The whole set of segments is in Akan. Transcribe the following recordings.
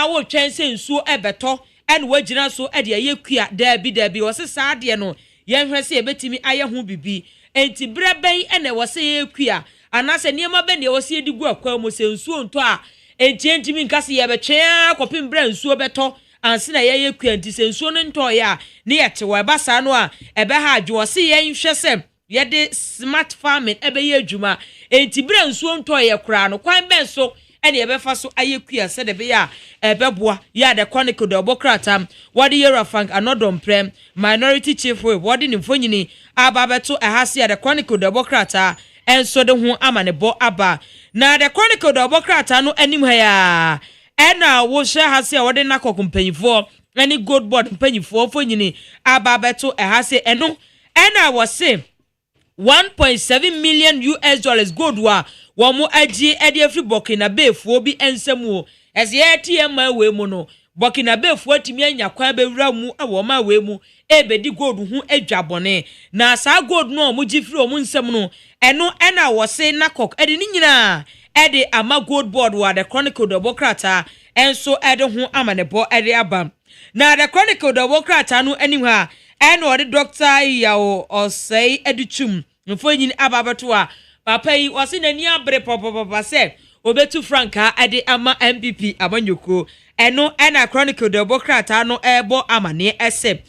wo twen se nsuo ebeto ene wagina so e de ayekua dabi wo se saa de no yen hwese ebetimi aye ho bibi enti breben ene wo se yekua anase niema be ne wo se edigu akwa mu se nsuo nto a enti entimi nkase ye betwe kopim bra nsuo beto anse na yekua enti se nsuo no nto ya ne yete wo eba saa no a ebe ha adwo wo se yen hwese yede smart farming ebe ye adwuma enti bra nsuo nto ye kura no kwan ben so ene ebefa so ayekua se de be ya ebeboa ya the chronicle the obokrata wadi yera fang anodom prem minority chief we wadi ni mfonyini ababeto ehase ya the chronicle the obokrata enso de ho amanebo aba na the chronicle the obokrata no anim ha ya ena wo hye hase wadi nakoko mpanyifo any good board mpanyifo mfonyini ababeto ehase eno ena wo se 1.7 million US dollars gold wa womo agi ede afri Burkina Faso bi ensemu ese ATM we mu no Burkina Faso atimi anya kwa bewura mu awo ma we mu ebedi gold hu adwabone na saa gold no mo gifiri omu nsem no eno ena wo se nakok ede ni nyina ede ama gold board wa the chronicle the bokrata enso ede hu amanebo ede aba na the chronicle the bokrata no ani ha eno ode doctor yawo OSEI educhum mfonyin ababeto a papa yi wose nani abre papa se obetu franka ade ama MPP abanyoko eno ena chronicle the bokrata no ebo amane ese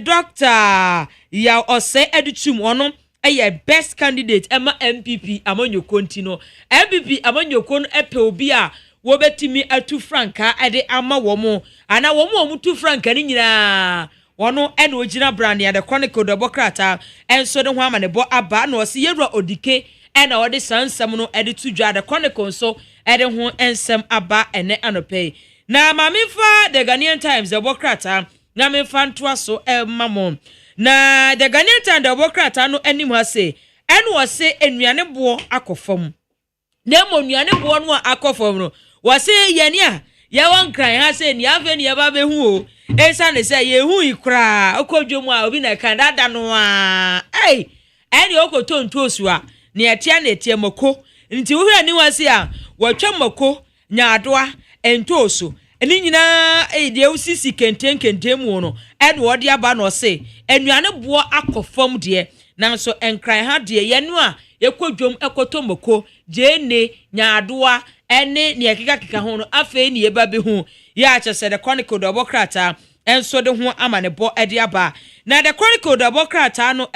doctor ya OSEI educhum ono eye best candidate ama MPP amanyoko ntino MPP amanyoko no epe obi a wo betimi atu franka ade ama womo ana womo tu franka ni nyina wono ene ogina brand ya the chronicle the bokrata enso de ho amanebo aba na osi yewura odike ena ode sansam no ede tudwa the chronicle so ede ho ensem aba ene anope na mamifa the Ghanaian Times the bokrata na mefa ntoa so mamo na the Ghanaian Times the bokrata no anim ha se ene wo se enuane bo akofam na mo nuane bo no akofam no wo se yene a ye won kran ha se ni afa ni ye ba be hu o esa ne se ye hu ikra okodwom a obi na kan dada no a eni okoto ntosu a ne etia na etia mako nti wo hwe ni wase a wotwa mako nyaadoa entosu eni nyina de usisi kenten mu no ene wo de aba no se enuane bo akofam de nanso enkran ha de ye no a yekodwom ekoto mako jene nyaadoa ene ne ekeka ho no afa ni eba be hu ya chese the chronicle the bokrata enso de ho amanebo ede aba na the chronicle the bokrata no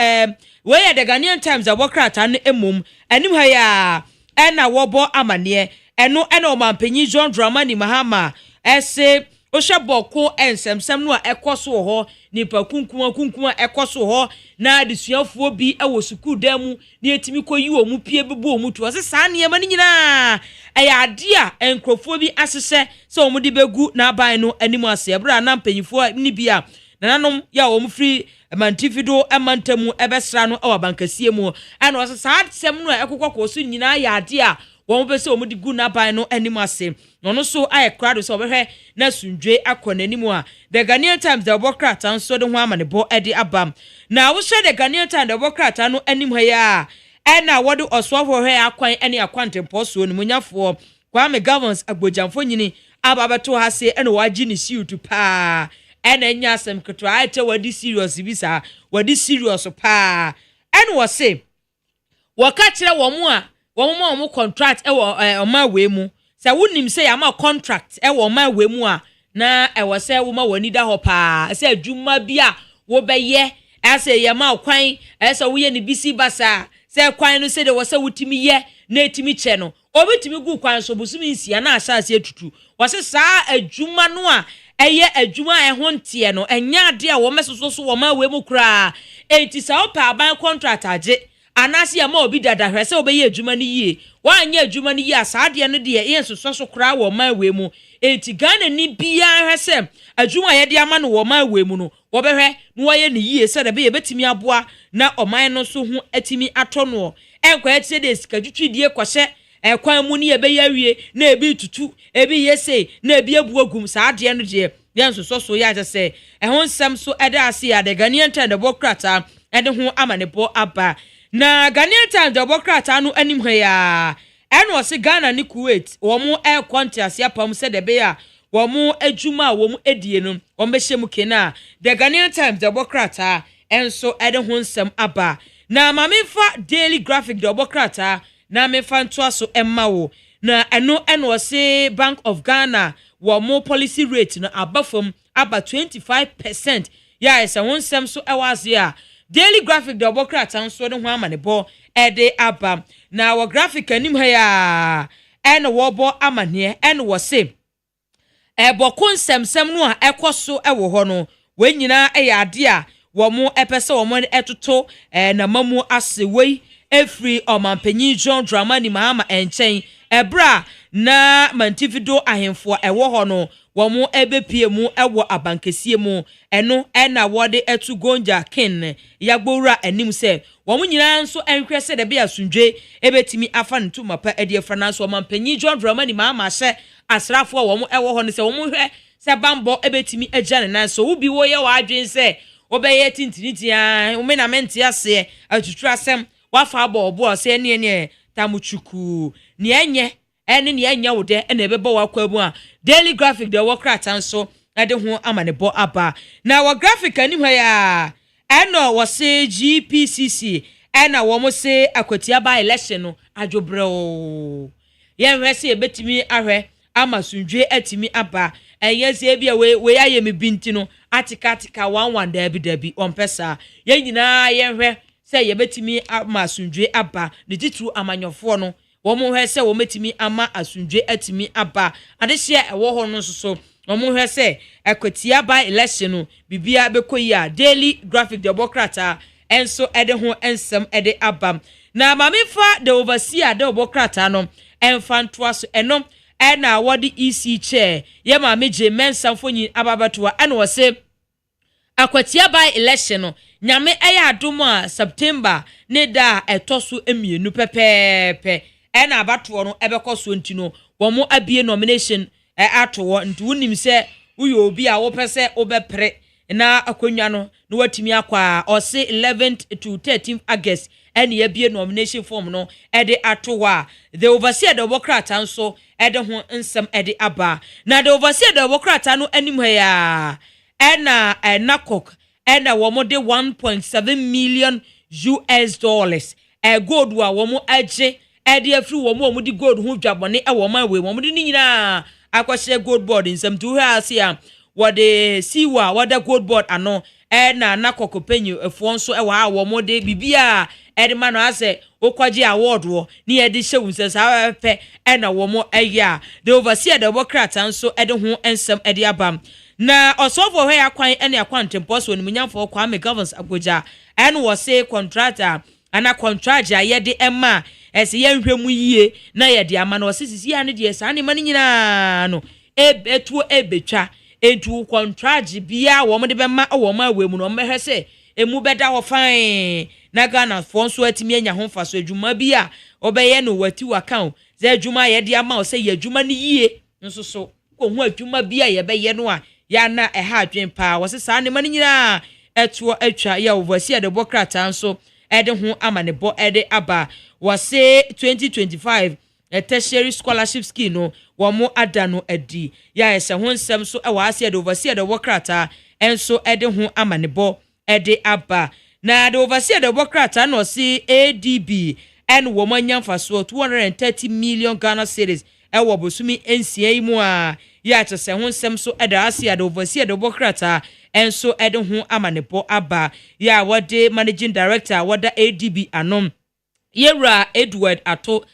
we ya the Ghanaian Times the bokrata no emum anim ha ya ena wobo amane eno ena o mampanyi John Dramani Mahama ese ohweboko ensemsem no a ekoso ho nipa kunkuma ekoso ho na adesuafo bi ewo sukuu damu na etimi koyi wo mu pie bebo mu to se saa ne yema nyina eya ade a enkrofo bi asese se wo mu de begu na aban no animu ase ebra na mpanyifo ni bia nananom ya wo mu free mantifido amantamu ebesra no awa bankasie mu ana wo saa sem no ekokoko so nyina ya ade a wo be se wo mu de gu na aban no animu ase no so aye krado so obehwe na sundwe akona nimu a the Ghanaian Times the bokrata nso de ho amanebo ede abam na wo hwe the Ghanaian Times the bokrata no anim ha ya ena wode oswafo hwe akwan ene akwantempo so no munyafo Kwame Governors agbojamfo nyini ababeto ha se ene waji ni siutu pa ena nya asem keto aite wadi serious bisa wadi serious pa ene wo se wo ka kire wo mu contract e wo oma we mu se wonim se ya ma contract e wo ma we mu a na e wo se wo ma wani da ho pa se adwuma bia wo beye ase ya ma kwan ese wo ye ni bisi basa se kwan no se de wo se wutimi ye na etimi che no obetimi gu kwan so busumi nsia na asase etutu wo se saa adwuma no a eye adwuma e ho ntie no enya ade a wo mesoso so wo ma we mu kra enti sa wo pa aban contract age anasi ama obi dada hwese obeye adwuma ni yie wanya adwuma ni yie asade no de ye nsoso so kra wo ma we mu enti Ghana ni bia hwese adwuma ye de ama no wo ma we mu no wo behwe no waye ni yie se de be ye betimi aboa na oman no so hu atimi ato no enkwa etie de sikadwitwidie kwahye ekwan mu ni ye be yawie na ebi tutu ebi yese na ebi ebu agum saade no de ye nsoso so ya se ehon nsem so ede ase ya de Ghanaian Times the bokrata ede ho amanebo aba na Ghanaian Times the bokrata no anim ha ya eno se Ghana ni Kuwait wo mu air contest ya pam se de be ya wɔn adwuma a wɔn adie no wɔn bɛhyɛ mu kena the Ghanaian Times the bokrata enso ɛde ho nsɛm aba na mamefa Daily Graphic the bokrata na mefa ntoa so ɛma wo na ɛno wɔse Bank of Ghana wɔn policy rate no aba fam aba 25%. Ya ɛsɛ ho nsɛm so ɛwɔ ase a Daily Graphic the bokrata nso de ho amanebɔ ɛde aba na wɔ graphic anim ha ya ɛna wɔbɔ amane ɛna wɔse ɛbɔ nsɛmsɛm no a ɛkɔ so ɛwɔ hɔ no wɔn nyinaa ɛyɛ ade a wɔn ɛpɛ sɛ wɔn ɛtoto na mamu ase wei efiri ɔmanpanyin John Dramani Mahama ɛnkyɛn ɛbra na mantifido ahemfo ɛwɔ hɔ no wɔn ɛbɛpie mu ɛwɔ abankesie mu ɛno ɛna wɔde ɛtu gonja kin yagbora anim sɛ wɔn nyinaa nso ɛnhwɛ sɛ dɛbi asundwe ɛbɛtumi afa ne tuma pa ɛde ɛfra nanso ɔmanpanyin John Dramani Mahama hyɛ asrafo a wɔn ɛwɔ hɔ no sɛ wɔn hwɛ sɛ bambɔ ɛbɛtumi agya ne nan so wobi wɔyɛ wɔadwen sɛ wɔbɛyɛ tintinitia wɔn na mente ase atutu asɛm wafa abɔ ɔbo ɔsɛ ne tamuchuku ne enye ene ne enya wo de na ɛbɛbɔ wakwa mu a Daily Graphic the wɔkrata nso ɛde ho amanebɔ aba na wɔ graphic anim ha ya ɛna wɔse GPCC ɛna wɔn se akwatia ba election no adwobrɛw yɛnhwɛ sɛ ɛbɛtumi ahwɛ ama sundwe atimi aba ɛyɛ sɛ bia we ayɛ me binti no atikatika 11 dabi ɔmpɛsa yɛn nyinaa yɛnhwɛ sɛ yɛbɛtumi ama sundwe aba ne titru amanyɔfoɔ no wɔn hwɛ sɛ wɔn betumi ama asundwe atimi aba adehye ɛwɔ hɔ no so wɔn hwɛ sɛ akwatia ba election no bibia bɛkɔ yi a Daily Graphic the bokrata enso ɛde ho ensɛm ɛde aba na mamefa the overseer the bokrata no ɛmfa ntoa so ɛno ɛna wɔde EC chair yɛ maame gye mensamfo nyi ababatoa ɛna wɔse akwatia ba election no nyame ɛyɛ adom a September ne da ɛtɔ so emienu pɛpɛɛpɛ ɛna abatoɔ no ɛbɛkɔ so nti no wɔn abie nomination atoɔ nti wonim sɛ woyɛ obi a wopɛ sɛ wobɛpre na akonnwa no na watumi akɔ a ɔse 11th to 13th August ɛne abie nomination form no ɛde atoɔ a the overseer the bokrata nso ɛde ho nsɛm ɛde aba na the overseer the bokrata no anim ha ya ɛna nakok ɛna wɔn de 1.7 million US dollars gold wa wɔn agye ɛde afiri wɔn de gold ho dwabɔne ɛwɔ man we wɔn de ne nyinaa akɔhyɛ gold board nsɛm tu ha ase a wɔde siwa wɔde gold board ano ɛna nakok penyu efuɔ nso ɛwɔ a wɔn de bibia ɛde ma no asɛ okwaje award wo ne yɛde hyɛ wunse saa pɛ ɛna wɔn ɛyɛ a the overseer the bokrata nso ɛde ho nsɛm ɛde aba na osofo hwe akwan ene akwantempɔ so nimunyamfo Kwame Governors Agoja ene wo se contractor ana contract ya yede ema ese yenhwɛ mu yie na yede ama na osisisi ya ne de saa ne ma ne nyina no ebetuo ebetwa entu contract bia wo de bema wo ma awe mu no mehwɛ se emu beda ho fan na Ghana fo nso atimi anya ho fa so adwuma bia obɛyɛ no wati wakan ze adwuma yede ama o se ye adwuma ne yie nso so ko hu adwuma bia ye bɛyɛ no a ya na ɛha adwen pa wɔse saa ne ma ne nyina ɛtoɔ atwa ya overseer the bokrata nso ɛde ho amanebɔ ɛde aba wɔse 2025 tertiary scholarship scheme no wɔn ada no adi ya ɛsɛ ho nsɛm so ɛwɔ ase the overseer the bokrata enso ɛde ho amanebɔ ɛde aba na the overseer the bokrata no se ADB ɛn wɔn anyamfa so 230 million Ghana cedis ɛwɔ bosumi nsia yi mu a ya kyese ho nsɛm so ɛda ase the overseer the bokrata enso ɛde ho amanebɔ aba ya wɔde managing director wɔda ADB anom yewra Edward ato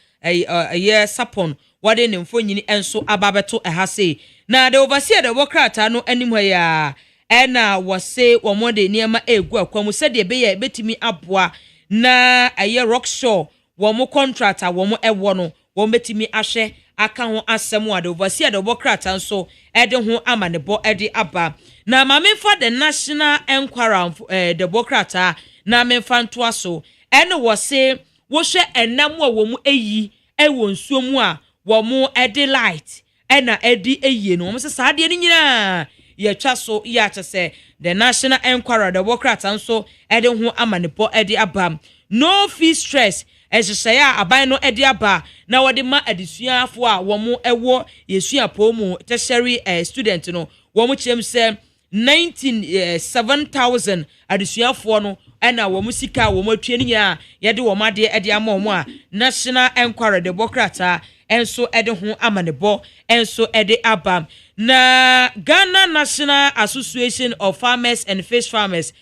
sapon wɔde ne mfonyini enso ababeto ɛha se na the overseer the bokrata no anim ha ya ɛna wɔse wɔn de niema egu akwam sɛ de bɛyɛ betimi aboa na rockshaw wɔn contractor wɔn ɛwɔ no wɔn betimi ahwɛ aka ho asɛm a the overseer the bokrata nso ɛde ho amanebɔ ɛde aba na mamefa the national enquirer the bokrata na memfa ntoa so ɛne wɔse wɔhwɛ ɛnam a wɔn eyi ɛwɔ nsuo mu a wɔn ɛde light ɛna ɛde eyie no wɔn sɛ saa deɛ ne nyinaa yɛtwa so yɛakyɛ sɛ the national enquirer the bokrata nso ɛde ho amanebɔ ɛde aba no fee stress ehyehyɛ aban no edi aba na wode ma adesuafo a wɔn ɛwɔ yesuapɔ mu tertiary student no wɔn kyerem sɛ 197,000 adesuafo no ɛna wɔn sika wɔn atue nya yɛde wɔn ade ɛde ama wɔn a national enquiry de bokrata enso ɛde ho amanebɔ enso ɛde aba na Ghana National Association of Farmers and Fish Farmers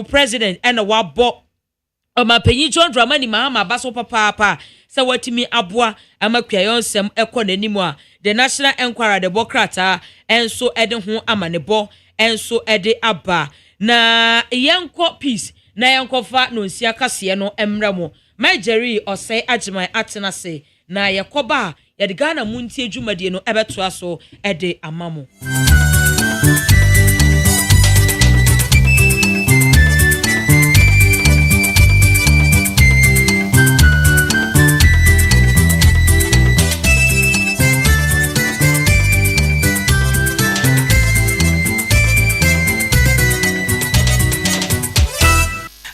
president ɛna wabɔ Omapenyi John Dramani Mahama baso papa sa watimi aboa amakuayon sem ekɔ n'anim a the National Enquirer de bokrata enso ɛde ho amanebɔ enso ɛde aba na yɛnkɔ peace na yɛnkɔfa no nsia kaseɛ no emra mo Marjorie OSEI AGYEMAN atena se na yɛkɔba yɛde Ghana Montie adwumadie no ɛbɛtoa so ɛde amamo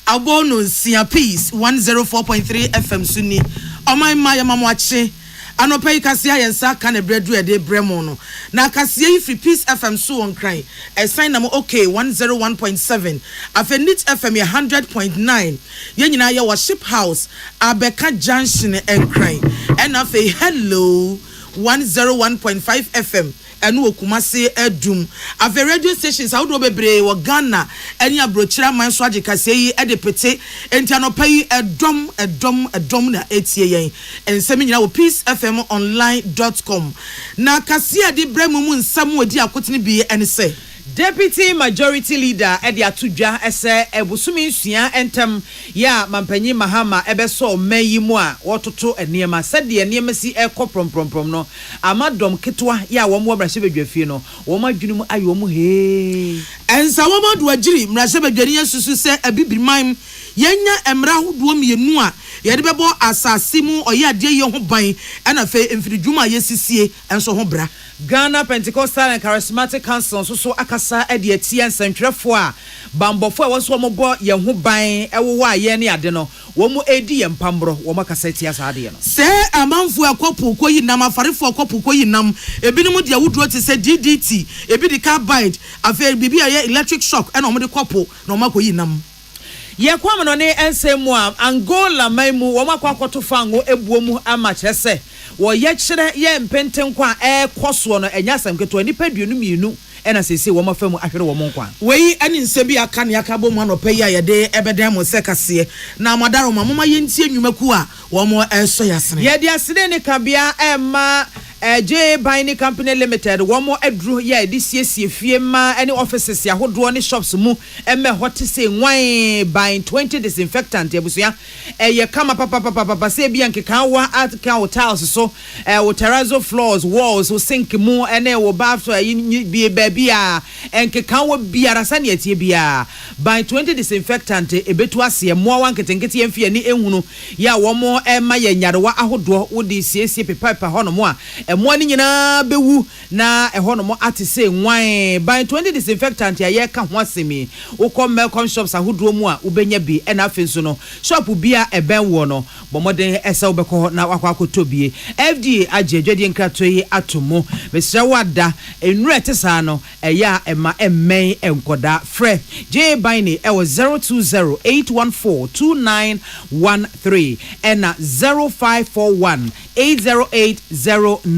Abono Sia Peace 104.3 FM Suni. Omai Maya Mamwache. Anopai kasia yensa kan ebredu ede bremo no. Na kasia ifri Peace FM so on cry. E sign namo okay 101.7. Afenit FM 100.9. Ye nyina ye worship house Abeka Junction en cry. En afe hello 101.5 FM. Enu okumase edum ave radio stations how do bebre wo Ghana eni abrochira man so agekase yi edepete enti anopa yi edom na etie yen ensem nyina wo peacefmonline.com na kase ade bremu mu nsam wodi akotene bi ene se Deputy Majority Leader Edi Atudwa ese ebusumi nsua entem ya mampanyi Mahama ebeso mayi mu a wototo eniema sede eniema si ekọ promprom no amadom ketwa ya wo mo brahye bedwafie no wo madwunu mu ayo mu he ensa wo madu agiri mrahye bedwani asusu se abibiriman yenya emra hodo mienu a yede bebo asase mu oyade ye ho ban ena fe emfidwuma yesisie enso ho bra Ghana Pentecostal and Charismatic Council so akasa edi etie nsentwerefo a bambofo a woso mobo ye ho ban ewo a ye ne ade no wo mu edi ye mpambro wo makasa etie asade no se amanfo akopu koyi nam afarefo akopu koyi nam ebinim de awuduro te se DDT ebi de carbide afa bibi a ye electric shock ena omde kopu na omakoyi nam ye kwam no ne ensemu a Angola maimu wo makwakoto fango ebuomu ama kyerese wo ye kyere ye mpentenkwa ekoso no enya samketo nipa duonu mienu ena sese wo mafamu ahwere wo monkwa wei ani nsebi aka ne aka bo mu anopa yi ayede ebeden mo sekase na amadaro mama ye ntie nwumaku a wo mo eso yasene ye dia sede ne kabia ema J Binding Company Limited womo edru ya edisiesie fie ma any offices ya hodo ne shops mu emme hote se wan by 20 disinfectant ebusuya ye kama papa se bia nkeka wa atkan tiles so terrazzo floors walls so sink mu ene wo bathroom bi bia nkeka wa biara sane atie bia by 20 disinfectant ebetu ase mo wan ketenkete yemfie ni ehunu ya womo ema ya nyarewa ahodo wo di siesie pepa hono mo a mo ni nyina bewu na ehono mo atise nwan by 20 disinfectant ya ye ka ho asemi ukọ Melcom shops ahodo mu a ubenya bi ena afenso no shop bia eben wo no bomoden ese ubekọ na wakwakoto bie FDA agedwede nkrato yi atomo besra wada enure tesa no eya ema emmen enkoda frɛ J Binding ewo 0208142913 ena 0541808096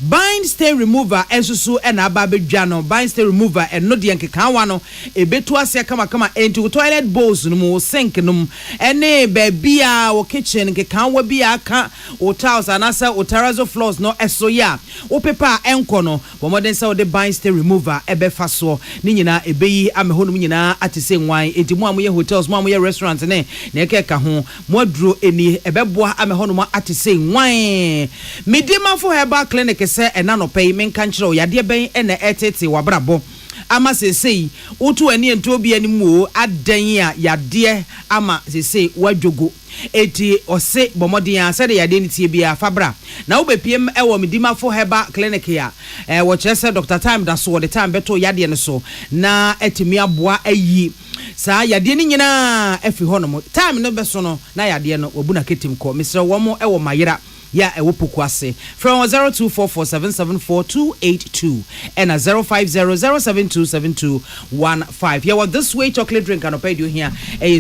bind stain remover ensusu ena ababedwa no bind stain remover eno de nkekanwa no ebetu ase kama into toilet bowls no mu sink no ene babia wo kitchen nkekanwa bia aka o tiles anasa o terrazzo floors no eso ya o paper enko no bomodern say the bind stain remover ebefa so ni nyina ebeyi amehonum nyina atise nwan enti mu amoye hotels mu amoye restaurant ne ekeka ho moduro eni ebeboa amehonum atise nwan midima for herbal clinic se ena no pay men kan kire o yade ben ena etete wabrabo ama sesei wotu ani ento bi animu adan a yade ama sesei wadwogo eti ose bomodin a sɛ de yade ne tie bia fabra na wo bepiem ɛwɔ medimafo heba clinic ya wo kyerɛ sɛ Dr. Time da so the time beto yade ne so na etimi aboa ayi saa yade ne nyina afi hɔ no mo time no beso no na yade no wabu na ketim kɔ mesrɛ wo mo ɛwɔ mayera ya ewo pokuase from 0244774282 and 0500727215 yeah, well, this way chocolate drink and pay you here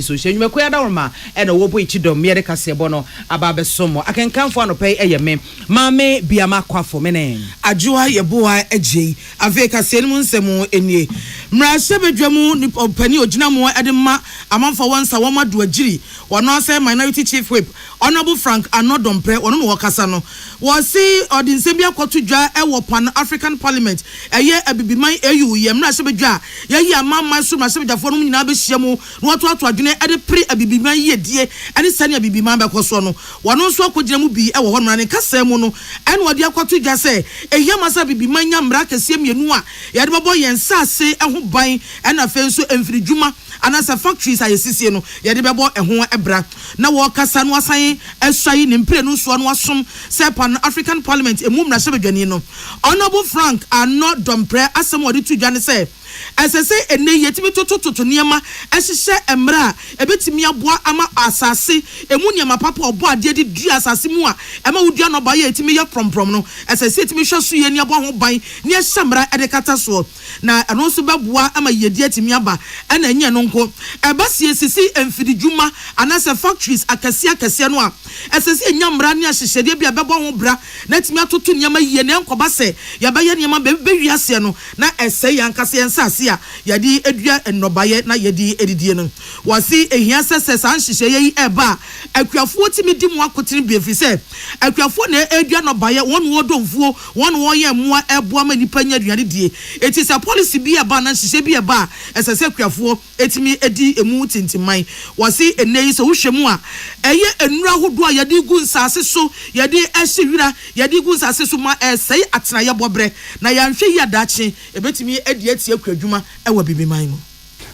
so she me kwada worma and wo boy chidom me de kase bono ababe somo I can come for no pay me mame biama kwafo me ne adwoa ye boa agye ave kase no nsemu enie mra sebedwamu ni pani ogina mo edema amanfa wonsa wo madu agiri wono say minority chief whip honorable Frank Anodompre wono no kasa no was see odinsem bia kwato dwa e Pan African Parliament eye abibiman AU ye mra sebedwa ye yi amamma so mra sebedafo no nyina be hia mu no wato adwene e de pre abibiman ye die ane sane abibiman be koso no wono nso akogina mu bi e wo hono ne kasa mu no ene wode akwato dwa se ehia masa abibiman nya mra kase mienu a ye de bobo ye nsase e ho ban ene afen so emfiridwuma anasa factories ayesisie no ye de bebo e ho ebra na wo kasa no asan esai ne mpre no so no asom se Pan African Parliament emum na sebedwani no honorable Frank Anodompre asem wode tu dwane se asese ene yetimi totototo niema ehihye emra ebetimi aboa ama asase emu niema papa obo ade de dua asase mu a ema wodua no ba ye etimi ye promprom no asese etimi hweso ye ni aboa ho ban ne ehemra ede kata so na eno so beboa ama yedi etimi aba ena enye no nko ebasie sisi emfididwuma anase factories akase no a asese enyamra ne ahyehyede bia bebo ho bra na etimi atoto niema ye ne enkoba se ya ba ye niema be wiase no na ese yankase yensa asia yadi edua enobaye na yadi edidie no wasi ehia sese san hyehyeye yi eba akuafo timi di mu akotini biefi se akuafo na edua nobaye won wo domfuo won wo ye moa eboa ma nipa nya aduane die eti se policy bi eba na hyehye bi eba esese akuafo etimi edi emu tintimman wasi enei so hwehwemu a eye enura hodo a yadi gu nsase so yadi ehyiwira yadi gu nsase so ma esei atena ye bobre na yanhwe ya dache ebetimi edi etie akwadwuma ewa bibiman mu.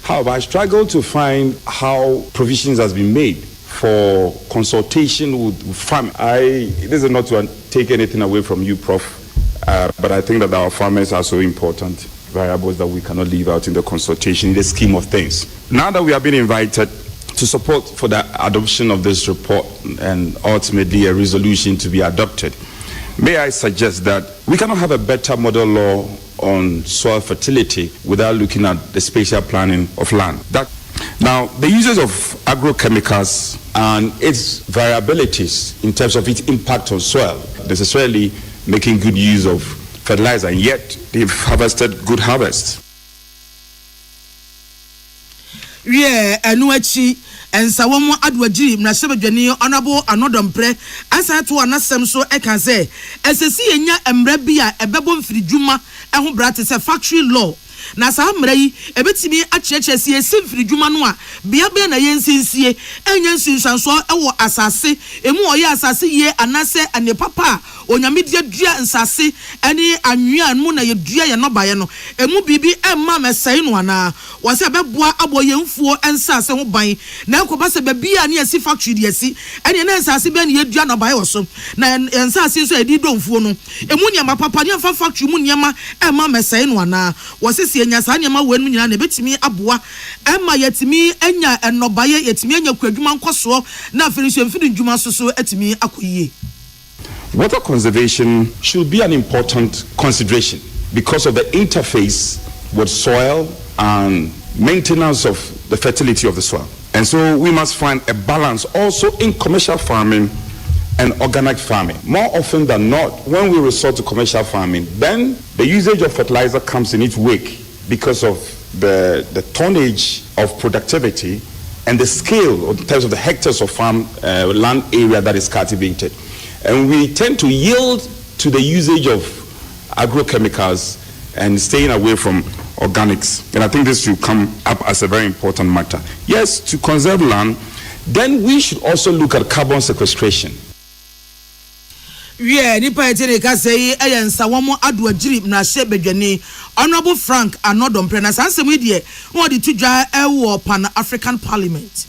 However, I struggle to find how provisions has been made for consultation with farmers. This is not to take anything away from you, Prof, but I think that our farmers are so important variables that we cannot leave out in the consultation in the scheme of things. Now that we have been invited to support for the adoption of this report and ultimately a resolution to be adopted, may I suggest that we cannot have a better model law on soil fertility without looking at the spatial planning of land. Now, the uses of agrochemicals and its variabilities in terms of its impact on soil, necessarily making good use of fertilizer, and yet they've harvested good harvests. Yeah, anuachi and Sawomo Adwajiri, Nasabajani, Honorable Anodompre, as I to anasem so I can say, as a see embrebia, a babon frijuma, and who brought is a factory law. Na sa mrei ebetimi acheche sie simfiri dwuma no a bia bia na yensinsie enyen sinsanso ewo asase emu oye asase ye anase ane papa onyame dia dua nsase ene anwea mu na ye dua ye no baye no emu bibi emma mesai no ana wose beboa aboyemfuo ensase ho ban na enkoba se bia na yesi factory de yesi ene na ensase bia na ye dua no baye woso na ensase so edi domfuo no emu nyama papa ne fa factory mu nyama emma mesai no ana wose enya sa nyama wenu nyina na betimi aboa ema yetimi enya enobaye yetimi enya kwadwuma nkoso na afiriso mfiri dwuma soso etimi akoyie. Water conservation should be an important consideration because of the interface with soil and maintenance of the fertility of the soil. And so we must find a balance also in commercial farming and organic farming. More often than not, when we resort to commercial farming, then the usage of fertilizer comes in its wake because of the tonnage of productivity and the scale in terms of the hectares of farm land area that is cultivated. And we tend to yield to the usage of agrochemicals and staying away from organics. And I think this should come up as a very important matter. Yes, to conserve land, then we should also look at carbon sequestration. nipa etene ka say eyensa womo ado agiri na hye bedwane Honorable Frank Anodom na sansem die no de tudwa ewo Pan African Parliament.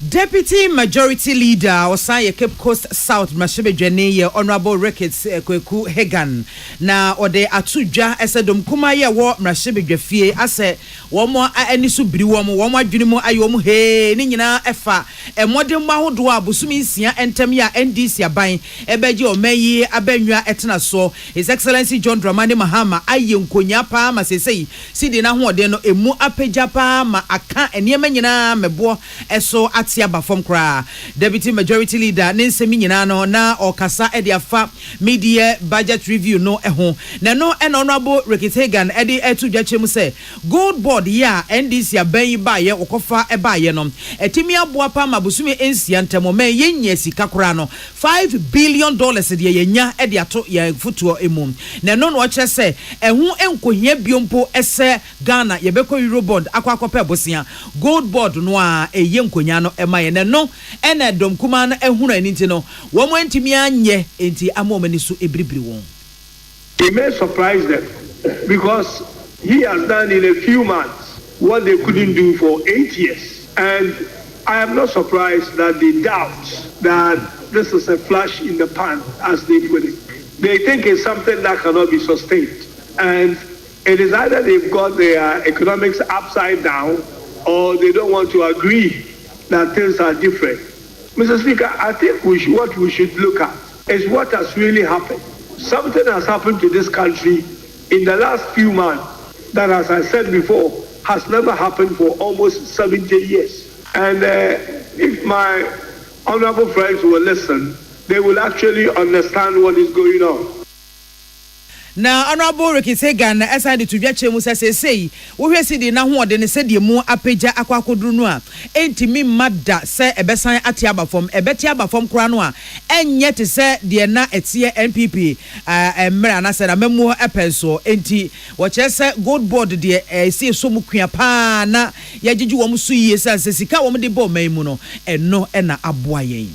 Deputy Majority Leader Osaya Cape Coast South Mashebedwane Honorable Ricketts Kweku Hagan na ode atudwa esedom kuma ye wo Mashebedwafie ase womo anisu biri womo adwene mu ayomo he ni nyina efa emodem ahodo abosumi nsia entem ya NDC aban ebeje omayi abanwa etena so His Excellency John Dramani Mahama aye nkonya pa ma sesei sidi na hoode no emu apagya pa ma aka enema nyina mebo eso aba from kra Deputy Majority Leader Ninsemi nyina no na okasa ediafa media budget review no eho na no Honorable Ricketts Hagan edi etudwa chemu se gold board ya NDC aban ba ye okofa eba ye no etimi aboa pa mabusumi ensia ntemo men yenye sika kra no $5 billion de yenya ediato ya futuo emu na no kire se ehu enkohia biompo ese Ghana yebekọ Eurobond akwakopa bosia gold board no a eye nkonya no emaye na no ena dom kuma na ehunu aniti no wo mo ntimi anye enti amomani so ebribri won. It may surprise them because he has done in a few months what they couldn't do for 8 years, and I am not surprised that they doubt that this is a flash in the pan, as they put it. They think it's something that cannot be sustained, and it is either they've got their economics upside down or they don't want to agree that things are different. Mr. Speaker, I think what we should look at is what has really happened. Something has happened to this country in the last few months that, as I said before, has never happened for almost 70 years. And if my honorable friends will listen, they will actually understand what is going on. Na Honorable Ricketts Hagan esa de tudwa chemu sei wo hwesi de na hoode ne se de mu apagya akwakoduru no a entimi mada se ebesan ate abafom ebeti abafom kura no a enye te se de na etie NPP emra na se na memu epenso enti wo chese gold board de se so mu kua pa na yagigi wo mu so yie se sika wo mu de bo man mu no eno na aboa yen.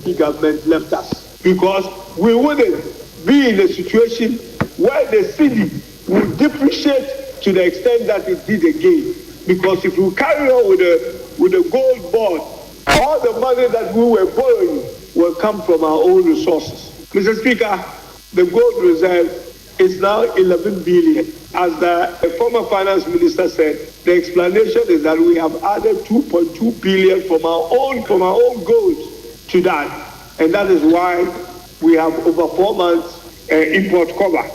The government left us because we wouldn't be in a situation where the city will depreciate to the extent that it did again. Because if we carry on with the gold board, all the money that we were borrowing will come from our own resources. Mr. Speaker, the gold reserve is now 11 billion. As the former finance minister said, the explanation is that we have added 2.2 billion from our own gold to that. And that is why we have over 4 months import cover.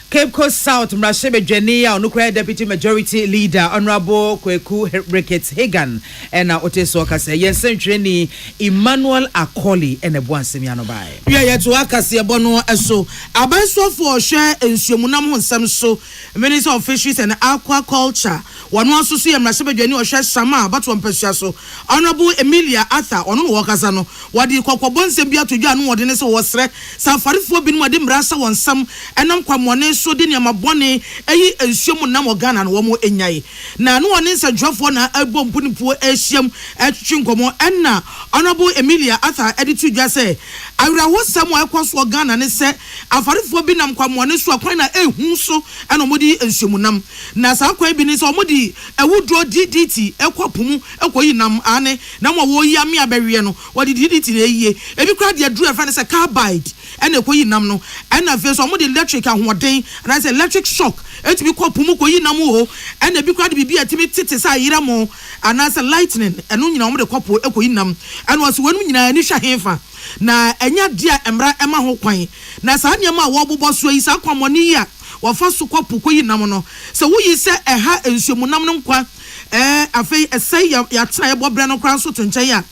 Cape Coast South Mrashebedwane onukra Deputy Majority Leader Honorable Kweku Ricketts Hagan ena oteso kase yensentreni Emmanuel Akoli ene boansemi anobai yeto akase ebono eso abansofo ohwe ensuomunam honsam so Minister of Fisheries and Aquaculture wonu asusu ye Mrashebedwane ohwe sama bato mpasua so Honorable Emilia Arthur onu no wakasa no wadi kwakobonsem bia todwa no wode ne se wosre safarifo binu wade mrasa wonsam enam kwamone so de ne mabone eyi ensuomu nam Ghana no wo mo enyae na no one nsadwafo na abompunipo ehyiam atwinkomo enna Honorable Emilia Arthur editu dwa se awura wosam akoso Ghana ne se afarefo bi nam kwamone so akwan na ehu so ena modi ensuomu nam na sa akwan bi ne se omodi ewudro DDT ekwapumu ekoyi nam ane na mo wo yi ame abewe no wodi DDT na eyiye ebi kra de adru efa ne se carbide ena ekoyi nam no ena fe so omodi electric ahoden and I say electric shock etimi kwapumu koyi nam ho ena bi kra de bibia timi tete sa yira mo and I say lightning eno nyina omode kwapo ekoyi nam ena was wonu nyina ni hwa hefa na enya dia emra ema ho kwan na sa niam a wo bobo so yi sa kwamoni ya wafa so kwapo koyi nam no se wo yi se eha ensuomu nam no nkwa afei esai ya tena ebo bra no kran so tonche ya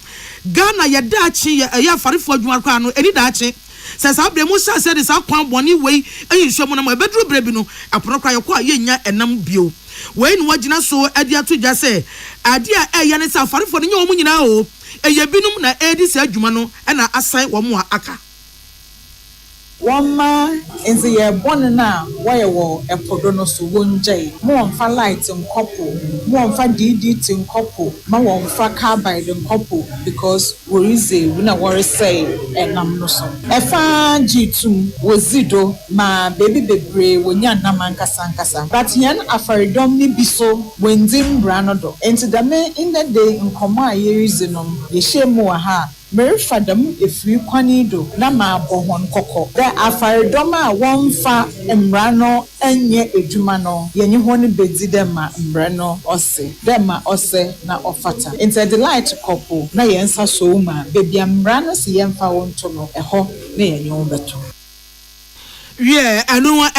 Ghana ya dachi ya farifo adwuma kran no eni dachi se sa bremu sa se de sa kwan boni wei ensuomu nam ebedru brebi no apono kran yakwa ye nya enam bio wei no wagina so ade atodwa se ade a eya ne sa farifo ne nya omu nyina o eye binum na edi se adwuma no na asan wo mo aka Wama nti ye bone na waye wo epodo no so wonjai mo onfa light nkopo mo onfa DDT nkopo ma wonfa carbide nkopo because we reason we na worry say enam no so efa G2 wozido ma baby bebre wonya nam ankasa but yen afaridom ni biso wendim branodo nti dame in the day nkomo a ye reason no ye shemu ha Mary Fadam if you quanido, Nama Bohon Coco. There are Faridoma, one fa embrano, and ye ejumano, Yenihoni Bezidema, embrano, ose, Dema ose, na ofata. Into the light couple, na yensa soma, baby embrano, si yemfa wontono, a ho, ne beto. Yeah, I know what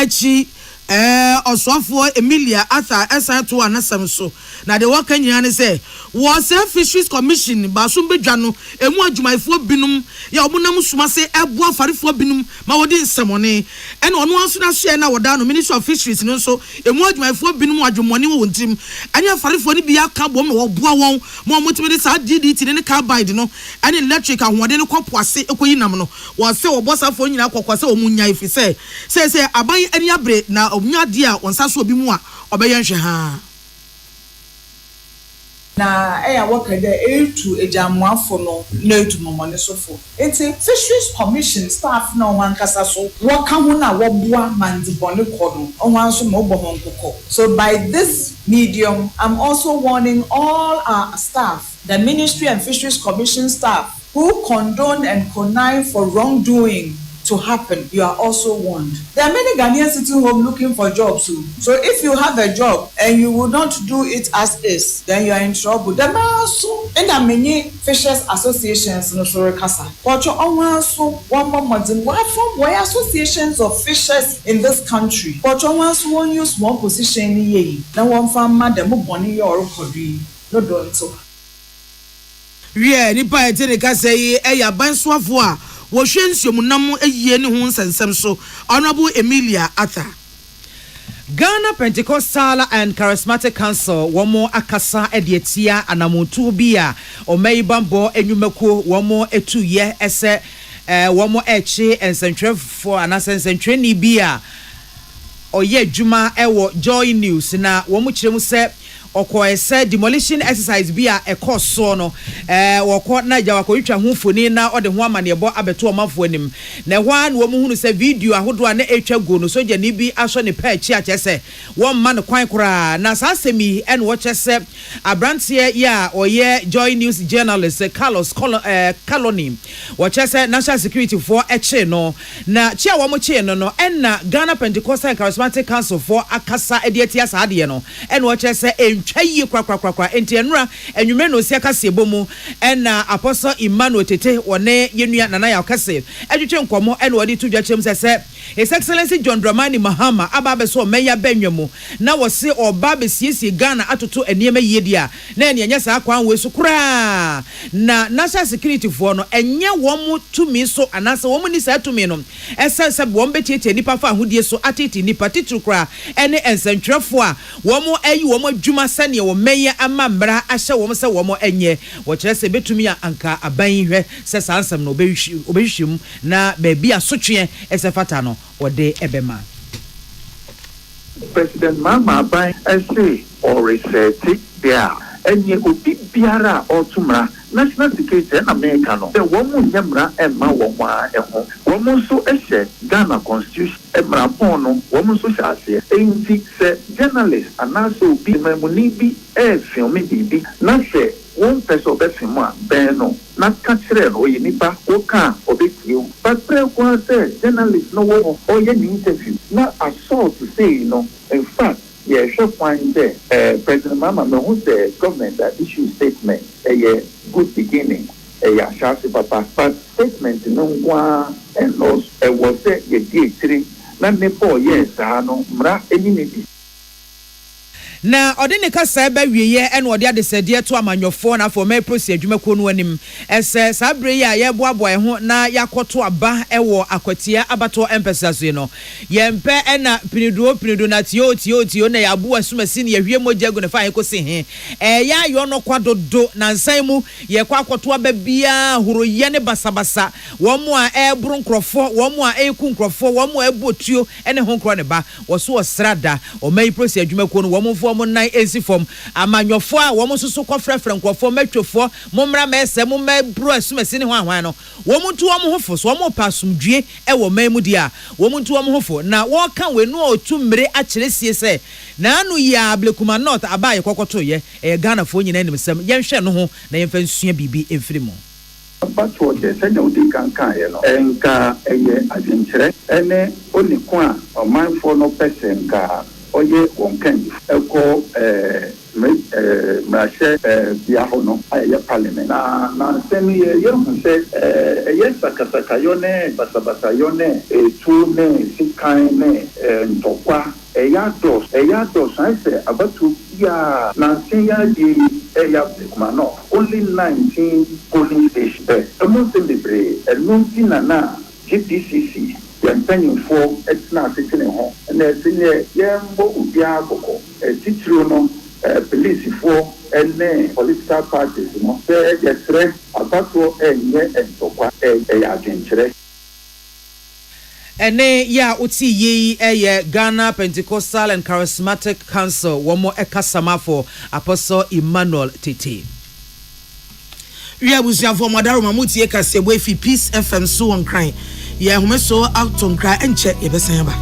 Oswafo Emilia Arthur SI2 anasem so na de waka nyane say was a fisheries commission basum bedwano emu adwumaifo binum ya omunam suma se ebo afarefo binum ma wodi nsemone ene ono anso na so na woda no ministry of fisheries no so emu adwumaifo binum adwumone wo ntim ane afarefo ni bia ka bom wo boa won mo motimi de sa DDT ne carbide no ane electric ahwode ne kwapoase ekoyi nam no wo se wo bosafo nyina kwakwase o munya ifi say aban ani abre na onya dia onsaso obi mu a obeyenhwe ha na eya wakade etu ejamuafo no na etu momone sofo enti fisheries commission staff na wankasa so waka ho na woboa mandibone kodo onwanso mo bohon kokko. So by this medium I'm also warning all our staff, the ministry and fisheries commission staff who condone and connive for wrongdoing to happen. You are also warned. There are many Ghanaians sitting home looking for jobs too. So if you have a job and you will not do it as is, then you are in trouble. There are also many fishers associations in Osorokasa. Pocho also one more modern. Why associations of fishers in this country? Pocho also won't use one position ye. Now one farm madam boni or kodi. No don't so. Yeah, nipa eteneka say eya banswafo a wo hwensuo munam eyie ne ho nsensem so Honorable Emilia Arthur. Ghana Pentecostal and Charismatic Council womo akasa edietia anamotu bia omeibambo enyumeko womo etuye ese womo echi ensentwefo anasensentweni bia oye djuma ewo Joy News na womo kiremu se okoese demolition exercise bia ekoso no woko na jawa ko twa ho foni na ode ho amane ebo abeto omafo anim na hwan wo mu hunu se video ahodo a na etwa go no soja ni bi aso ne pa chi achese won ma ne kwan kora na sasemi en wo chese abrantie ya oye Joy News journalist Carlos Colony wo chese national security for eche no na chi a wo mo chi no no en na Ghana Pentecostal and Charismatic Council for akasa edietia saade no en wo chese twaye kwakwa entienura enwumre no sia kase bomu ena apostle Emmanuel Tete wone yenua nana ya kase adwetwe nkomo ena wodi tudwa chem sese His Excellency John Dramani Mahama ababe so meya benwemu na wose oba be siesie Ghana atoto eniema yedia na enya sa akwan we so kura na national security for no enye wom tumi so anase wom ni sa tumi no esese wom betiete nipa fa hodie so atiti nipa titru kura ene ensentwefo a wom ayi wom adwuma sane wo meya amambra ahye wom se wom enye wo kire se betumi a anka aban hwe se sansam no obehwim na ba bia sotwe esefata no wode ebema. President Mama Aban say or research there enye obi biara otumra national security na America no the woman nyamra emma woma eho woman so ehye Ghana constitution emra pon no woman so hyase enti se journalist anaso obi memuni bi film bibi na se one person be film a ben no na kachire no ye nipa o kan obekiu but pray kwa say journalist no wo o ye ni interview na assault say no in fact yeah, sure find there. President Mama, who's the government that issued statement, a good beginning, a shasi papa, but statement no one and also was a day 3, not 4 years, no, mra, any maybe. na ɔde ne kasa ba wieye ɛna ɔde adesɛdeɛ to amanyɔfoɔ na afɔ mɛ prosi adwumakuo no anim ɛsɛ saa bere yi a yɛboaboa ɛho na yakɔto aba ɛwɔ akwatia abato empesa so no yɛmpɛ ɛna pinido na tio na yabu asumasi ne yɛhwie mogya gu ne fa yɛkɔsi he ɛyɛ ayɔ no kwadodo na nsan mu yɛkɔ akɔto aba bia horoyɛ ne basabasa wɔn mu a ɛboro nkrɔfo wɔn mu a ɛku nkrɔfo wɔn mu a ɛbotuo ɛne ho nkrɔ ne ba wɔso ɔsrada ɔmɛyi prosi adwumakuo no wɔn mfo wɔn nan esi fam amanyɔfo a wɔn soso kɔfrɛfrɛ nkrɔfo mɛtwefo mommra mɛsɛ mommɛbro asumasi ne ho ahwan no wɔn tu wɔn ho fo so wɔn pa asomdwie ɛwɔ man mu dia wɔn tu wɔn ho fo na wɔka we no otu mmere akyerɛ sie sɛ na anu ya ablekuma north aba yɛ kɔkɔto yɛ ɛyɛ Ghana fo nyina nim sɛm yɛnhwɛ no ho na yɛmfa nsua bibi emfiri mu Bato de sɛnea wodi kankan yɛ no ɛnka ɛyɛ adwenkyerɛ ɛne oniko a ɔmanfoɔ no pɛ sɛ nka ɔyɛ wɔn kan ɛkɔ mmarahyɛ bia hɔ no ɛyɛ parliament na nsɛm yɛhu sɛ ɛyɛ sakasakayɔ ne basabasayɔ ne etu ne sikan ne ntɔkwa ɛyɛ adɔs sɛ abatu bia nansen yɛ adie ɛyɛ abekuma no only 19 polling stations ɛmu nsɛm bebree ɛnu nti nana GPCC yɛn mpanyinfoɔ ɛtena asetene ho ɛna ɛsɛ yɛmbɔ obiara kɔkɔ titiro no polisifoɔ ɛne political parties no sɛ yɛsrɛ abatoɔ ɛnyɛ ntɔkwa ɛyɛ adwenkyerɛ ene ya uti yi eye Ghana Pentecostal and Charismatic Council womo ekasama for Apostle Emmanuel Tete. We are with for Madaro Mamuti Ekasebo fi Peace FM so on crying. Yeah, who so out on cry and check Ebesamba.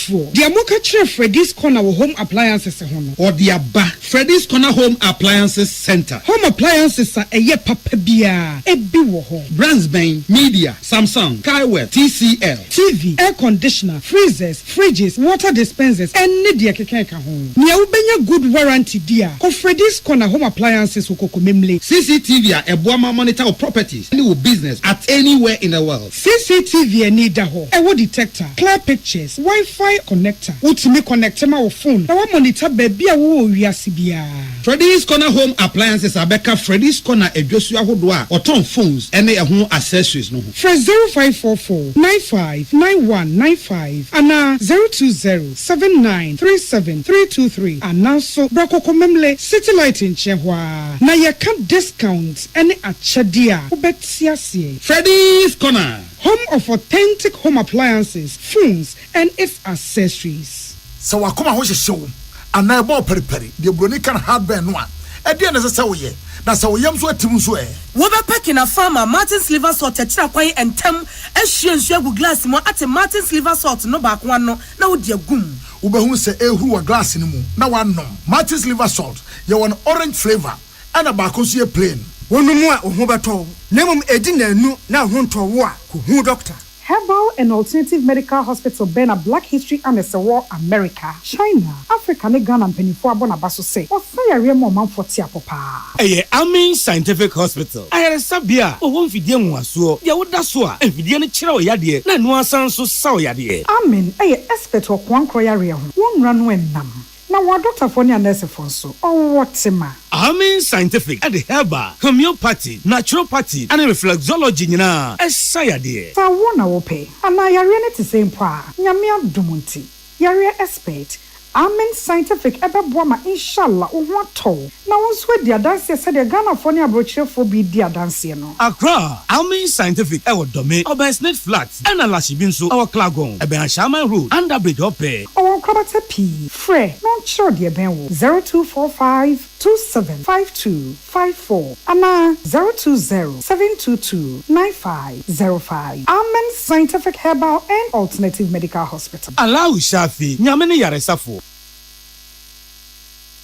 The Amoka Chair Freddy's Corner Home Appliances or the Abba Freddy's Corner Home Appliances Center. Home appliances are a ye papabia, a biwo brands Bain, Media, Samsung, Kaiweb, TCL, TV, air conditioner, freezers, fridges, water dispensers, and Nidia Kekeka home. Nia ubenya good warranty dear. Ko Freddy's Corner Home Appliances ukokumemle. CCTV a Boama monitor of properties and business at anywhere in the world. CCTV and need daho. A detector, clear pictures, Wi-Fi connector. Utimi connector my phone. Na wa monitor baby a wo wiase bia. Freddy's Corner Home Appliances abeka Freddy's Corner edwosua hodoa oton phones ene ehun accessories no ho. Fresh 0544 959195 ana 020 7937323 ana so brakokomemle city light in chehwa. Na ye can discount ene achadia obetiasie. Freddy's Corner, home of authentic home appliances, phones, and its accessories. So I come and show and I bought periphery. The Bronican hardware no one. At the end of the say, that's how we am so to Musue. Woba packing a farmer, Martin's liver salt, a chirakway and tem, as she and Shagu glass more at a Martin's liver salt, no back one no, now dear goom. Uba who say, who a glass in the moon. Now one no. Martin's liver salt, you want orange flavor and a bacosia plain. One more or Hobato. Nemum edina nu now hunto wa, who doctor. Herbal and Alternative Medical Hospital Bena Black History and War America, China, Africa, ne Ghana and Penifua Bonabaso say, or say a real man for Tiapopa. Amin Scientific Hospital. I had a sabia, or one Fidian was so, Yawudaswa, and Fidian Chiro Yadi, Nanua Sanso Sao Yadi. Amin, a expert or Kwan Kroyaria, one run when nam. Now, what Dr. Fonia Nurse Fonso, or what's ma? Amin Scientific at the herbal, homeopathy, naturopathy, and reflexology, Nina, as Sayadi. So I want to pay, and I are to same pa, Yamia Dumunti, Yaria expert. Amen Scientific ebe boama inshallah uwato na wonswe dia dance said the Ghana for near brochure for be dia dance no Accra Amen Scientific ewo dome Obersnet Flat and Alashibinso our Klagon ebe Shaman Road under bridge ope our Krabate P Fre non sure dia benwo 0245 275254 ana 020-722-9505 Amen Scientific Herbal and Alternative Medical Hospital. Allow Shafi Nyamene Yaresafo.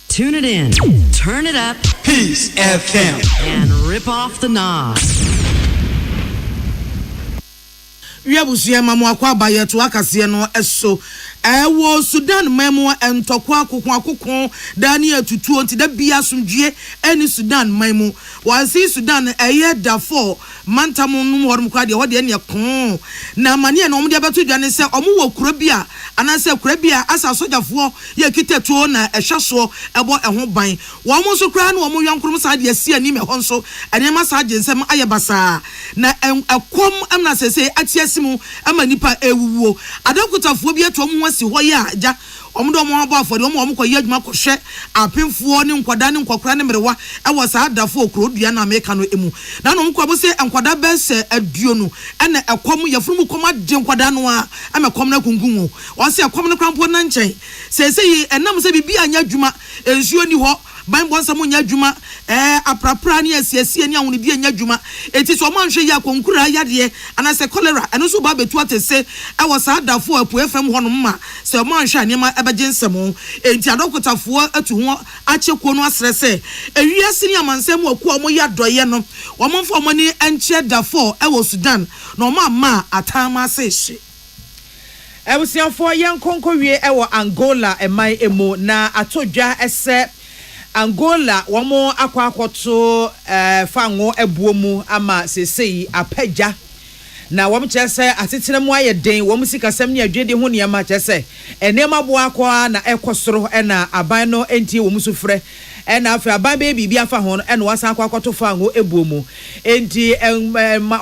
Tune it in, turn it up, Peace FM, and rip off the knob. We have seen Mamma Quaba to Akasiano, so wo Sudan memo entokwa akoko dani atutuo nti da bia sumdue eni Sudan memo wansi Sudan Darfur mantamu num horum kwa de hode ne kon na mane na omde abeto dwane se omo wo kura bia anase kura bia asa sojafo ye kitatuo na ehweso ebo eho ban wo mo so kura na wo mo yankrum sa de asia ni me honso enema sa agensem ayebasa na ekom amna sese atiasimu ama nipa ewuwo adokutafo bia to mo wasi ho ya ja omudo mo abo afode mo ko yadwuma ko hwe apemfuo ne nkwada ne nkokora ne merewa ewo sa adafo okrodua na America no emu na no mko abose nkwada bese aduo no ene ekom yafurum kom ade nkwada no a amekom na kungunwo wose ekom no krampo na nchen sese yi enam se bibi anya adwuma ensuo ni ho ban bonsamu nya adwuma aprapra ne asiesie ne ahunu bi anya adwuma enti so mo anhwe ya konkura yade anase cholera eno so ba betu atese ewo sa adafo apu fm ho no ma se mo anhwe anema ebagensem enti adokotafo atu ho achekuo no asrese ewiase ne amansem aku omo yadoye no wo momfo omo ni enche dafo ewo Sudan no ma atama seshi ebusiafo yankonko wie ewo Angola emai emo na atodwa ese Angola womo akwakoto fango ebuomu ama sesei apagya na wom kyese atetena mu ayeden wom sikasam ne adwede ho ne ma kyese enema bo akwa na ekosoro na aban no enti wom sufre ena afa aban be bibia fa ho no wasa akwakoto fango ebuomu enti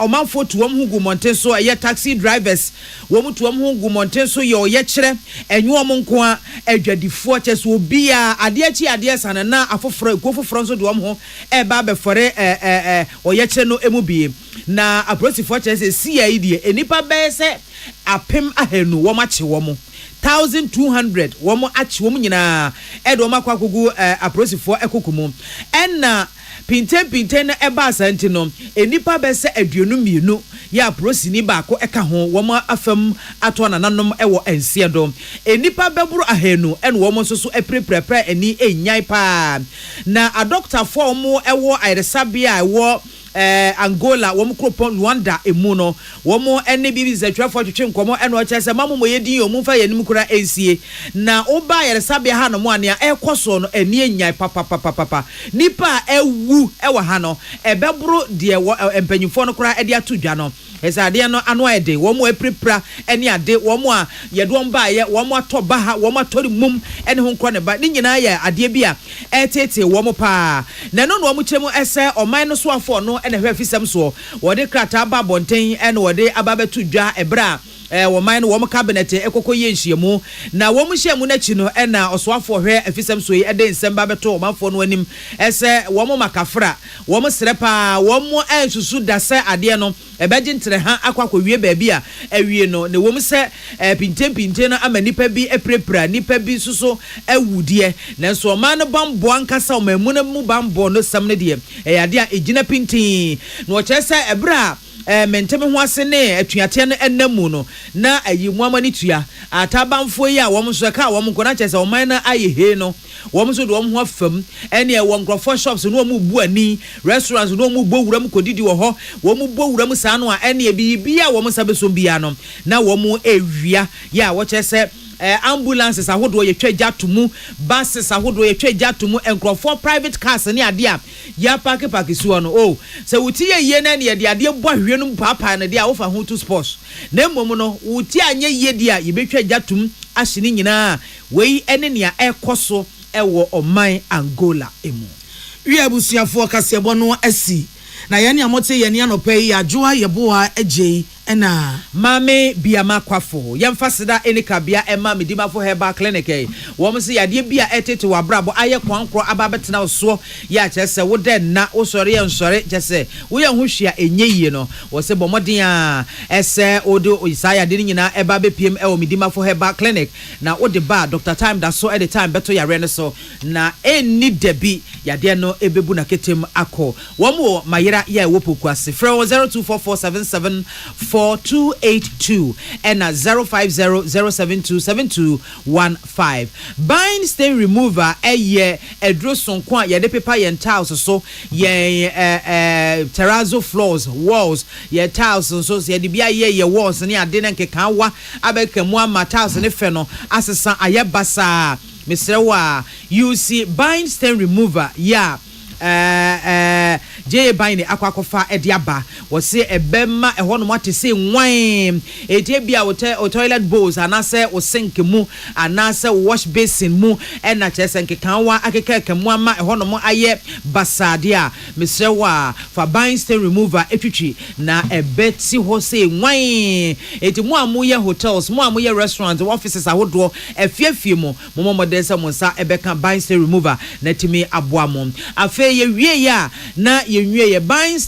omanfo to wom hugu monten so taxi drivers wom to wom hugu monten so ye kyere enwo wom nko a adwadifo kyese obi a ade sana na afoforo ekofoforo so de wom ho ba before ye kyere no emu bi na abrosifo kyese CID enipa bese apem ahenu wom ache wom 1200 wom ache wom nyina edo makwakugu abrosifo ekokumu enna pinten na eba asanti no enipa bese aduonu mienu ya aprosini baako eka ho wom afam ato nananom ewo ense do enipa beburu ahenu ene wom so so epreprepre eni enyai pa na a doctor for mo ewo airesabia ewo Angola wom kropon Rwanda emu no wom ene bibi zatwafo twetwe nkomo ene o kyese mamomo yedin yo mumfa yanim kura ensie na oba yeresabia ha no mo ane ekoso no eni enyai papa nipa ewu ewa ha no ebeburu de empanyifo no kura ede atodwa no esade no ano ede wom eprepra ene ade wom a yedom ba ye wom atoba ha wom atori mum ene ho nkro ne ba ni nyina ye ade bia etete wom pa na no wom kyemu ese oman no so afo no ene hwe fisam so wode krata ba bonten ene wode ababetu dwa ebra woman no wom cabinet ekoko ye nhyiemu na wom hyiemu na chi no ena osoafo hwe afisam so yi ede nsem ba beto omanfo no anim ese wom makafra wom srepa wom ensusu dase ade no ebeje ntre ha akwakowie ba bia awie no ne wom se pinten no amanipa bi eprepra nipa bi suso awudie nanso oman no bambo ankasa omamuna mu bambo no sam ne de eyade a ejina pintin no kyese ebra menteme ho ase ne atuate no enamu no na ayi muama ni tua atabanfo yi a wom so ka wom kona kyese oman na ayehe no wom so de wom ho afam ene e won grofo shops no wom bu ani restaurants no wom bo wuram kodidi wo ho wom bo wuram sa no a ene bi bia wom sabeso bia no na wom ewia ya wo kyese ambulances ahodo ye twa tumu buses ahodo ye twa tumu enkrofo private cars ne ade a ya park suo no se wuti ye na ne ye de ade bo ahwe no papa na de a wo fa ho to sports na mmom no wuti anye ye de a ye betwa tum ahye nyina wei ene ne a ekoso ewo oman Angola emu wi abusuafo kasebo no asi na ye ne amote ye ne anopai adwoa yeboa agye ena mame biama kwafo yemfasida enikabia ema medimafo herbal clinic wom se yade bia etete wabrabo aye kwankro ababetena so ya kyese wo de na wo sore ye nsore kyese wo ye hwehia enye yie no wo se bomoden a ese odo Isaiah de nyina eba bepiem e wo medimafo herbal clinic na wo de ba Dr. Time da so at the time beto yare no so na eni debi yade no ebebu na ketem akọ wom wo mayera ya wo pokuase frɛ 024477 24282 and 05007272215. Bind stain remover eye edroson kwa ye de paper yen tiles so ye terrazzo floors walls ye tiles so ye de bia ye walls ne ade ne nkeka wa abekamu ama tiles ne fe no asesa aye basa Mr. You see bind stain remover J Bine akwakofa ediaba was say a bema a one what to say wine a tebia or toilet bowls and I say or sink mu and I say wash basin mu and na chess and kekanwa akeke mwama a one more aye basadia Mr. For buying stain remover etwichi na a bet si ho say wine eti mo amuye hotels mo amuye restaurants offices ahodo e fiefie mo mo desa mo sa e beka buying stain remover na timi aboa afe ye wie ya na ye nwie ye by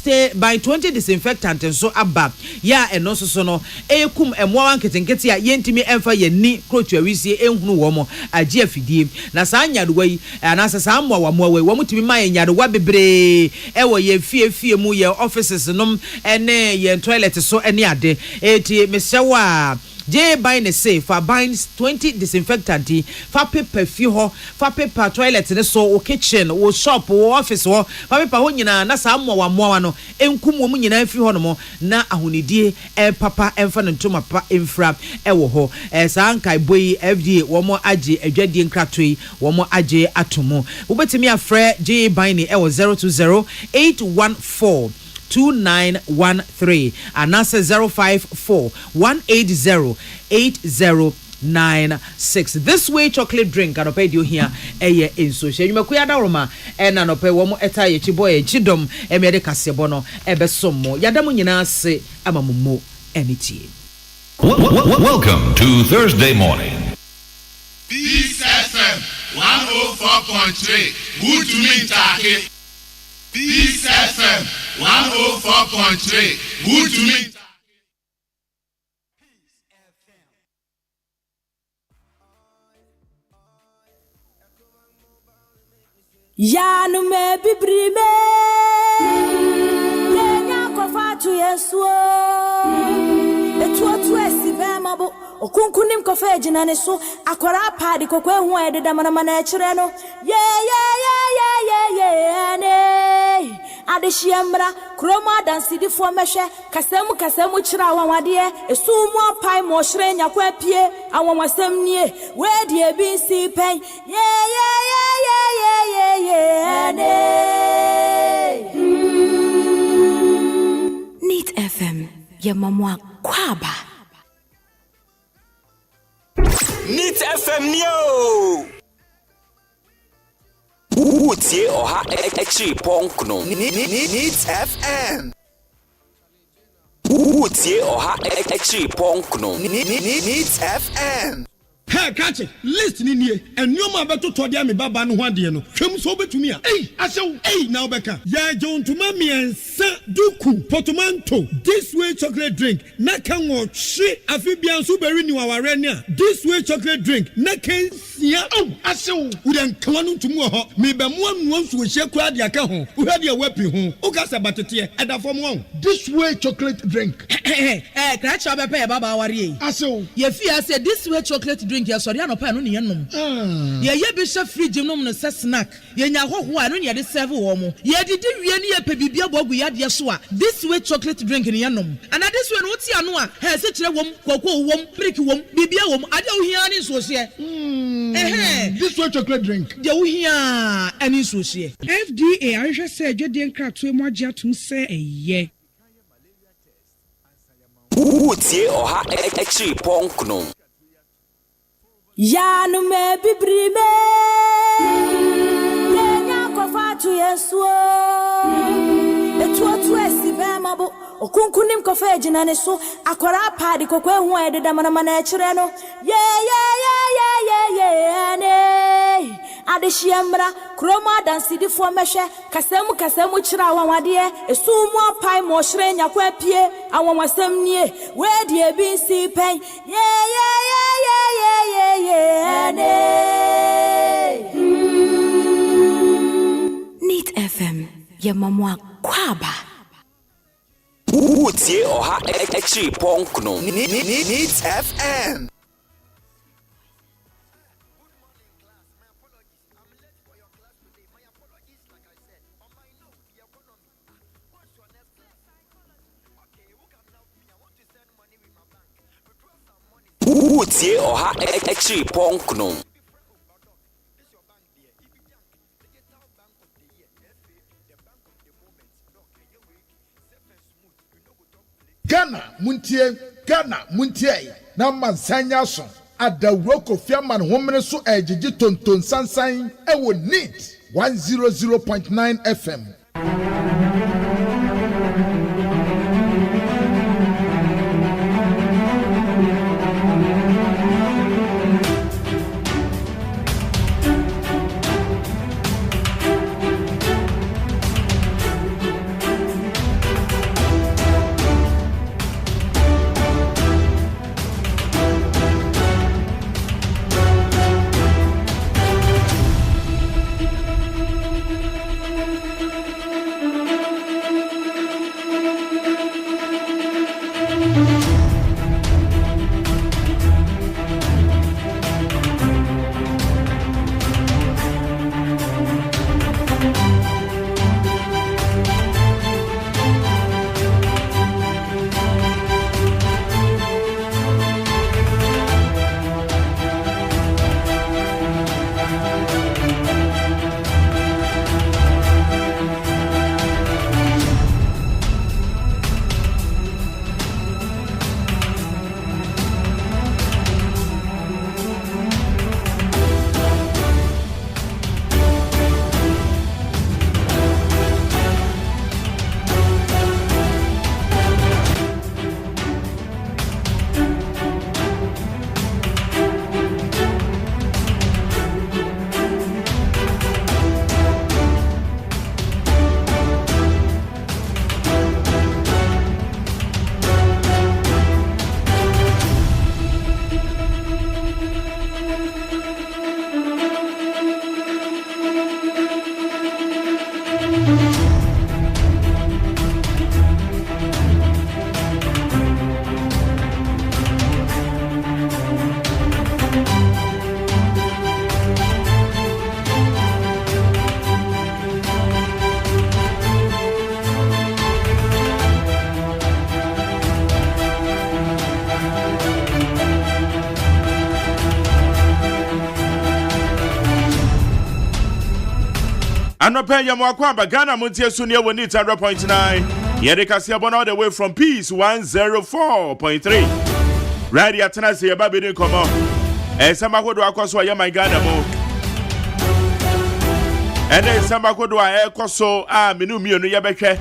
20 disinfectant so aba ya eno so no ekum emwa nketenkete a yentimi emfa ye ni krotwa wisie ehunu wo mo agi afidie na saa nyadewa yi anasa saa mwa wa mwa we wo mutimi ma ye nyadewa bebre ewo ye fie mu ye offices nom ene ye toilet so ene ade eti mesewa J Bine say for buying 20 disinfectant for paper ho for paper toilet ne so o kitchen o shop o office ho for paper ho nyina na sa amwa wa no enkum wo nyina afi ho no mo na ahonidie papa emfa no ntoma papa emfra wo ho sa ankai boyi FDA wo mo age adwadie nkratoi wo mo age atomo wo betimi afre J Bine 020-814-2913 and answer 054-180-8096. This way chocolate drink and pay you here in social. You make Roma and an opay one more etaye chiboy chidom America sebono ebesomo yadamunina se amamumo enity. Welcome to Thursday morning. Peace FM 104.3. Good to meet Taki. Peace FM 104.3. Good to meet. Ya no me bibrime Kenya kwa fatu yesuo Etuotu esibema bo Okunkunim kofeji na neso Akwara padi kokwe huwa ededa mana echireno Yeah ne Adeshiemra Kroma dansi di fuameshe Kasemu chira wawadie Esumu apai moshre nyakwe pie Awamwasem nie Wedi ebinsi pen Yeah Neat FM ya mamwa kwaba Neat FM nyo Utie oha ekchi ponkno Neat FM Utie oha ekchi ponkno Neat FM Hey, catch it. Listen in here. And you ma beto to dia me baba no hwade no. Hwem so betumi a. Hey, now beka. Ya John to mami ensa duku portmanteau. This way chocolate drink. Na kan wo hwe afibian so beri ni waware ni a. This way chocolate drink. Na kan sia. Asew. We den kan no tumu ho. Me be mo anu so hye kura dia ka ho. Wo hwade wapi ho. O ka se batete e da fom won. This way chocolate drink. Catch up a baba wari. Asew. Ye fi say this way chocolate drink. Ya sorry anopa no ne yenom ye bi hwe fridge nom no se snack ye nya hoho anu ne de serve wo mo ye didi wie ne ye pebibia bogu ya de so a this way chocolate drink ne yenom and this way no ti anu a he se kire wom kokko wom prick wom bibia wom ade wo hia ne so hye this way chocolate drink de wo hia ani so hye FDA ahwe se adwede nkratoe mo agye atum se eye Utie oha ekchi ponkno Ya no me bibrime Kenya kwa fatu yesuo Etuotu esibema bo Okunkunim kofeji na neso Akwara padi kokwe huwa ededa mana echireno ne Adeshiemra Kroma dansi di fuameshe Kasemu chira wawadie Esumu apai moshre nyakwe pie Awamwasem nie Wedi ebinsi pen Neat FM ya mamwa kwaba Wotie Oha Extra Ponkno. Needs FM. Wotie Oha Extra Ponkno. Ghana muntie na mansanya so adawro kofiaman homene so ejiji tonton sansan ewo neat 100.9 FM. Anope Yamwakwa Ghana Muntie Sunia we need 100.9. Yedekasia born all the way from Peace 104.3. Radio Atenase Yababi didn't come on. Samba do akwaso ya my Ghana mo. And then Samba do akwaso minu mienu yabehwe.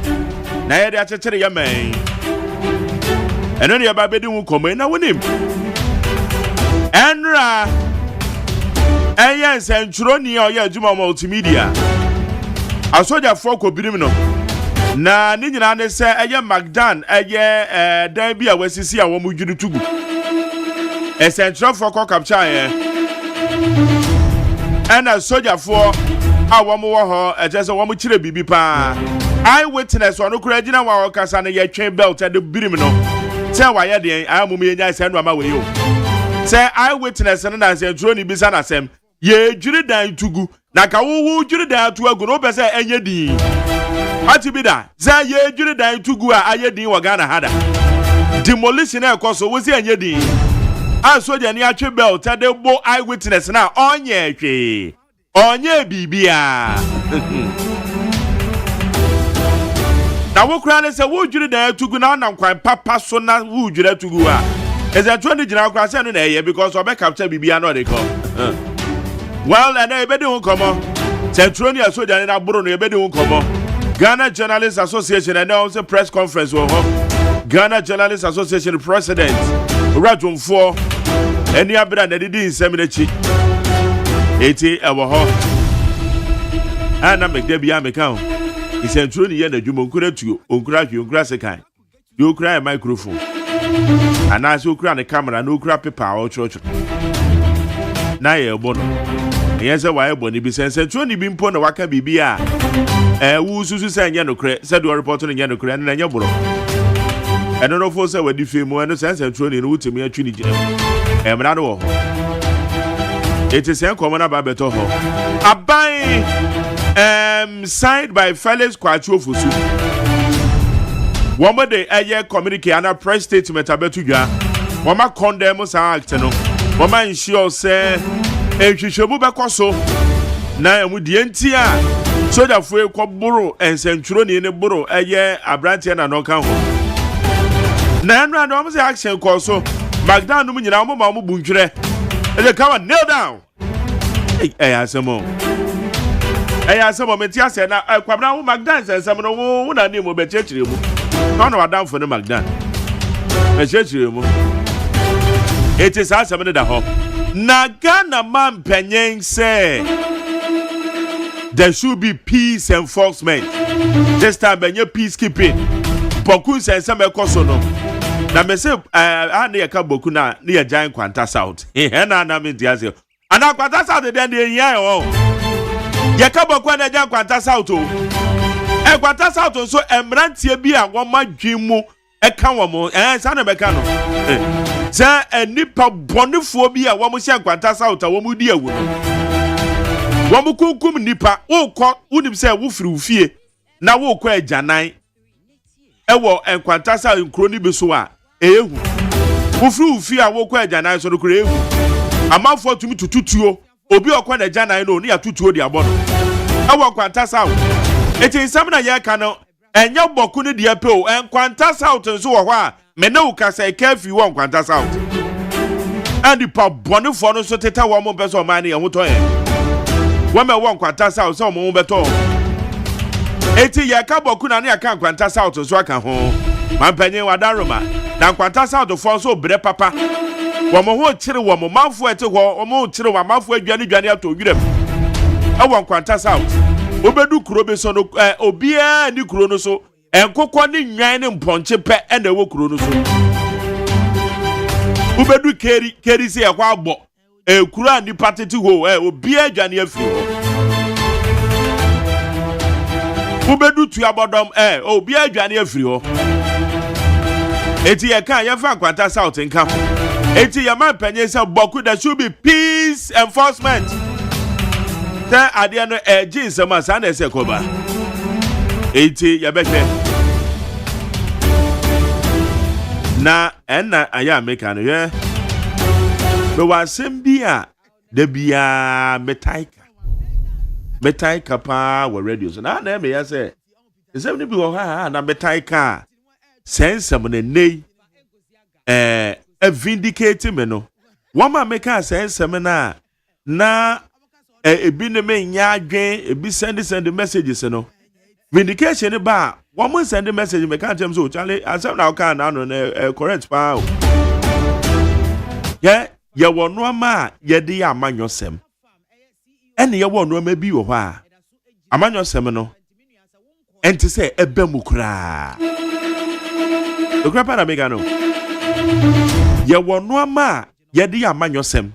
Na yede achechere ya man. And then Yababi didn't come na wonim. Enra Yes, and Troni or Juma Multimedia. I saw your folk of Birimino. Na Nina say, Magdan, Dambia, where she see a woman you do. A central for capture. And a soldier for our more, just a woman chile bibi pa. Eyewitness on Ukraine, our Casana, your chain belt at the Birimino. Tell why I am Mumia send my way. Say eyewitness and I say, Troni Bisana Sam. Ye jiri dan tugu na ka wo jiri dan tu agu no pese enye din ati bi da za ye jiri dan tugu a aye din wa Ghana hada demolition e koso wo si enye din an soja ni atwe belt de bo eyewitness na onye twe onye bibia na wo kra ne se wo jiri dan tugu na na kwan papa so na wo jiri tugu a eza 20 jina kra se no na eye because obe capture bibia no dey come. Well, and I bet you come on. Centronia Soldier in Aburo, you bet you come on. Ghana Journalists Association announced a press conference. Ghana Journalists Association President Rajum 4 any other than the D Seminachi 80 our and I make them be account. It's Centronia and the Jumon to Uncrack you grass a kind. You cry a microphone. And as you cry the camera, no crap paper or church. Na ye bono yes why boni bi sense tuoni bi mpo na waka bibia wu susu se nya nokre se do report no nya nokre na nya boro ɛno no fo sɛ wadi fie mu ɛno sɛ nsɛntwerɛ ne no wotumi atwi ne gyina ɛmra no wɔ hɔ ɛti sɛ nkɔmmɔ no aba bɛtɔ hɔ aban signed by Felix Kwachu Ofosu wɔn de ɛyɛ communique ana press statement abetu dwa wɔn condemn saa act no wɔn ensure sɛ ehwehwɛmu bɛkɔ so na emu die nti a sojafoɔ ekɔboro nsɛntwerɛni ne boro ɛyɛ abranteɛ na n'ɔka ho na ɛnu adi wɔn sɛ action kɔ so magdan no mu nyinaa wɔn ma wɔn bu ntwerɛ ɛdɛ kawa nail down ɛyɛ asɛm o ɛyɛ asɛm o meti asɛ na kwabena wo magdan sɛnsɛm no wo na ne mu bɛkyerɛkyerɛ mu na wadamfo ne magdan bɛkyerɛkyerɛ mu eti saa asɛm no da hɔ na Ghana man panyin sɛ there should be peace enforcement this time benye peacekeeping boku sɛnsɛm ɛkɔ so no na me se a ne yɛka boku na ne yɛ giant Kwanta South na me ntia ana Kwanta South de den yɛ o yɛka boku na giant Kwanta South o Kwanta South so emrantie bi a wɔn madwin mu ɛka wɔn sa na bɛka no sɛ enipa bɔnefoɔ bi a wɔn hyɛ Kwanta South a wɔn di awu no wɔn kunkum nipa wokɔ wonim sɛ wofiri wofie na wokɔ agyanan ɛwɔ Kwanta South nkuro ni bi so a ehu wofiri wofie a wokɔ agyanan so no kuro ehu amanfoɔ tumi tututuo obi ɔkɔ na agyanan no ne ya tutuo di abɔ no ɛwɔ Kwanta South eti nsɛm na yɛ ka no ɛnyɛ bɔku ne deɛ pe o Kwanta South nso wɔ hɔ a mene wo kasa kafi wɔ Kwanta South and pa bɔnefoɔ no so teta wɔn mo pɛ sɛ ɔman ne yɛ ho tɔ yɛ wɔn mɛ wɔ Kwanta South sɛ ɔmo ho bɛtɔ eti yɛ ka bɔku na ne yɛ ka Kwanta South nso aka ho mampanyin wadaroma na Kwanta South foɔ nso brɛ papa wɔn ho kyere wɔn manfoɔ ɛte hɔ wɔn ho kyere wɔn manfoɔ adwane atɔ wiram ɛwɔ Kwanta South obedu kuro bi so no obiara ni kuro no so enkokɔ ne nwan ne mpɔnkye pɛ ɛna ɛwɔ kuro no so obedu keri se ɛkɔ abɔ kuro a nipa tete hɔ obiara adwane afiri hɔ obedu tuabɔdɔm obiara adwane afiri hɔ eti yɛka yɛfa Kwanta South nka eti yɛma mpanyɛ sɛ boku there should be peace enforcement tɛ adeɛ no ɛgye nsɛm a saa na ɛsɛ kɔba eti yɛbɛhwɛ na ɛna ayɛ America no yɛ bɛwɔ asɛm bi a da biara metae ka paa wɔ radio so na ɛmɛ yɛ sɛ nsɛm no bi wɔ hɔ a na metae ka sɛ nsɛm no nei vindicate me no wɔn a meka sɛ nsɛm no a na ebi ne me nya adwen ebi send messages no vindication ba wɔn send message me kan tell so chale asɛm na ɔka na no correct pa o yɛ wɔ noama a yɛde yɛ amanyɔsɛm ɛne yɛ wɔ noama bi wɔ hɔ a amanyɔsɛm no ɛnte sɛ ɛbɛ mu koraa okura pa na mega no yɛ wɔ noama a yɛde yɛ amanyɔsɛm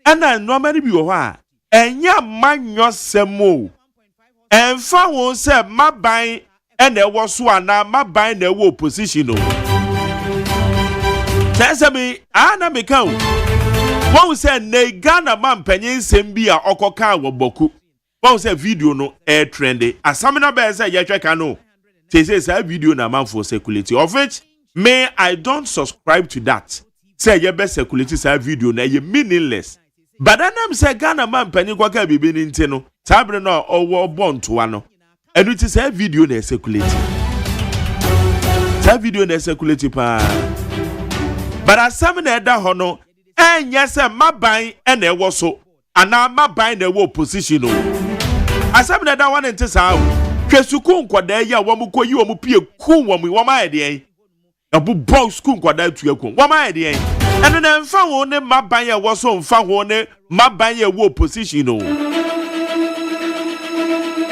ɛna noama no bi wɔ hɔ a enya manyosemo enfa won se maban ena ewo so ana maban na ewo opposition o tsemi ana meka o won se ne Ghana man panyin nsem bi a okoka wo boku won se video no trendy asam na be se ye tweka no say say video na man for circulate of which me I don't subscribe to that say ye be circulate say video na ye meaningless. But I'm say Ghana man panyin kwaka bibi ni nti no tabre no owo bontoa no enu ti say video na circulate pa but asam na eda ho no enya say maban na ewo so ana maban na ewo opposition no asam na eda one nti sa hwesuku nkoda ya wo mu koyi wo mu pie ku wo mu wo ma ede abu box ku nkoda tu akun wo ma ede eno na mfa ho ne maban ya wo so mfa ho ne maban ya wo opposition no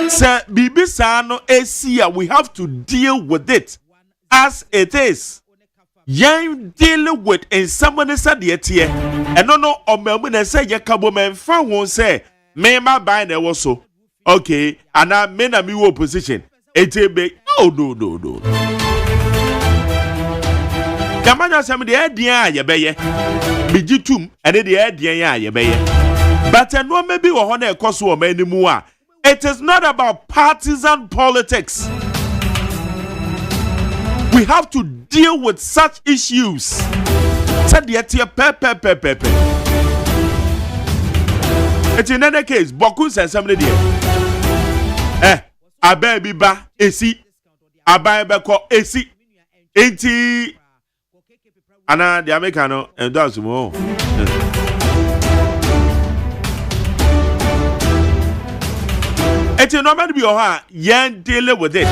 so bibi sa no esia we have to deal with it as it is yan deal with in someone said yet here eno no omamu na say ye kabo mfa ho say me maban na wo so okay ana me na me wo opposition etebe no Yamanya some the idea ye beye. Bijitum and the idea ye beye. But no maybe or honor cost or many more. It is not about partisan politics. We have to deal with such issues. Said the pepe. It's in any case, Bokus and somebody there. Abe biba esi. Abe beko esi. Enti. Ana the Americano and does more. Enti no man be oha yen deal with it.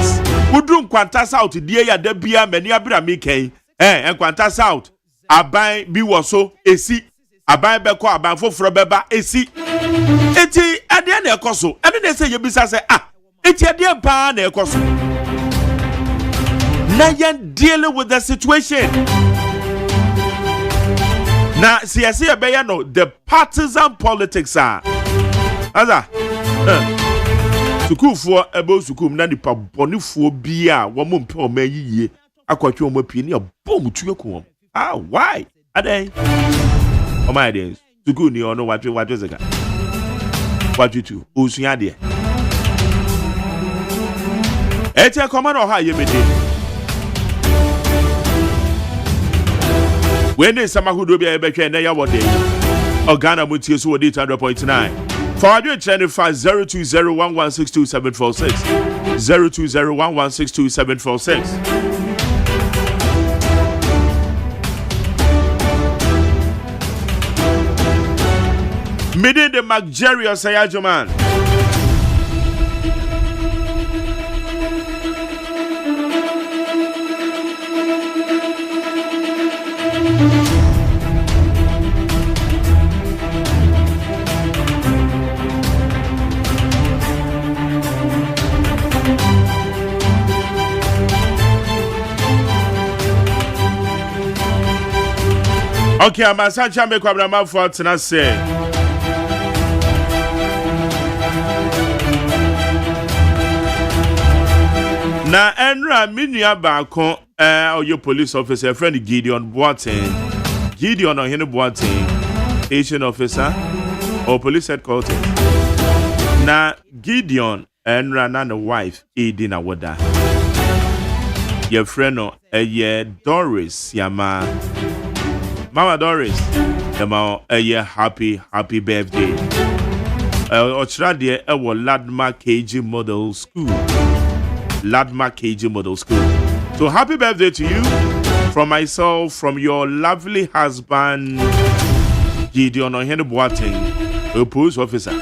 Udrum kwanta south die ya da bia mani abra mi ken. En kwanta south. Aban bi woso esi. Aban beko aban foforo beba esi. Enti ade na ekoso. Ene na say yebisa say enti ade pa na ekoso. Na yen deal with the situation. Na siyasi ebeya no the partisan politics are. Aza. Sukufuo ebe sukum na nipa bonifuo bia wo mo mpe o mayiye akwatwe o mapie ne abom tuye ko. Why? Adai. O my days. Suku ni ono watwe zeka. Watwe tu. Osuya de. Eche command o ha yemede. When is Samahudo be ebetwe na ya wode. Ogana mutie so wodi 100.9. For you channel 0201162746 0201162746. Midi the McJerry OSEI AGYEMAN. Okay, I'm a Sancha make up my for say. Na enra minua baako your police officer friend Gideon Boateng. Gideon on hene Boateng, Asian officer or police headquarters. Na Gideon enra na the wife Edina Wada. Your friend no Doris Yama. Mama Doris, happy birthday. Ochra de Landmark KG Model School. Landmark KG Model School. So happy birthday to you from myself, from your lovely husband, Gideon Ohene Boateng, a police officer.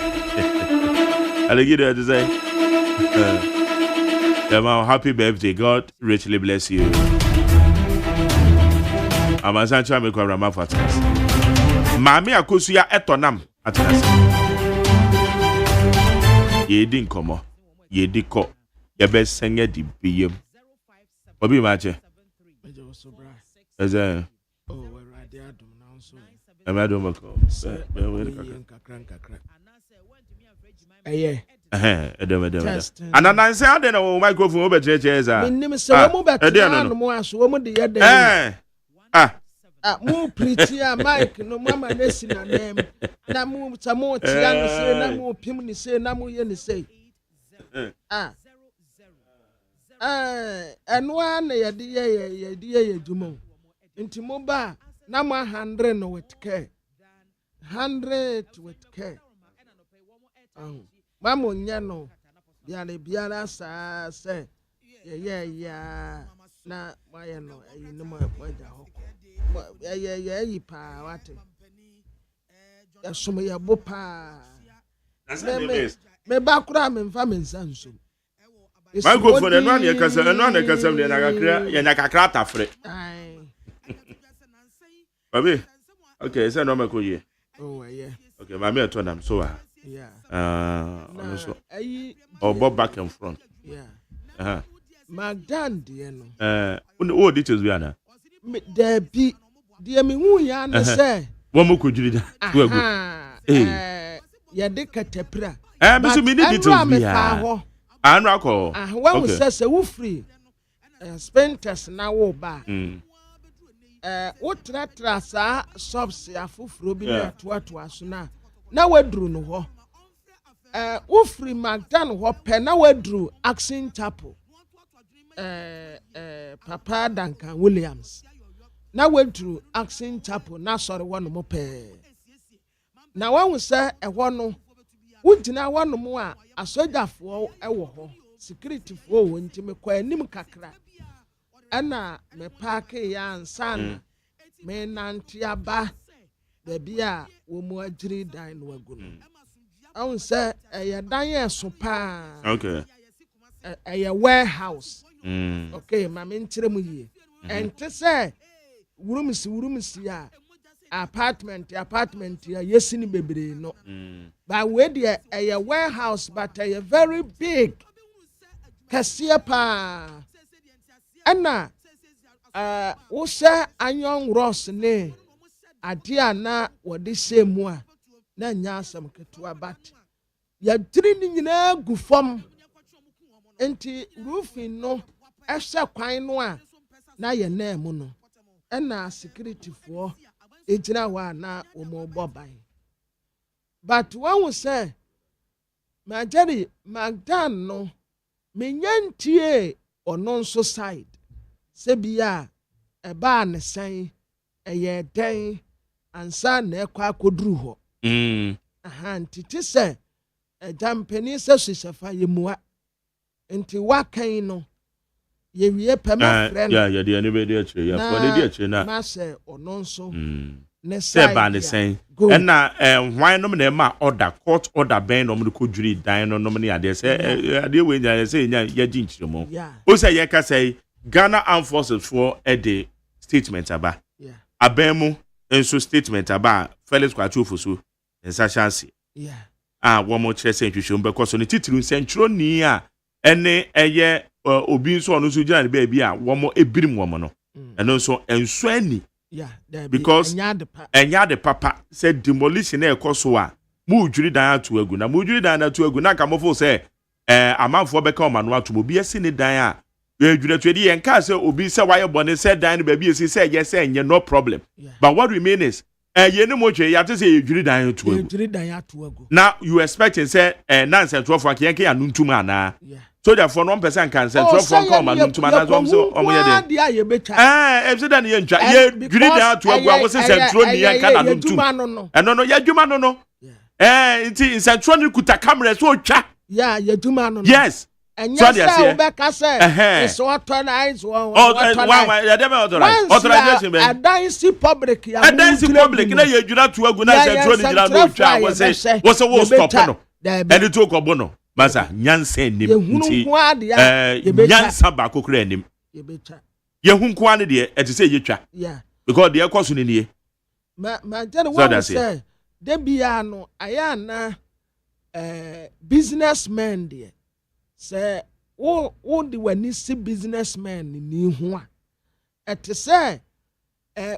I'll give you to say, happy birthday. God richly bless you. I'm a Sancha make a rama for us. Mammy Akusuya etonam at us. Ye didn't come, ye did call your best singer di BM. What be match? As a madam, and I say, I don't know microphone over chairs. Mo pretty Mike no mama nesi na name na mo samo tia no say na mo pim ni say na mo ye ni say enwa na ye de dwuma nti mo ba na mo 100 no with care 100 with care mama nya no biara sa say yeah na why no no mo ja ho yeah pa what ya somo ya bo pa me ba kura me mfa me nsanso my go for the one ya kasa na kakra tafre baby okay say no me ko ye oh yeah okay mama to nam so yeah also Bob back and front yeah Magdan de no all details we ana there be de me hu ya na say wo mo ko juri da wo go ya de katapra me so me need details we ya anu akọ when we say wo free spenters na wo ba wotratra saa shops afoforo bi na toatoa so na wadru no ho wofri magdan ho pɛ na wadru Action Chapel Papa Duncan Williams na wadru Action Chapel na sɔre wɔ no mo pɛ na wahu sɛ ɛhɔ no wogina wɔ no mo a asogyafoɔ ɛwɔ hɔ securityfoɔ wɔ ntimi kɔ anim kakra ɛna me paake ya ansana me nante aba baabi a wo mu agyiri dan no agu no ahu sɛ ɛyɛ dan ɛso paa okay ɛyɛ warehouse okay ma me nkyerɛ mu yie ɛnte sɛ wurumsi a apartment a yɛsi ni bebree no ba we deɛ ɛyɛ warehouse but ɛyɛ very big kɛseɛ paa ɛna wohyɛ iron rods ne ade a na wɔde hyɛ mu a na nya asɛm ketewa but yɛdiri ne nyinaa gu fam nti roofing no ɛhyɛ kwan no a na yɛ nan mu no ɛna securityfoɔ egyina hɔ a na wɔn bɔ ban but wɔn sɛ Majari Magdan no menyantie ɔno nso side sebia ɛbaa ne sɛn ɛyɛ dɛn ansa na ɛkɔ akɔduru hɔ nti te sɛ ɛgyampani sɛ hyehyɛfa yɛmua nti wakan no yɛwie pɛmɛ frɛ no yɛde ani bɛdi akyire yɛfoɔ de di akyire na masɛ ɔno nso ne sɛ ba ne sɛn ɛna hwan nom na ɛma order court order bɛn nom de kɔdwiri dan no nom ne adeɛ sɛ adeɛ wei nya sɛ nya yɛgye nkyerɛmu o sɛ yɛka sɛ Ghana Armed Forces for a statement aba abɛn mu nso statement aba Felix Kwatufo so nsa chance wɔn mo kyerɛ sɛ ntwehwɛm bɛkɔ so ne titiri nsɛntwerɛ ni a ɛne ɛyɛ obi nso ɔno nso gyina ne baabi a wɔn mo ebirim wɔn no ɛno nso nso ani because ɛnya de papa sɛ demolition na ɛkɔ so a mu dwiri dan ato agu na mu dwiri dan ato agu na kamofo sɛ amanfoɔ bɛka ɔma no ato obi asi ne dan a dwiri to di yɛn ka sɛ obi sɛ wayɛ bɔne sɛ dan no baabi esi sɛ yɛ sɛ nyɛ no problem but what remain is yɛ ne mo twɛ yɛate sɛ dwiri dan ato agu na you expecting sɛ nansɛntoɔfo akɛ yɛn ka yɛ anuntum anaa sojafoɔ no mpɛ sɛ nka nsɛntoɔfoɔ nka ɔma nuntum anaa so ɔmo sɛ ɔmo yɛ dɛ ɛbi sɛ dan yɛ ntwa yɛ dwiri dan ato agu a wɔsɛ nsɛntwerɛ ni yɛn ka na nuntum ɛno no yɛ adwuma no no nti nsɛntwerɛ ni kuta camera so otwa yɛ adwuma no yes and yes, sir, it's authorized. Authorization, a dicey public. A dicey public. You do not to a good night. Was a war stop. And it took a bono. Massa, Yansen, Yansa Bako Crenim. Yahun quantity at to say you try. Yeah. Because they are costing in here. My general say, Debiano, Ayana, businessman, dear. Say, wo the when see businessman ni ho a ete say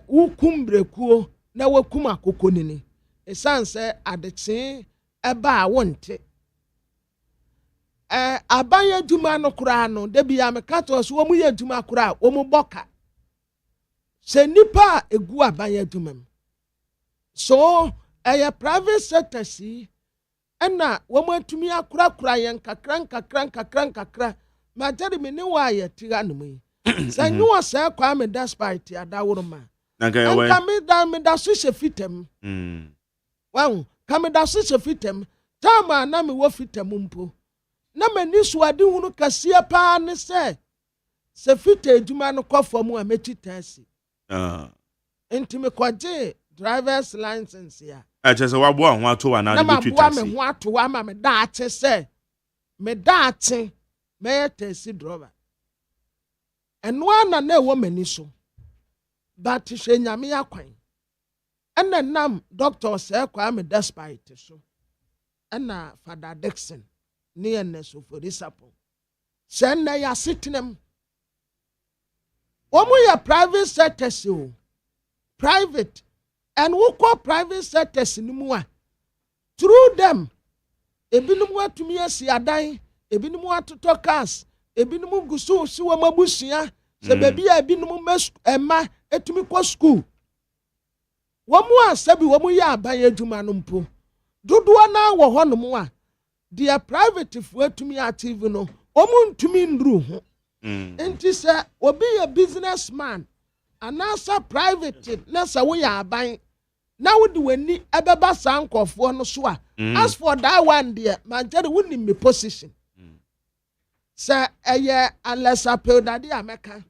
wo kumbrekuo na wo kuma kokoni ni esan say adekye eba a wonte abanye adwuma no kura no de bia me kato so wo mu ye adwuma kura wo mu boka se nipa egu abanye adwuma so private sector si ɛna wɔn atumi akura yɛn kakra Majari me ne wa yɛ tiga no mu yi sɛ nyi wɔ sɛ Kwame despite adaworo ma nka me da so hyɛ fitam wɔn ka me da so hyɛ fitam tama na me wɔ fitam mpo na m'ani so ade hunu kɛseɛ paa ne sɛ fita adwuma no kɔ fam a mɛti taxi nti me kɔgye driver's license ya just a wabo and 1 2 and now me want to ama me daate say me daate me taxi driver and one na woman so but she nyame akwan and nam doctor say Kwame despite so and na Father Dixon near so for this apple send na ya sitinem omo ya private sector so private and we call private sectors in Mua. Through them, ebinumu atumi asi adan, ebinumu atoto cars, ebinumu gusu si wo mabusia, se baby ebinumu mes ema etumi kɔ school wɔn a sɛbi wɔn yɛ aban adwuma no mpo dodoɔ naa wɔ hɔ nom a deɛ private fo etumi achieve no wɔn ntumi nduru ho nti sɛ obi yɛ businessman anaasɛ private na sɛ woyɛ aban na wodi w'ani ɛbɛba saa nkɔfoɔ no so a as for that one deɛ mankyɛre wonni me position sɛ ɛyɛ alɛsa peldade a mɛka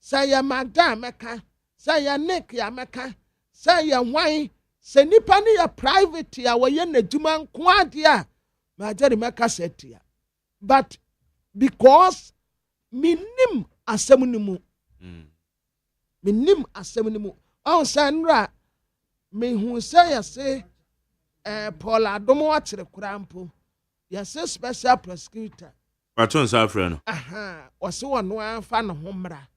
sɛ ɛyɛ magda a mɛka sɛ ɛyɛ nick a mɛka sɛ ɛyɛ hwan sɛ nipa no yɛ private a wɔyɛ n'adwuma nko adeɛ a mankyɛre mɛka sɛ tia but because minim asɛm no mu ɔn sɛ nnura mehu sɛ yɛse Paul Adom wakyerɛ koraa mpo yɛse special prosecutor wato nsa afrɛ no ɔse wɔno amfa ne ho mmra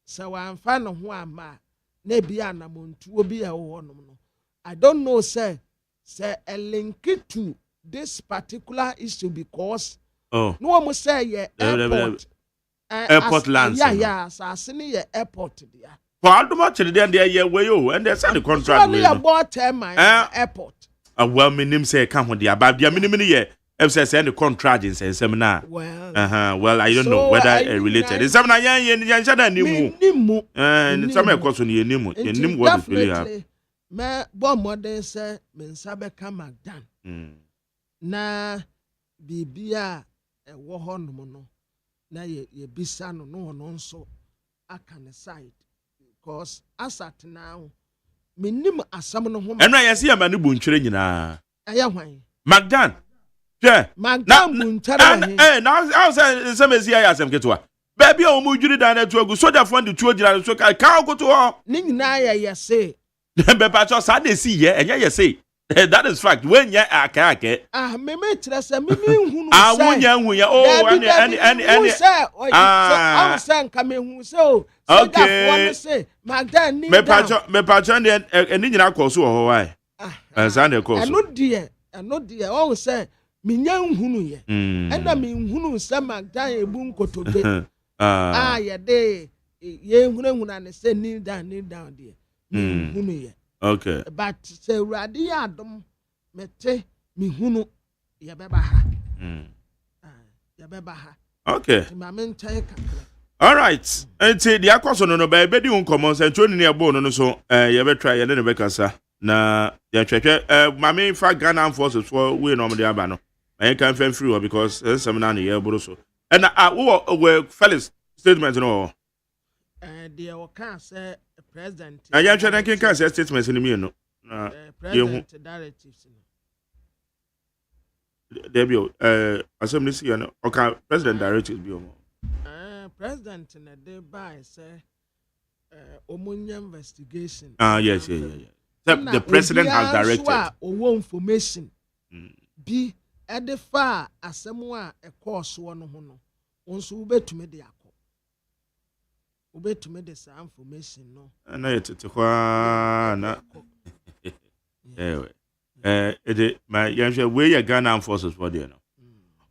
sɛ wɔamfa ne ho amma na bi anamontuo bi a ɛwɔ hɔnom no I don't know sɛ a link to this particular issue because no wɔn sɛ yɛ airport lands yeah asase ne yɛ airport dia Paul Adom akyerɛ deɛ yɛ way o and they said the contract we no bought term airport well minim say ka ho dia ba bia minim ne yɛ FSS the contract in nsɛm na well I don't know whether related nsɛm na yɛn hyɛ da ni mu nsɛm ɛkɔ so ne yɛnim what really happen me bo modern sɛ me nsa bɛka magdan na bibia ɛwɔ hɔ nom no na ye bisa no no nso aka ne side because asat now minim asam no ho eno yesi ya mane buntwere nyina aya hwan magdan je magdan buntwere na how say semesi ya asem ketwa ba bia o mu dwiri dan na tu agu soja fo de tuo gira so ka okoto ho ni nyina ya yese be pa cho sa de si ye enya yese that is fact when ya aka me kyerɛ sɛ me hunu sɛ wonya hu ya any sɛ am sɛ nka me hu sɛ o okay sɛ magdan ni me pa cho ne eni nyina kɔ so wɔ hɔ wai sa na kɔ so ɛno deɛ ɔn sɛ me nya hunu ye ɛna me hunu sɛ magdan ebu nkotobe yɛ de ye hunu ne sɛ kneel down deɛ me hunu ye okay but say urade adom mete me hunu ye beba ha ye beba ha okay ma me ntai kakra all right enti dia kwaso no ba ebedi unkomo se ntoni ne ebo no so ye betwa ye ne bekasa na ye twetwe ma me fa Ghana forces for we no de aba no I can fan free because seminar ne ye boro so and we Felix statement no they will can say president I am trying to can say statements in me no president directives there be assembly see no okay president directives be president na dey by say omunya investigation yes the president has directed owo information bi edefa asemu a ekoso no ho no onso betumi de ubetumi de sa information no na yetete kwa na my yanhwe we Ghana Armed Forces for there no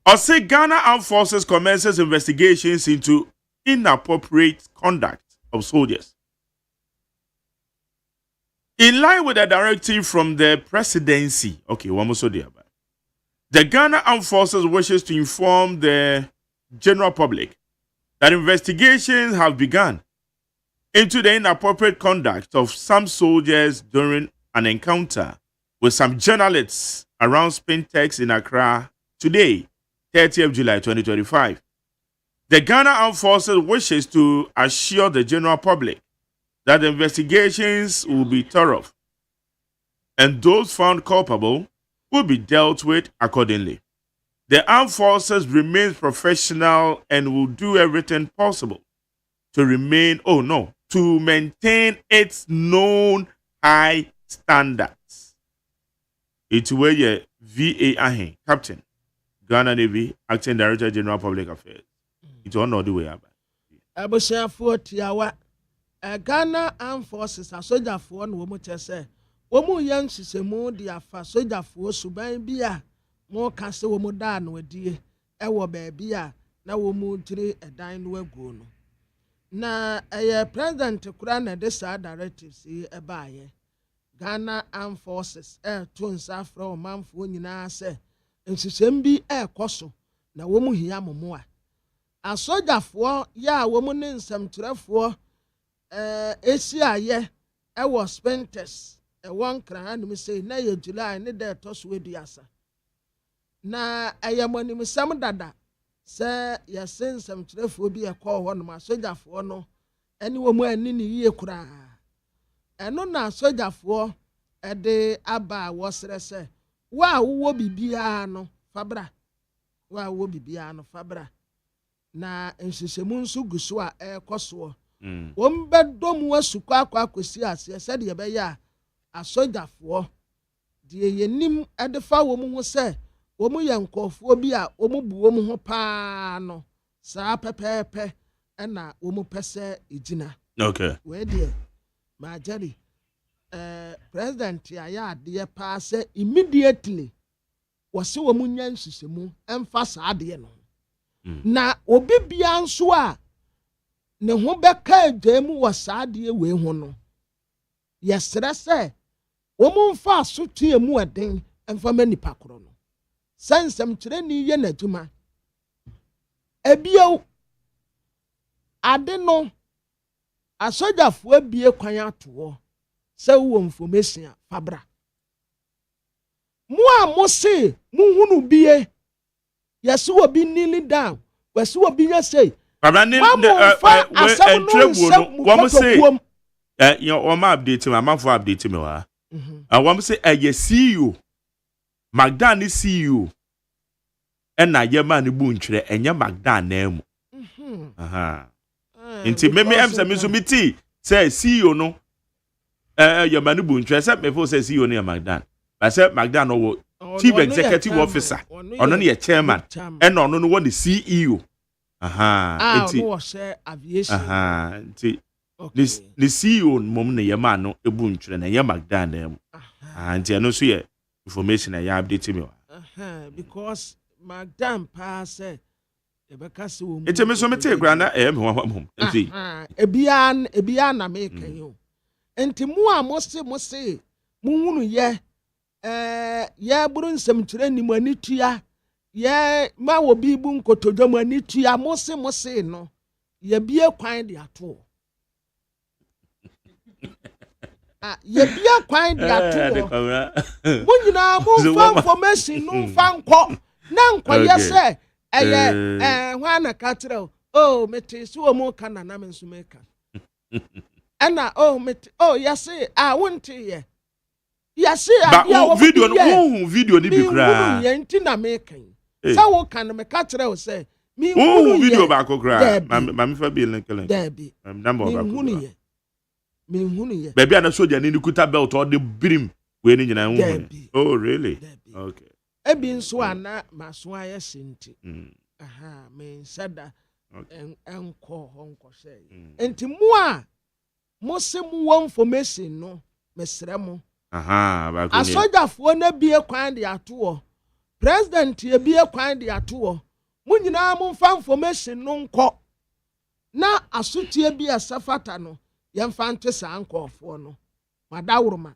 or say Ghana Armed Forces commences investigations into inappropriate conduct of soldiers in line with the directive from the presidency. Okay, one more so there. The Ghana Armed Forces wishes to inform the general public that investigations have begun into the inappropriate conduct of some soldiers during an encounter with some journalists around Spintex in Accra today, 30th July 2025. The Ghana Armed Forces wishes to assure the general public that the investigations will be thorough and those found culpable will be dealt with accordingly. The armed forces remains professional and will do everything possible to maintain its known high standards. It's where your VA Ahen, Captain, Ghana Navy, Acting Director General Public Affairs. It's on all the way up. Aboshiafo tiawa Ghana Armed Forces asojafo no mo chese wo mu yan sisemu dia fa sojafo suban bia mo ka se wo mu da no adie e wo ba bia na wo mu tire edan no aguo no na president kura na de saa directives yi ebaaye Ghana Armed Forces to nsa fra o manfo nyinaa sɛ nhyehyɛm bi ɛkɔ na wɔn mu hia momoa asogyafoɔ ya wɔn ne nsɛmtwerɛfoɔ esiaye ɛwɔ Spintex ɛwɔ nkran anum sɛ na yɛ July ne da ɛtɔ so aduasa na ɛyɛ sam dada sɛ yɛsɛ nsɛmtwerɛfoɔ bi ɛkɔ hɔ no asogyafoɔ no ɛne wɔn mu ani ne yie koraa ɛno na asogyafoɔ ɛde aba a wɔsrɛ sɛ wa wo bibia no fabra na nhyehyɛmu nso gu so a ɛkɔ soɔ wɔn bɛdɔ mu asukɔ akɔsi aseɛ sɛdeɛ ɛbɛyɛ a asogyafoɔ deɛ yɛnim ɛde fa wɔn ho sɛ wɔn yɛ nkɔfoɔ bi a wɔn bu wɔn ho paa no saa pɛpɛɛpɛ ɛna wɔn pɛ sɛ egyina. Okay. Wei deɛ maajari president ayɛ adeɛ paa sɛ immediately wɔsi wɔn nya nhyehyɛmu ɛmfa saa adeɛ no. Na obi bia nso a ne ho bɛka agya mu wɔ saa adeɛ wei ho no yɛsrɛ sɛ wɔn mfa asotwe mu ɛden ɛmfa ma nipa koro no sɛ nsɛmkyerɛni yɛ n'adwuma ebio ade no asogyafoɔ abie kwan atoɔ sɛ wɔ information a fabra mo a mo se mo hunu bie yɛsi wɔ bi kneeling down wɔsi wɔ bi yɛ say Baba ne entrebu no wɔn say wɔn update me amanfo update me wa wɔn say ɛyɛ CEO Magdan ne CEO ɛna yɛ ma ne bu ntwere ɛnyɛ Magdan na mu nti me em sɛ me so me ti sɛ CEO no yɛ ma ne bu ntwere sɛ me fo sɛ CEO no yɛ Magdan ba sɛ Magdan no wɔ Chief Executive Officer ono ne yɛ chairman ɛna ono no wɔ ne CEO enti aviation enti the CEO mom ne yɛ ma no ebu ntwere na yɛ Magdan na mu enti ɛno so yɛ information ɛyɛ update me because Magdan pa sɛ ebeka se wo mu enti me so me te grana me ho enti ebia na me kan yo enti mu a mo se mu hunu yɛ ya buru nsɛmkyerɛ ni mu ani tua ya ma wo bi bu nkotodwa mu ani tua mo se no ya bie kwan de ato ya bie kwan de ato mo nyina mo fa information no fa nkɔ na nkɔyɛ sɛ ɛyɛ hwa na ka kyerɛ mete so mo ka na me nso me ka ɛna mete yɛse wonte yɛ yasi adia wo video ni bi kra ye nti na me kan sa wo kan me ka kire wo se mi video ba ko kra ma me fa bi link number ba ko mi hunu ye baby ana soja ni kuta belt or the brim we ni nyina hu oh really okay ebi nso ana maso aye senti me sada enko honko say enti mu a mo se mu wo information no mesrɛ mo asogyafoɔ na bie kwan de ato president ye bie kwan de ato mo nyinaa mo mfa information no nkɔ na asotie bi asafata no yɛmfa nte saa nkɔfoɔ no madawroma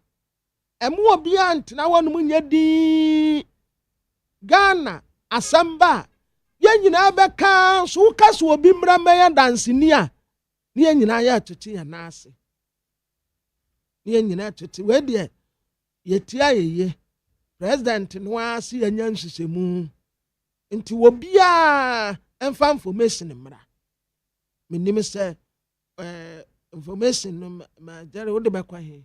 ɛmo obi antena wɔnom nya di Ghana asamba yɛn nyinaa bɛka so kaso obi mmra mɛyɛ danseni a ne yɛn nyinaa yɛ atete yɛ naase ne yɛn nyinaa atete we deɛ yetia yeye president no asi anya nhyehyɛmu nti wo bia emfa information mmra menim sɛ information no ma jare wo de bakwa he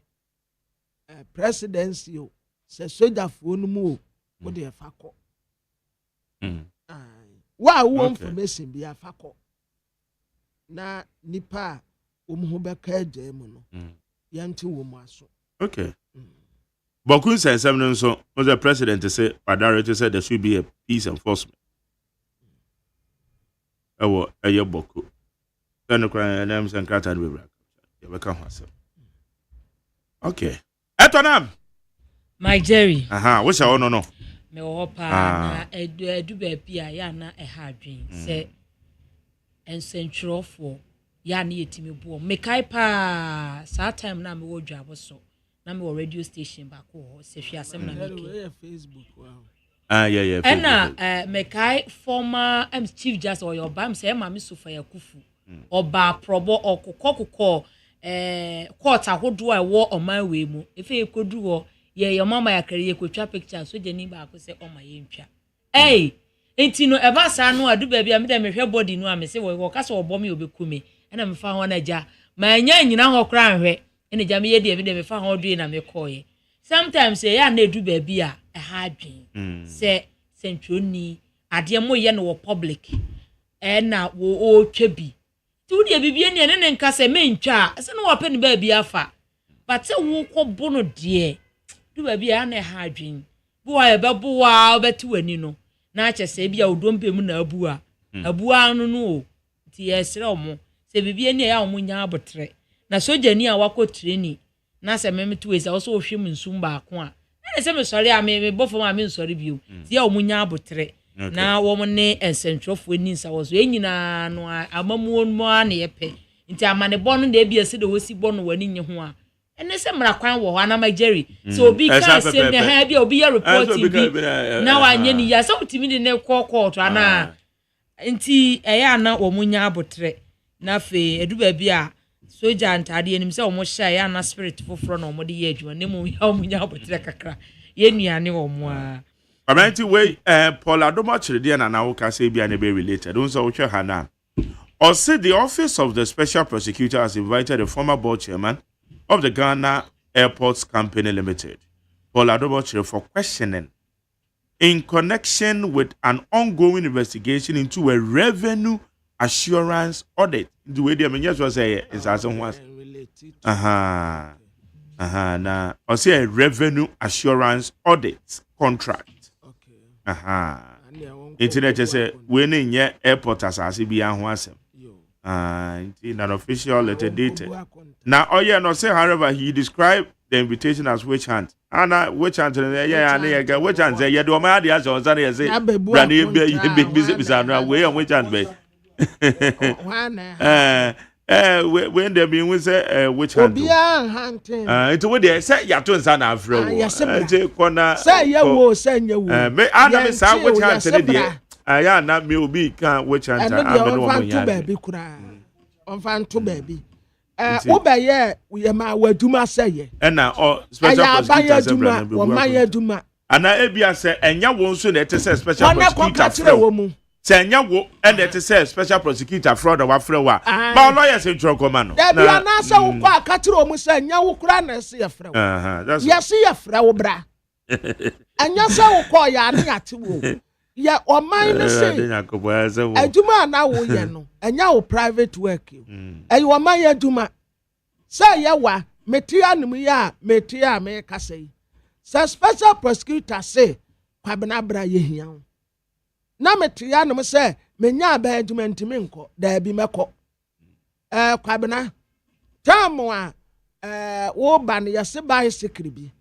presidency o sɛ sojafoɔ no mu o wo de fa kɔ wa wo information bi afa kɔ na nipa wo mu ho bɛka agya mu no yɛnte wo mu aso okay Bokun said something so was the president to say director said there should be a peace enforcement. Year Boku. Then the crying names and cat and we become herself. Okay. Etonam. My Jerry. What's your no? Me hopa na edu be bia ya na hard dream say ensentro for ya na yetimi bo mekai pa saa time na me wo dwabo so na me wo radio station ba ko ho se hwe asem na me Facebook yeah ena mekai former chief justice or your bam say ma me sofa yakufu oba probo okokokoko court ahodo a wo oman we mu efe ekodu wo ye your mama yakare ye kwetwa picture so je ni ba ko se oma ye ntwa enti no eba sa no adu ba bia me de mehwe body no a me se wo ka se obo me obekumi ena me fa ho na ja ma nya nyina ho kra nhwe ena ja me ye de me fa ho do na me koye sometimes ya na edu ba bia ha adwen se sentwoni ade mo ye no wo public na wo twabi tu de bibie ne ne nka se mentwa se no wo pe ne ba bia fa but se wo ko bono de du ba bia na ha adwen bo wa be bo wa obeti wani no na che se bia odompe mu na abua abua no no ti yesre omo se bibie ne ya omo nya abotre na sojani a wako training na se memetu we se wo so hwem nsum ba ko a na se me sori a me bofo ma me nsori bio ti ya omo nya abotre na wo mo ne ensentrofo ni nsa wo so enyina no amamu mo na yepe nti amane bono na bia se de wosi bono wani nye ho a ene se mra kwan wo na Jerry so obi ka se ne ha bia obi ya reporting bi na wanye ni ya so utimi de ne court ana nti eya na wo munya abotre na fe edu ba bia soja ntade enim se wo mo hya ya na spirit foforo na wo de ye adwuma ne mu ya wo munya abotre kakra ye nuane wo mo a Community way Paul Adoma chirede na wo ka se bia ne be related unso wo hwe hana or say the office of the special prosecutor has invited the former board chairman of the Ghana Airports Company Limited, Paul Adoma, for questioning in connection with an ongoing investigation into a revenue assurance audit. The way they just was say is as once. Now, I say a revenue assurance audit contract. Internet just say when in your airport as I see be in an official letter dated. Now, no say, however, he described the invitation as witch hunt. And witch hunt, witch hunt, say, you do my ideas on Sunday, say, Brandy, big business, and way on witch hunt, when they be with witch hunt. It's what they say, you to son of say, you send you. I say, witch hunt today. I na me obi kan which hunt baby kura on fan to baby wo be ye we ma waduma say na special prosecutor wo ma ye duma ana ebia say enya wo nso na ete say special prosecutor say enya wo and ete say special prosecutor fraud wa frɛ wa ma lawyer say trokoma no da bia na say wo kwa akatire mu say enya wo kura na say frɛ wo yes ye frɛ wo bra enya say wo kwa ya ne ate wo ya o mine say aduma na wo ye no enya wo private work e wo man ya aduma say ya wa metia num ya metia me ka say special prosecutor say kwabena bra ye hia na metia num say menya ba aduma ntimi nko da bi meko kwabena tamu a wo ban ya se bicycle bi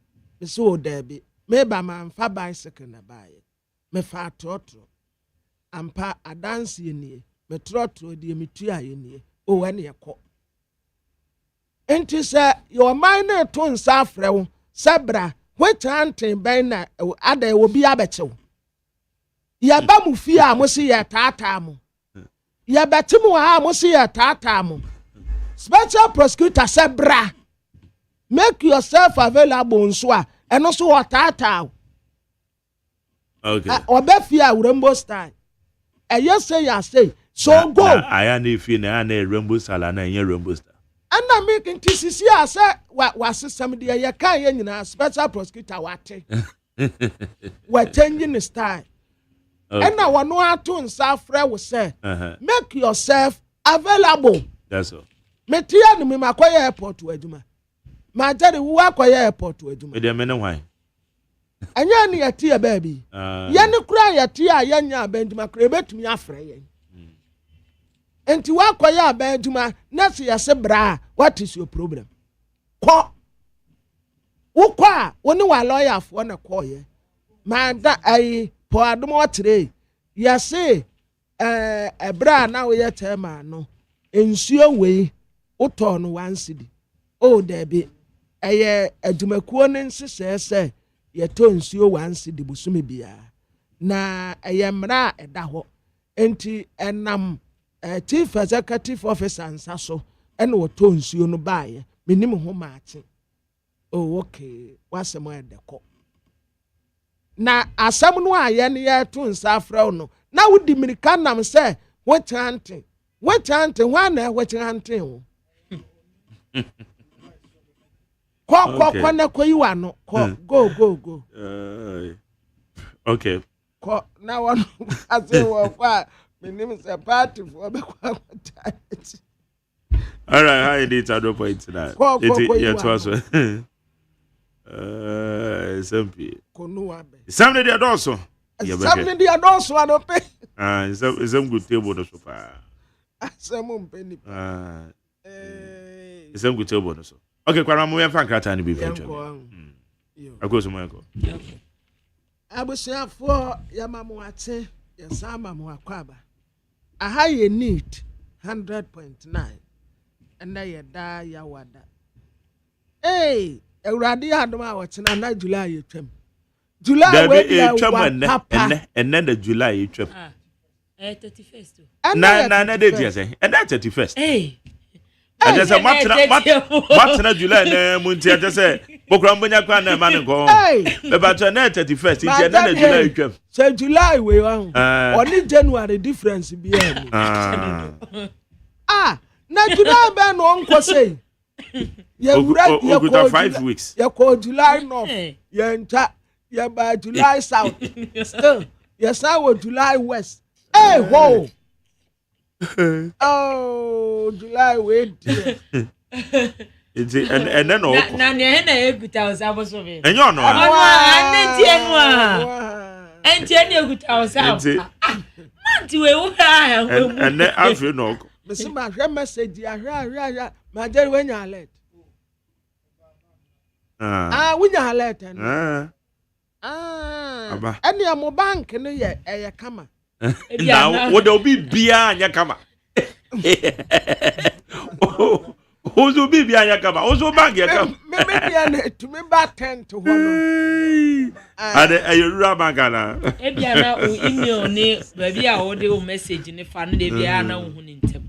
so da bi me ba man fa bicycle na bae me fa trotro ampa adanse nie me trotro de me tua ye nie o wane yekọ enti se your mind to nsa afrewo sebra wetanten ben na ada wo bi abechew ya ba mu fi a mo se ya tata mo ya betimu ha mo se ya tata mo special prosecutor sebra make yourself available nso a eno so wa tata. Okay. Obefia Rainbow Star. I say ya say. So go. I am if you na Rainbow Star na Rainbow Star. And I'm making TCC I say what system there you can yen special prosecutor wate. We're changing the style. And now one no to nsafre will say make yourself available. That's all. Metia no me makoya airport to aduma. Ma jare wo akoya airport to aduma. Me dey me no why. Anya ni yati ya baby. Ya ni kura yati ya yanya Benjamin kura betumi afre yen. Enti wakoya Benjamin na se ya se bra, what is your problem? Ko ukwa woni wa lawyer fo na ko ye. Ma da ai po adom watre. Ya se bra na wo ye tema no. nsuo wei wotɔ no 1 cedi o dabi ɛyɛ adwumakuo ne nsesɛɛ sɛ yɛtɔ nsuo 1 cedi busumi biara na ɛyɛ mmara a ɛda hɔ enti ɛnam chief executive officer nsa so ɛna wɔtɔ nsuo no baayɛ menim ho maakye oh okay wasɛm ɛdɛkɔ na asɛm no a yɛn yɛto nsa afrɛ no na wodi mirika nam sɛ wɔkyante hɔ na wɔkyante ho kɔ na kɔ yiwa no kɔ go okay kɔ na wɔn ase wɔ kɔ a menim sɛ party fo bɛkɔ akɔta all right how you did at point tonight it was SMP Sunday the adulso Sunday the adulso anope some good table no so far asem mpeni some good table no so okay kwara mo yɛmfa nkrata no bi fɛtwa akoso mo yɛkɔ abusuafo yamamu ate yɛsama mo akwaba aha ye neat 100.9 ɛna yɛda yawada Ewurade adom a wɔkyena na July yɛtwam. July we yɛtwam ɛnɛ na July yɛtwam. 31st. Na date yɛ and that 31st. And there's a matna July na munti aje say bokura mbonya kwa na ma ne ko. Be ba to na 31st nti na July yɛtwam. So July we wan. Only January difference bi am. Na July be no nko say. Oguta 5 weeks. You call July North. You enter. You by July South. Still, you say July West. Hey ho. Oh, July wait. It's and then na na eguta osaboso be. And you know. And eguta osaboso. Manti we wo ha. And then after no. Mesi ma hwe message ahwe ma jeri we nya alert. We nya alert en. Eni am bank no ye kama. Now what there be bia nya kama. Ozo bi bia nya kama. Ozo bank ya kama. Me bia na to me ba 10 to hono. Ade ayura bank na. Bia na o email ni ba bia o de o message ni fa no de bia na o hu ni ntem.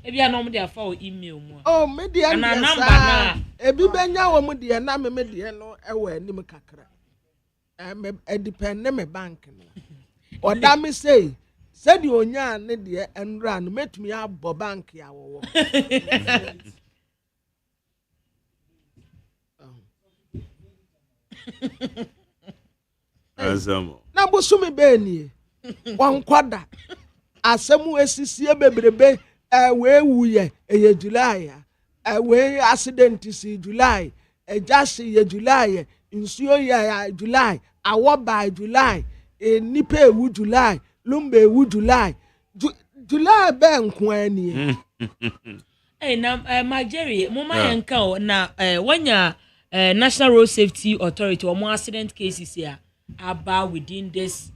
Ebia no mo de afa o email mu. Oh, me de na number na. Ebi benya wo mu de na me de no e wa anim kakra. Me depend me bank no. Oda me say said you onya ne de enra no metumi abo bank ya wo. Azamo. Na bosumi be ni. Wan kwada. Asemu esisie bebrebe we wuye eye July we accident si July ejasi ye July nsuo ya July awo by July nipa ewu July lumba ewu July July be nko ani na Marjorie mama yenka na wanya National Road Safety Authority or more accident cases here about within this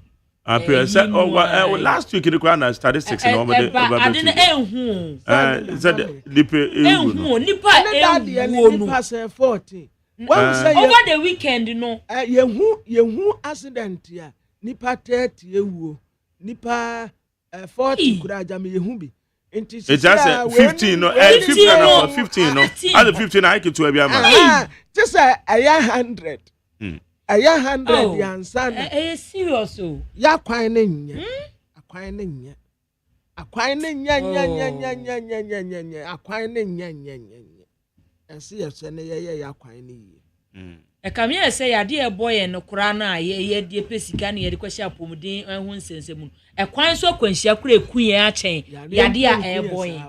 last week the crowd statistics in over the nipa say 40 when say over the weekend no yehu accident ya nipa 30 ewuo nipa 40 kura jam yehu bi it's just 15 no 15 no other 15 I can to be man just a 100 aya 100 yansa na serious o ya kwan ne nya akwan ne nya akwan ne nya akwan ne nya esi yese ne ye ya kwan ne yi ka me say ya de boy no kura na ye de pesika na ye de kwahia pomudin hu nsensemu kwan so kwanhia kura ekun ye achen ya de a boy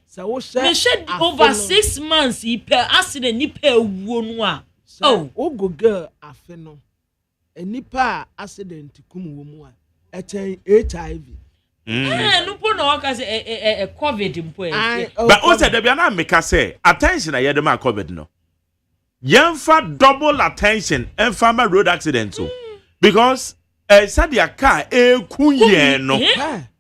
so wo say over 6 months he per accident ni per wuo no a go girl afe no enipa accident kum wo mu a echen HIV no po no ka say COVID mpo but o say there na make say attention na ye de ma COVID no yemfa double attention emfa road accident so because said your car kunye no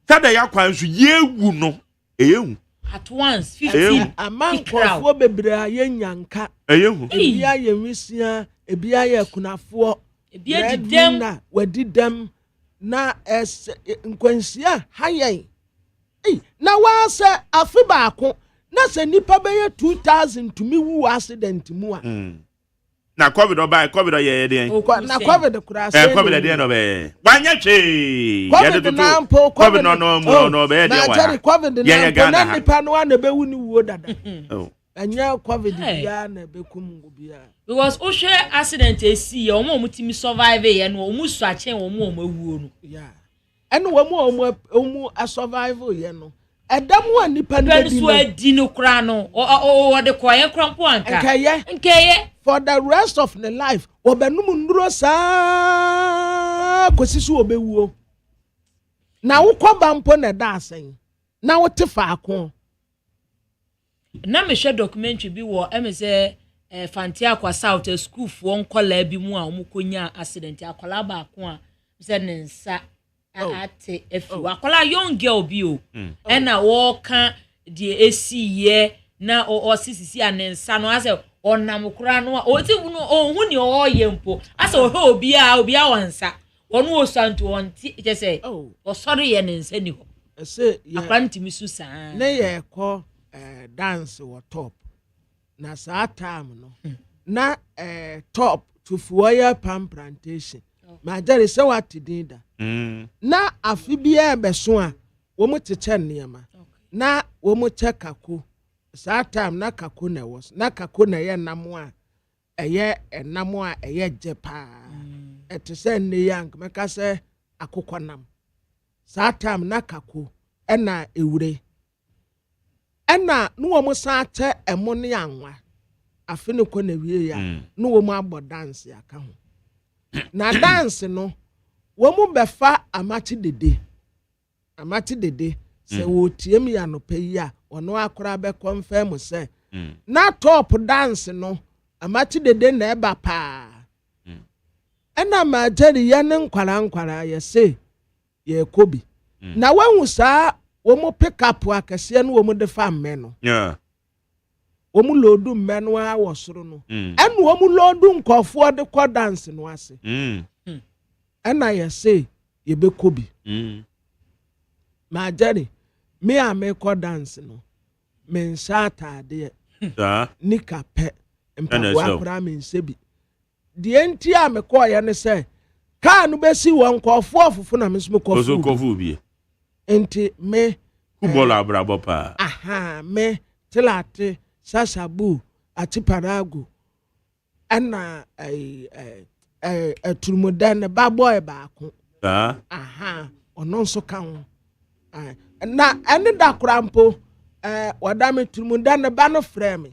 said ya kwan so ye wu no ewu at once 15 amankofo bebre aye nyanka ebia ye wisia ebia ye kunafo ebia didem na wadidem na nkwansia hayen na wa se afi baako na se nipa beye 2000 tumi wu accident mu a na covid ye den na covid kura se covid den no be wanya twe covid na mpo covid no be den wa na covid na nipa no na be wu ni wuo dada anya covid bia na be kum bia because o hwe accident esi ye omo mutimi survive ye no omu su achen omo awuo no yeah eno omu a survival ye no edamu a nipa no bi no adi no kra no o de koye krampo anka nkeye for the rest of the life obenum nduro sa kosisu obewuo na wokoba mpo na da asen na wote faako na me hwe documentary bi wo emese Fantia kwa South school fo nkola bi mu a omukonya accident akola ba ko a se ne nsa ate efu akola young girl bi o na wo ka de esiye na o sisisi anensa no ase onam kura no o ti no ohun ni o yempo ase o he obi a wansa onu osanto onti je say o sorry ye nensa ni ho ese akwantimi su saa na ye ko dance wo top na saa time no na top to fuoya palm plantation ma jare se wati dinda na afibia ebeso a wo mu teche niema na wo mu chekako saa time na kako na was na kako na ye namo a eye enamo a eye jepa etese ne yang meka se akokonam saa time na kako ena ewure ena no wo musa ate emo ne anwa afi ne ko na wie ya no wo mu abo dance aka ho na dance no wo mu befa amachi dede se wo tiem ya no peyi a ono akora be confirm se na top dance no amachi dede na eba pa ena ma jeri ya ne nkwara ye se ye kobi na wanhu saa wo mu pick up akese no wo mu de fa mme no yeah wo mu lodu mme no a wo soro no enu wo mu lodu nkofo de ko dance no ase ena ye se ye be kobi ma jeri me a me ko dance no me nsata de nika pe mpapo akra me nsebi de enti a me ko ye ne se ka no besi wo nkofo ofofo na me so kofu bi enti me kubola abrabo pa me tilate sasabu ati parago ana turumudan ba boy ba ko ono nso ka ho na ene da krampo wadame turumudan ba no frame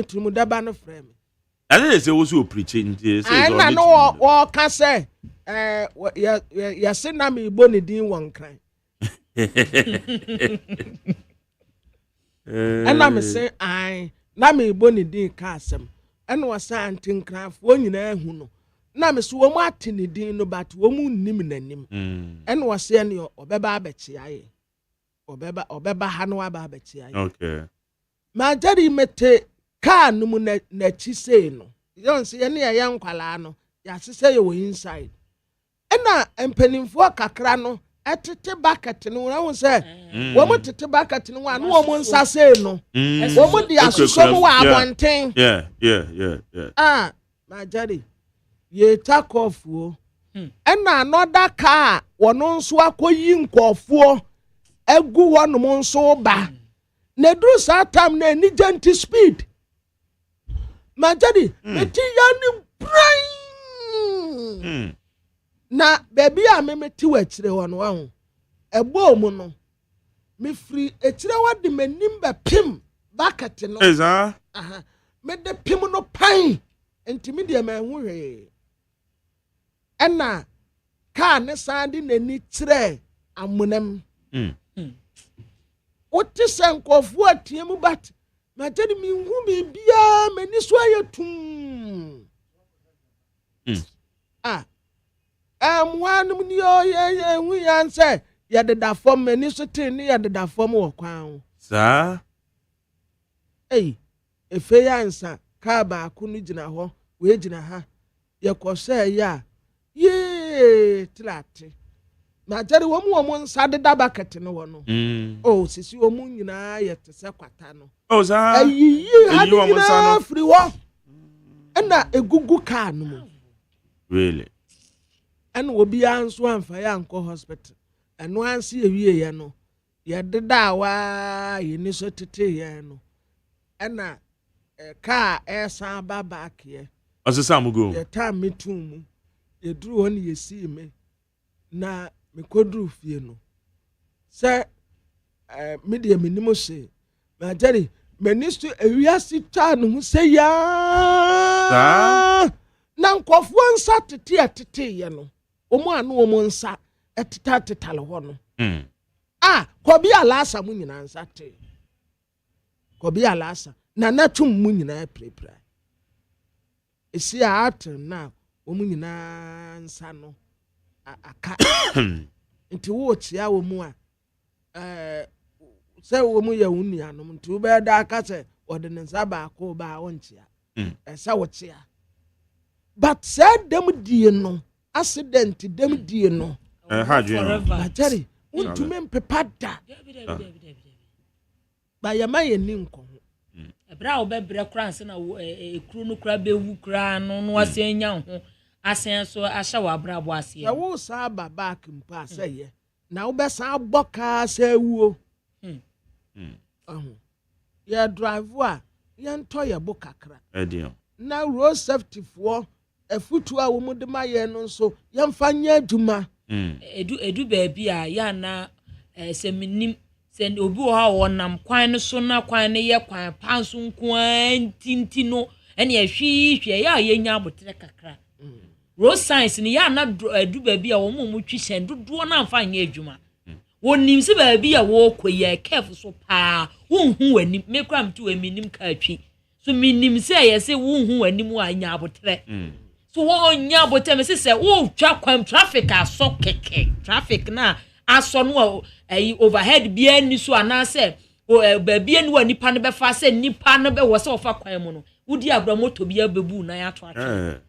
turumudan ba no frame ane se wo so preaching this is all na no wo ka se ya se na me bo ne din won kran ena me se na me bo ne din ka asem ena wo sa antin krafo nyina hu no na me so wo mu ate ne din no but wo mu nnim nanim ena wo se ne obeba abechia ye obeba ha no aba abechia ye okay ma jari mete ka no mu na chi sei no yon se ye ne ya nkwala no ya sese ye wo inside ena empanimfo kakra no etete bucket no wo se wo mo tete bucket no anu wo mo nsase no wo mo di asuso mo wa abonten yeah ma jari ye takofuo ena another car wono nso akoyi nkofo egu wono mo nso ba na duru sa time na ni gentle speed ma jari eti yani brain na baby a me meti wa kire wono ho ebo mu no me free ekire wadi manim ba pim bucket no me de pim no pan ntimi de ma hu hwe ena ka ne sandi nani kire amunam wote sankofu atiem bat ma tedi mi hu me bia mani so ayetum wanum ni o ye hu yan se ye deda fom mani so tin ni ye deda fom wo kwan Sa. Hey, efe ya nsa kaa baako no gyina hɔ, we gyina ha. Ye kɔsɛ ya. Ye tilate. Na jere wo mu nsa deda bucket no wɔ no. Oh, sisi wo mu nyinaa ye te sɛ kwata no. Oh, sa. Ayi hadi nyinaa firi hɔ. Ɛna egugu kaa no mu. Really? Ɛna obi anso amfa ya nkɔ hospital. Ɛno anse ewie ye no. Ye deda wa ye ni so tete ye no. Ɛna kaa ɛsan ba back ye. Osesa mu go. Ye time me tum. Ye duru hɔ ne ye si me. Na me koduru fie no. Sɛ me de me nimo se. Ma jeri minister ewiase ta no ho sɛ ya. Na nkɔfo nsa tete ye no. Omo anu omo nsa etita le hɔ no. Kobi alasa mu nyina nsa te. Kobi alasa na natum mu nyina prepare. Esi aten na omu nyina nsa no aka. Nti wo tia wo mu a sɛ wo mu ye wunua no nti wo be da aka sɛ ode ne nsa ba ko ba wonchia. Ɛsɛ wo tia. But sɛ dem die no accident dem die no. Ajari untumi mpepa da. Ba yama ye ni nko. Ebra obebre kranse na ekuru no kra bewu kra no no asenya ho asen so ahya wa brabo ase. Ya wo sa ba back mpa aseye. Na wo be sa boka asa wuo. Ya drive a ya nto ya bokakra. Edion. Na road safety for efutu a wo mu de maye no so ya mfa nya aduma. Edu baabi a ya na seminim send obi wo ha wonam kwan no so na kwan ne ye kwan panso nkwan tinti no ene ya hwihwe ya nya abotre kakra. Road science ni ya na edu baabi a wo mu twi sen dodo na mfa nya adwuma. Wonim se baabi a wo koye careful so pa wonhu wani mekra mtu eminim ka atwi. So minim se ye se wonhu wani mu anya abotre. So wo nya abotre me se wo twa kwan traffic aso keke traffic na aso no overhead bia ni so anase baabi ni wa nipa no be fa se nipa no be wo se ofa kwan mu no wudi abra moto bia bebu na ya to atwe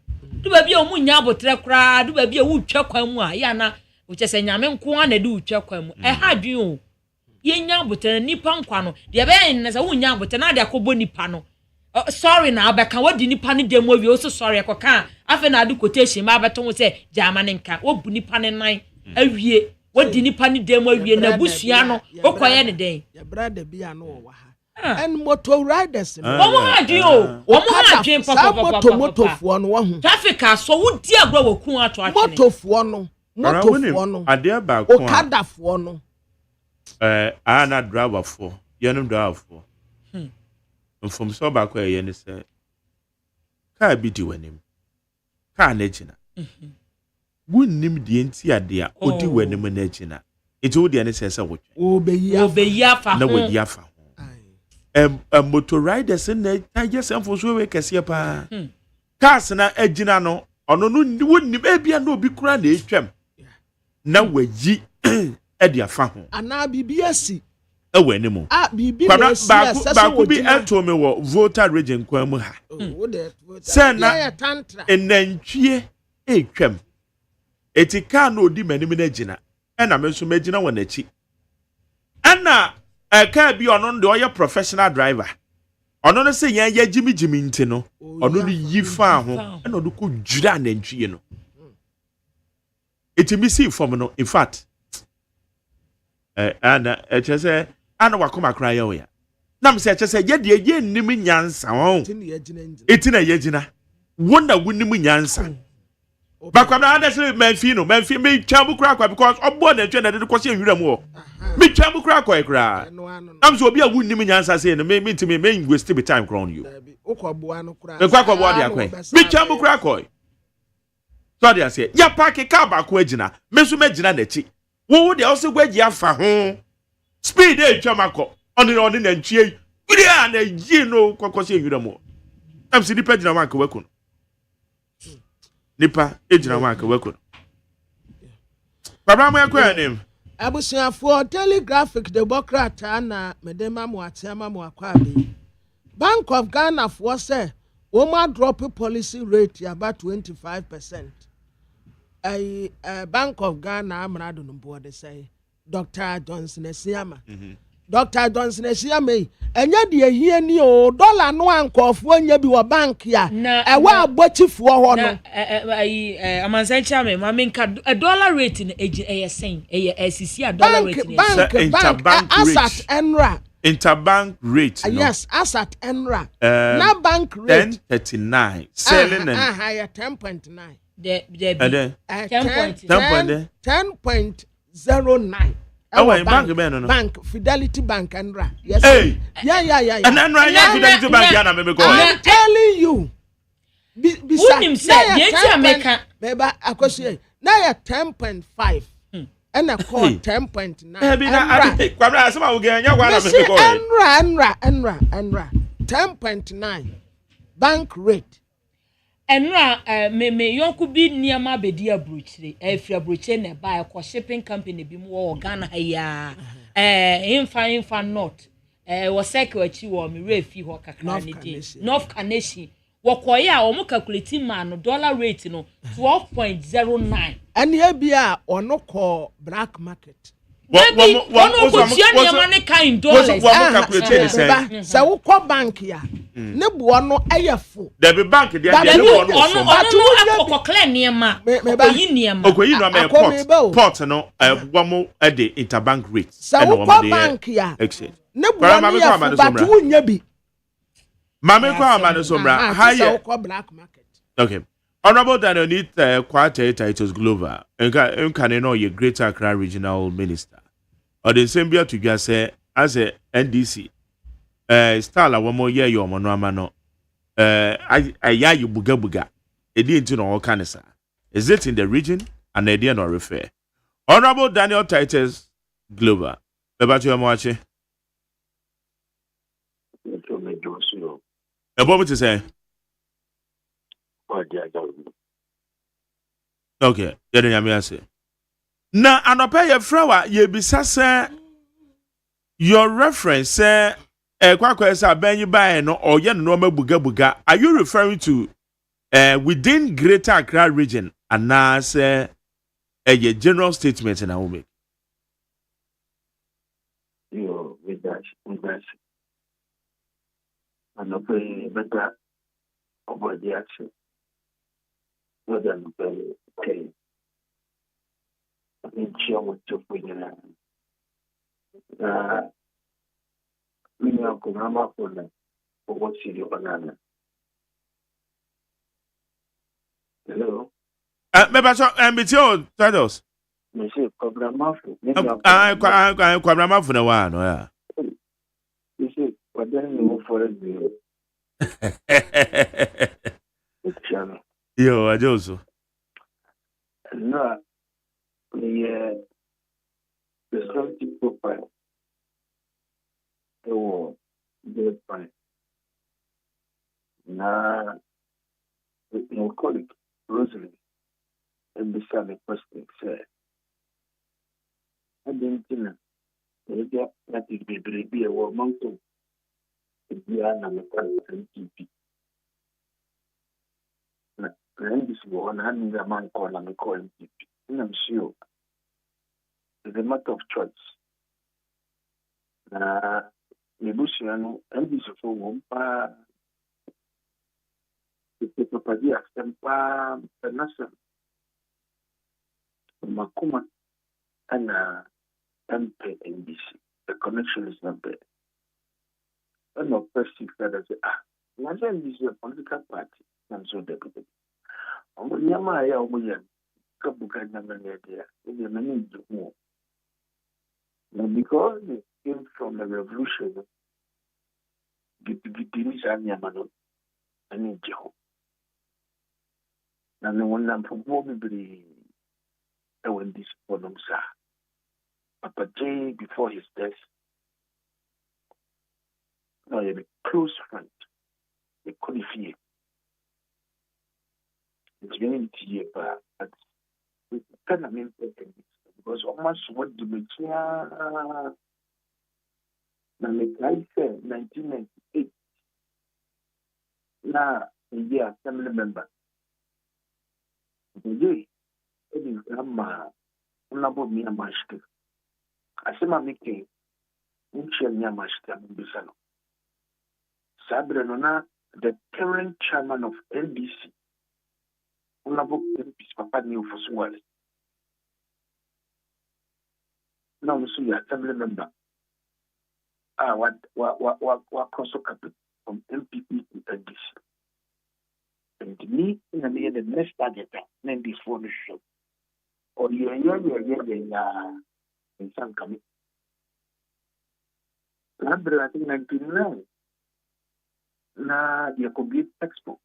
du baabi a mu nya abotre kra du baabi a wo twa kwan mu a ya na wo chese nyame nko ana de wo twa kwan mu ha dwen o ye nya abotre nipa nkwa no de be na se wo nya abotre na de akobo nipa no sorry na abeka wodi nipa ne dem owie o so sorry ekoka afa na adu quotation ma abeto wo se jamane nka wo bu nipa ne nan awie wodi nipa ne dem awie na busua no okoye ne den ya brother bia no wo ha and motor riders no wo ha dwen o wo ha dwen papa motorfo no wo hu traffic aso wodi agro wo ku ato atwe motorfo no ade ba ko okadafo no ana driver for yenum driver for from so back where you say ka bi di wanim ka na gina wonnim die nti ade a odi wanim na gina eti wo de ne say wo obeyi afa na wo di afa motor riders na just for so we kese pa cars na agina no ono no wonnim e bia na obi kura na etwam na wayi e di afa ho ana bibiasi ewe ni mu bibi na ba ku bi eto me wo voter region kwan mu ha se na enantwie etwam etika na odi manim na gina na me so magina wona chi ana aka bi ono de oye professional driver ono no se yan ya jimi nti no ono no yi fa ho na odo ko dwira anantwie no etimi si form no in fact ana echese ana wakoma kra ya oya na mse echese ye de ye nnim nyansa ho etina ye gina wona wonnim nyansa bakwamna adese manfi me twabu kra kwa because obo na twa na de kwose nwura mu ho me twabu kra kwa kra am so obi a wonnim nyansa say no me ntimi me waste be time crown you ukwaboa no kra ukwaboa de akwa me twabu kra kwa so de ase ya park car ba kwa gina me so magina na chi wo de also gwaji afa ho speed e twamako oni na ntwie gudi a na yi no kwakose nwura mu am si dipa gina wanka waku nipa ejina wanka waku baba mo yakwa nim abusuafoɔ telegraphic democrat na medema mo atiama mo akwabe Bank of Ghana for say wɔn drop policy rate about 25%. Bank of Ghana amrado no board say Dr. Johnson Esiama. Dr. Johnson Esiama enya de ehie ni o dollar no ankofo nya bi wo bank ya ewa abotifoɔ hɔ no amansancha me ma menka dollar rate no sen asisi a dollar rate no bank asset enra interbank rate no yes asset enra na bank rate 10.39 selling and 10.9 10.09 bank Fidelity Bank enra yes yeah and enra Fidelity Bank ya na me go I'm telling you unim say yeti ameka beba akosie na ya 10.5 and a call 10.9 kwabra asema wo ge nya kwa na me go enra 10.9 bank rate enra me yonku bi niama bedi abrochire afri abrochire na ba ko shipping company bi mu wo Ghana ya infa not wo cycle achi wo me refi ho kakra ne di North Carnation wokoye a omo calculate man dollar rate no 12.09 and here be a ono call black market one ko tia niama ne kind dollars say wo ko bank ya ne bu ono ayefo there be bank there ono akokokle niama oyi niama port no wamo e de interbank rate say wo ko bank ya ne bu ono ayefo but wo nya bi Mame kwa amane somra higher black market. Okay. Honorable Daniel need quarter titles global. Enka no ye Greater Accra Regional Minister. Or the same to just say as a NDC. Style one more year yo mono amano. Aya you buga. E di into no kanisa. Is it in the region and they did not refer. Honorable Daniel Titus Global. About you amache. What to say? Okay, I say. Now, anope ye frawa ye bisa say your reference say kwakwa say ben you buy no or ye no buga. Are you referring to within Greater Accra region and now say a general statement in a make? You with that. And obey better about the action. Not than okay. I mean, share what you're putting in. We are going for what city banana. Hello? Maybe so, with your titles. Monsieur, Cobramafo. I'm Cobramafo no one, yeah. You see, but then you move for it. Yo, I do. No, the personality profile. Oh, good fine. Now, your colleague, Rosalie, and beside the question said, I didn't know. That is be a woman to be an American TV. And this one having a man called an American TV. And I'm sure it's a matter of choice. Nebusiano and this for one the property of Tempa Nasa Makuma and MP NBC. The connection is not there. I'm not perceived that as Najan is a political party. I'm so deputy. Yamaya Omoyan, Kabuka Namania, the many more. Now, because they came from the revolution, Gitinis and Yamano, and Jeho. And the one I'm probably when this problem, sir. Papa J, before his death, no, a close friend, a qualifier. It's very deep, but kind of important. because almost what the Mechia Namekai said 1998. Now, India family member. The day, it is Grandma, Unabo Miyamashke. Asema Mike, Unche Miyamashke, Bisano. Sabrenona, the current chairman of NDC, Unabo Papa New for Swale. Now, so you are family member. What cost of capital from MPP to NDC? And me, in the next target, then this for the show. Or yeah, in some coming. I think 99. Na Yakobi Expo,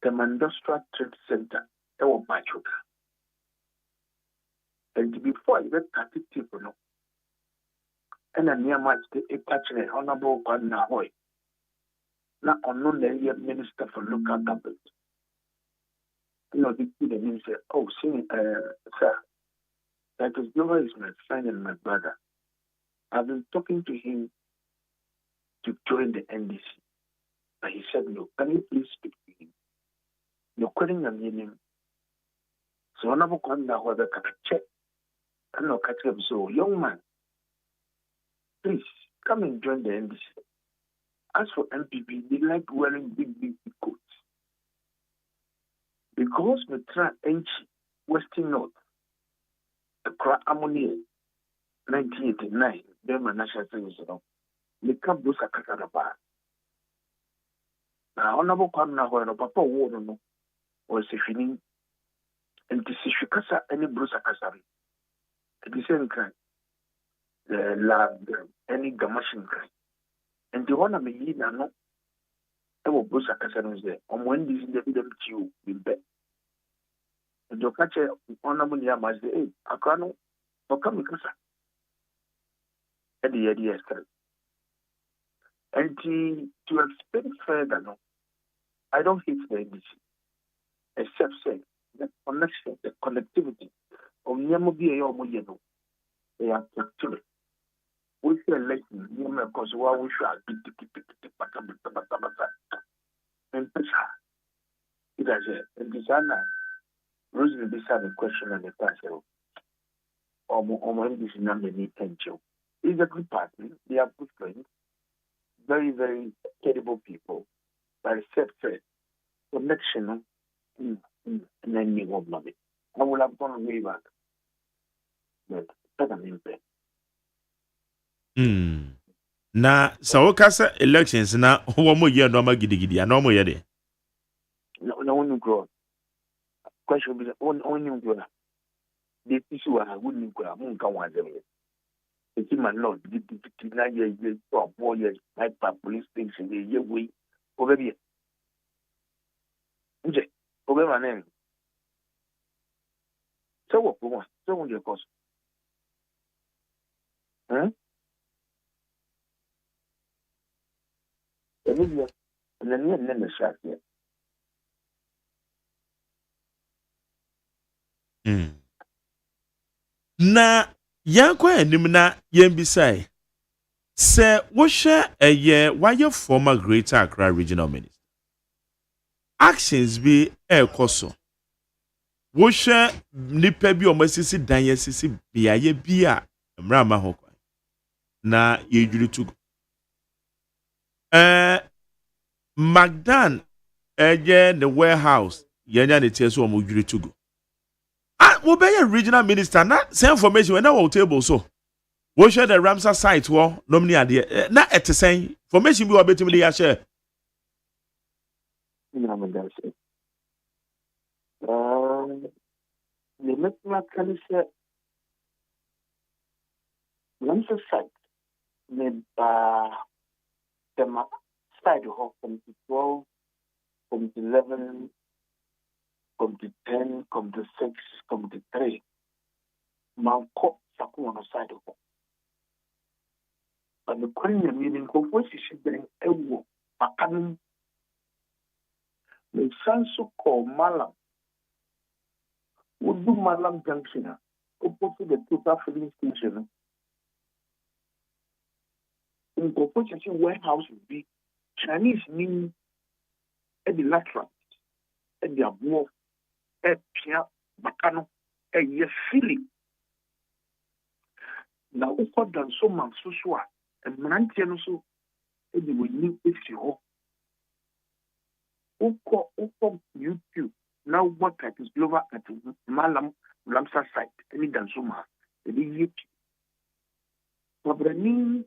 the Industrial Trade Center, that was my children. And before I get 30 people, no, and a near much the catching honorable Gardner Hoy, not unknown area minister for local government. You know, the minister, oh, sing, sir, that is Nova is my friend and my brother. I've been talking to him to join the NDC. But he said, no, can you please speak to him? You're calling a meaning. So I'm not going to have a check. I'm not catching him. So, young man, please come and join the NDC. As for MPP, they like wearing big coats. Because we try Western North, the Ammonia, 1989, then my national thing is they can't do Sakataraba. Now, honorable Kwamna, when a papa ward was a feeling, and this is Shikasa any Brusa Kasari. The same kind, the lab, any Gamashin kind. And the one of me, no, I will Brusa Kasari there. On when this is the you will bet. And you catch a honorable Yamas, the Akano, or Kamikasa. And the idea is correct. And to explain further, no, I don't hate the NDC, except say the connection, the connectivity of Niamobi or Moyeno, they are factory. We feel like Niamobi because we should and it has a designer. Rosie beside the question and the answer. Or NDC number need angel. It's a good party. They are good friends. Very, very terrible people. But except connection, and then you won't love it. I will have gone way back. But that doesn't impact. Na so kasa elections na wo mo ye no ma gidigidi na mo ye de. No one grow. Question is on you grow. The issue I wouldn't grow. Mun kan wa dem. It's my lord. The 9 years for 4 years. My police station the year we over here. Nje, over my name. So what we want? So what your cost? Huh? And then the shot here. Na yankwa anim na yembisai se wo hwe eye why former Greater Accra Regional Minister actions be ekoso wo hwe nipa bi omasisi dan yesisi biaye bi a mra ma ho kwa na yedwiri tugo Magdan eje the warehouse yenya ne tie so o mo dwiri tugo wo be regional minister na same information when na wo table so wo share the Ramsar site wo nomni ade na etesen information bi wo betimi dey share na me dan say le metna kanise Ramsar site me ba the side of from 12 from 11 from the 10, from the 6, from the 3. Manko Saku on the side of it. But the Korean meaning of what she should bring a war. Pakanim. The Sansu called Malam. Would do Malam Junction. to the total filling station. In proportion warehouse would be Chinese mean at the lateral, at the above, at Pia Bacano, and yes, filling. Now, over than so much so and Mantiano so, and you will need it to Oko YouTube. Now, what type is Glover at Malam Ramsa site, any Dansuma, the YouTube. But the name,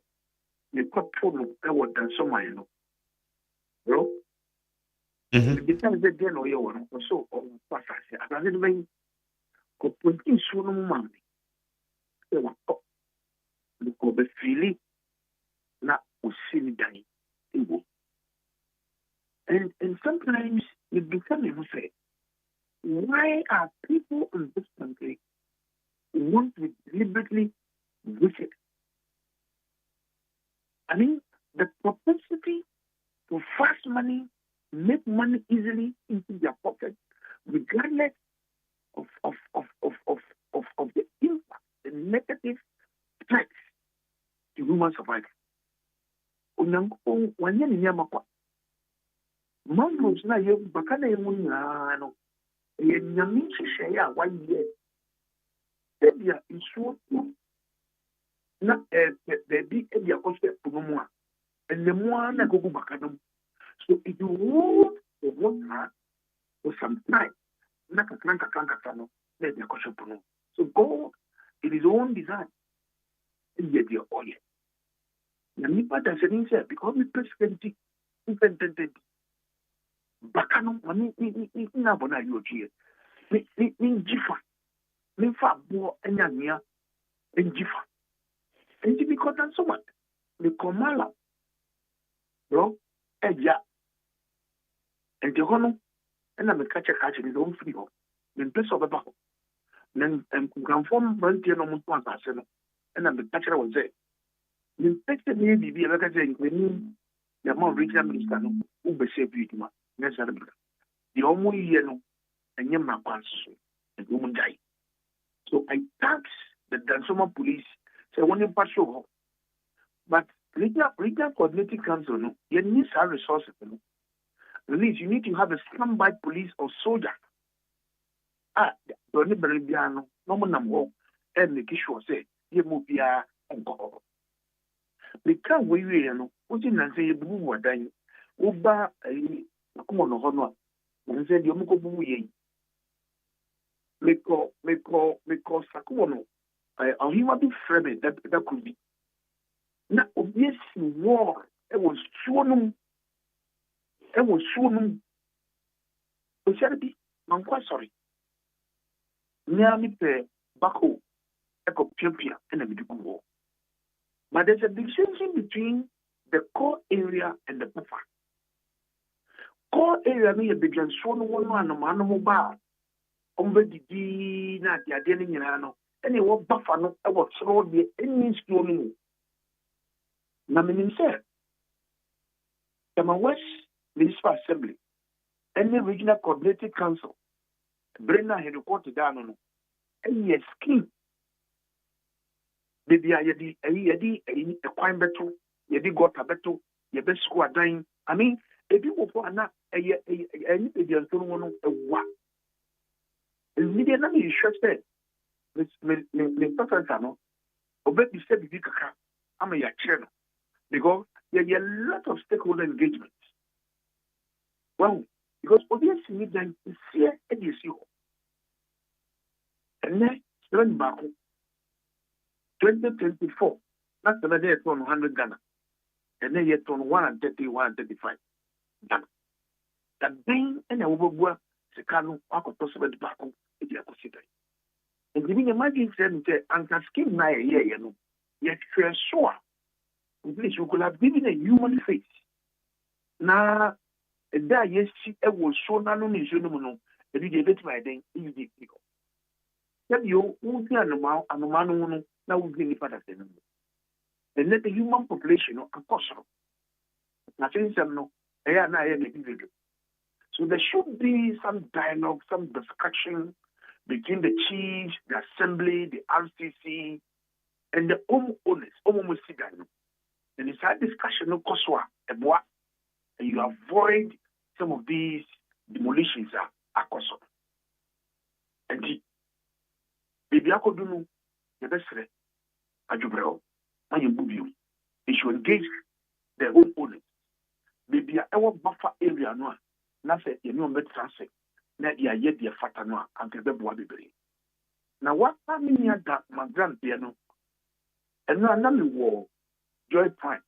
the cut problem, I was Dansoma, you know. Bro, the depends the day or your one, or so, or what I say. I didn't mean, putting so no money. They were up. The Kobe Philly, not Usini Dani. And sometimes it becomes, you say, why are people in this country want to deliberately visit? I mean, the propensity to fast money, make money easily into their pocket, regardless of the impact, the negative threats to human survival. Mangroves na ye bakana ye munyano ye nyami hyehyɛ a wayɛ ebia nsuo na baabi ebia kɔhwɛ pono mu a ɛnɛmu na gogo bakana mu. So if you want the water for some time na kakran no na ebia kɔhwɛ pono. So God it is own design ebia deɛ ɔyɛ na nipa da sɛ ne sɛ because me president intended Bacano, na bona you here. Me jifa. Me fa bo enyania en jifa. And because that's so much. Me komala. Bro, eja. And the hono, and I'm a catcher is own free ho. Then place of a baho. Then conform volunteer no one person. And I'm the catcher was there. You expected me to be a record saying, the more regional minister who be saved you. The only year no, and you my and woman die. So I thank the Dansoma police. So when you pass over, but regional coordinating council no, you need some resources. No, at least you need to have a standby police or soldier. Don't be no one number and make sure say you move here and go. We can't wait no. What you say you move what dying. Uba come on, honor. And said, you moko bumu ye. Meko, Sakuano. I he might be friendly, that could be. Now, obviously, war, it was shown. But shall be, I'm quite sorry. Near me, Bako, Echo Pia, and a medical war. But there's a distinction between the core area and the buffer. Core area may be just one and a man of bar. The na the adening in ano. Any what buffer no about throw the any stone. Namin said, Yama West Municipal Assembly, any regional coordinated council, Brenna had reported down on any scheme. Baby, I a quine battle, you got a battle, your best squad dying. I mean, if you were for not a one a what? Immediately you should say, Miss Pafano, obey the step you I'm a channel because there are a lot of stakeholder engagements. Well, because obviously you then see it is you. And then, learn back 2024, that's the day at 100 Ghana. And then yet on 130, 135 Ghana. That being and a overboard, Secano, Uncle Possible Baco, if you consider. And giving imagine saying, Uncle Skin, my year, you know, yet you're sure. Please, you could have given a human face. Now, that yes, it was so none of you know, that you get my day, easy. Tell you, who be an man, now we give it better than and let the human population know a possible. Nothing no, I am not individual. So there should be some dialogue, some discussion between the chiefs, the assembly, the RCC, and the homeowners, and it's that discussion of Koswa, and you avoid some of these demolitions at Koswa. And baby, I could do the best. Ajubreo, and you move you. They should engage their homeowners. Baby, I want buffer area no. Nothing you know better transit. Na ya yet the fata no and the boy baby. Now what I mean that my grandpiano and now na me war Joy Prime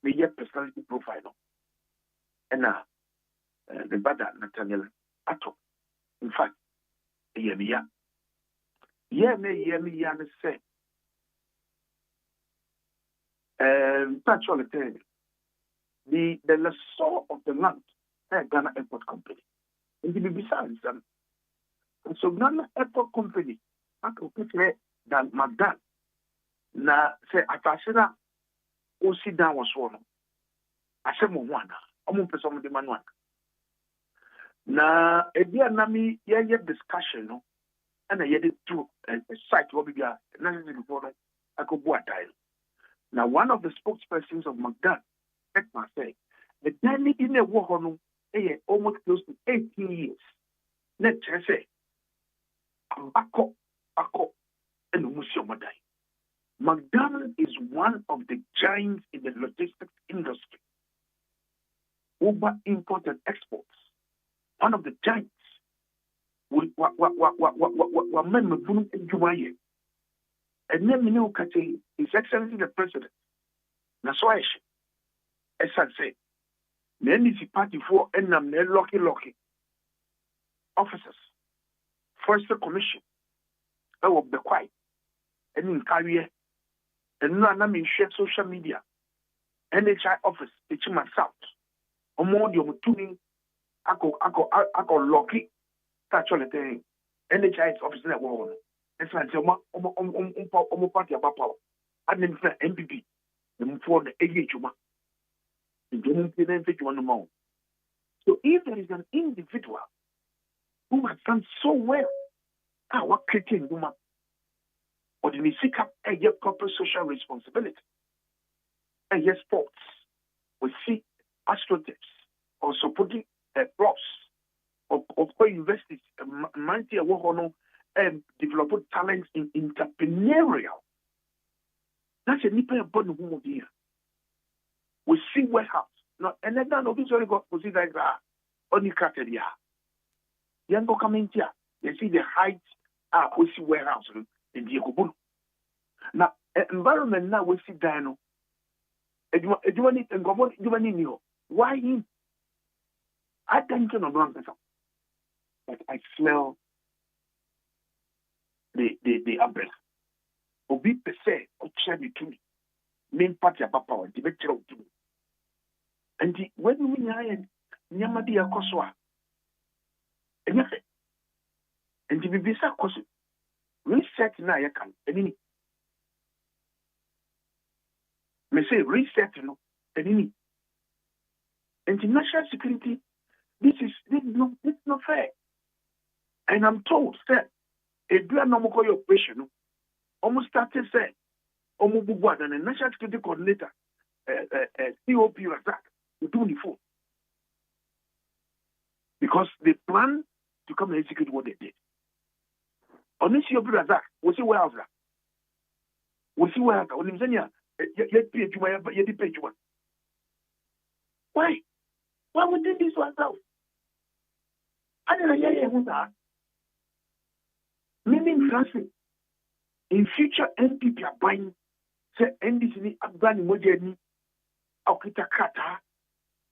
me yet personality profile. And now the bad Nathaniel Ato. In fact, yeah me say touch all the thing. The lessor of the land, Ghana Airport Company. And the besides them. And so Ghana Airport Company, I could put that Magdan. Na say Atashina Osi down was one. I said one. I'm person of the man one. Na Edia Nami yeah discussion no and I had it to a site what we got necessary before I could go a dial. Now, one of the spokespersons of Magdan, Ekma say, the Danny in a war on almost close to 18 years. Let's say, Ako, and Musyomadai. Magdan is one of the giants in the logistics industry. Uber import and exports. One of the giants. And then we know His Excellency the President. That's why as I say, the NDC party for and lucky officers, First Commission, of the quiet, and in career, and now I'm in share social media, NHI office, it's in my south. More the tuning, I go lucky, touch all the thing, NHI office in the world. It's like party about power. I didn't say MPP. For the AHUMA. So if there is an individual who has done so well, what creating woman, or the seek up a corporate social responsibility, and yes, sports, we see astronautics or supporting props or universities, MONTIE and develop talents in entrepreneurial. That's a nipple upon the woman here. We see warehouse. No, and then no visually got position like that. Only criteria. Young go come in here. You see the height. We see warehouse in the Ekobun. Now, environment now we see dino. Eduani and Gomon, Eduani Nio. Why him? I can't know one person. But I smell the umbrella. Obi per se, or cherry to me. Main party about power, the better to me. And when we iron, Yamadi Akoswa. And the Bibisa Kosu. Reset now, I can. And me say reset, you know, and the national security, this is not fair. And I'm told, sir, a do no more operation, almost started saying, Omubuwa and the national security coordinator, COP Razak, will do the phone. Because they plan to come and execute what they did. On this COP Razak, we see where else. We see where else. On Tanzania, you page one. Why? Why would they do this ourselves? I don't know that. Meaning, Francis, in future, NPP are buying, say, NDC, Abani Mojeni, Okita Kata,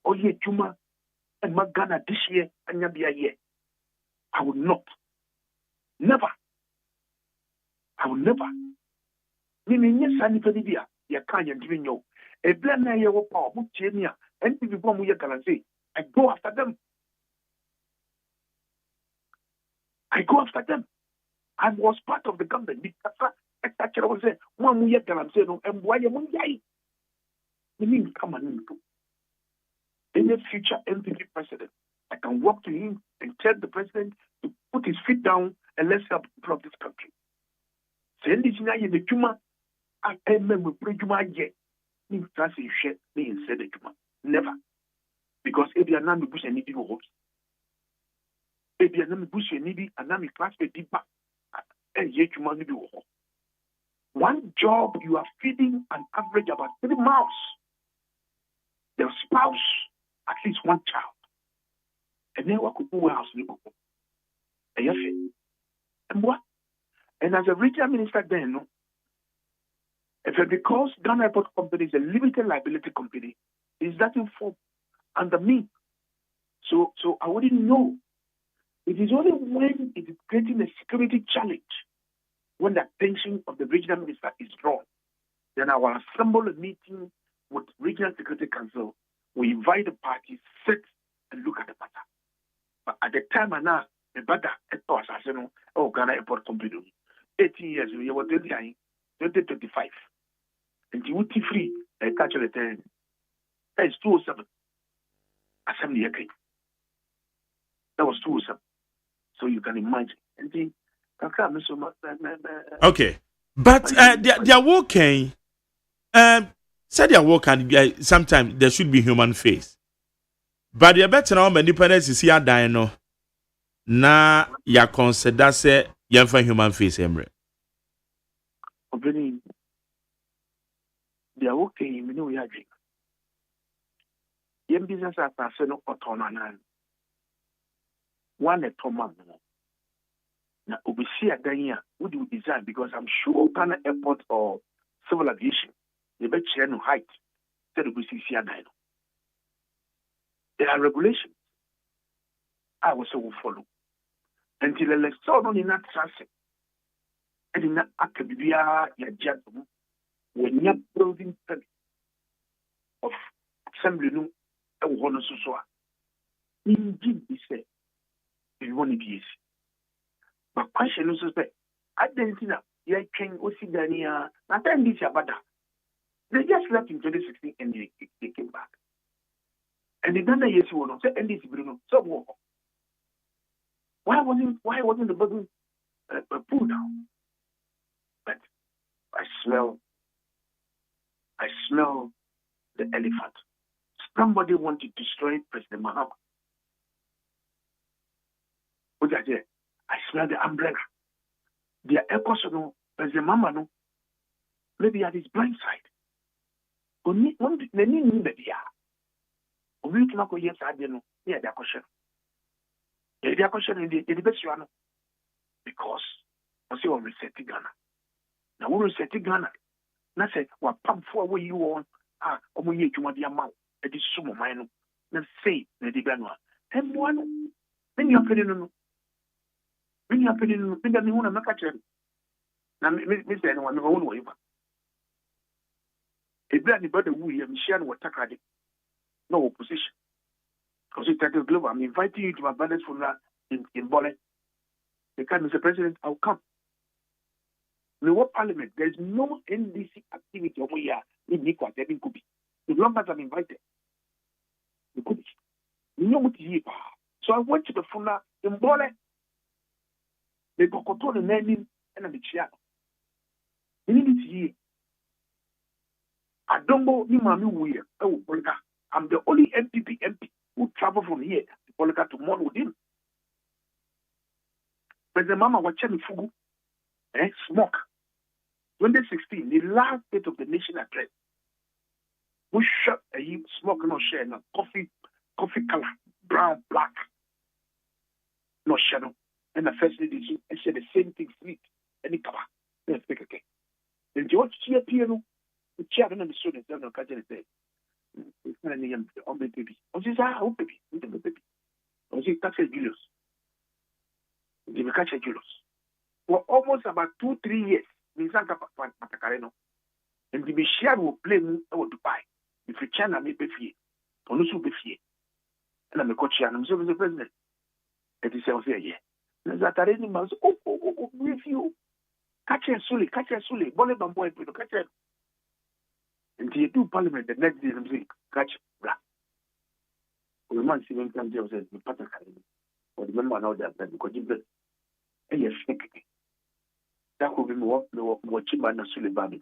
Oye Juma, and Magana this year, and Yabia year. I will not. Never. I will never. Meaning, yes, I need to be here. Can't you know? A blend na year of power, Chenia, NPP bomb we can say, I go after them. I go after them. I was part of the government. I was saying, one year can I'm saying, and why you won't die? You mean come on. In the future MPP president, I can walk to him and tell the president to put his feet down and let's help improve this country. Send this now in the Juma, I remember Juma yet. In France, you share me and said the Juma. Never. Because if you are not bush and need to go, if you are not bush and need and not class with deeper, and yet you must do one job, you are feeding an average about 3 mouths. Their spouse, at least one child. And then what could go house? And what? And as a regional minister, then, no. If it because Ghana Airport Company is a limited liability company, is that in form under me? So I wouldn't know. It is only when it is creating a security challenge, when the attention of the regional minister is drawn, then I will assemble a meeting with Regional Security Council. We invite the parties, sit and look at the matter. But at the time, now, the better Ghana Airport Company, 18 years, we were 2025. And you would free a catch of the 10. That is 207. Assembly agreed. That was 207. So you can imagine. And the okay. But they are working. Said they are working. Sometimes there should be human face. But you better now, independence is here dying. No, na ya consider say you have a human face, Emre. They are working. You know we are doing. Your business are personal autonomy. One at Thomas. Now, obviously, what do you design? Because I'm sure Ghana Airport or civil aviation, they bet share no height. There are regulations. I was so follow until the saw on in that transit. And in that academia, your jet when you're building of assembly, no, I will hold so. Indeed, he said, you want to be easy. But question is, I didn't think that you can see Dania. Not time this year, but they just left in 2016 and they came back. And they done the yes, you know, and this Bruno. So why wasn't the button pulled down? But I smell the elephant. Somebody wanted to destroy President Mahama. What I did? I smell the umbrella. The echoes of President Mahama, no, maybe at his blind side. Only the new baby. We can go yes, I didn't know. Yeah, the question. The question in the best one. Because I say on reset Ghana. Now we reset Ghana. Now say what pump for where you want. Omo ye to the amount. It is sumo mine. Now say the Ghana. And one when you are no. When you are paying, when you want to make a change. Now, Mr. Anyone, no one way. If you are the brother who you share what Takadi, no opposition. Because it's at the global. I'm inviting you to my brothers for that in Bole. They can, Mr. President, I'll come. In what parliament? There is no NDC activity over here in Nikwa, there could be. As long as I'm invited, it could be. You know what you So I went to the Funa in Bole. They got control the name and the chair. You need to hear. I don't know you mami weird. Oh, Bolga. I'm the only MP who travel from here to Bolga to mourn with him. But the mama was checking fugu. Smoke. 2016, the last date of the nation address. We shot a smoke no share no coffee color, brown, black. No shadow. And the first lady said the same thing, sweet, and it cover. Let's take again. Then George Chia Piano, the chairman of the students, don't know, catch anything. It's not any young baby. Oh, she's a baby. Oh, she catch a Julius. They will catch a Julius. For almost about 2-3 years, Mizanka Patacareno, and the Bishar will play me over Dubai. If you China may be fear, Ponusu be fear. And I'm a coach, and I'm serving the president. It is also a year. Zatareni must brief you. Catch a Suli, Bonnet Bamboy, catch it. And you do parliament the next day, I'm saying, catch black. The man see when comes here says, the Patacareno, or the member now that because you bet. Yes, Wachiba na Sule Babi.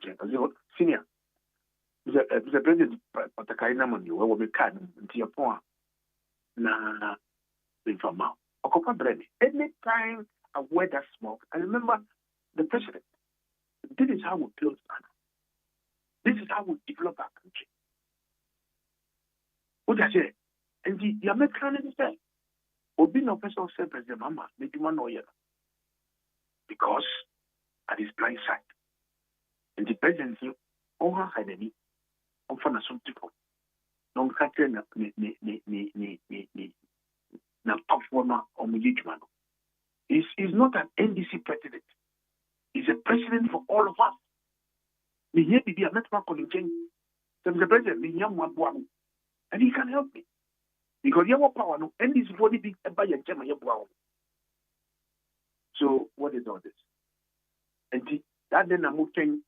Senior. The president Patakaina Money, where we can, until your point. Na, informal. Okopa Brady. Anytime I wear that smoke, I remember the president. This is how we build Ghana. This is how we develop our country. What I say? And the American is there. Obi no person say President Mama, make you know yet. Because at his blind side. And the presidency, all had any, on for some people. Non catcher na performer or Mujijman. He's not an NDC president. He's a president for all of us. Me here be a network calling change. So the president, me young one, and he can help me. Because you have power, no, and this body big by a gem. So what is all this? And that then I'm moving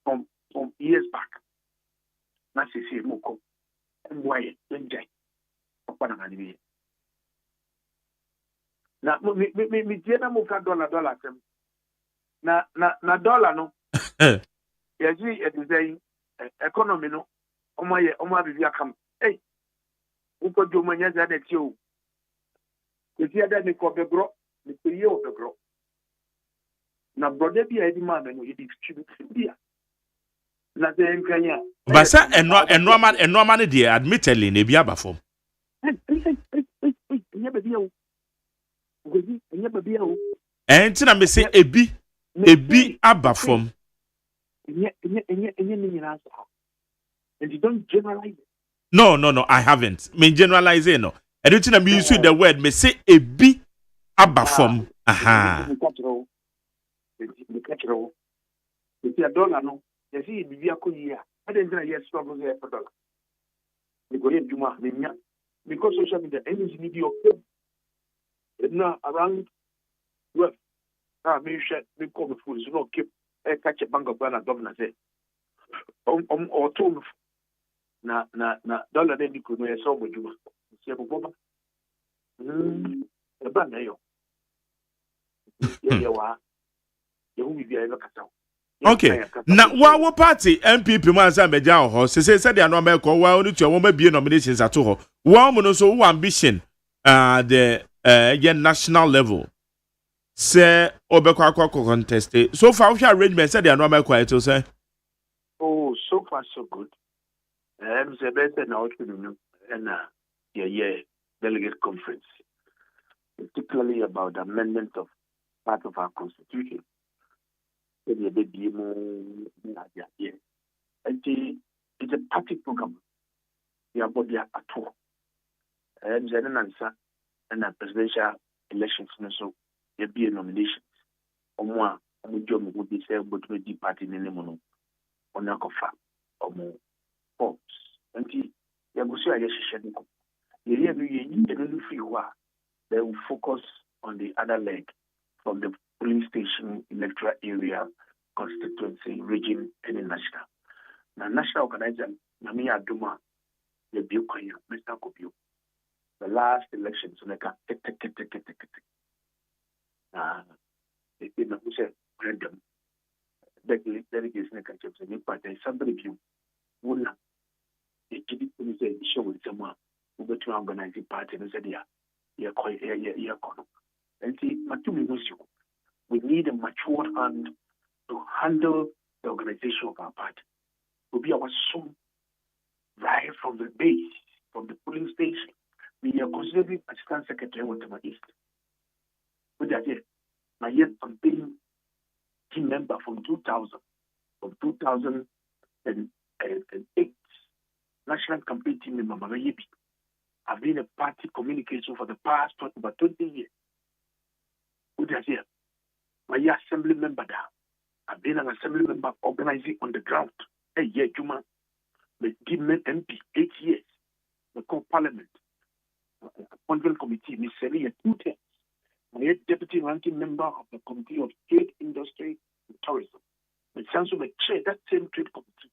from years back. Now she say Moko and why enjoy. Now me jena muka dollar na dollar no. Yes, it is saying economy no. Oma bibi akam. Hey, uko jomanya za de tio. Esi ada me ko begro, me priye o begro. Na brother bi edi man no e distribute bia. Na de nkanya. But sir, eno man dey admittedly na bia ba form. Enya baby o. Gozi, enya baby o. Enti na me say ebi aba form. Enya ni na so. And you don't generalize it. No, I haven't. Me generalize it no. Anything I use the word me say ebi aba form. Aha. The catcher. If you dollar no, you see bibi akoyi a. I don't think yes struggle there for dollar. Because you juma minya. Because social media any media okay. Now around well, me share me come food so no keep catch a bank of Ghana governor say. Or two na dollar de di kuno eso bojuma se boba e ba na yo wa ye hu bibia e kata. Okay, na wa party MPP man say meja ho say dey no make wa oni tu won ma bie nominations ato ho wa mo no so wo ambition the national level say obekwa contest so far we arrangement say dey no make wa to say oh so far so good. The best now and delegate conference, particularly about the amendment of part of our constitution. It's a party program. We are body at all. And then answer and a presidential elections so there be a nominations. Omwa job would be said but with the party in the mono on Akofa or more. And they will focus on the other leg from the polling station, electoral area, constituency, region, and national. Now, national organizer, Namia Duma, the Bukoya, Mr. Kopio. The last election, so like they did not say random. Delegates in the party, somebody view. Wouldn't the GDP say show with someone who go to organize the party and said, and see, we need a mature hand to handle the organization of our party. To be our son right from the base, from the polling station. We are considering assistant secretary with the East. With that, my yet campaign team member from 2008. National campaign team member Mama Yebi. I've been a party communication for the past about 20 years. With that, my assembly member there. I've been an assembly member organizing on the ground. Hey, yeah, Juma. The MP, 8 years. The Parliament. Appointment committee, Miss Seria, 2 terms. My deputy ranking member of the Committee of Trade, Industry, and Tourism. The Sanso chair that same trade committee.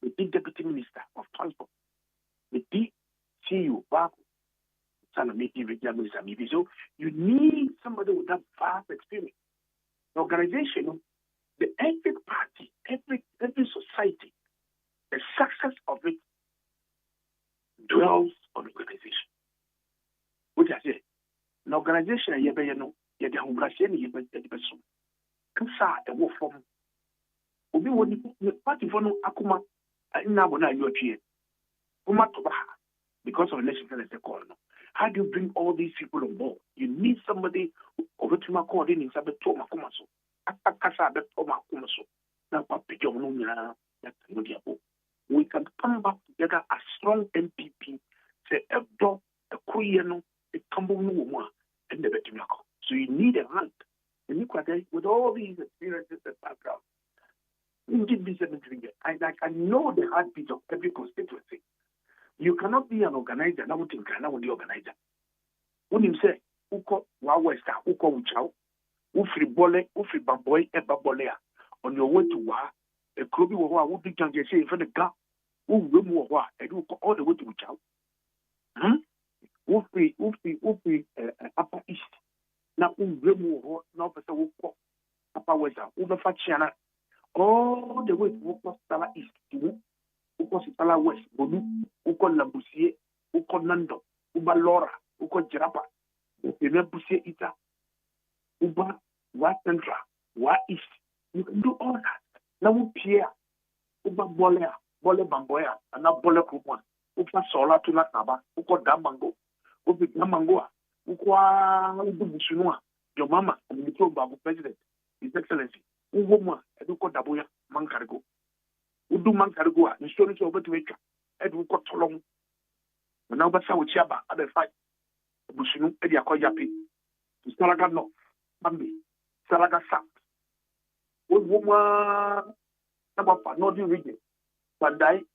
The deputy minister of transport. The CEO, Baku. So you need somebody with that vast experience. The organization, every party, every society, the success of it dwells on organization. What I say, an organization, you know, you have organization, you have the person. Kansa, a war from. Obi woni party for no akuma ina bona you appear. Kuma to because of election as a call. How do you bring all these people on board? You need somebody over to my call in Sabe Toma Kumaso. Akasa bet Toma Kumaso. Now we can come back together as strong MPP. Say Ebdo, a Kuyano, a Kambu Muma, and the Betimako. So you need a hand. And you with all these experiences and background. I know the heartbeat of every constituency. You cannot be an organizer now think can the organizer. When you say Uko Wawesta, Uko Uchao, Ufri Bole, Ufri Bamboy, Eba Bolea, on your way to Wa, a Krobi Wa would be can say in front of Gap, Umu Wa, and you go all the way to Uchao. Ufri Upper East. Now Umu now Pesa Uko, Upper West, Uber Fachiana, all the way to Uko Sala East to Uko Sala West, Bonu, Uko Lambusier, Uko Nando, Uba Lora, Uko Jirapa, Busier Ita, Uba, Wa Central, Wa East. You can do all that. Now Pierre, Uba Bolea, Bole Bamboya, and now Bole Kupon, Upa Sola to Lataba, Uko Damango, Ubi Damangoa, Ukwa Ubusunua, your mama, and the Babu President, His Excellency, Uvoma, Eduko Dabuya, Mankargo. Udu Mankargoa, the story over to Weka, Eduko Tolong. Now, but I would Chaba, other fight. Busunu, Edia Koyapi, Saraga no, Bambi, Saraga Sap. One woman, Nabapa, Northern region, Bandai,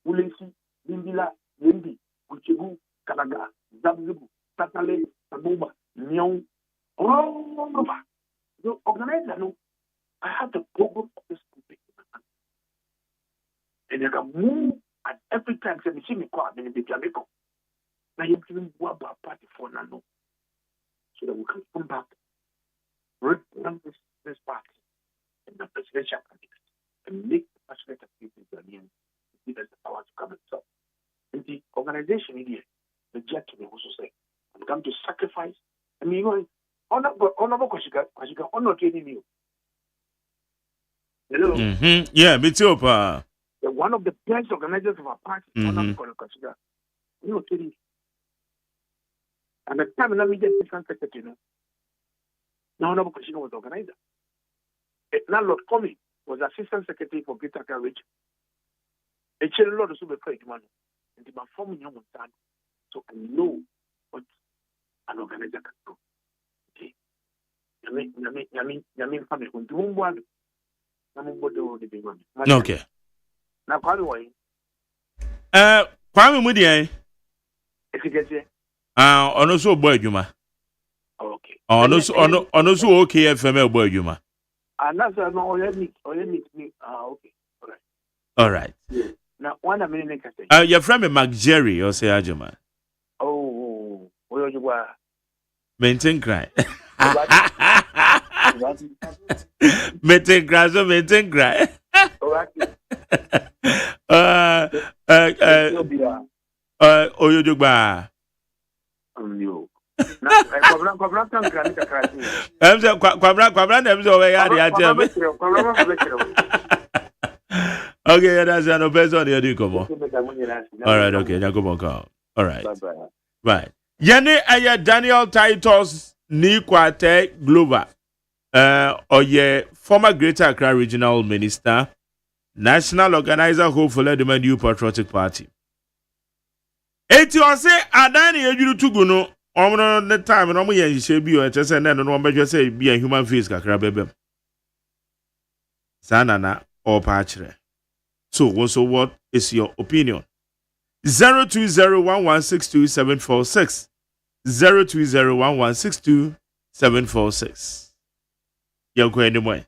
Wulensi, Lindila, Lendi, Kuchibu, Kanaga, Zabzibu, Tatale, Tabuba, Nyon, all over. The organizer, no, I have the program of this people. And you can move at every time, say, see me call in the Jamaica. Now you're giving one party for Nano. So that we can come back, represent this party and the presidential candidate and make the passionate people Ghanaians give us the power to come and solve. And the organization in here, the jet to me also say, I'm going to sacrifice. I mean, you know, honorable Kwashika, honor training you. Hello? Yeah, me too, Pa. One of the best organizers of our party, honorable Kwashika, you know, training. And the time let me get different secretary, you know. Now, honorable Kwashika was the organizer. Now, Lord Comey was assistant secretary for Greater Accra Region. A chair Lord also be paid money. And they form in young time. So I know what an organizer can do. Okay. Yamin family when do one. Okay. Now Kwame Kwame Mudi ono so boy adwuma. Okay. Ono so okay FM boy adwuma. That's no meet me. Okay. All right. Yeah. Now one minute can say. Your friend Mark Jerry OSEI Agyeman. Oh, where you were? Maintain cry. Maintain cry. Oyojugba. No. Okay, that's an offense on the Adikomo. All right, okay, all right. Bye-bye. Right. Yene aya Daniel Titus Nikwate Glover. Oye former Greater Accra Regional Minister, National Organizer Hope for the New Patriotic Party. Eti ose adani ejuru tuguno omono the time no mo ye shebi o chese na no mejo say be a human face kakra bebem. Sanana or pachre. So what is your opinion? 02011627746 02011627746. Yanko anymore.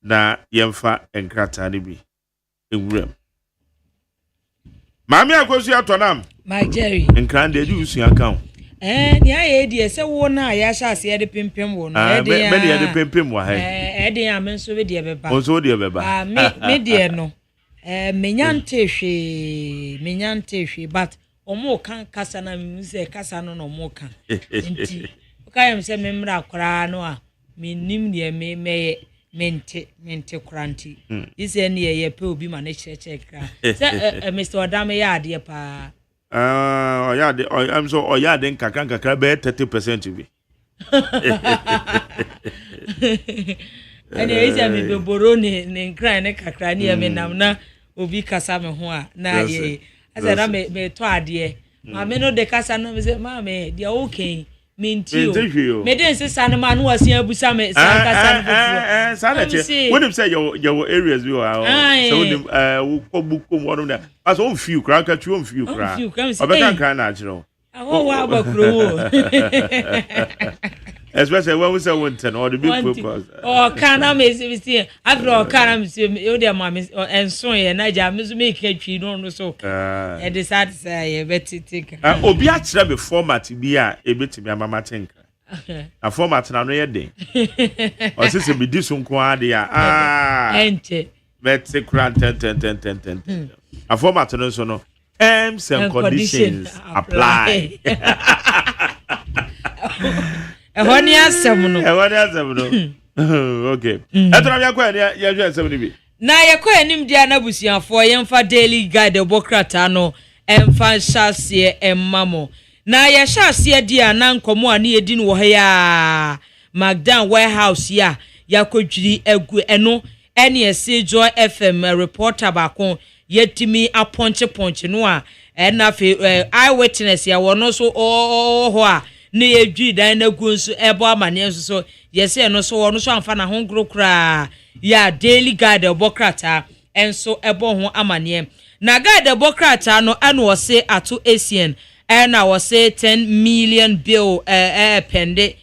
Na yemfa enkrata ni bi. Ewurem. Mami akosu atonam. My Jerry. Enkrande di usu account. nya ye die se wo na ya sha se de pimpim wo no e de me de pimpim wa he e de ya me so be de beba so de beba me de no menyante hwe but omo kan kasa na me se kasa no no mo kan nti ukayem se me mra kora no a me nim de me mente kranti ise ne ye pe obi ma ne cheche kra se Mr. Odame ya ade pa I'm so oyade nkakra be 30% bi ani ise me beboro ne nkran ne kakra ne me nam na obi kasa me ho a na ye ase na me to ade ma me no de kasa no me se ma me de okay mentio me den se san ma no wase abusa me san kasa no sanete when him say your areas we are so when we kobukom one of them as on few kra ka tu on few kra obeka kra na agiro wa bakro especially when we say winter or the big purpose kana me see after kana me see you dey ma me enso ye na ja me so me ka twi no so e decide say ye better take obi a kire be format bi a e betimi amama tenka a format na no ye den o se be di so nko ade a ente better kran 10 a format no so no terms and conditions apply ehoni asem no okay etona bia kwa ya hwe asem ni bi na ye kwa anim dia na busuafo ye mfa daily guide bokrata no emfa hyase emmamo na ye hyase dia na nkomo a ne yedi no wo ha ya Magdan warehouse ya kodwiri egu eno ene ese Joy FM reporter bakon yetimi aponche no a na fe eyewitness ya wono so ho a ne yedwi dan na gu nso ebo amane nso so yese no so wono so amfa na ho grokra ya daily guide bokrata enso ebo ho amane na guide bokrata no eno wose ato ACN na wose 10 million bill pende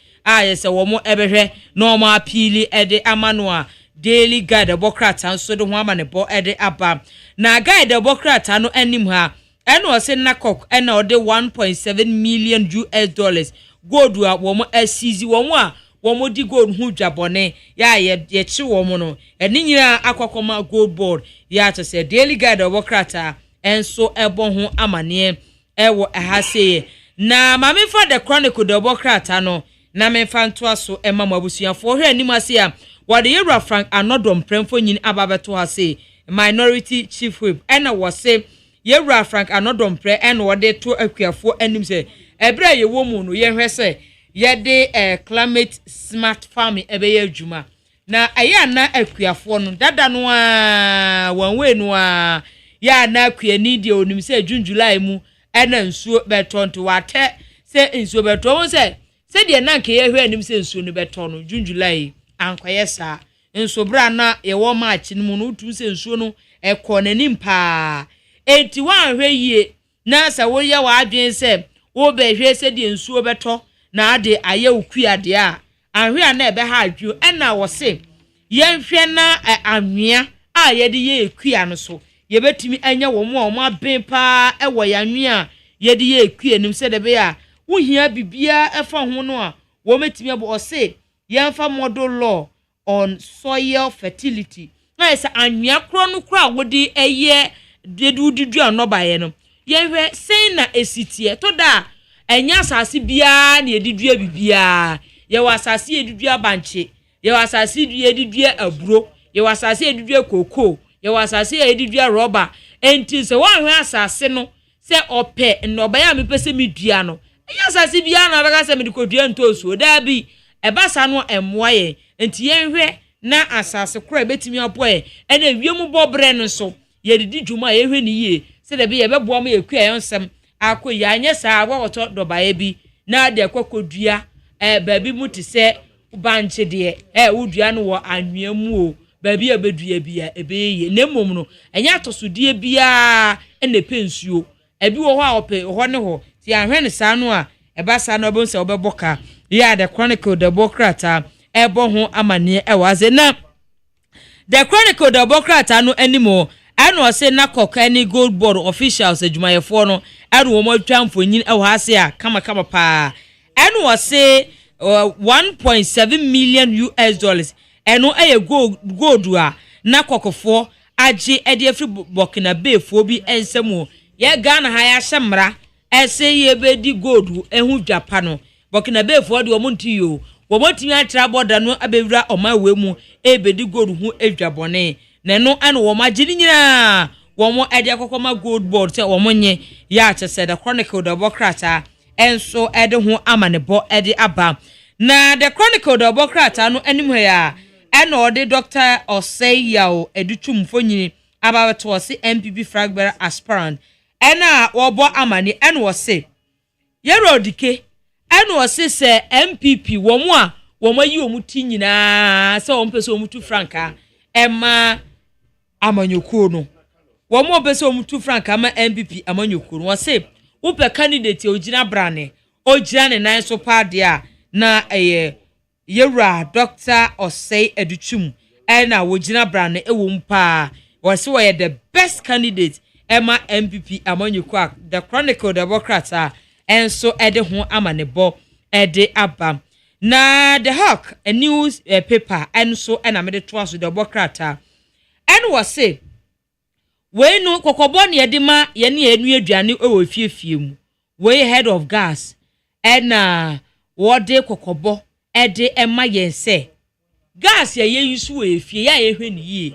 yese wo mo ebehwe no mo apili ede amano a daily guide bokrata nso de ho amane bo ede aba na guide bokrata no anim ha eno wose nakok ena ode 1.7 million US dollars gold a wo mo asizi wo mo a wo mo di gold hu dwabone ya ye chi wo mo no eni nyira akokoma gold board ya to say daily guide bokrata enso ebo ho amane ewo ehase na mame for the chronicle the bokrata no na me fanto aso ema mabusuafo hwe anim ase a wode Yewura Frank Anodom premfo nyin ababeto ase minority chief whip ena wose Yewura Frank Anodom pre ena wode to akuafo anim se ebra ye wo mu no ye hwe se ye de climate smart farming ebe ye adwuma na aya na akuafo no dada no a wanwe no a ya na akuani de onim se June July mu ena nsuo beto nto wate se nsuo beto won se de na nke ye hwe anim se nsuo no beto no June July ankoye sa nso bra na ye wo March no mu no tu se nsuo no ekọ nanim pa 81 hwe yie na sa wo ye wa adwen se wo be hwe se de nsuo beto na ade aye okua de a ahwe na ebe ha adwo ena wo se ye hwe na anwea a ye de ye ekua no so ye betimi anya wo mo aben pa ewo ya nwea ye de ye ekua nim se de be a wo hia bibia efa ho no a wo metimi abo o se ye mfa model law on soil fertility na esa anwea kro no kro a wo de eye dedu anobaye no ye hwe sen na esitie to da enya asase bia na edidua bibia ye wasase edidua banche ye wasase edidua aburo ye wasase edidua koko ye wasase edidua rubber enti se wa hwe asase no se ope nobaya mepese medua no enya asase bia na beka se medikodua ntoso da bi ebasa no emmoye enti ye hwe na asase kro ebetimi apoye ena wiem bobre no so ye didi dwuma ye hwe ni ye se de be ye beboa ma ye kua yonsem akoya anye sa agwoto dobaye bi na de kokodua baabi muti se banche de wudua no wo anwea mu o baabi abedua bia ebeye na mmom no enya atosodie bia ene pensuo ebi wo ho a ope ho ne ho ti ahwe ne sa no a eba sa no obon se obeboka ya the chronicle the bokrata ebo ho amane ewaze na the chronicle the bokrata no animo ano se na kokani gold board officials adwumayefo no ɛne wɔn atwa mfonyin ɛwɔ ase a kama pa ɛne wɔ se 1.7 million US dollars ɛno ɛyɛ gold a na kɔkɔfoɔ agye ɛde afiri Burkina Faso bi ensɛm yɛ Ghana ha ya hyɛmra ɛsɛ yɛ bɛdi gold ɛho dwapa no Burkina Faso de wɔn nti yo wɔn tumi atra border no abɛwura ɔmawe mu ɛbɛdi gold ho adwabɔne na no ɛne wɔn agye nyinaa wɔn ɛde akɔkɔma gold board sɛ wɔn nye yɛ akyɛ the Chronicle the Bokrata enso ɛde ho amanebɔ ɛde aba na the Chronicle the Bokrata no anim ha ɛna ɔde Dr. OSEI Agyeman fonyini ababeto ɔse MPP flag bearer aspirant ɛna wɔbɔ amane ɛna ɔse yɛrɛ odike ɛna ɔse sɛ MPP wɔn a wɔn ayi wɔn ti nyinaa sɛ wɔn pɛ sɛ wɔn tu franka ɛma amanyokuo no wɔn a pɛ sɛ wɔn tu franka ama MPP amanyokuo no ɔse wopɛ candidate ogyina brane ogyina ne nan so paade a na ɛyɛ yɛwura Dr. OSEI Agyeman ɛna wogyina brane ɛwɔ mpa wɔse wɔyɛ the best candidate Emma MPP amanyuko the Chronicle the Bokrata enso ede ho amanebo ede aba na the Hawk a news paper enso ena mede to aso the Bokrata en was say we no kokobo ne ede ma ye ne enu aduane ewo fiefie mu we head of gas ena wode kokobo ede ema yen se gas ye yusu we fie ya ye hwe ne yie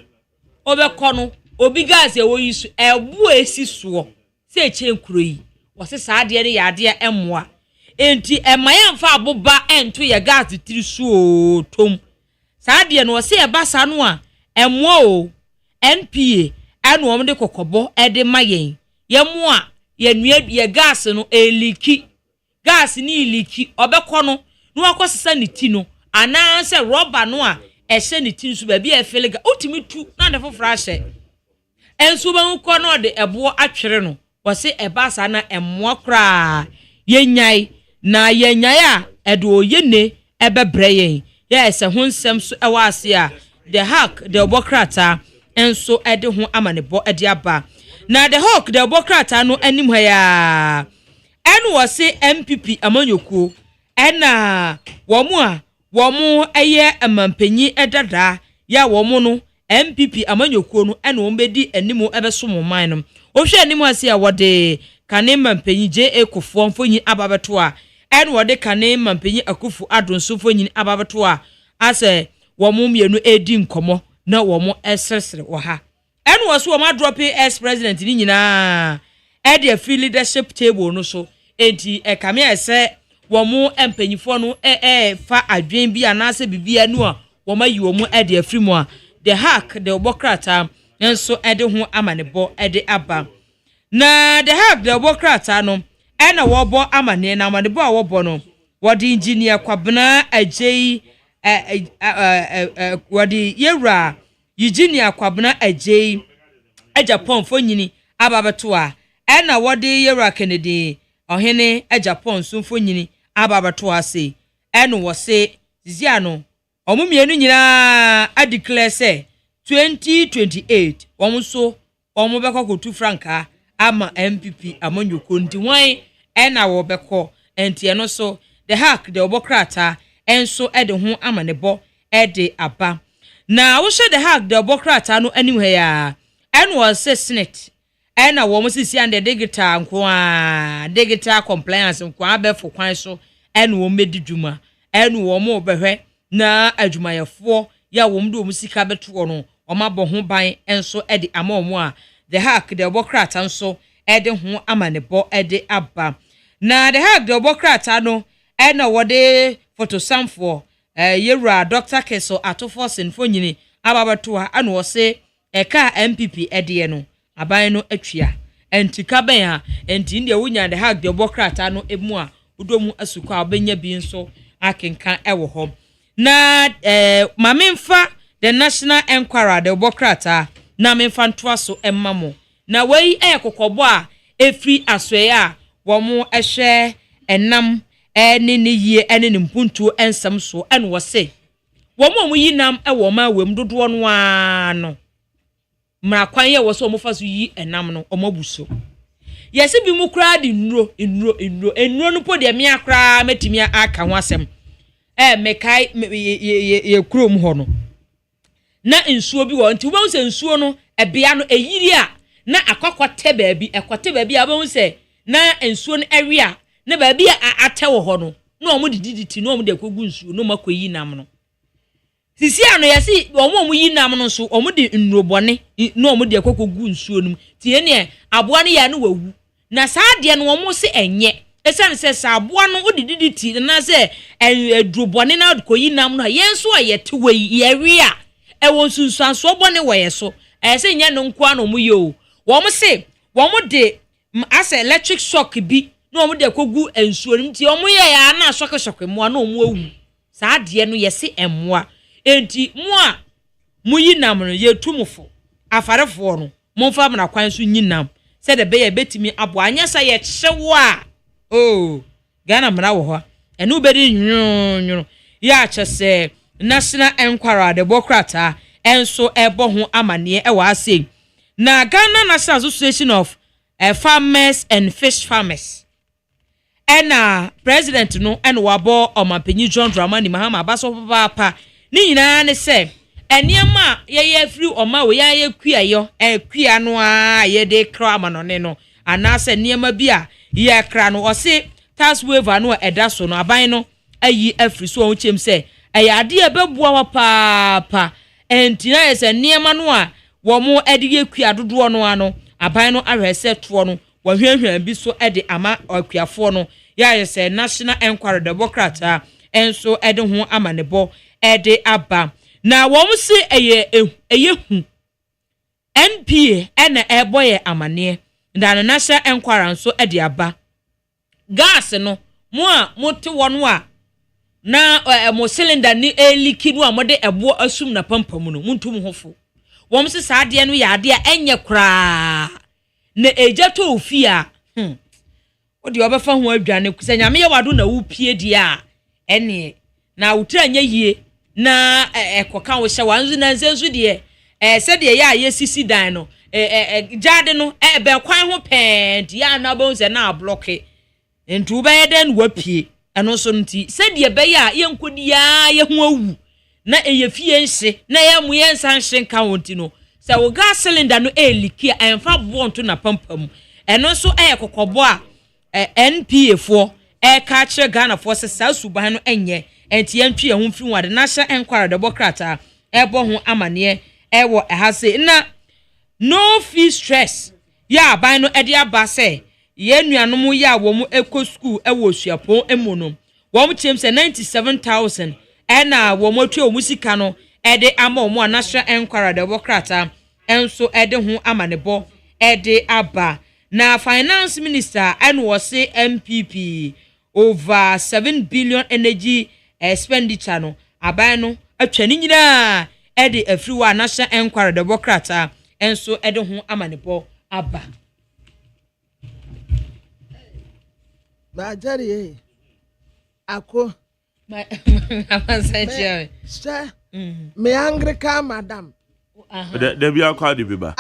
obekono obi gas e wo yisu ebu esi so se eche nkuro yi wo se saade ne yade emmoa enti emaye mfa aboba ento ye gas tiri so tom saade no wo se eba sa no a emmoa o NPA anu om de kokobo ede mayen ye moa ye nua ye gas no eliki gas ni iliki obekono no akosesa ne ti no ana se rubber no a ehye ne ti so ba bi e felega otimi tu na de fofra hye enso ba nko no de ebo atwere no wose eba sa na emmoa kra yenyai na yenyai a ede oyene ebebre yen ye ese ho nsem so ewa ase a the Hawk the Bokrata enso ede ho amanebo ede aba na the Hawk the Bokrata no anim ha ya enu wose MPP amanyokuo ena womu eye amampanyi edada ya womu no MPP amanyokuo no ena wombedi animu ebeso man no ohwe animu ase a wode kane mampanyi JA Kofo mfonyi ababeto a ena wode kane mampanyi Akufu Adonso mfonyi ababeto a ase womu mienu edi nkomo na womu esresre wo ha ena woso womu drop ex president ni nyina e de free leadership table no so enti ekame ese womu empanyifo no fa adwen bi anase bibia no a woma yi womu e de afri mu a the Hawk the Bokrata enso ede ho amanebo ede aba na the Hawk the Bokrata no ena wobo amane na amanebo a wobo no wodi engineer Kwabena Agye wodi yewra engineer Kwabena Agye Japan fonyini ababeto a ena wodi yewra Kennedy ohene Japan so fonyini ababeto ase eno wose zia no omumienu nyina a declare say 2028 omso omobekọ kotu franka ama MPP amanyoko ndi wan ena wo bekọ enti eno so the Hawk the Bokrata enso ede ho amanebo ede aba na wo hwe the Hawk the Bokrata no anim ya eno wose Senate ena wo mosisi ande digital compliance nko abefo kwan so eno wo medi dwuma eno wo mo behwe na adwumayefo ya wo mdo musika beto no omabɔ ho ban enso ede amaomo a the Hawk the Bokrata nso ede ho amanebɔ ede aba na the Hawk the Bokrata no ena wode photosamfo yewra Dr. Keso atofo senfo nyini ababeto a ana wo se eka MPP ede no aban no atwia entika ben a enti ndia wonya the Hawk the Bokrata no emu a udomu asuko a obenya bi nso akenka ewo ho na mamemfa the National Enquirer the Bokrata na memfa ntoa so emmamo na wei kokobo a efri asoe a womo ehwe enam ne yie ne mpuntuo ensam so en wo se womo yi nam ewo ma wem dodo no a no mra kwan ye wo so mo fa so yi enam no omabuso yesi bi mu kra de nnuro no po de me akra metimi aka ho asem mekai ye krom ho no na nsuo bi wo nti wo se nsuo no ebia no eyiri a na akokote baabi abon se na nsuo no ewe a na baabi a ate wo ho no na omo diditi na omo de kogu nsuo no makoyi nam no sisi ano yesi omo yi nam no so omo de nnurobone na omo de kokogu nsuo no tie ne aboa no ya no wawu na saa de no omo se enye esan se saa aboa no odiditi na se edurobone na koyi nam no yenso ayete wei yewe a ewo sunsuanso bone wo yeso se nya no nko ano mo yo wo mo se wo mo de as electric shock bi na omo de kogu ensuo no ti omo ye ya na shock mo na omo awu saa de no yesi emmoa enti mo a muyi nam no ye tumufo afarefo no momfa mna kwan so nyinam se de be ye betimi abo anyasa ye kyewo a Ghana mra wo ho enu bedi nyun ya kyese National Enquirer Democrat enso ebo ho amane e wa ase na Ghana National Association of Farmers and Fish Farmers ena president no ena wabo omapanyi John Dramani Mahama abaso papa ni nyina ne se eniema ye free oma we ya kuayo kua no a ye de kra manone no anase niema bia ye kra no o se tax waiver no eda so no aban no ayi afri so on chem se ade ebebua wa papa entina ese niema no a wo mo ede ye kua dodo no ano aban no ahwese to no wo hwehwe bi so ede ama akuafo no ya se National Enquirer Democrat enso ede ho amanebo ede aba na wo mo se eye hu NPA ena eboye amane na National Enquirer nso ede aba gas no mo a mote wono a na mo cylinder ni eliki no a mo de ebo asum na pampam no muntum hofo wo mo se saade no ya ade a enye kra na ejato ofia odi obefa ho adwane kusa nyame ye wado na wo pie di a ene na wutra nya yie na ekoka wo hye wanzu na nsensu de se de ya ye sisi dan no jade no be kwan ho pent ya na bon se na block entu be den wo pie eno so nti se de be ya ye nkodi ya ye ho awu na eye fie nhye na ye mu ye nsan hye nka wonti no se wo gas cylinder no eliki a emfa bonto na pampam eno so kokobo a NPA for ka kire Ghana for se sa suban no enye enti yantwi ye ho fi wade National Enquirer Democrat ebo ho amane ewo ehase na no fee stress ya ban no ede aba se ye nuanom ya wo mu eco school ewo suapon emuno wo mu chem se 97,000 ena wo mu twa musika no ede ama wo National Enquirer Democrat enso ede ho amanebo ede aba na finance minister and was say MPP over 7 billion energy expenditure no aban no atwani nyina ede afriwa National Enquirer Democrat enso ede ho amanebo aba Bajari ako amasanche me Anglican madam there be akwa de biba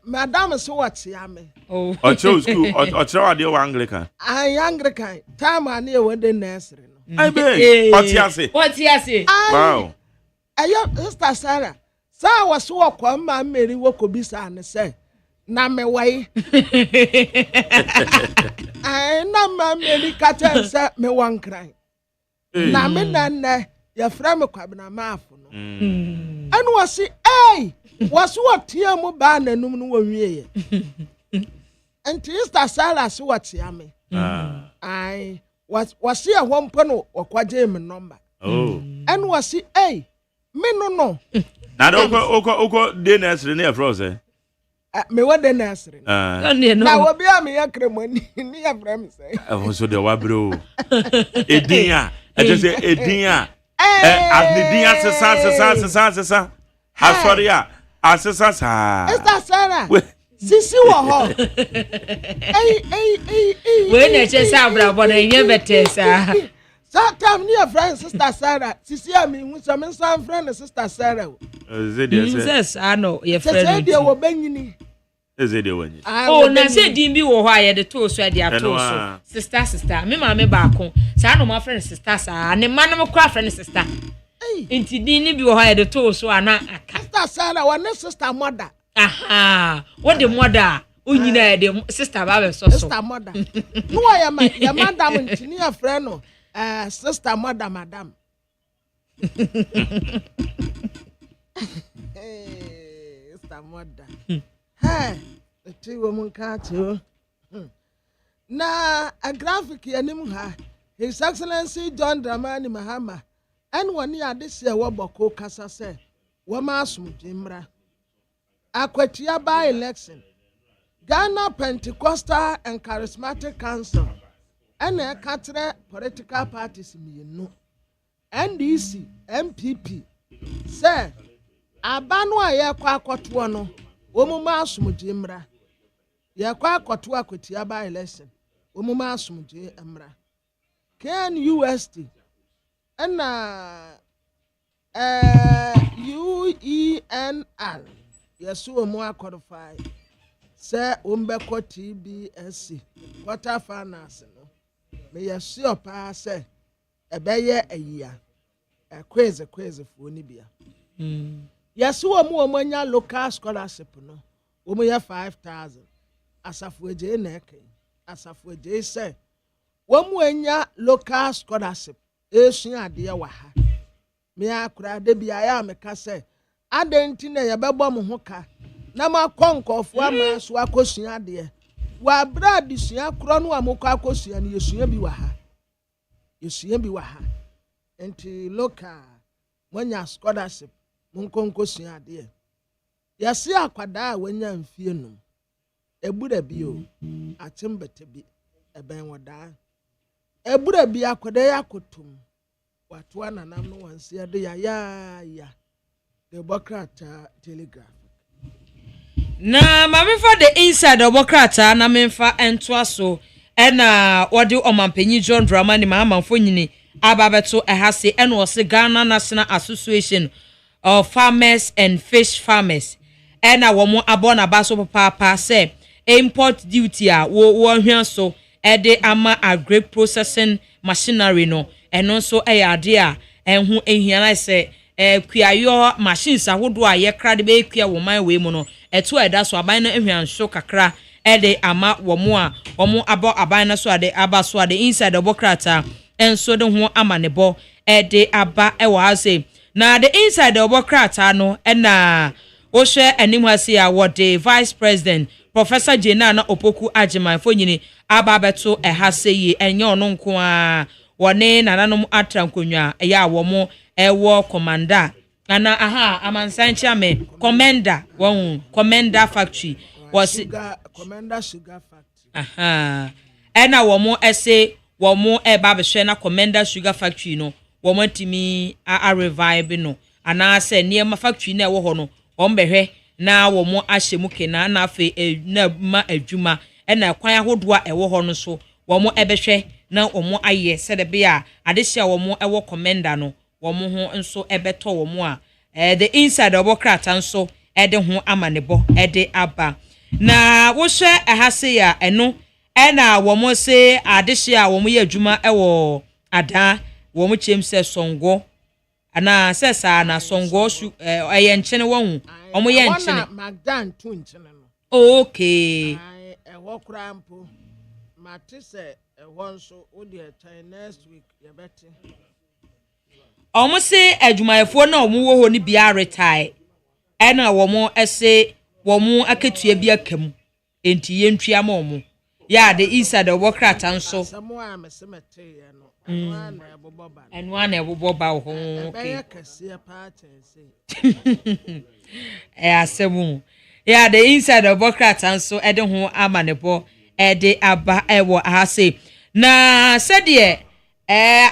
madam so what ya me o chose school o try de Anglican Anglican time ani e wede nursery no ai be what ya say wow ayo sister Sarah sa was wo kwa ma Mary wo ko bisa ne say na me wai ai na ma Mary ka ten say me wan cry na me na ya fra me kwa na maafo no anu wasi wasu watia mu ba nanum no wanwie enti sister Sarah so watia me ai wasi a hompo no wakwaje me number anu wasi me no na oko de nursery na froze me wade nursery na wo bia me yakremoni ni ya fra me say so de wa bro edin a just say edin a adedin asesa asori a asesa sa sister Sarah sisi wo ho we na che sa brabo na nye betesa Satam ni a friend sister Sarah sisi a mi hu so me san friend sister Sarah Zediese yes I know your friend say dey wo banyini Eze de wani. Oh, na se din bi wo ho aye de to so de ato so. Sister, me ma me ba ko. Sa no ma friend sister sa, ne ma no mo kra friend sister. Inti din ni bi wo ho aye de to so ana aka. Sister Sarah, one sister mother. Aha, what the mother? Unyina de sister ba be so. Sister mother. No ya madam ntini ya friend no. Sister mother madam. Sister mother. Hey, the two women can't you. Na a graphic yanim ha. His Excellency John Dramani Mahama. And 1 year this year waboko kasa se. Wamasum Jimra. Akwetia by election. Ghana Pentecostal and Charismatic Council. And a country political parties no. NDC, MPP. Say, Abanwa ya kwa kwatuwa no. Omuma asumuji mra. Ya kwa kwatuwa kwetia by election. Omuma asumuji mra. KNUST. And UENR. Yesu omu qualify. Say umbeko TBSC. Quarter finance no. Me yesu opa say ebeye eya. Crazy for ni bia. Yesu omu nya local scholarship no. Omu ya 5,000. Asafu eje na eke. Asafu eje say omu nya local scholarship. Esu ade wa ha. Me akura de bia ya meka say adenti na yebebo mo ho ka na makonkofo ama so akosua de wa brad sua kro no amokọ akosua ne yesua bi wa ha enti local monya scholarship monkonkosua de yesi akwada a wanya mfie no ebura bi o atembete bi eben woda ebura bi akwada yakotum watu ananam no wansi de ya Democrat Telegraph. Na mame for the inside Democrat na memfa entoa so na odi omampanyi John Dramani Mahama nyini ababeto ehase ena ose Ghana National Association of Farmers and Fish Farmers ena womo abona baso papa say import duty a wo hwan so de ama agri processing machinery no eno so ade a enhu ehia say kuayo machines ahodo a ye kra de be kua wo man we mu no eto eda so aban na ehwan so kakra de ama womo abo aban na so ade aba so ade inside the bokrata enso de ho ama ne bo de aba wa ase na the inside the bokrata no na wo hwe anim ase a wo de vice president Professor Jena na Opoku Agyeman fonyini aba beto ehase yi enye ono nko a wone nananom atrankonwa ya womo ewo commander ana amansan chame commander factory was commander sugar factory ena womo ese womo eba behwe na commander sugar factory no womo timi a revive no ana se niema factory na ewo ho no wombehwe na womo ahyemu kena na afi na ma adwuma ena kwan ahodo a ewo ho no so womo ebehwe na womo aye se de bia adehia womo ewo commander no womo ho nso ebeto womo a the inside obokrata nso ede ho amanebo ede aba na wo hwe ehase ya eno ena womo se adehia womo ye adwuma ewo ada womo chem se songo ana sesa na songo eye nchene won womo ye nchene magdan tu nchene no okay ewo krampo matise ewo nso odi next week yebeti omo se adwumayefo na omo wo ho ni bia retire ena womo ese womo aketua bi akam enti yentua ma omo ya the inside of workrata nso enwa na eboboba ho okay asemu ya the inside of workrata nso ede ho amanebo ede aba ewo ahase na sede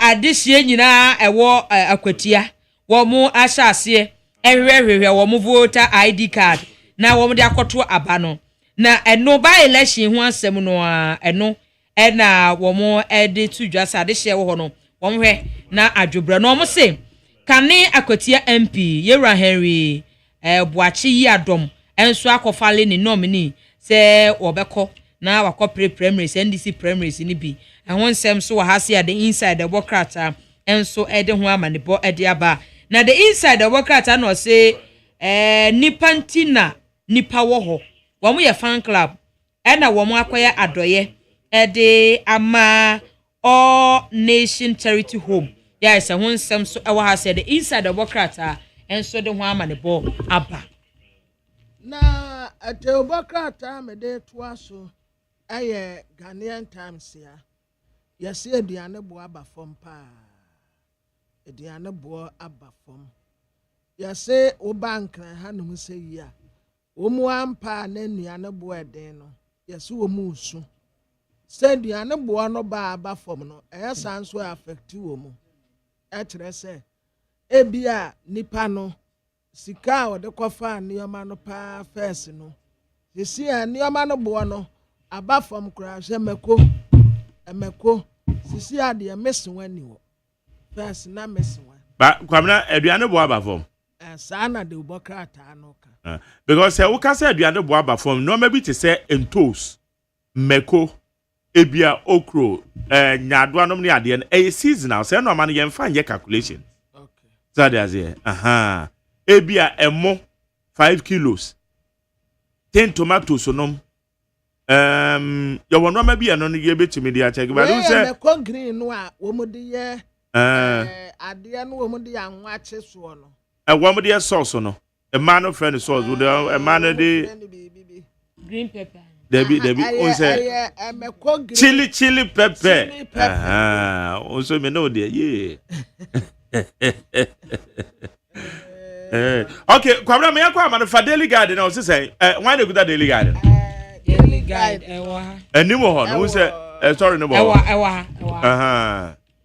adehie nyina ewo akwatia womo ahyase ehwehwehwe womo voter ID card na womo de akoto aba no na eno ba election ho asem no eno na womo ede tudwasa adehie wo ho no womo hwe na adwobra no womo se kane akwatia MP Yera Henry Boachi yi adom enso akofale ni nominee se obeko na wakọ primaries NDC primaries ni bi ehon nsem so ha se the inside the bokrata enso ede ho amanebo ede aba na the inside the bokrata no say nipa ntina nipa wo ho wo mo ye fan club na wo mo akoye adoye ede ama all nation charity home yes ehon nsem so ewo ha se the inside the bokrata enso de ho amanebo aba na atebokrata me de toaso aye Ghanaian Times ya yesi aduane bo aba fom pa aduane bo aba fom yesi o bank na ha no se yi a o mu ampa na aduane bo eden no yesi o mu su se aduane bo no ba aba fom no san so affect wo mu etre se ebia nipa no sika o de kofa nioma no pa first no yesi a nioma no bo no aba fam kura hwe emeko sisi ade emesi wani wo first na mesi wan ba kwamna aduane bo aba fam sana de ubokrata no ka because we ka say aduane bo aba fam no ma bi te say entos meko ebia okro nyado anom ne ade no seasonal say no ma no yen fa nye calculation okay so that's it ebia emo 5 kilos 10 tomatoes onom you want no be no ye betimi dia check but you say meko green no a wo mu de ye ade no wo mu de anwa che so no wo mu de sauce no a man of friend sauce with a man de green pepper Debbie on say chili pepper also me know there yeah okay kwabra me yakwa man for daily garden o say why dey go that daily garden daily guide ewa animo ho no say sorry no bo ewa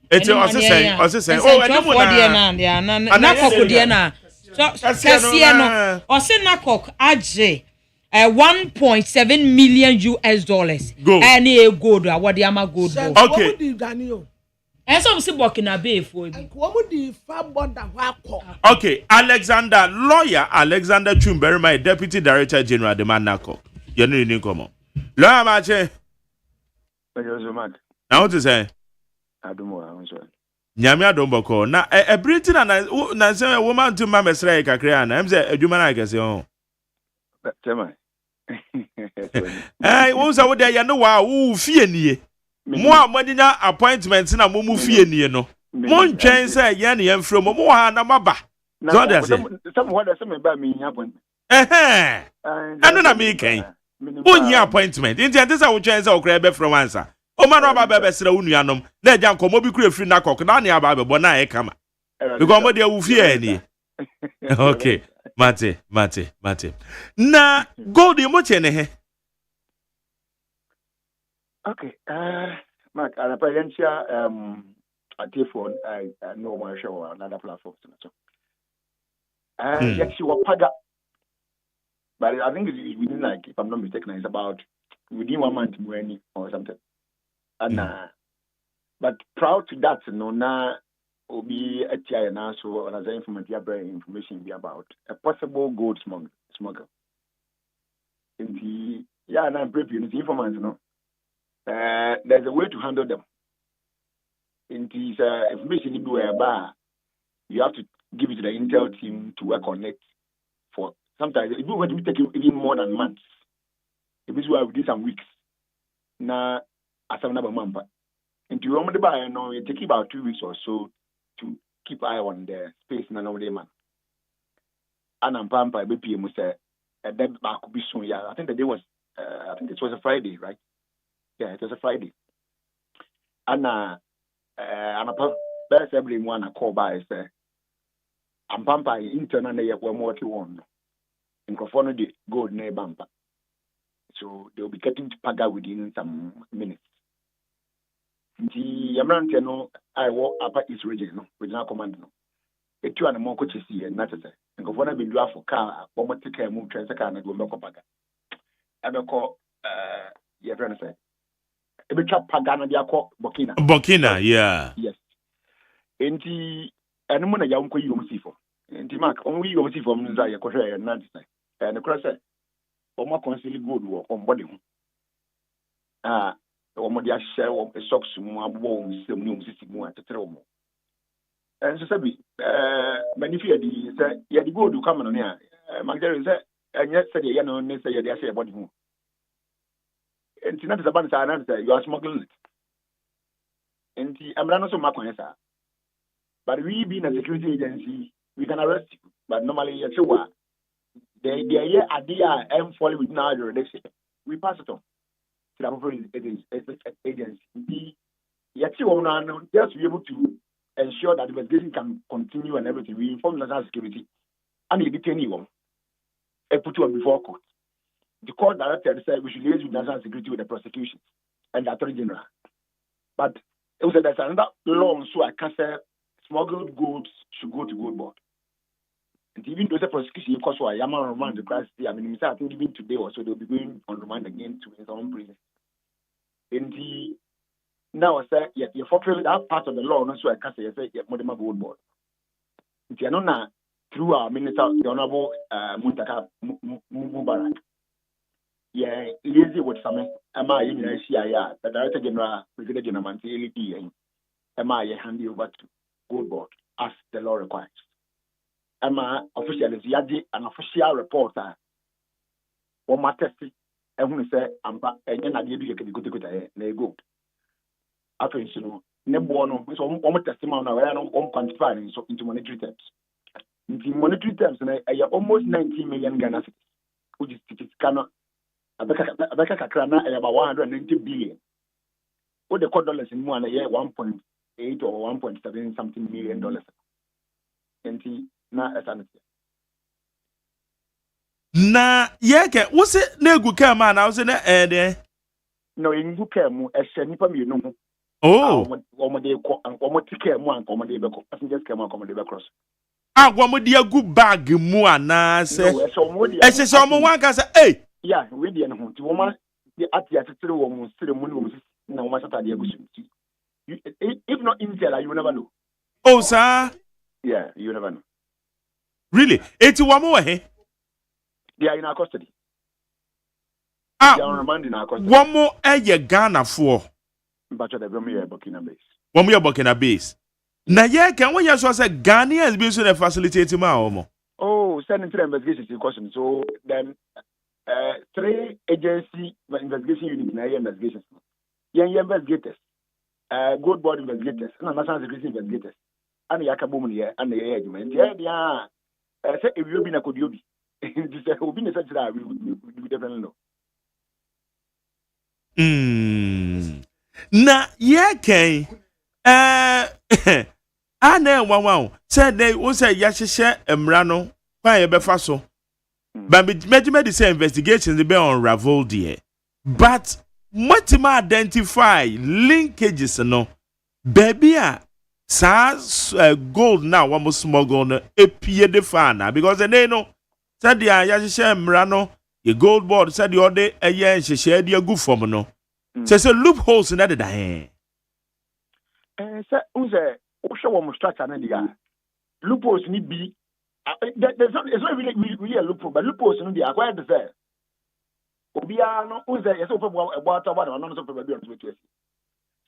eti o say oh animo na kokko de na so kase no o say na kokko age $1.7 million and a gold award ama gold okay some si Burkina Faso bi wo di fa border wa ko okay lawyer Alexander Chumberry my deputy director general the man nako you know ni komo lawyer ma che now what to say adumo anso nyame adombo ko na everything na say woman to ma mesra kakra na em say adwuma na akese ho tema wo say wo dey ya no wa wo fie nie mo amadinya appointment na mo mu fie nie no mo ntwen say ye na ye mfro mo ha na maba so dey say some what say me ba me appointment eno na me kan onyi appointment nti ante say wo twen say okra be from answer o ma no ba be sra wo nuanom na eja nkomo bi kura free na kok na ne aba be bo na e kama because mo dey wo fie nie okay mate na gold mo che ne he okay Mark an presidential telephone I know my show on another platform so yes you were paga but I think it's within like if I'm not mistaken it's about within 1 month or something and but proud to that no na obi atia na so on as information be about a possible gold smuggle in the na brief information no there's a way to handle them in this information you have to give it to the intel team to work on it for sometimes it will take even more than months if this will within some weeks na asamna ba mamba into you only buy no it take about 2 weeks or so to keep eye on the space na no man and pampa be pm say that back could be soon yeah I think the day was I think it was a Friday right yeah it was a Friday and best everyone a call by say and pampa internal na we more to one in conform the gold na bampa so they will be getting to paga within some minutes. The Yamrante no, I walk up at East region, no, regional command no. A 2 and more coaches here, not as and go for be draft for car, or take care move transfer and go local paga. I will call your friend say. A bit of pagana, they are called Burkina, yeah. Yes. And the animal young co you see for. And the mark only you see from Zaya Korea and Nancy. And the cross ọmọ conceal gold wọ ọmọdé ho ọmọdé ahyẹ wọ socks mu abọ ọmọ nsẹm ne ọmọ sisi mu atetere ọmọ nso sẹ bi manifi yɛde sɛ yɛde gold kama no ne a magdalene sɛ ɛnyɛ sɛdeɛ yɛ no ne sɛ yɛde ahyɛ yɛbɔde ho nti na te sɛ ba ne saa na te sɛ you are smuggling it nti mmara no so ma kwan saa but we being a security agency we can arrest you but normally yɛte wɔ a the year idea and fall within our jurisdiction, we pass it on to the appropriate agency. Just to be able to ensure that the investigation can continue and everything. We inform national security and the detainee and put you before court. The court director said we should liaise with national security with the prosecution and the attorney general. But it was there's another law, so I can say smuggled goods should go to gold board. And even though the prosecution, because I am on remand the crisis, I mean, I think even today or so they'll be going on remand again to his own prison. And now I say, you fulfill that part of the law, so I can say, more than my gold board. If you're not through our minister, the Honorable Muntaka Mubarak, easy with some MI, the Director General, Brigadier General Manti, MI hand you over to gold board as the law requires. Official is Yadi, an official reporter. Or my testing, and when say, and then I give you a go. After you know, Nebuono, so almost testimony, I don't quantify into monetary terms. In monetary terms, I have almost 90 million Ghana, which is cannot. Abeka Kakrana, about 190 billion. What the court dollars in one a year, 1.8 or 1.7 something million dollars. And na yeke wose na egu ka ma na wose na no ingu ka mu ehye nipa mi no mu omode ko omoti ka mu an omode be ko passengers ka mu an omode be cross agwamode agu bag mu ana se ehye se omo wan ka se yeah we dey no ho ti wo ma ati atetere wo mu sire mu no mu na wo ma sata de agu su if not intel you will never know sir yeah you never know. Really? 81 he? They are in our custody. They are remanded in our custody. One more Ghana for. But the Burkina base. One more Burkina base. Na ye can when you say Ghanaians be so facilitate ma omo. Oh, sending to the investigation question. So then 3 agency investigation units na investigations. Young investigators. Gold board investigators and national security investigators. And Yakabum here and the agreement. Yeah. Say if you be na kodiobi, this will be necessary that we definitely know. Na ye ken ana wawa say they wo say yahye emra no kwa ye befa so. But me say investigations they be unravel there. But what identify linkages no baby gold now one smuggle no epie de fana because they know said the yahye emra no the gold board said the other eye nhye de agu fom no say loopholes na de da say unse wo show wo structure na dia loopholes ni bi it's not really a loophole but loopholes no dia acquired the say obia no unse yes o pebo about no so pebo bi on to.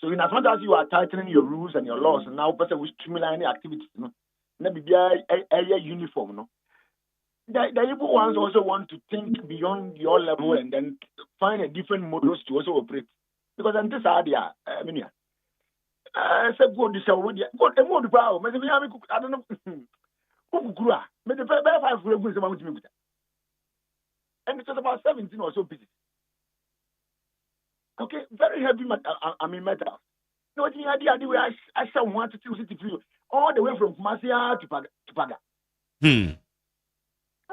So in as much as you are tightening your rules and your laws, and now person will streamline any activities, no, maybe be a uniform, no. The evil ones also want to think beyond your level and then find a different models to also operate. Because I'm this idea, I mean, I said, go this already. Go a more power. Maybe I don't know. Who grew up? Maybe 5 years ago, and it's about 17 or so pieces. Okay, very heavy metal. No, the idea where I shall want to city feel all the way from Kumasia to Paga. I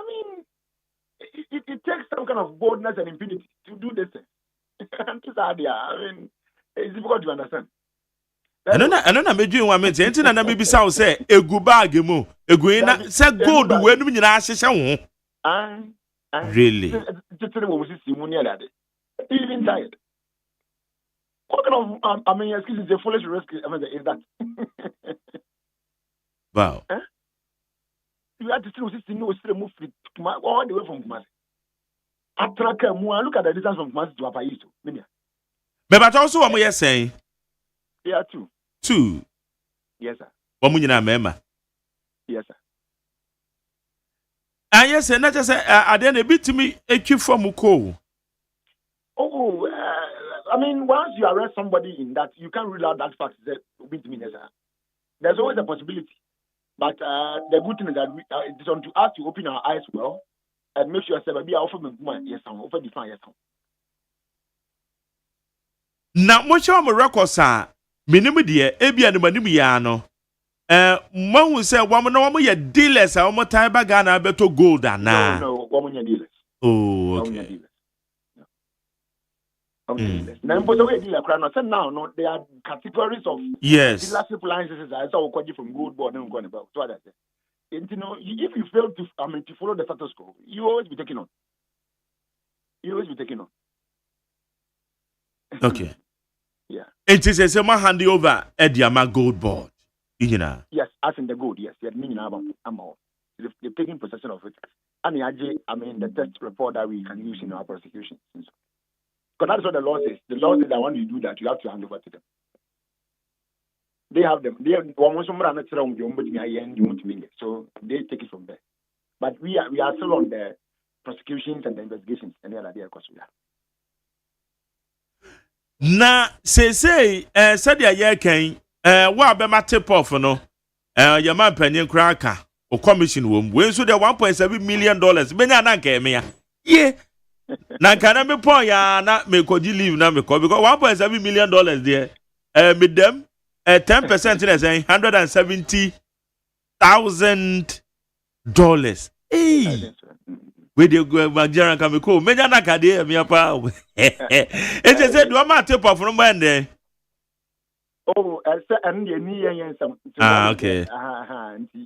mean, it takes some kind of boldness and impunity to do this thing. This idea, I mean, it's difficult to understand. I don't know, maybe one minute. Anything that maybe sound say a good bag mo, a green say gold when we are really. Even tired. What kind of excuse is a foolish risk is that? Wow. You have to still move all the way from Kumasi. Atraka mua. Look at the distance from Kumasi to Upper East. But also, what you saying? Yeah, two. Two. Yes, sir. What you remember? Yes, sir. And yes, and not just I didn't beat me a cube from Muko. Oh, I mean, once you arrest somebody in that, you can't rule out that fact that beat me, sir. There's always a possibility. But the good thing is that it's on to us to open our eyes well and make sure that we are often yes, offer define yes. Now, much of my records are minimum dear, Ebi and Manimiano. One will say, woman, no more dealers, how much time back and I better gold than now. No, woman, dealers. Oh, okay. Now, but the way dealer crown, now, no, there are categories of dealership licenses. I saw what you from gold board and going about. So that's it. And you know, if you fail to, to follow the status quo, you always be taken on. Okay. Yeah. It is a summer handy over Ediama gold board. You know. Yes, as in the gold, yes. They've taken possession of it. And the test report that we can use in our prosecution. Because that's what the law says. The law says that when you do that, you have to hand over to them. They have them. So they take it from there. But we are still on the prosecutions and the investigations and the other day, of course, we are. Na say said ya yekan wa be ma tip off no your man panyin kraka o commission wom we so the 1.7 million dollars benya na nka eme ya ye na nka na me pon ya na me koji leave na me ko because 1.7 million dollars there with them 10% is $170,000 hey we dey go Nigerian can be cool. Menya na kade me apa. It is said do ma tape off no man there. Oh, and the some. Okay.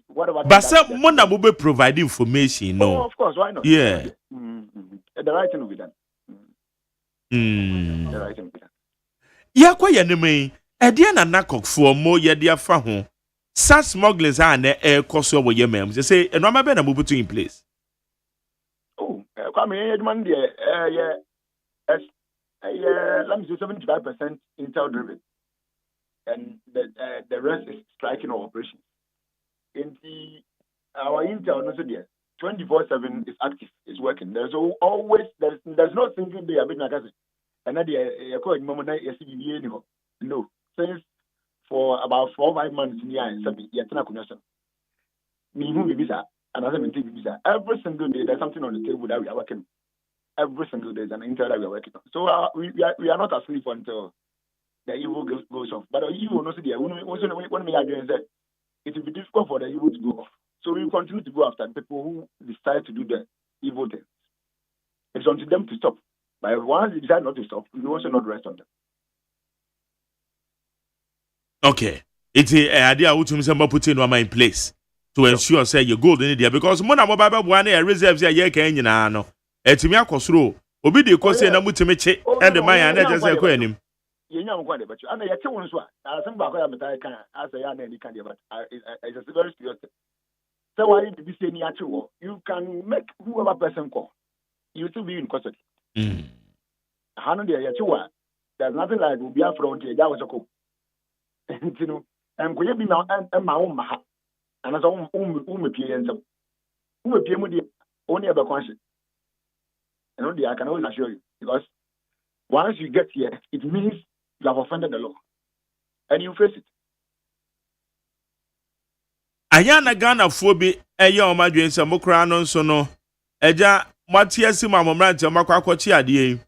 What about but some mo na mo be provide information no. Oh, of course, why not? Yeah. The right thing will be done. The right thing will be done. Ya kwa ye ne me e de na nakokfo mo ye de afa ho. Smuggling are na e koso wo ye mem. Say e no ma be na mo put in place. Let me say 75% intel driven, and the rest is striking our operations. In our intel, also there 24/7 is active, is working. There's always there's no single day I've been like that. And that no, since for about 4 or 5 months in the and every single day there's something on the table that we are working on. Every single day there's an intel that we are working on. So we are not asleep until the evil goes off. But the evil also there. When we are doing that, it will be difficult for the evil to go off. So we continue to go after people who decide to do the evil things. It's on to them to stop. But once they decide not to stop, we also not rest on them. Okay. It's an idea which we put in place to ensure say you gold in there because mona mobile one reserves ya ye kan nyina no etimi akosoro obi de ko say na mutimi che and the man na just say ko anim yenya mo kwa de bacho ana yete won so a asem ba ko ya meta kan asa ya na ni kan de but it's a very serious thing. So why did you say ni ache wo you can make whoever person call you still be in custody. Hanu de yete wa there's nothing like we be afront here ja wo so you know am ko ye bi na ma wo ma and as a pay and some pay only a conscious. And only I can always assure you because once you get here, it means you have offended the law and you face it. Ayana Ghana phobi eya o madwen se mokra no nso no eja matiasi mamomrante makwakochi ade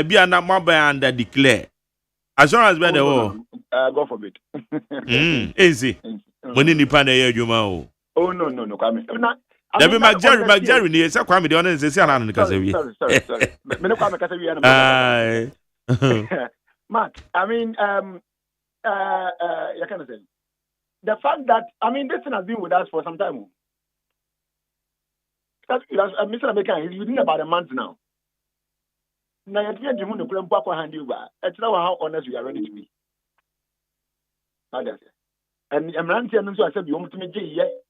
bia na mobile under declare assurance be the go forbid. Easy. Money nipa na ye adwuma o. Oh no kwame. Na Dabi Jerry ni say kwame de ona say say ana nka say wi. Sorry. Me no kwame ka say wi ana. Mark, I mean you can say the fact that this thing has been with us for some time. Because Mr. American, he's within about a month now. Now you're trying to do the problem for hand you over. It's not how honest we are ready to be. How does it? And I'm not saying I said you want to make it.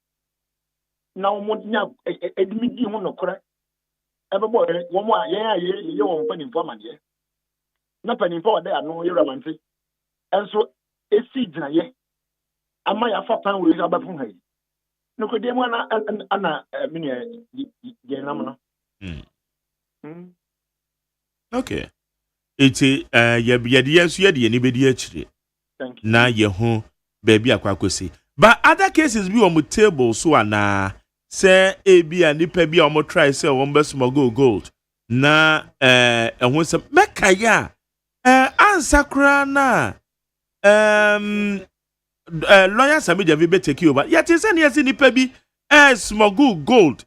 Now, what now? Admit you want to correct. everybody one more you won't pay for money. Not penny for there, no, you're romantic. And so, a seed, I might have 4 pounds with about from her. No, could they want Anna Minia Yanamano? Okay. It's yes, anybody actually. Thank you. Now, your home, baby, I but other cases be on the table, so na say a be and nipa be on try sell one best smuggle gold. Na and when some Mekaya answer crana lawyer Sami Javi take you over. Yet is any as nipa be smuggle gold.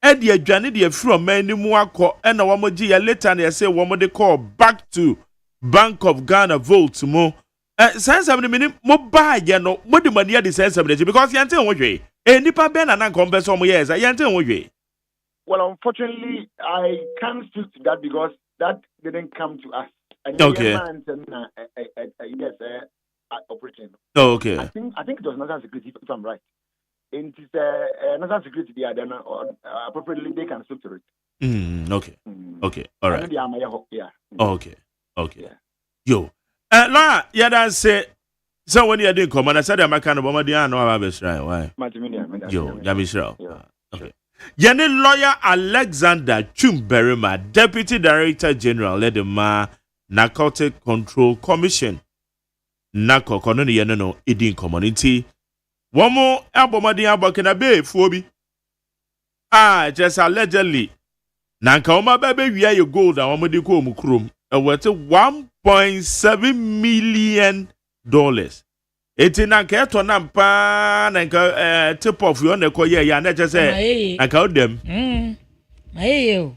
Eddie adwane de from many more call and a womoji later and say one they call back to Bank of Ghana vote mo. Sense of the minute mobile no what the money the sense of because you answer one way. Nipa ben and compare some years. I answer one way. Well, unfortunately, I can't speak to that because that didn't come to us. Okay. Yes, operating. Oh, okay. I think it was national security if I'm right. It is national security. Then appropriately they can speak to it. Okay. Okay. All right. Yeah. Okay. Okay. Yeah. Yo. La, yeah, that's it. So when you didn't come, and I said, I'm a kind of woman, I know about this, right? Why? Yo, Yamishra. Okay. Yanni lawyer Alexander Chumberima, Deputy Director General, led the Narcotic Control Commission. Nako Kononi Yanano, Idin Community. One more Abomadi Abakana Bay, Phobi. Just allegedly. Nankaoma baby, we are your gold, and Omadi Mukrum, and what's $1.7 million. Eti na ka eto na mpa na ka tip off you na koye ya na je say na ka dem maye o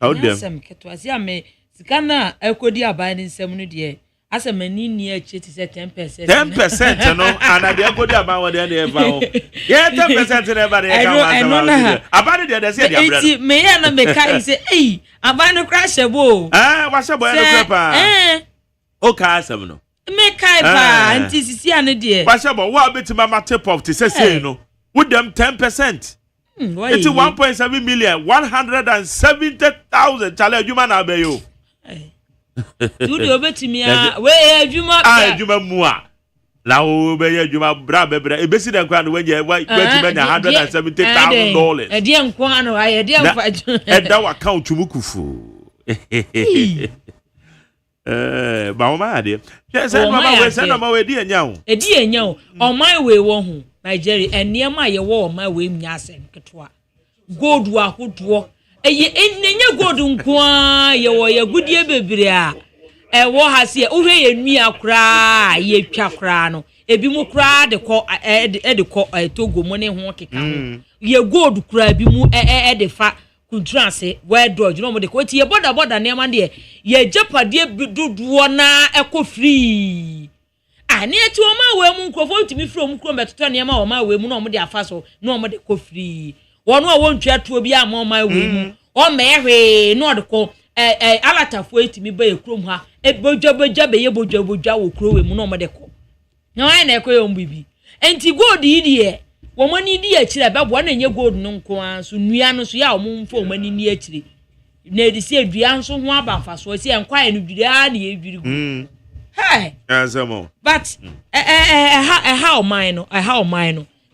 how dem asem ketwasi ame sika na ekodi aban ni nsem no de asem ani ni achi ti say 10% 10% no ana de ekodi aban wo de na e fa o ye 10% na ba de ka ma aban de say de abra eti me ya na me ka say aban no crash ebo wa se boy no crapa o ka asem no me kai pa anti sisi ane de Bashabo wa beti mama tip off to say no with them 10%. It's 1.7 million 170,000 challenge you man abeyo. You do beti me we adwuma adwuma mu a na wo be adwuma bra bebra e besi den kwa no we beti me $170,000. E de nko ano aye de nfa e da wa account mu kufu. Ba o ma ade say mama we di enya o e di enya o oman we wo hu Nigeria enema ye wo oman we mnya asem ketwa gold wa hodo eye enenya gold nko a ye wo ye gudie bebire a e wo ha se o hwe ye nua kra ye twa kra no ebi mu kra de ko togo mo ne ho keka ho ye gold kra bi mu de fa kuntrance we dodge no mo de ko ti ye boda nema de ye japade duduo na eko free ani eti o ma we mu nkrofo ntimi free o mu kro metoto nema o ma we mu no mo de afa so no mo de ko free wono a wontwa tuo bi ama o ma we mu o mehwe no de ko alatafo etimi ba ye krom ha boja be ye boja wo kro we mu no mo de ko na why na ekoye ombibi enti gold yi de wo mani di akire be bo na nye gold no nko an so nua no so ya o mfo o mani ni akire na edi se dua nso ho abafa so se enkwae no dwiri a na ye dwiri gu hey azamo but how mine no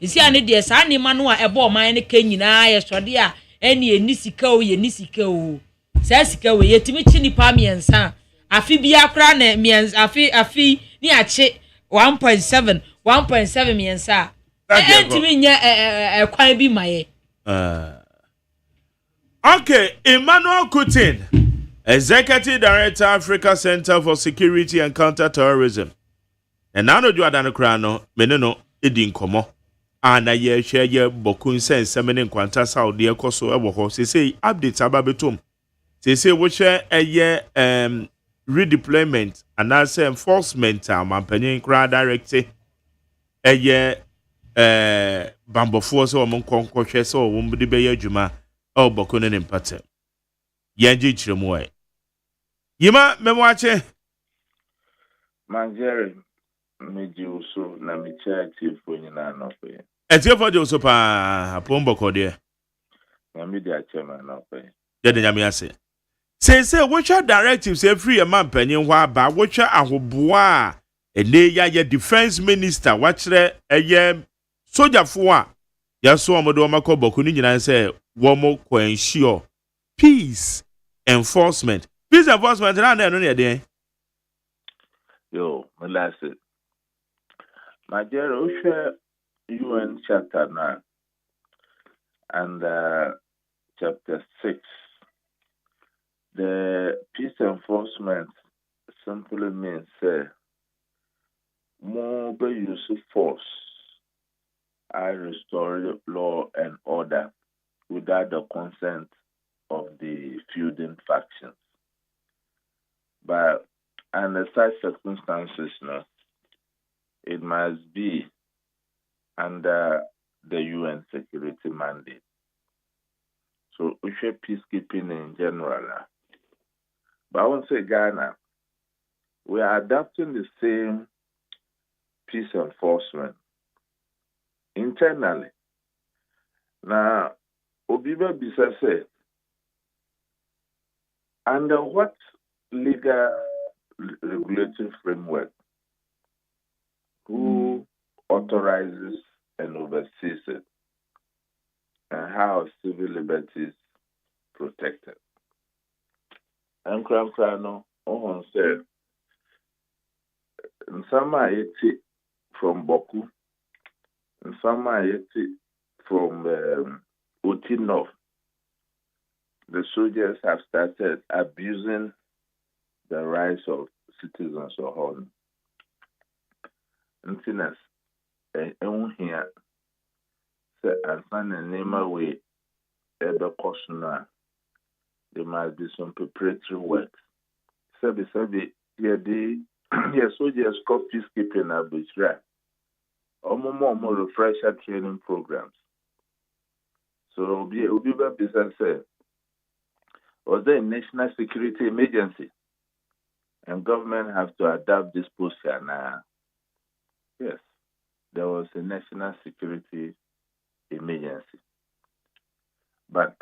isi ane de sa ne ma no a ebo o mine ka nyina ye sode a ene eni sika o ye ni sika o sa sika we yetimi chi nipa miensa afi bia kra na miensa afi ni ache 1.7 miensa entimi nya kwan bi maye okay Emmanuel Kutin, Executive Director Africa Center for Security and Counter-Terrorism. And now no do adano krano meneno edin komo ana ye share ye bokun sense semene kwanta Saudi ekoso ewo ho say update ababetom say wo share eye redeployment and as enforcement ampanyin kra director eye bambofo so mo konko hwe so wo mde be ye adwuma o bokun ne mpate yenji chiremu ai yima memwache Manjere meji uso na michati fonyina nofe etie fodi uso pa apombo kode na media chema nofe Yɛ de nyame ase. Say which are directives every a man penny ba which are ahoboa ene ya defense minister wachere eye soldier fo a ya so omodo makọ boku ni nyina say wo mo ko ensure peace enforcement na no ne den Yo, Melase. My dear Osha UN chapter 9 and chapter 6. The peace enforcement simply means more by use of force. I restore law and order without the consent of the feuding factions. But under such circumstances, no, it must be under the UN security mandate. So we should peacekeeping in general. But I want to say Ghana, we are adopting the same peace enforcement internally. Now, Obiba Bisa said, under what legal regulatory framework, who authorizes and oversees it, and how civil liberties protected? And Kramkrano, Ohon said, in some ayeti from Boku, in some ayeti from Utinov, the soldiers have started abusing the rights of citizens of Horn. Intinas, here, say, and find a name away, the cautionary. There must be some preparatory works. Sabi, yes, soldiers got peacekeeping at Bishra. Or more refresher training programs. So, Obiba Bisa said, was there a national security emergency? And government have to adapt this posture now. Yes, there was a national security emergency. But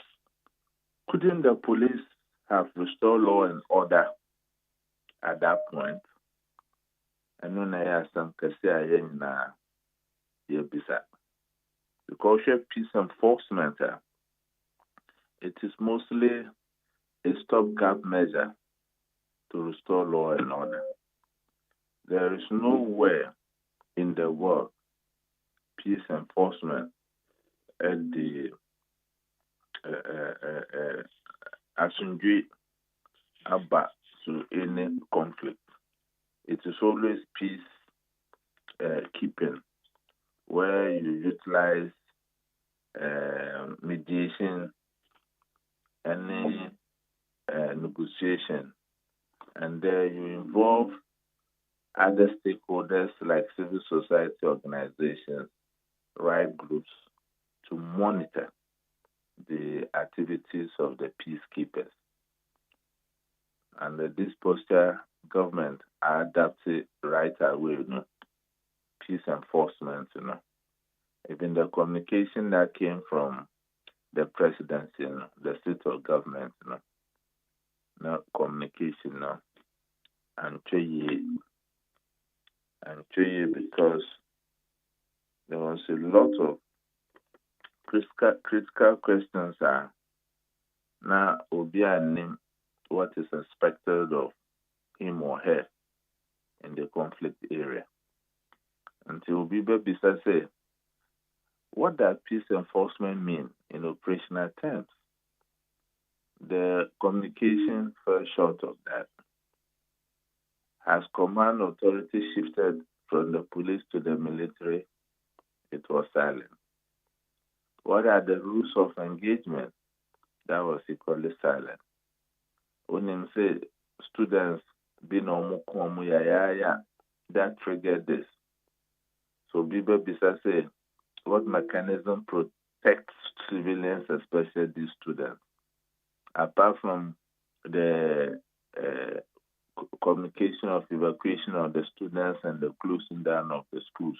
couldn't the police have restored law and order at that point? And when I asked them, because peace enforcement, it is mostly a stopgap measure to restore law and order. There is nowhere in the world peace enforcement at the Asunji Abba to any conflict. It is always peace keeping, where you utilize mediation, any negotiation, and there you involve other stakeholders like civil society organizations, right groups, to monitor the activities of the peacekeepers. And this posture, government adapted right away, peace enforcement, Even the communication that came from the presidency, the state of government, no communication, and because there was a lot of critical questions now name what is expected of him or her in the conflict area. Until Biba Bisa say, what does peace enforcement mean in operational terms? The communication fell short of that. Has command authority shifted from the police to the military? It was silent. What are the rules of engagement? That was equally silent. When him say students being that triggered this. So Biba Bisa say, what mechanism protects civilians, especially these students? Apart from the communication of evacuation of the students and the closing down of the schools,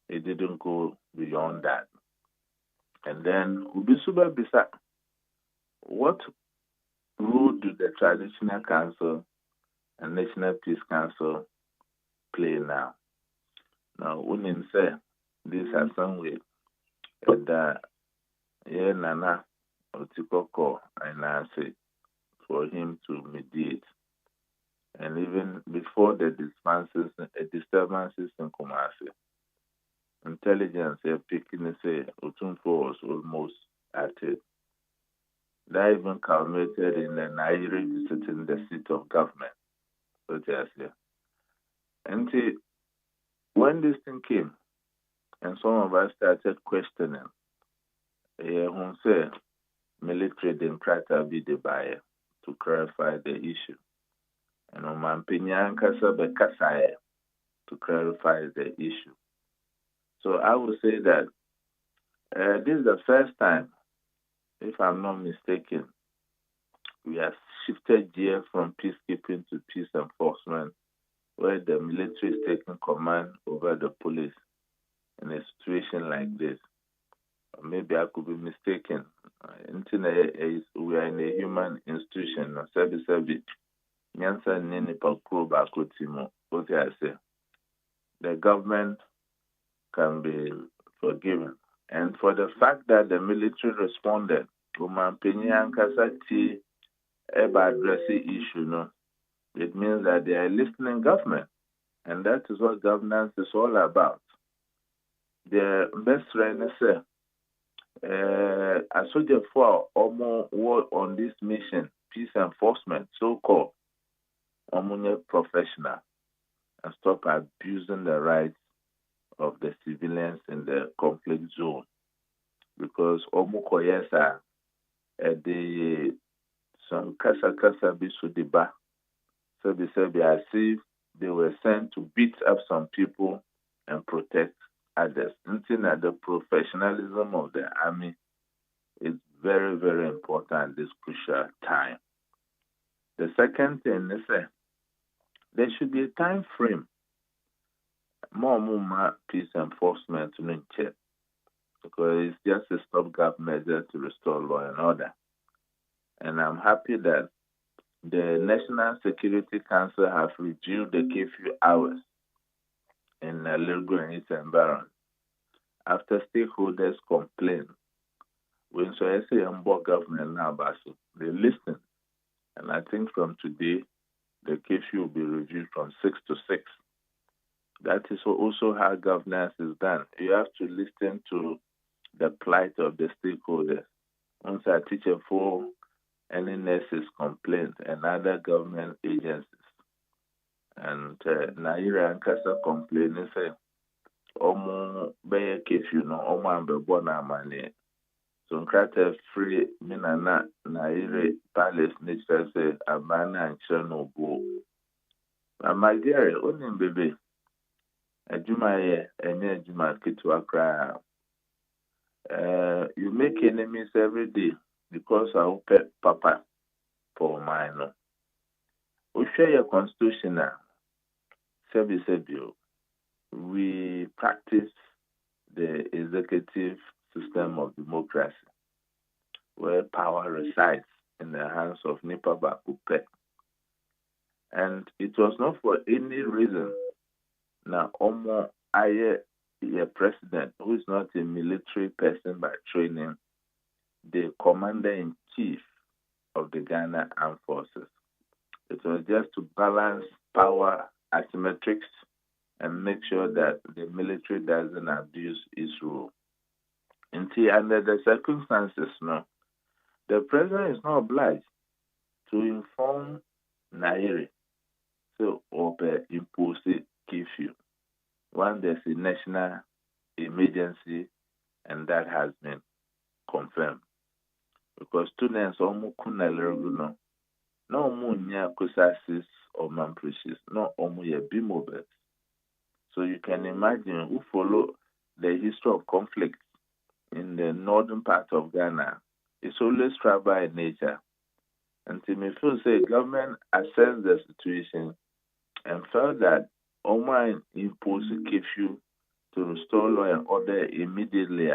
it didn't go beyond that. And then Ubisuba Bisa, what role do the Traditional Council and National Peace Council play now? Now, when say this has some way that Nana Otikoko and I say for him to mediate, and even before the disturbances in Kumasi, intelligence picking say Utumfo was almost at it. That even culminated in the Nairi visiting the seat of government. So and when this thing came, and some of us started questioning, who say military democrat be the buyer to clarify the issue, and Oman Pinyan Kasabe Kasaye to clarify the issue. So I would say that this is the first time, if I'm not mistaken, we have shifted gear from peacekeeping to peace enforcement, where the military is taking command over the police in a situation like this. Maybe I could be mistaken. We are in a human institution. The government can be forgiven. And for the fact that the military responded, addressing issue, no, it means that they are a listening government. And that is what governance is all about. The best friend say, a soldier for almost work on this mission, peace enforcement, so-called, professional, and stop abusing the rights of the civilians in the conflict zone. Because Omukoyesa, some kasa bisudiba, so they said as if they were sent to beat up some people and protect others. Until the professionalism of the army is very, very important at this crucial time. The second thing is there should be a time frame. More peace enforcement to check, because it's just a stopgap measure to restore law and order. And I'm happy that the National Security Council has reduced the curfew hours in Lirgo and its environment after stakeholders complained. When so I say I'm government now, they listen. And I think from today, the curfew will be reviewed from 6 to 6. That is also how governance is done. You have to listen to the plight of the stakeholders. Once I teach for any nurses complaint and other government agencies. And Naira and Kasa complain and say, Omo beye kefu no omo ambe bona mane. So nkrate free minana Naira palace nature say abana and chano bo. My dear, onim bebe. Ajuma ye enye ajuma kitu akra. You make enemies every day because I will pay papa for mine. We share your constitution now. We practice the executive system of democracy, where power resides in the hands of Nipa Bakupe. And it was not for any reason now Omo Aye, a president who is not a military person by training, the commander-in-chief of the Ghana Armed Forces. It was just to balance power asymmetrics and make sure that the military doesn't abuse its rule. Until under the circumstances, no, the president is not obliged to inform Nairi so or impose curfew when there's a national emergency and that has been confirmed. Because students almost couldn't no munya kusasis or manprecious, no omuya bimobet. So you can imagine who follow the history of conflict in the northern part of Ghana. It's always tribal in nature. And to me feel say government assessed the situation and felt that Oma imposed a curfew to restore law and order immediately.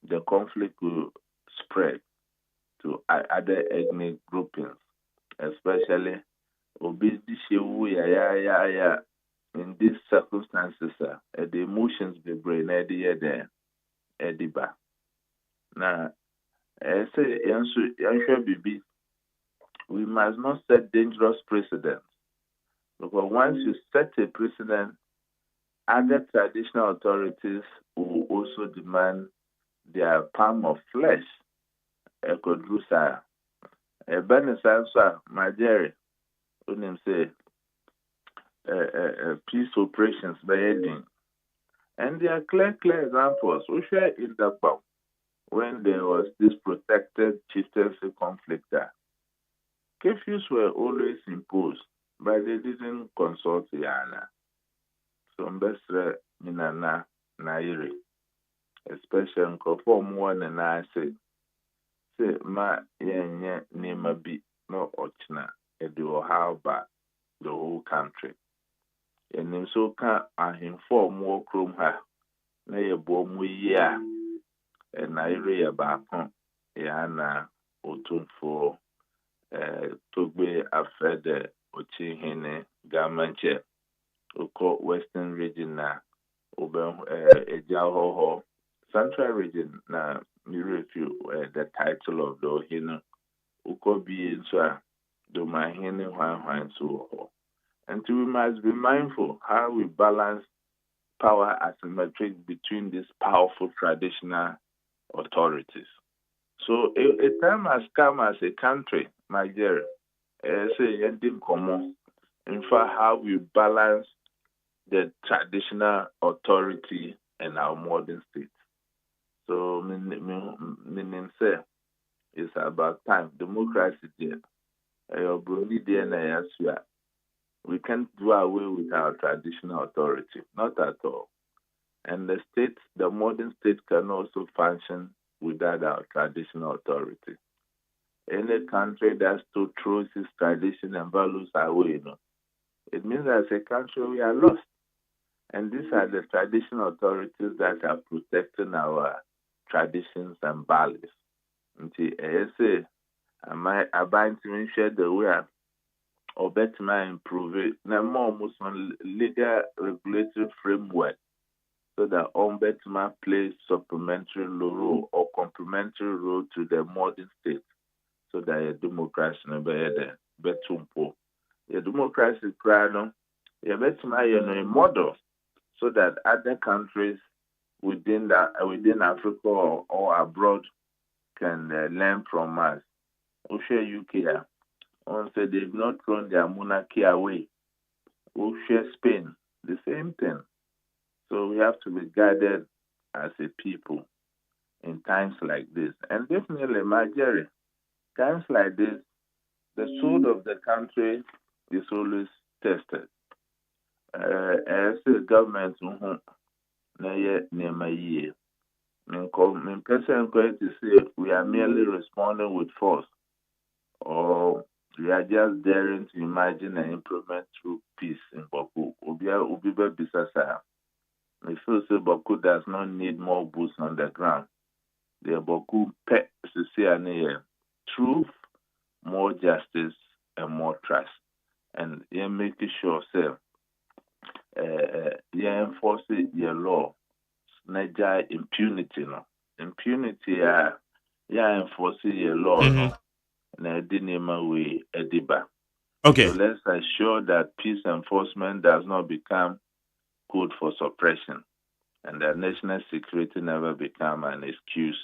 The conflict will spread to other ethnic groupings, especially Obisishewu ya in these circumstances, the emotions be brain ediba. Now, I say, Bibi, we must not set dangerous precedents. Because once you set a precedent, other traditional authorities will also demand their palm of flesh. Ekodrusa. Ebenesansa, Majeri, unim say, peace operations by heading. And there are clear examples. We share in the book when there was this protected chieftaincy conflict there. Curfews were always imposed, but they didn't consult Yana. So, Mbesre Minana Nairi, especially in Conform 1 and I say, ma yenye nima bi no ochna edu how ba the whole country. And so can I inform more chrome ha na ye bom ya and I re ba kon ya na otun for togbe afede ochi hene gamanche oko western region na oben ejahoho central region na mirefio the title of the hino oko bi so do my hene hwan so. And we must be mindful how we balance power asymmetry between these powerful traditional authorities. So a time has come as a country, Nigeria, in fact, how we balance the traditional authority and our modern state. So, meaning say, it's about time. Democracy there. We can't do away with our traditional authority, not at all. And the modern state can also function without our traditional authority. Any country that still throws its tradition and values away, it means as a country we are lost. And these are the traditional authorities that are protecting our traditions and values. Until I say, I bind to share the way or better improve it. Now more on legal regulatory framework so that ombudsman plays supplementary role or complementary role to the modern state so that a democracy no be betumpo. A democracy crano, a better a model so that other countries within Africa or abroad can learn from us. We share UK. On said they've not thrown their monarchy away. We share Spain, the same thing. So we have to be guided as a people in times like this. And definitely, Nigeria, times like this, the soul of the country is always tested. As the government, person going to say we are merely responding with force, or we are just daring to imagine an improvement through peace in Baku. Ubiba Bisasa. We feel so Baku does not need more boots on the ground. The Baku pet to see truth, more justice, and more trust. And you're making sure, sir, you enforce your law. Naja impunity, no. Impunity, you enforce your law, no. Okay. So let's ensure that peace enforcement does not become code for suppression and that national security never become an excuse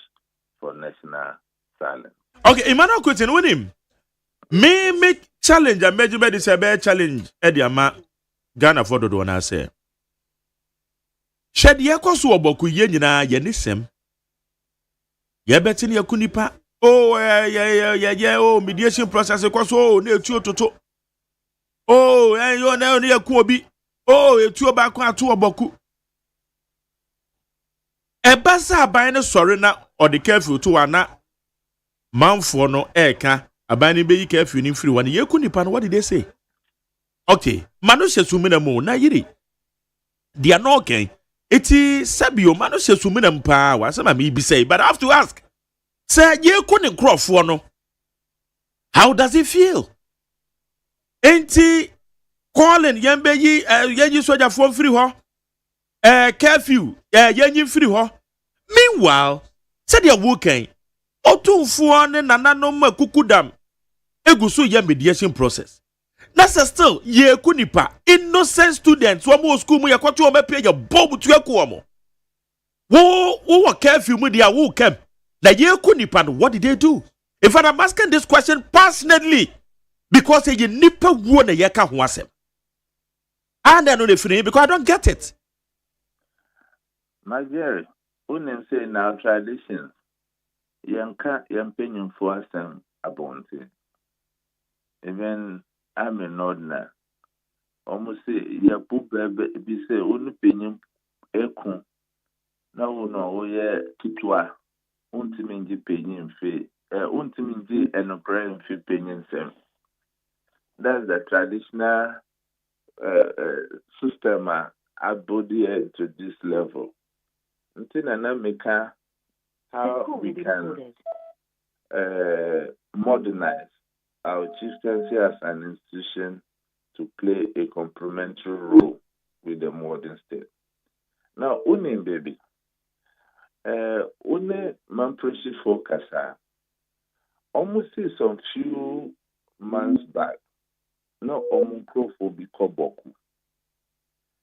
for national silence. Okay, Emmanuel Kutin, with him. May make challenge and measure this a bear challenge Ediama Ghana for the one I say. Shed Yakosu Boku Yenina Yenisem. Yabetini Yakunipa. Oh, yeah, oh, mediation process, oh, near to. Oh, you're now near Kuobi. Oh, it's your back to a boku. A bassa buying a sorena or the careful to ana. Mount for no eka, a binding baby careful in free 1 year. Kunipan, what did they say? Okay, Manusha Suminamo, na yiri. They are not okay. It is Sabio Manusha Suminam power, some of me be say, but I have to ask. Say, ye couldn't crop for no. How does he feel? Enti calling yembe yi yenyi soja for free ho. Curfew yenyi free ho. Meanwhile, said your working. Otumfuo ne nananom akukudam. Egusu ye mediation process. That's still ye kunipa innocent students wo school mu ye kwato o mepie ye bob to ekomo. Wo curfew mu dia wo kem. Na ye kunipa no, what did they do? In fact, I'm asking this question passionately because ye nipa wo na ye ka ho asem. And I know the feeling because I don't get it. My dear, unen say now traditions. Yanka yampenyin for asem abonte. Even I'm an ordinary. Almost say ya pube be say unu penyin ekun. Na uno oye kitwa. Untiminji penyin fe. Untiminji enokra fe penyin sem. That's the traditional system abodi to this level. Until Anamika, how we can modernize our chieftaincy as an institution to play a complementary role with the modern state. Now, Unim baby, Une Mampreshi focus almost some few months back. No homophobia Boku.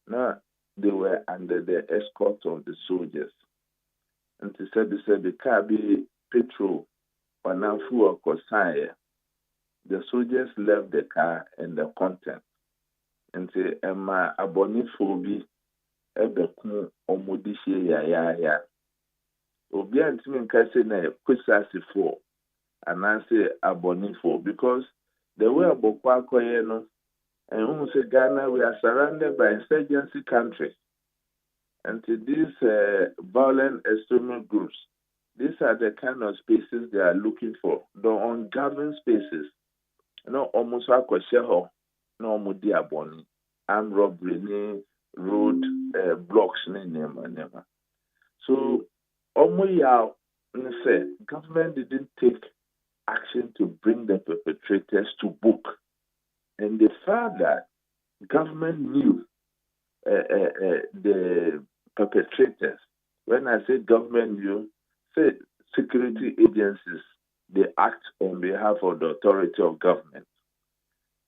Now they were under the escort of the soldiers. And they said the car be petrol Wanafu or Kosaya. The soldiers left the car and the content. And say Emma aboniphobia ebeku omodishi ya. Obi antimi nkase na kwesasi for and I say abonifo because the way Abokwa Koye no, and who say Ghana, we are surrounded by insurgency countries. And to these violent extremist groups, these are the kind of spaces they are looking for. The ungoverned spaces. No, almost like no mudi aboni, armed robbery, road blocks, nema. So, say government didn't take action to bring the perpetrators to book. And the fact that government knew the perpetrators, when I say government knew, say security agencies, they act on behalf of the authority of government.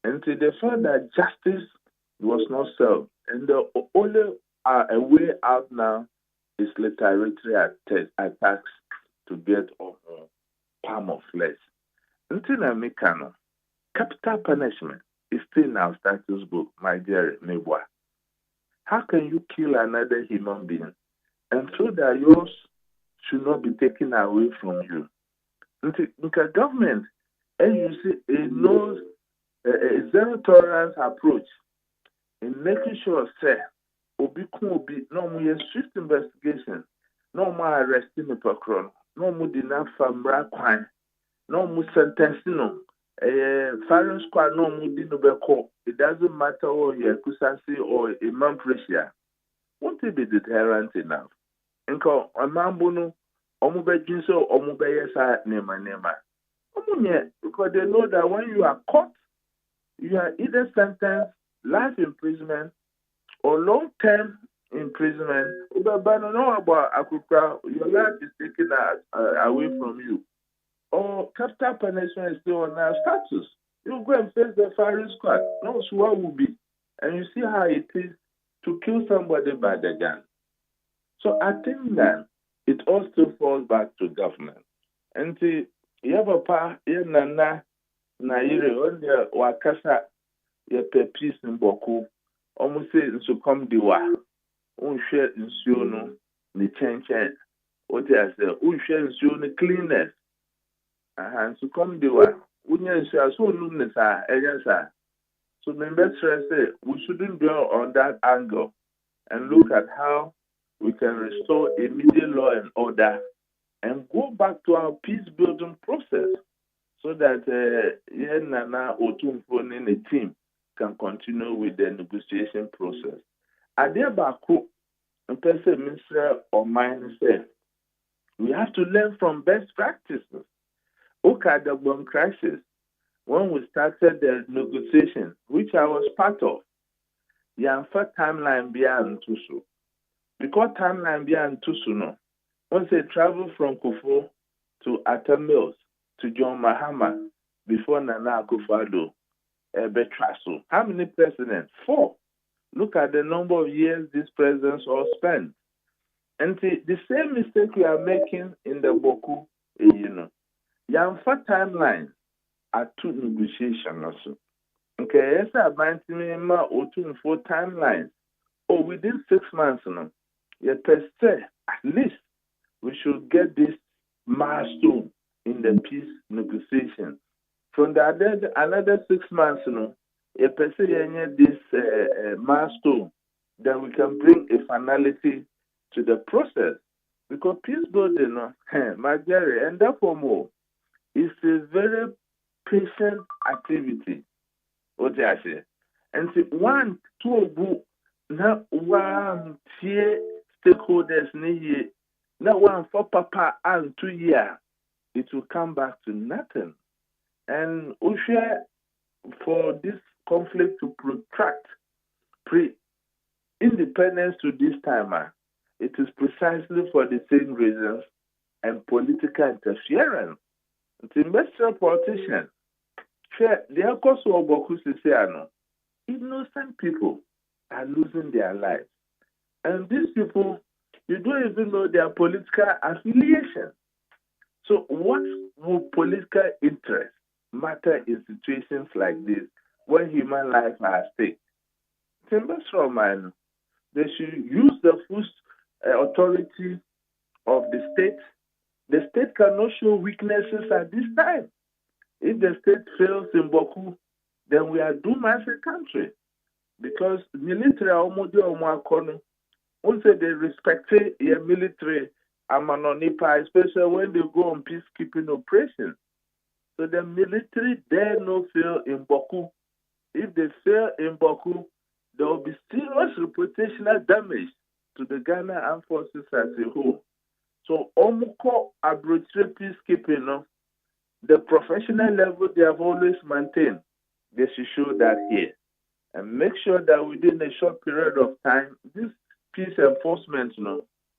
And to the fact that justice was not served, and the only a way out now is retaliatory attacks to get a palm of flesh. Until Mekano, capital punishment is still in our status book, my dear neighbor. How can you kill another human being and so that yours should not be taken away from you? Until government, and you see, a zero tolerance approach in making sure, say, Obi no more swift investigation, no more arresting the procron, no more dinner from Rakwan. No more sentencing. Firing squad no more dinobeko. It doesn't matter or your kusansi or a man pressure. Won't it be deterrent enough? Enko a man bono, omube jinso, omube yesa nema. Because they know that when you are caught, you are either sentenced life imprisonment or long-term imprisonment. But no about Akuka, your life is taken away from you. Or capital punishment is still on our status. You go and face the firing squad. No, so what will be? And you see how it is to kill somebody by the gun. So I think that it all still falls back to government. And you have a pa, na yire on the wakasa, ye pe peace in Boku, almost say so come diwa. Share in Siono, the chen. What I say, share in Siono cleanness. And so come the one. So members say we shouldn't dwell on that angle and look at how we can restore immediate law and order and go back to our peace building process so that Nana Otumfo and the team can continue with the negotiation process. Adebaku and person minister or mine said we have to learn from best practices. Okay, the bomb crisis. when we started the negotiation, which I was part of, yamfa timeline beyond Tusu. Because timeline beyond Tusu, no. Once they travel from Kufo to Atta Mills to John Mahama before Nana Akufo-Addo, Betraso. How many presidents? 4. Look at the number of years these presidents all spent. And the same mistake we are making in the Boku, Yamfa timeline are 2 negotiations also. Okay, yes, I bind me or 2 and 4 timelines. Oh, within 6 months, at least we should get this milestone in the peace negotiation. From another 6 months, if this milestone, then we can bring a finality to the process. Because peace building, my dear, and therefore more, it's a very patient activity. What I say? And see, 1, 2, now 1 tier stakeholders need now 1 for papa and 2 years, it will come back to nothing. And Usha, for this conflict to protract pre-independence to this time, it is precisely for the same reasons and political interference. It's industrial politicians. The cause of Boku innocent people are losing their lives. And these people, you don't even know their political affiliation. So what will political interest matter in situations like this when human life are at stake? They should use the full authority of the state. The state cannot show weaknesses at this time. If the state fails in Boku, then we are doomed as a country. Because military also they respect your military amanonipa, especially when they go on peacekeeping operations. So the military dare not fail in Boku. If they fail in Boku, there will be serious reputational damage to the Ghana Armed Forces as a whole. So Omuko arbitrary peacekeeping, the professional level they have always maintained, they should show that here. And make sure that within a short period of time, this peace enforcement,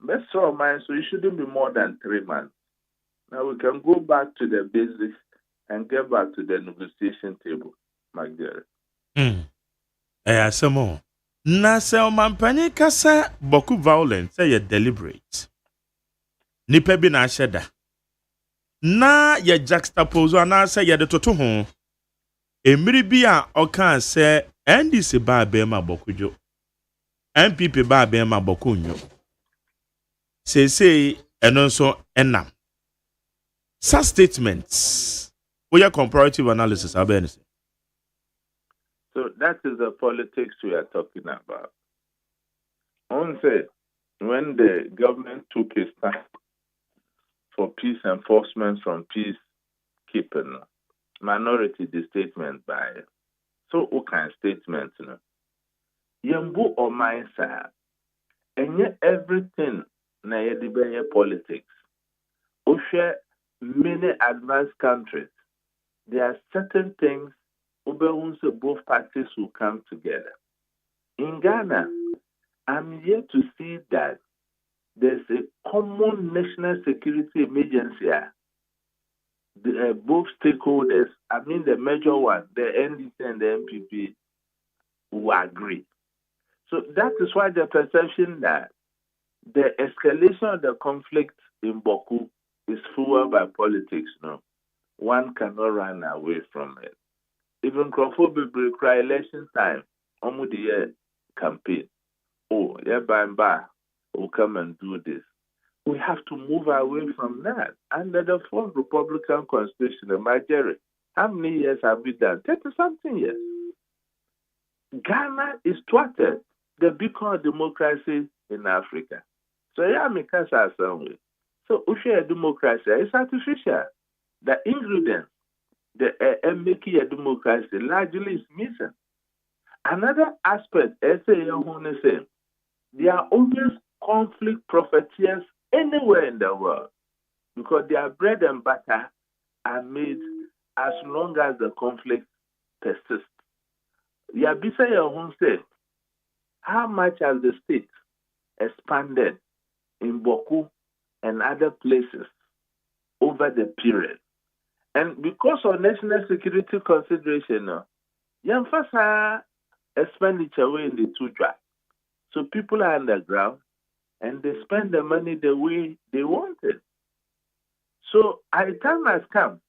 let's throw mind, so it shouldn't be more than 3 months. Now we can go back to the basics and get back to the negotiation table, Magdalene. Asemo. Na se omampanye kasa Boku violence say deliberate. Nipa bi na ahyeda. Na ye juxtapose ana say ye de toto ho. Emiri bi a okan say NDC ba be ma Bokujo. MPP ba be ma Bokunyo. Say eno nso enam. Such statements. We are comparative analysis abenese. So that is the politics we are talking about. On say, when the government took a stand for peace enforcement from peacekeeping, minority the statement by so what kind of statement, Yambu or my side, and yet everything na yedibenye politics. Oshe many advanced countries, there are certain things both parties will come together. In Ghana, I'm yet to see that there's a common national security emergency. Both stakeholders, the major one, the NDC and the MPP, will agree. So that is why the perception that the escalation of the conflict in Boku is fueled by politics. No, one cannot run away from it. Even Crawford will cry election time, almost the year campaign. Oh, yeah, by and by, we'll come and do this. We have to move away from that. Under the 4th Republican Constitution, the majority, how many years have we done? 30-something years. Ghana is thwarted, the beacon of democracy in Africa. So, yeah, I can't say somewhere. So, Usha democracy is artificial. The ingredients, the making a democracy largely is missing. Another aspect, there are always conflict profiteers anywhere in the world because their bread and butter are made as long as the conflict persists. Yabisa Yahun said, how much has the state expanded in Boku and other places over the period? And because of national security consideration, Yamfasa expenditure way in the two track. So people are underground and they spend the money the way they wanted. So a time has come.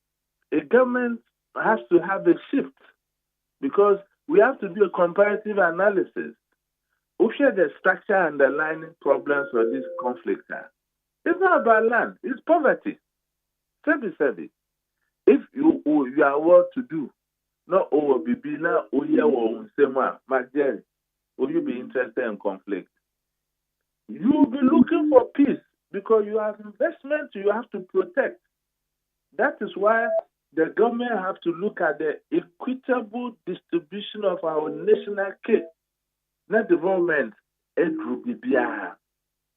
A government has to have a shift because we have to do a comparative analysis. We share the structure underlying problems of this conflict. It's not about land, it's poverty. Sebi. If you are well to do, not over Bibina or Sema, Magdalene, will you be interested in conflict? You will be looking for peace because you have investment you have to protect. That is why the government have to look at the equitable distribution of our national cake. Not development, Edru Bibia.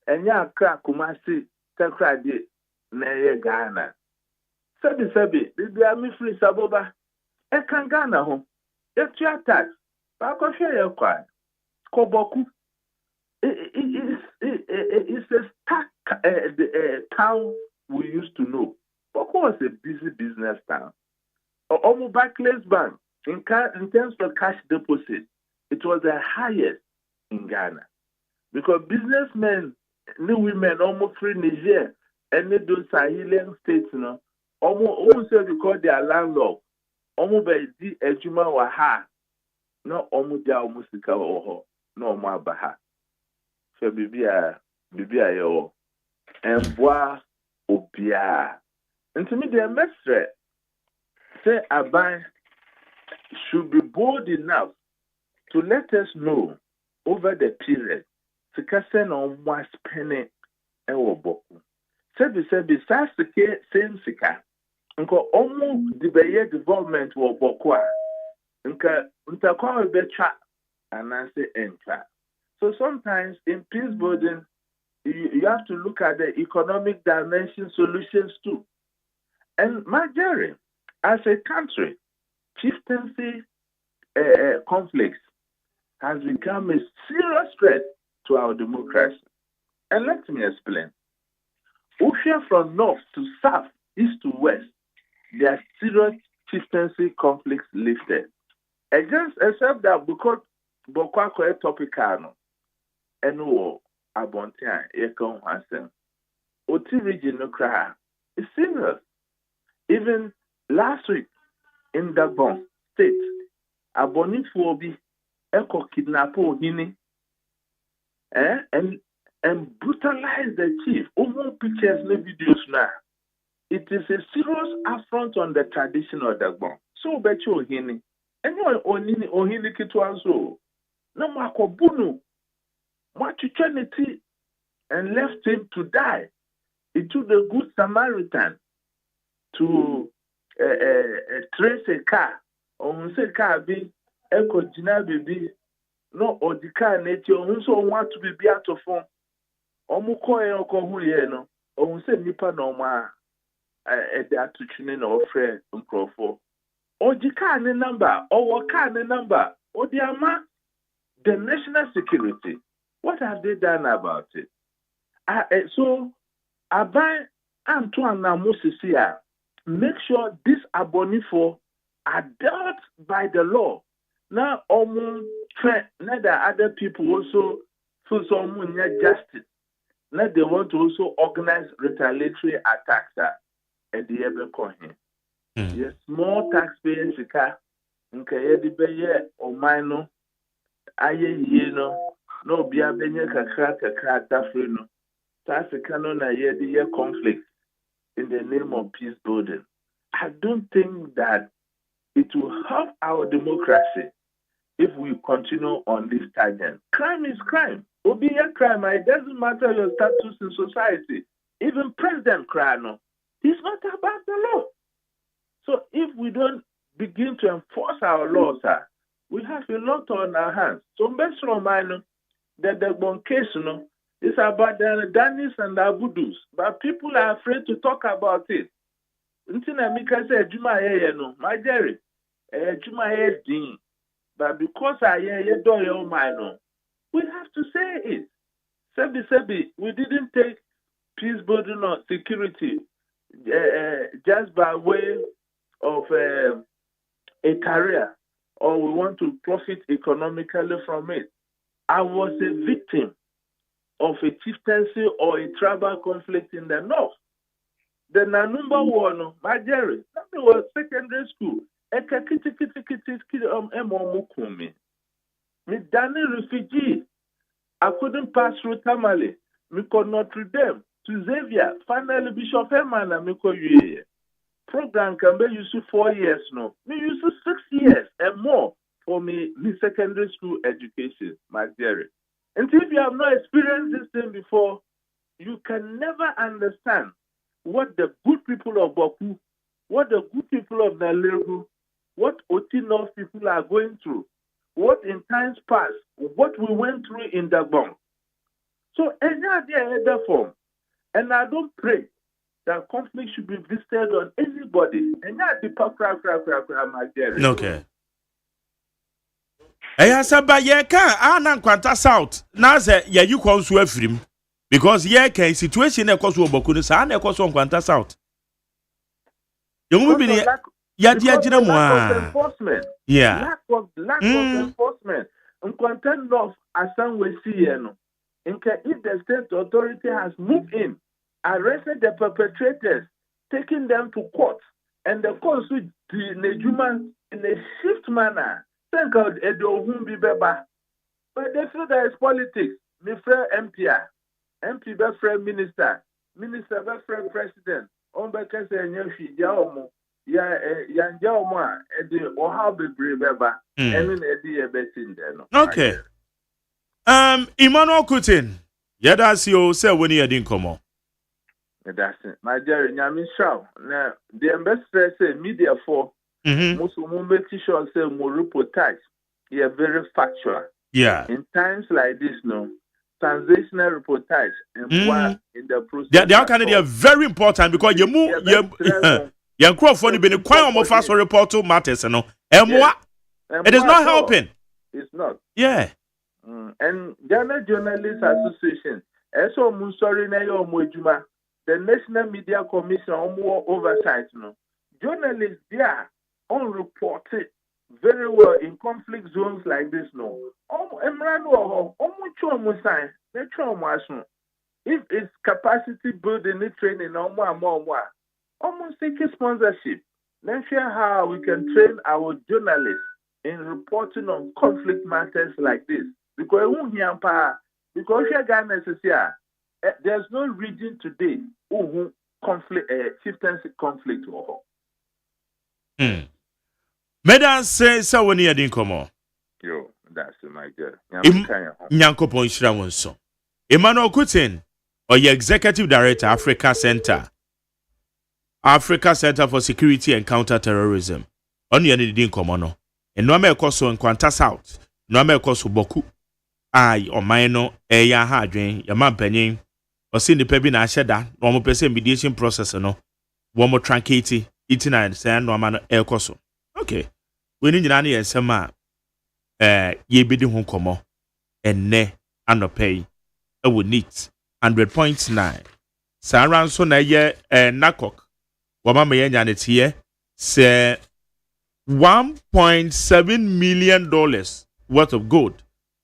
And ya crack Kumasi, Takradi, Neye Ghana. Sebi, Bibia mi free Saboba. E kan Ghana home. It's your tax. Bako share your quiet. Koboku. It's a stark town we used to know. Boko was a busy business town. Almost Barclays Bank, in terms of cash deposit, it was the highest in Ghana. Because businessmen, new women, almost free Niger, and those Sahelian states, almost because they are landlord, almost by the Ejuma Waha, no almost their musica or no more Baha. So Bibia yo, and bois obia. And to me, the message say Abai should be bold enough to let us know over the period to casen on one penny and boku. Sebi sasike same sika. Nko omu dibeye development wo bokwa. Nka untakwa becha anase entra. So sometimes in peace building, you have to look at the economic dimension solutions too. And Nigeria, as a country, chieftaincy conflicts has become a serious threat to our democracy. And let me explain. Ocean from north to south, east to west, there are serious chieftaincy conflicts lifted. Except that because Bokwako is topical, and Abontian, Ekon Hansen, Oti region no cry. It's serious. Even last week in Dagbon State, Abonifobi Eko kidnapo Hini and brutalize the chief. Over pictures and videos now. It is a serious affront on the tradition of Dagbon. So bet you Hini. And you onini Ohini Kitwanzo. No Makobunu. Machuchanity and left him to die. It took the good Samaritan to trace a car. On say car be echo jina baby no or the car nature so want to be out of phone. Omuko hu no. On say nipa no ma that to tune or friend microphone. Or the car number or car number or the ama the national security. What have they done about it? So, Abai Antoine Namosisia, make sure these abonifo are dealt by the law. Now, now the other people also feel some justice. Now they want to also organize retaliatory attacks at the Ebekohin. Yes, small taxpayers, Nkayedi or Mino, Aye, no bia benye kakra dafreno. That's a canon year conflict in the name of peace building. I don't think that it will help our democracy if we continue on this tangent. Crime is crime. Will be a crime. It doesn't matter your status in society. Even President Krano, he's not about the law. So if we don't begin to enforce our laws, we have a lot on our hands. So best reminder that the bon case, is about the Danis and the Abudus, but people are afraid to talk about it. Until I make us say, Juma, no, my Jerry, Juma, din. But because I hear your mind, we have to say it. Sebi, we didn't take peace building or security just by way of a career, or we want to profit economically from it. I was a victim of a chieftaincy or a tribal conflict in the north. Then number one, my Jerry, that was secondary school. Me Danny refugee. I couldn't pass through Tamale. Me could Notre Dame to Xavier. Finally, Bishop Herman and me could program can be used 4 years now. Me used 6 years and more for me secondary school education, my dear. And if you have not experienced this thing before, you can never understand what the good people of Boku, what the good people of Nalegu, what Otino people are going through, what in times past, what we went through in Dagbon. So, any other form, and I don't pray that conflict should be visited on anybody. And not the my dear. Okay. I said, but ye can't, Anna Quanta South. Now, say, yeah, you call Swefrim. Because ye can situation a cause of Bokunis and a cause on Quanta South. You won't be there. Yeah, enforcement. Yeah. Lack of enforcement. And content of Assam we see, if the state authority has moved in, arrested the perpetrators, taking them to court, and the court with the Nejuman in a shift manner, think of Edo Humbi Beba. But they feel there is politics. Me friend MP be friend minister be friend president. On be kase enyefi jaomo. Ya jaomo a edi oha bebre beba. Enu na edi ebetin de no. Okay. Emmanuel Kutin. That's you say when you didn't come on. That's it. My dear, Nyami Shaw. Now, the ambassador say media for most of make sure say more reportage. Yeah, very factual. Yeah. In times like this, no transitional reportage and one in the process. They are very important because you move you crowd for the quite of fast report to matters, no. It is not helping. It's not. Yeah. And Ghana Journalists Association, also Musori na yo mojuma, the National Media Commission more oversight no. Journalists there unreported very well in conflict zones like this no. If it's capacity building and training almost seeking sponsorship. Let's share how we can train our journalists in reporting on conflict matters like this. Because there's no region today who conflict chieftaincy conflict. Medan say so when you didn't come on. Yo, that's my girl. Nyankopon Shira Wonso. Emmanuel Kutin, or your executive director, Africa Center for Security and Counter-Terrorism. On your didn't come on. And no me koso in Quanta South. No me koso Boku. I or minor ya hadrin, your man penny, or seen the pebi na sheda, no more person mediation process, no. One more tranquility, eating and sand no man air koso. Okay. We need any and some ye bidding home come and ne and pay. I would need 100.9. Saran so na ye nakok. Wama me yan here say $1.7 million worth of gold.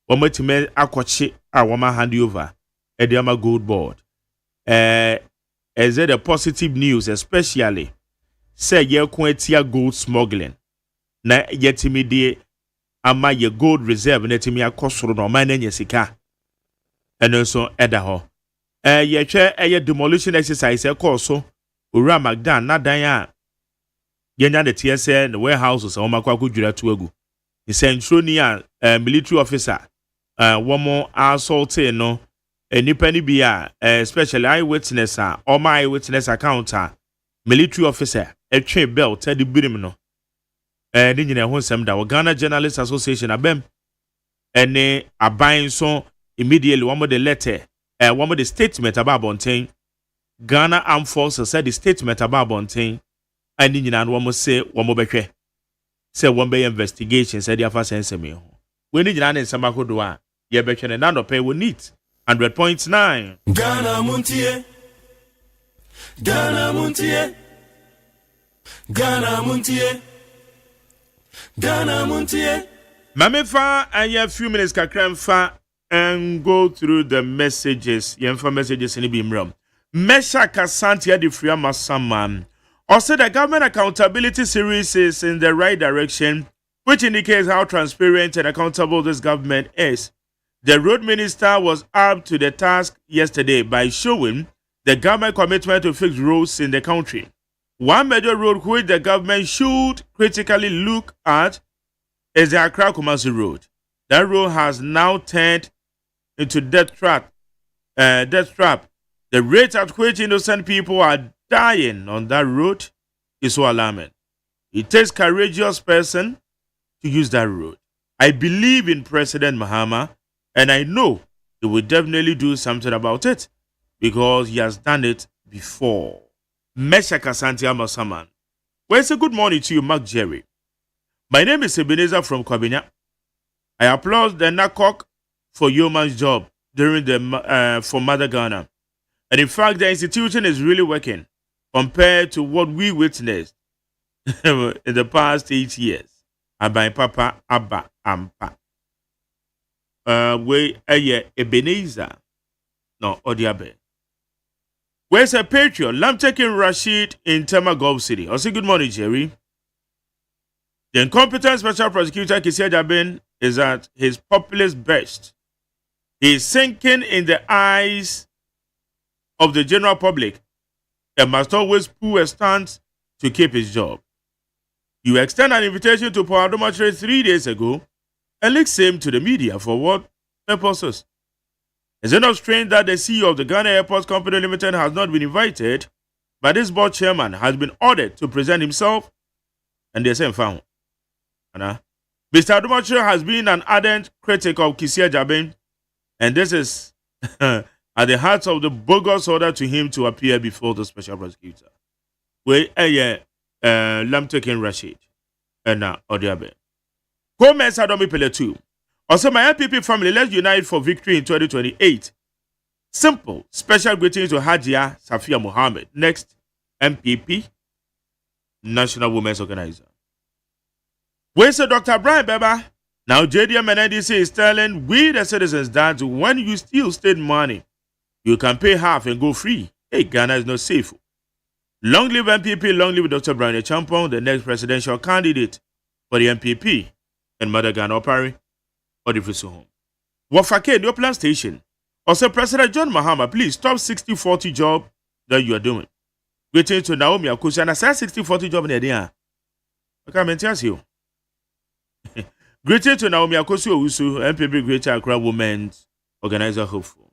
Wama time akwachi a wama hand over Ediama Gold Board. Is it a positive news, especially say ye kwetia gold smuggling. Na yetimi de ama ye gold reserve na yetimi akosoro no man na sika. Eno so eda ho. Ye hwe demolition exercise e so Ura Magdan na dan a yenya de TSA the warehouses o makwa kudwira to agu. The Centronia military officer womo assault no nipa ni bia especially eyewitness or my eyewitness account military officer etwe belt the birim no ni nyina ho nsem da Ghana Journalists Association abem ene aban so immediately one of the letter one of the statement about Bontain Ghana Armed Forces said the statement about Bontain and in an woman say one more becre. Say one bay investigation said the first sense me. When in an Samako doa, ye becre and none pay will need 100.9. Ghana Montie. Ghana Montie. Ghana Montie. Ghana Montie. Mamifa and a few minutes kakramfa and go through the messages. Yenfa messages in the Bimram. Mesha Kasantia di Friama Saman. Also, the government accountability series is in the right direction, which indicates how transparent and accountable this government is. The road minister was up to the task yesterday by showing the government commitment to fix roads in the country. One major road which the government should critically look at is the Accra Kumasi Road. That road has now turned into death trap. The rate at which innocent people are dying on that road is so alarming. It takes a courageous person to use that road. I believe in President Mahama, and I know he will definitely do something about it because he has done it before. Mesha Kasantia Masaman. Well, it's a good morning to you, Mark Jerry. My name is Ebenezer from Kwabinya. I applaud the NACOC for yeoman's job during the for Mother Ghana. And in fact, the institution is really working compared to what we witnessed in the past 8 years. Abai Papa Abba Ampa. Ebenezer. No, Odiabe. Where's a patriot? Lam taking Rashid in Tema Gulf City. I say good morning, Jerry. The incompetent special prosecutor Kisia Jabin is at his populist best. He is sinking in the eyes of the general public and must always pull a stance to keep his job. You extend an invitation to Parliamentary 3 days ago and leak same to the media for what purposes? Is it not strange that the CEO of the Ghana Airports Company Limited has not been invited, but this board chairman has been ordered to present himself and the same found? Mr. Adumacho has been an ardent critic of Kisia Jabin, and this is at the heart of the bogus order to him to appear before the special prosecutor. Lam taking Rashid and Odiabe. Gomez Adomi Pele 2. Also, my MPP family, let's unite for victory in 2028. Simple. Special greetings to Hajia Safia Mohammed. Next, MPP, National Women's Organizer. Where's Dr. Brian Beba? Now, JDM and NDC is telling we, the citizens, that when you steal state money, you can pay half and go free. Hey, Ghana is not safe. Long live MPP, long live Dr. Brian Champon, the next presidential candidate for the MPP and Mother Ghana Opari or the Friso Home. Wafake, your plan station. Also, President John Mahama, please stop 60-40 job that you are doing. Greetings to Naomi Akusi, and I said 60-40 job in the area. I can't maintain you. Greetings to Naomi Akosu Owusu, MPP Greater Accra Women's Organizer Hopeful.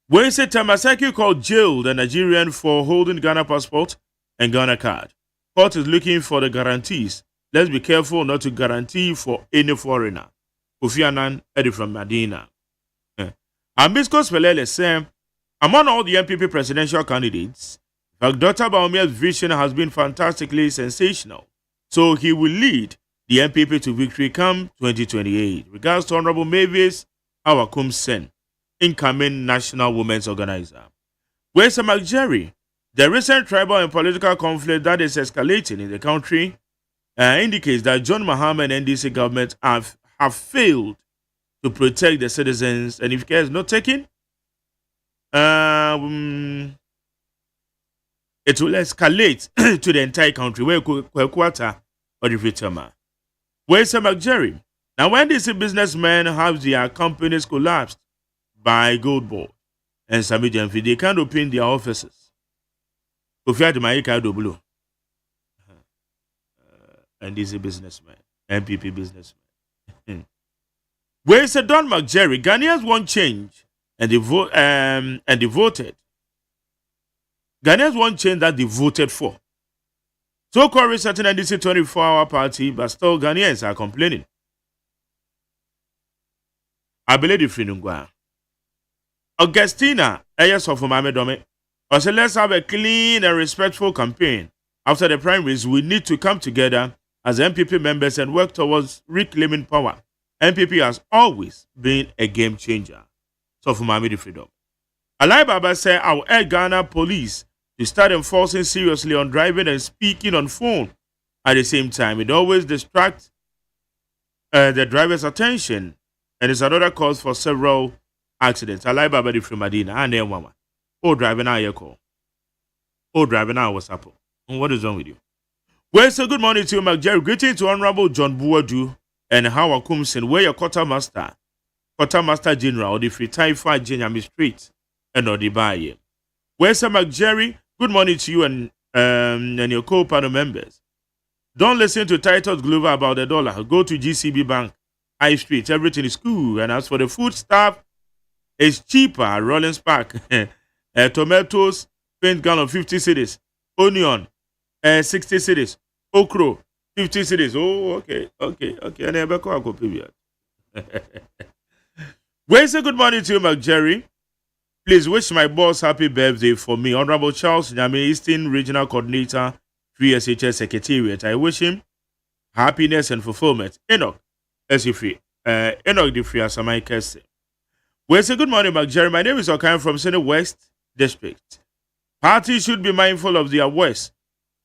When said Tamasaki called jail the Nigerian for holding Ghana passport and Ghana card. Court is looking for the guarantees. Let's be careful not to guarantee for any foreigner. Kofianan Eddie from Medina. Ambisco Spelele said, among all the MPP presidential candidates, Dr. Baumia's vision has been fantastically sensational. So he will lead the MPP to victory come 2028. Regards to Honorable Mavis Awakum Sen, incoming National Women's Organizer. Where's Mark Jerry? The recent tribal and political conflict that is escalating in the country indicates that John Mahama and NDC government have failed to protect the citizens, and if care is not taken, it will escalate to the entire country. Where quarter or the Vitama. Where's Mark Jerry? Now, when these businessmen have their companies collapsed by Gold Board and Sami Jamfi, they can't open their offices. If you had my blue, and this is a businessman, MPP businessman. Where's Don Mark Jerry? Ghanaians want change, and they voted. Ghanaians want change that they voted for. So-called resetting NDC 24-hour party, but still Ghanaians are complaining. I believe the Finungwa. Augustina, Ayas of Mamedome, I said let's have a clean and respectful campaign. After the primaries, we need to come together as MPP members and work towards reclaiming power. MPP has always been a game changer. So for Mami the freedom. Alai Baba said our Air Ghana police to start enforcing seriously on driving and speaking on phone. At the same time, it always distracts the driver's attention and is another cause for several accidents. Alai Baba the free Madina and then mama. Oh, driving now your call. Oh, driving now what's up? What is wrong with you? Well, so good morning to you, McJerry. Greeting to Honorable John Buwadu and Howard Kumsin. Where your quartermaster general, or the free Taifa Jenyami Street, and Odibaye. Well, so McJerry, good morning to you and your co-panel members. Don't listen to Titus Glover about the dollar. Go to GCB Bank, High Street. Everything is cool. And as for the food stuff, it's cheaper at Rollins Park. Tomatoes, paint gallon 50 cedis. Onion, 60 cedis. Okro, 50 cedis. Oh, okay. And I go pay. Well, say good morning to you, McJerry. Please wish my boss happy birthday for me. Honorable Charles Nyame, Eastern Regional Coordinator, 3SHS Secretariat. I wish him happiness and fulfillment. Enoch, Enoch the free as I say. Well, say good morning, McJerry. My name is Okan from Senate West District. Parties should be mindful of their words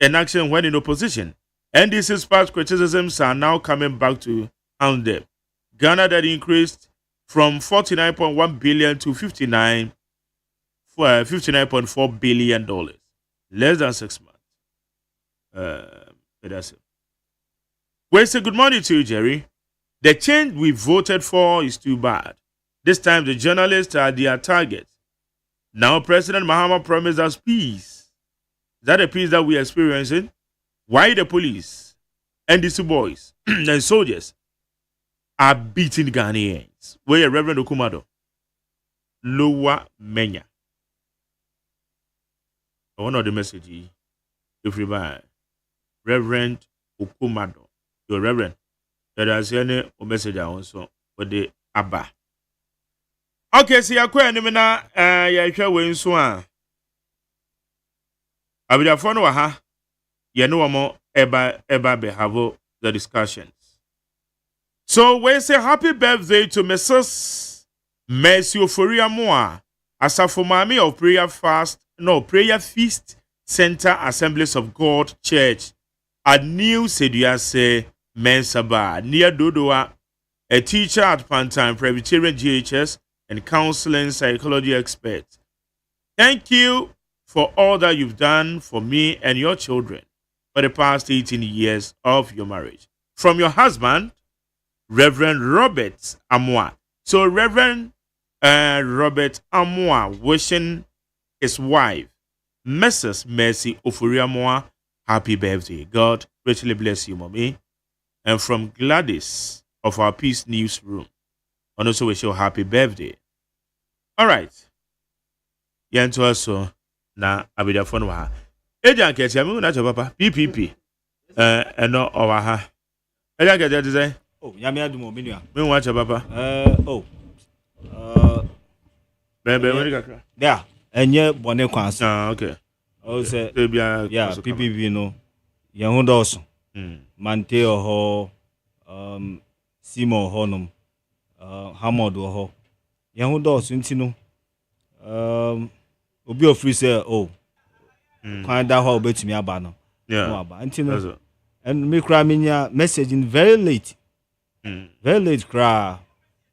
and action when in opposition. NDC's past criticisms are now coming back to haunt them. Ghana that increased from 49.1 billion to 59.4 billion dollars. Less than 6 months. That's it. Well, say good morning to you, Jerry. The change we voted for is too bad. This time the journalists are their target. Now President Mahama promised us peace. Is that a peace that we are experiencing? Why the police, NDC boys, and soldiers are beating Ghanaians? Where Reverend Okumado? Lower Menya. One of the messages, if you buy Reverend Okumado, your Reverend, there is any message also for the Abba. Okay, see, I quite na ya share we nso a. Abidafo no ha. Ye no mo eba be have the discussions. So we say happy birthday to Mrs. Mercy Oforia Moa, Asafo Mami of Prayer Feast Center Assemblies of God Church at New Seduase Mensaba near Dodoa, a teacher at Pantime Presbyterian GHS and counseling psychology expert. Thank you for all that you've done for me and your children for the past 18 years of your marriage. From your husband, Reverend Robert Amoa. So Reverend Robert Amoa wishing his wife, Mrs. Mercy Oforia Amoa, happy birthday. God richly bless you, mommy. And from Gladys of our Peace Newsroom, and also wish you a happy birthday. All right. Yanto also na abida phone wa. Eja nketi ami na cho papa PPP. Eno owa ha. Eja nketi say. Oh, nyame adum o menua. Me wa cho papa. Bebe wani kakra. There. Enye bone kwanso. Ah, okay. O say yeah, PPP no. Ye ho doso. Mante ho Simo honum. Hamod ho. Ye ho doso ntino. Obi ofri say kwan da ho betumi aba no. Yeah. Ntino. And me cry me messaging very late. Very late cry,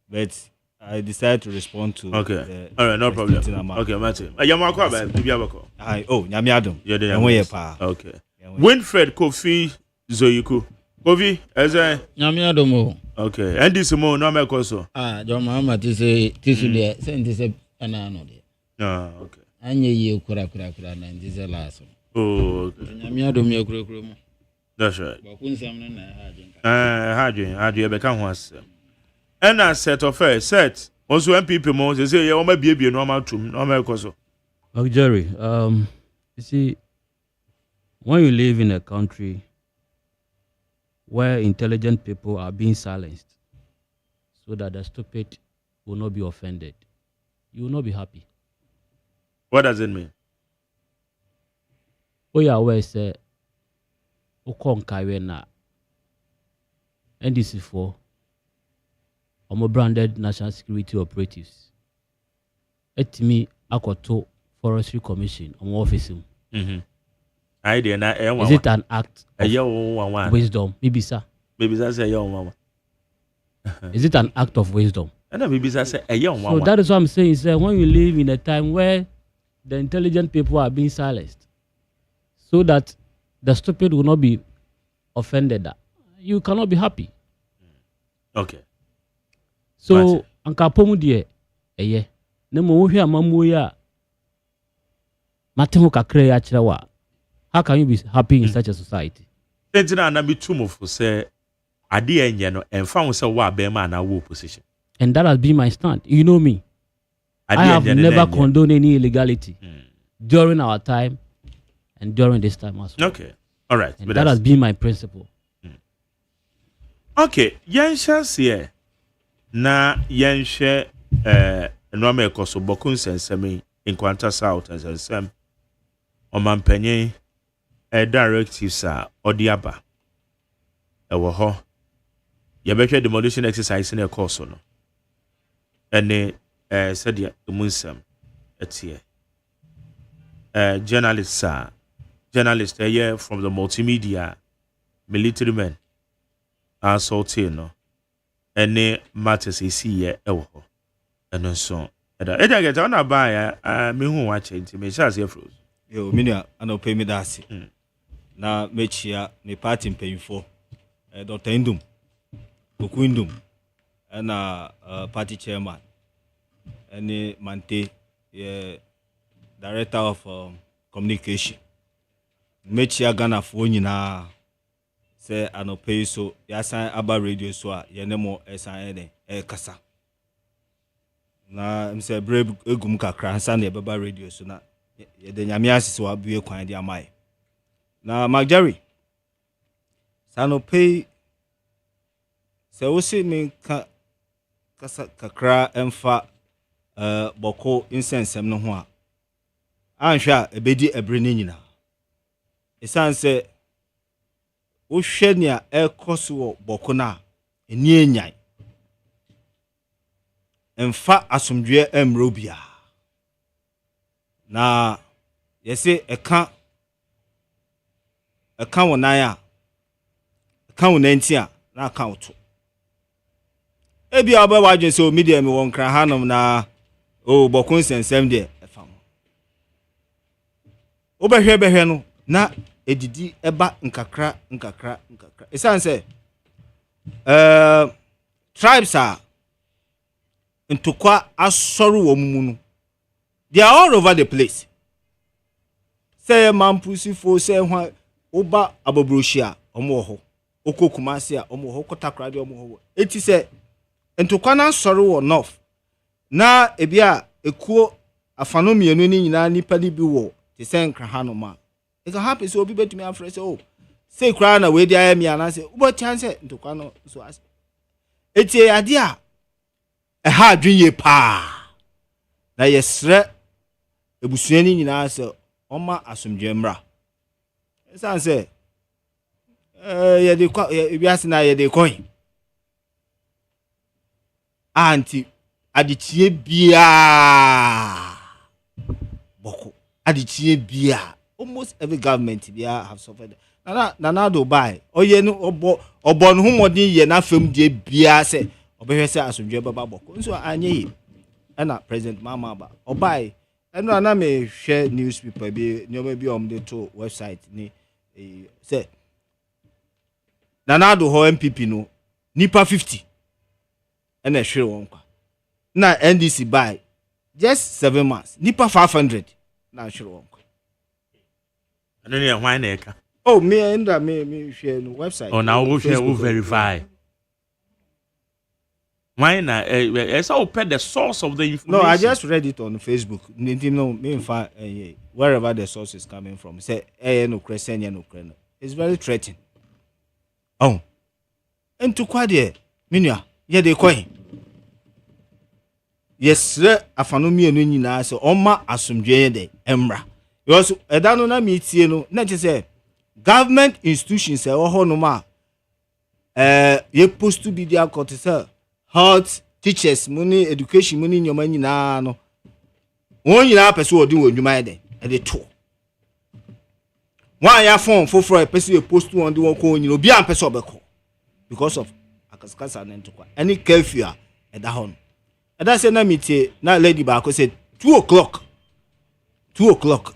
but I decided to respond to. Okay. All right, no problem. Okay, Matthew. Yamakwa ba bibi abako. Nyame adom. Okay. Winfred Kofi Zoyiku. Kofi, eze nyame adom o. Okay. And this mo no make also. John Muhammad say tisu there, say say ana no there. Okay. Anye ye kura na ndize last. Oh, okay. Nyame adom ye kura mo. That's right. Ba kunsam no na hadwen be kan ho asem. And I set of set. Also MPP mo say ye o ma biebie no ma tum no ma ekoso. Jerry, you see, when you live in a country where intelligent people are being silenced so that the stupid will not be offended, you will not be happy. What does it mean? Oh yeah, where say ukon kaiwe na NDC4 branded national security operatives etimi akoto forestry commission office idea na is it an act of wisdom maybe sir say mama is it an act of wisdom and maybe say so that is what I'm saying is that when you live in a time where the intelligent people are being silenced so that the stupid will not be offended, you cannot be happy. Okay. So anka pomu die ne mo hwe amamu ya matemo kakra ya kire wa. How can you be happy in such a society? Entina na bitumofo say ade enye no emfa wo say wa be ma na wo position. And that has been my stand. You know me. I have never condoned any illegality during our time and during this time as well. Okay. All right. And that has been my principle. Okay. Yansha here. Na yansha enwame ekoso bokun sensemi in Kwanta South as ensem omampanyin directives are odiaba ewo ho yebehwe demolition exercise na ekoso no ene said the munsem etie journalists here from the multimedia military men assaulting no ene matters is here ewo ho eno so eda get on buy me hu wa change me sha se froze yo minia ana pay me dasi na mechia me party mpanyfo Dr. Indum Okundum na party chairman and Mante director of communication mechia Ghana fo nyina say anope so ya san aba radio so a ye ne mo esan e kasa na mse brave egum kakra san e baba radio so na ye de nyame asese wa bue kwan de amai na Magjerry sanope se wosi min kasa kakra emfa boko insensem no ho a anhwa ebedi ebre ne nyina esan se wo hwe ne a ekoso boko na eni enyan emfa asomdwe emrobia na yese eka wonan a eka wonanti a na aka woto ebi aba wajen so media me won kra hanom na bokun sensem de efam obehwe no na edidi eba nkakra esan se tribes are ntokwa asoru wo mumu no they are all over the place say mampusifo say hwa oba abobroshia omo ho okokumase a omo ho kotakra de omo ho eti say ntokwa na asoru wo north na ebia ekuo afano mienu ni nyina nipa ni bi wo te say nkra hanoma it can happen so obi betumi afre say say kra na we dia ya mi ana say uboti an say ntokwa no so as eti ade a ha adwenye pa na yesre ebusuani nyina se oma asomdwe mra esan se ye de biase na ye de coin anti aditie bia boko aditie bia almost every government bia have suffered na do buy oye no obo no humodin ye na fam die bia se obehwe se asomdwe baba boko nso anye yi na president mama ba obai eno na me hwe newspaper bi nyoba bi de to website ni say nanado ho MPP no nipa 50 na hwe won kwa na NDC buy just 7 months nipa 500 na hwe won kwa eno ne hwan na eka me hwe no website now we verify. Why not? It's all the source of the information. No, I just read it on Facebook. No, wherever the source is coming from. Say, no Christian, no Christian. It's very threatening. Oh, and to quadie, Minia, they coin. Yes, sir. Afanomi and Nina, so Oma asumjay de Emra. You also, I don't know, meet you, not to say, government institutions no ma ye post to be their court health teachers money education money nyoma nyina no won nyina pese odi wo dwuma de e to one ya phone for pese ye post on the won ko nyina obi am pese obeko because of akaskasa na ntokwa any curfew e da hon e da say na meeting na lady ba ko say 2 o'clock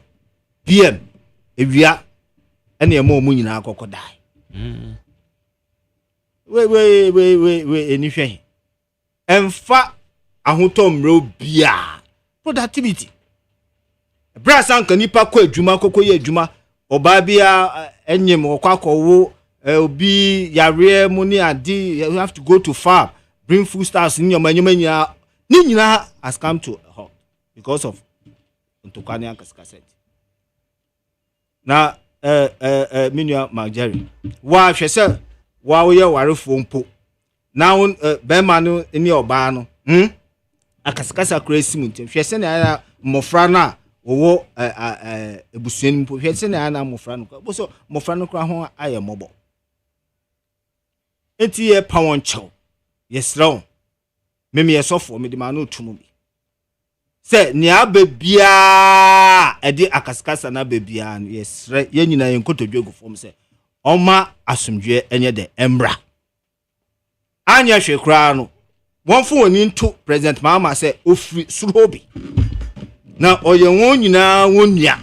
PM ewia ene emo mu nyina akoko dai we eni hwe emfa ahotom ro bia productivity brasa nka nipa kwa adwuma kokko ye adwuma oba bia enyem okwakowo obi yare mu ni ade you have to go to farm bring food stuffs in your manyanya ni nyina has come to a halt because of ntokwane akaskaset na minua mageri wa hwese wa wo ye warefo mpo na be ma no ni oba no akaskasa kresi mu ntem hwese na mmofra na wo ebusuan mpo hwese na mmofra no bo so mmofra no kra ho aye mobo enti ye pawon chew yesraw meme yesofo me de ma no tumu bi se ni abebia edi akaskasa na bebia no yesre ye nyina ye nkotodwe gufom se oma asomdwe enye de embra anya hwekra no wonfo woni nto president mama se ofri surobi na oye won nyina wonua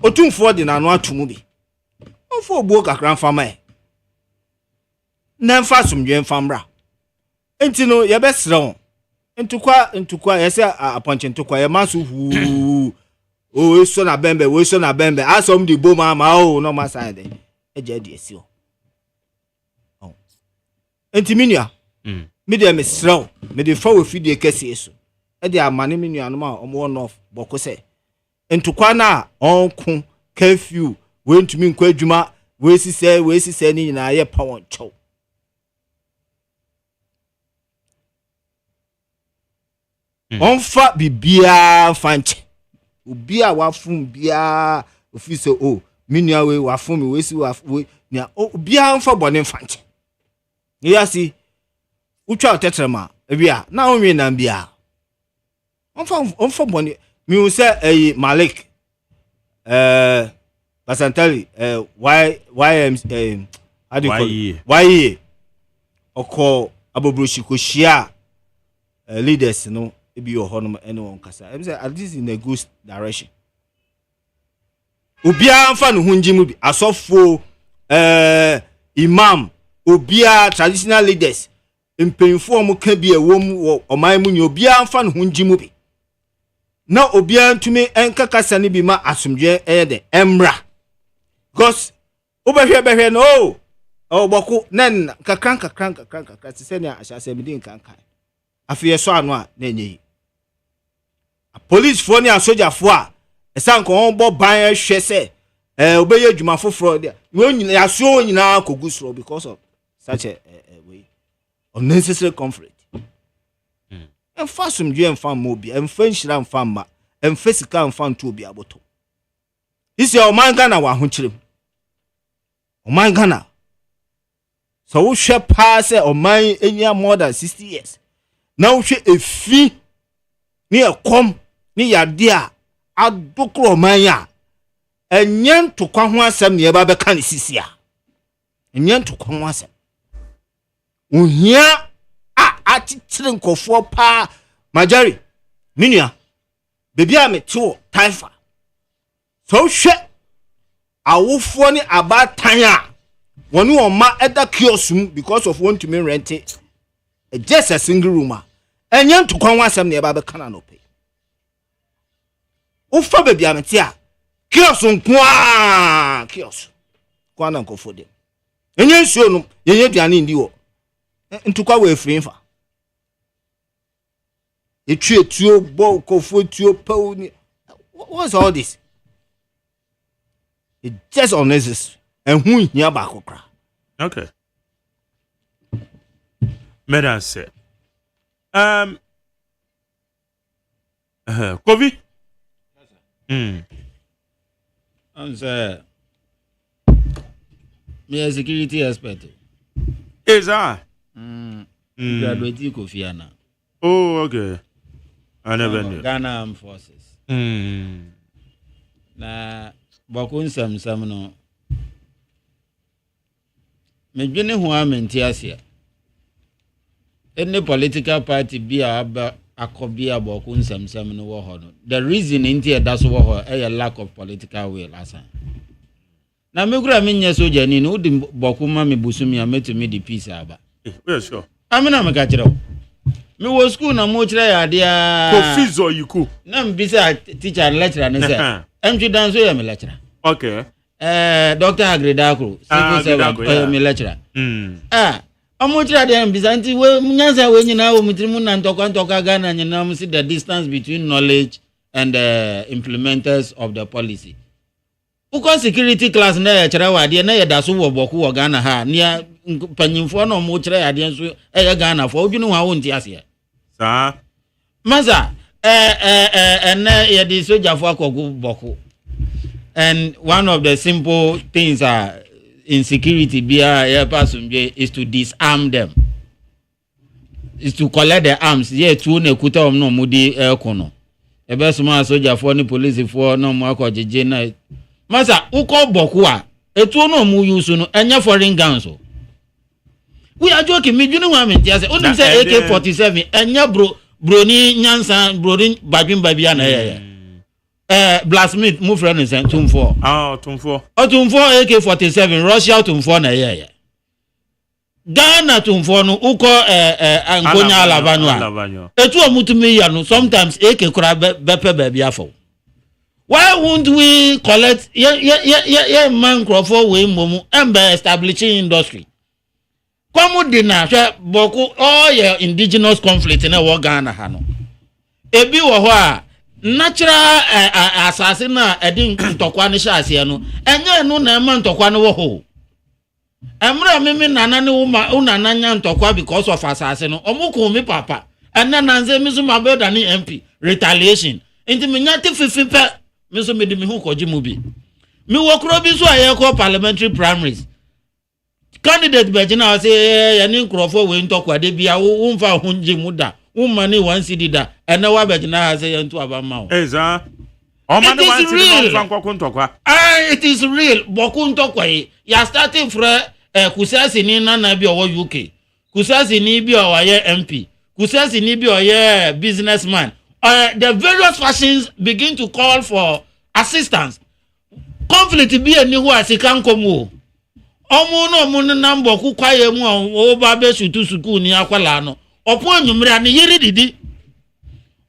otumfo de na no atomu bi onfo obuo kakra mfama e na mfa asomdwe mfamra enti no ye besrew ntukwa yese aponche ntukwa ye masu hu o eso na bembe asom di boma ma o no maside eje di esi o enti minua me de mesrew me de fa ofidie kese eso e de amane minua no ma omo no boko se ntukwa na onku curfew we ntumi nkwa adwuma we sise ni nyina ye pawon chow onfa bibia fanche obi a wafum bia ofise o minua we wafum we si we nia obi a onfa bone fanche yasi utwa tetrema bia na onwe na bia onfa bone mi say Malik Basantali why how do you call it? Why oko abobroshi ko shia leaders no be your honor anyone kasa I'm say at least in a good direction obia mfa no hunjimu bi asofo imam obia traditional leaders mpemfo mo ka bi ewom wo oman mu ni obia mfa no hunjimu bi na obia ntumi enka kasa ne bi ma asomdwe de emra because obehwe no boko nen kakran se ne ahyase medin kankan afiye so anu a na enyi police for ni soldier for a esan ko on bo ban hwe se obeye adwuma foforo dia won yaso nyina kogusro because of such a way unnecessary conflict enfasum dwe enfam mobi enfenhira enfam ma enfesika enfam to obi aboto isi o man Ghana wa hochirem o man Ghana so wo hwe pa se o man enya more than 60 years na wo hwe efi ni ekom ni yade a adokro man ya enyen to kwa ho asem ne ba be kan sisia enyen to kwa ho asem ohia atitire nkofo pa majari minua bebi a meto taifa so hwe awofo ni abatan a woni oma eda kiosum because of want to me rent it just a single room enyen to kwa ho asem ne ba be kan no pe ufa bebi a mete a kiosun kwa kios kwa na nkofo dem enyen suo no yenye duane ndi wo ntukwa we frinfa etuo bo kofo tuo pauni what's all this it just unnecessary and hu hia ba kokra okay Madam said Kovi answer Me a security expert. Is that? Graduate Kofiana. Oh, okay. I never knew. Ghana Armed Forces. Na bakun sam no. Me dwene ho amenti asia. Any political party be aba akobia bakun sam no wo ho no. The reason inti that's wo ho a lack of political will asan. Na me kura me nya soja ni no di bakuma me busumi ametumi di peace aba. Yeah, sure. Amina me ka kire wo. Me wo school na mo kire ya dia. Profizo yiku. Na mbisa teacher and lecturer ne say. Emju dan so ya me lecturer. Okay. Dr. Agredakro, civil servant, me lecturer. Omo kire dia mbisa nti we nyansa we nyina wo mutirimu na ntokwa Ghana nyina mo see the distance between knowledge and implementers of the policy. Uko security class na ya kire wa dia na ya daso wo boku wo Ghana ha nia panyimfo na mo kire ya dia so Ghana fo odwunu ha wo nti ase. Sa Maza ya di soja fo akogu boku. And one of the simple things are insecurity is to disarm them. Is to collect the arms. Yeah, tu ne kuta no mudi kono. Ebe suma soja fo ni police fo no mo akojeje na. Masa uko boku a etu no mu use no enya foreign guns so. We are joking me dwunu wa mentia say onim say AK47 enya broni nyansa broni badwin babia na ye. Blasmith mu friend is tumfo. Tumfo. Tumfo AK47 Russia tumfo na ye. Ghana tumfo no uko Angonya Alabanwa. Etu omutumi ya no sometimes AK kura bepe babia fo. Why won't we collect man crofo we momu embe establishing industry? Kwamu dina hwe boku all your indigenous conflict na wo Ghana ha no. Ebi wo ho a natural assassin na edin ntokwa ne hyase no. Enye no na ema ntokwa ne wo ho. Emra mimi nana ne unana nya ntokwa because of assassin no. Omuko mi papa. Ena nanze mi so mabedo ni MP retaliation. Inti mi nyate fifipe mi so medi mi hu koji mu bi. Mi wo kro bi so ayeko parliamentary primaries. Candidate Bejina say yani nkrofo we ntokwa de bia wo mfa honje muda wo mani 1 cedi da ena wa Bejina say yantu abama o eza o mani 1 cedi no mfa ntokwa it is real boku ntokwa ya starting from kusasi ni na bi owo UK kusasi ni bi owo ye MP kusasi ni bi owo businessman the various factions begin to call for assistance conflict bi eni ho asikan komo omo no nambo ku kwaye mu o ba be sutu suku ni akwala no opo anwumre ani yiri didi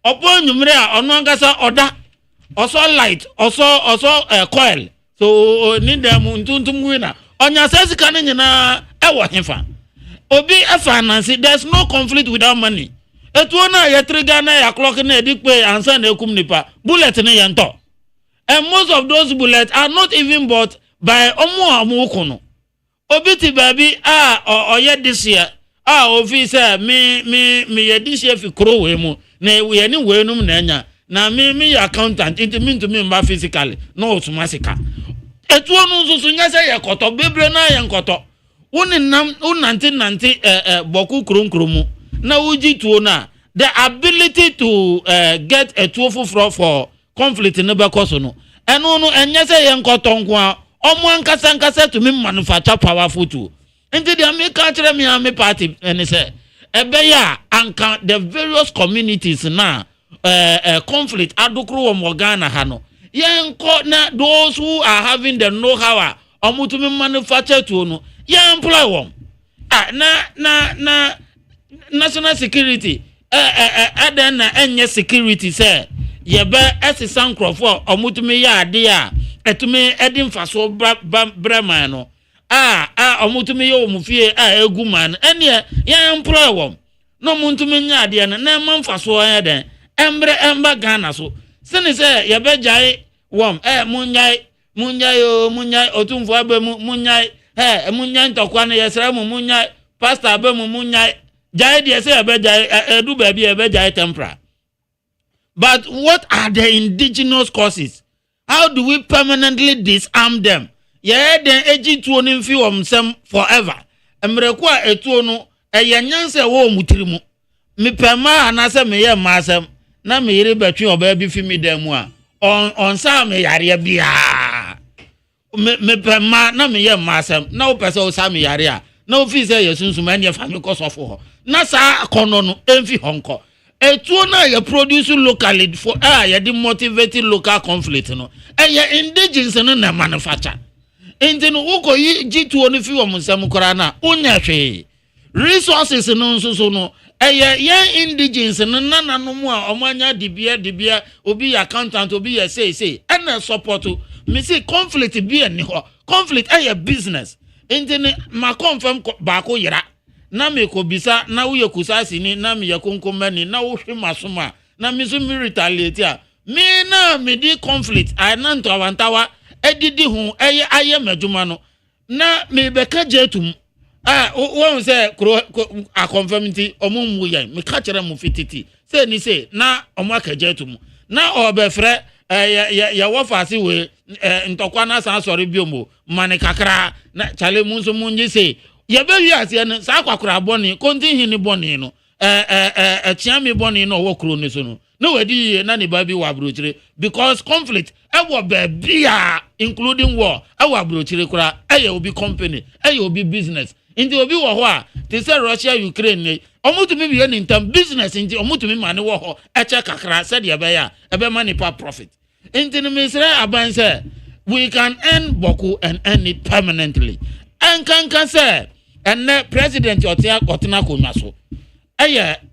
opo anwumre a ono angasa oda oso light oso coil so ni dem ntuntum wina onya sesika ni nyina ewo hefa obi finance there's no conflict without money etuo na ya trigger na ya clock na edikpe ansa na ekum nipa bullet ni yento and most of those bullets are not even bought by omo kono obi ti baby oye this year officer me ye this year fi kro we mu na we ni we num na nya na me accountant it mean to me mba physically no automatically etuo no nso nya say ye koto bebre na ye nkoto unanti boku kronkromu na uji tuo na the ability to get a tuo for conflict ne be koso no eno no enya say ye nkoto nko omo ankasa to me manufacture powerful tool into the American chere me am party and say ebe ya anka the various communities na conflict adukru wo Ghana ha no yenko na those who are having the know how omo to me manufacture tool no ye employ won na national security adan na enye security say ye be esisan crofo omo to me ya ade a etumi edin faso brema no omutumi yo mufie eguman ene ya employ wom no muntumi nya ade na man faso eden emba Ghana so sene se ye be jai wom munyai otumfo abe munyai munyai ntokwa na yesra munyai pastor abe munyai jai de se ye be jai edu ba bi ye be jai tempera. But what are the indigenous causes? How do we permanently disarm them? ye den eji tuo ni mfi wom sem forever emreku a etuo no eye nyanse wo mutirimu mepema anase meye masem na me yire betwe oba bi fi mi dan mu a on sa me yare bia mepema na meye masem na wo pese wo sa me yare a na wo fi se yesunsum ene fa me kosofo ho na sa akono no emfi honko etuo na ye produce locally for ye dey motivating local conflict no ye indigenous no na manufacture enti no uko yi jituo no fi wo nsam kora na unya hwe resources no nso no ye indigenous no nananom a omanya dibia obi accountant obi ye say and support me say conflict bi ani ho conflict business enti ne ma confirm ba ko yira na me ko bisa na wo yekusasi ni na me yekonkomani na wo hwe masoma na me so me retaliate a me na me di conflict na ntawantawa edidi hu aye madwuma no na me beka jetum won say a confirmity omummu yan me ka kire mu fititi say ni say na omo aka jetum na obefre ya wofasi we ntokwa na san sori biomo mane kakra na chale munso munji say ye be wi ase no sa kwakura boni kontin hini boni no chiami boni no wo kro ni so no no wedi na ne ba bi wa brochire because conflict ewo be bia including war ewo brochire kura obi company obi business inti obi wo ho a te say Russia Ukraine ne omutumi bi ni ntam business inti omutumi mane wo ho eche kakra said ye be ya ebe mani pa profit inti no misre aban say we can end boku and end it permanently and can say and the president Otina Konyaso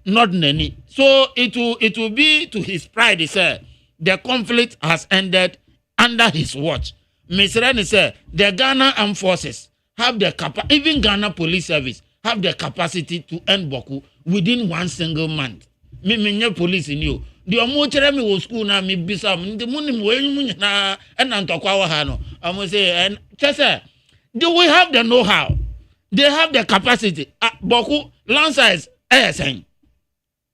not nani so it will be to his pride say the conflict has ended under his watch. Mr. Rani said the Ghana armed forces have the capacity, even Ghana police service have the capacity to end Boku within 1 single month. Me police in you the omo me wo school na me bisa the money we na and antokwa wa ha no am say and say do we have the know-how? They have the capacity. Boku lancers ASN.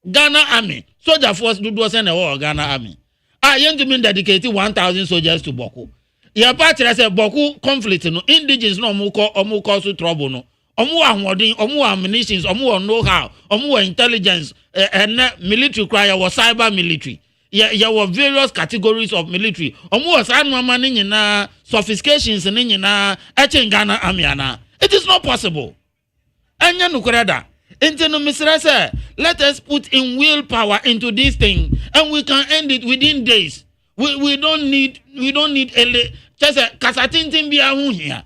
Ghana Army. Soldier force do send a war Ghana Army. You to mean dedicated 1,000 soldiers to Boku. Your party say Boku conflict no indigenous no omu cause trouble no. Omu ahwodin, omu ammunitions, omu know-how, omu intelligence and military cry was cyber military. There were various categories of military. Omu was anwamani nyina sophistications ni nyina eche Ghana Army ana. It is not possible. Anya nukreda. Inteno Mr. say, let us put in willpower into this thing and we can end it within days. We don't need just kasatintin bi ahu here.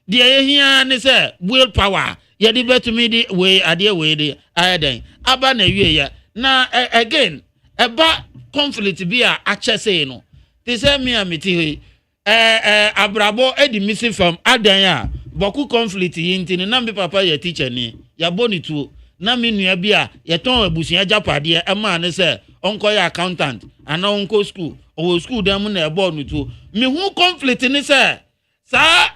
The here ne say willpower. Ya di betu me di way ade way di aden. Aba na wie ya. Na again, eba conflict bi a ache say no. They say me amiti abrabo edi missing from adan ya. Boku conflict yintini na mbi papa ya teacher ni ya boni tu na me nua bia ya ton abusuan japade e ma ne se onko ya accountant ana onko school o school dem na e bonu tu me hu conflict ni se sa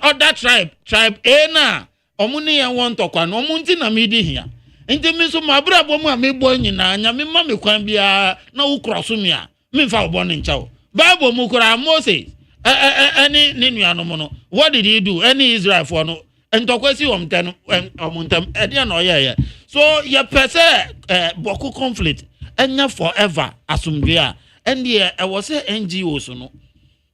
other tribe na omuni ye won tokwa no omunti na me di hia nti me so mabrabo mu a me bo nyina anya me ma me kwan bia na wo cross me a me fa wo ne nchawo bible mu kura Moses any nuanom no what did he do any Israel for no entokwesi omten omuntem ede na oye so ye pese boku conflict enya forever asumdua and there was NGOs no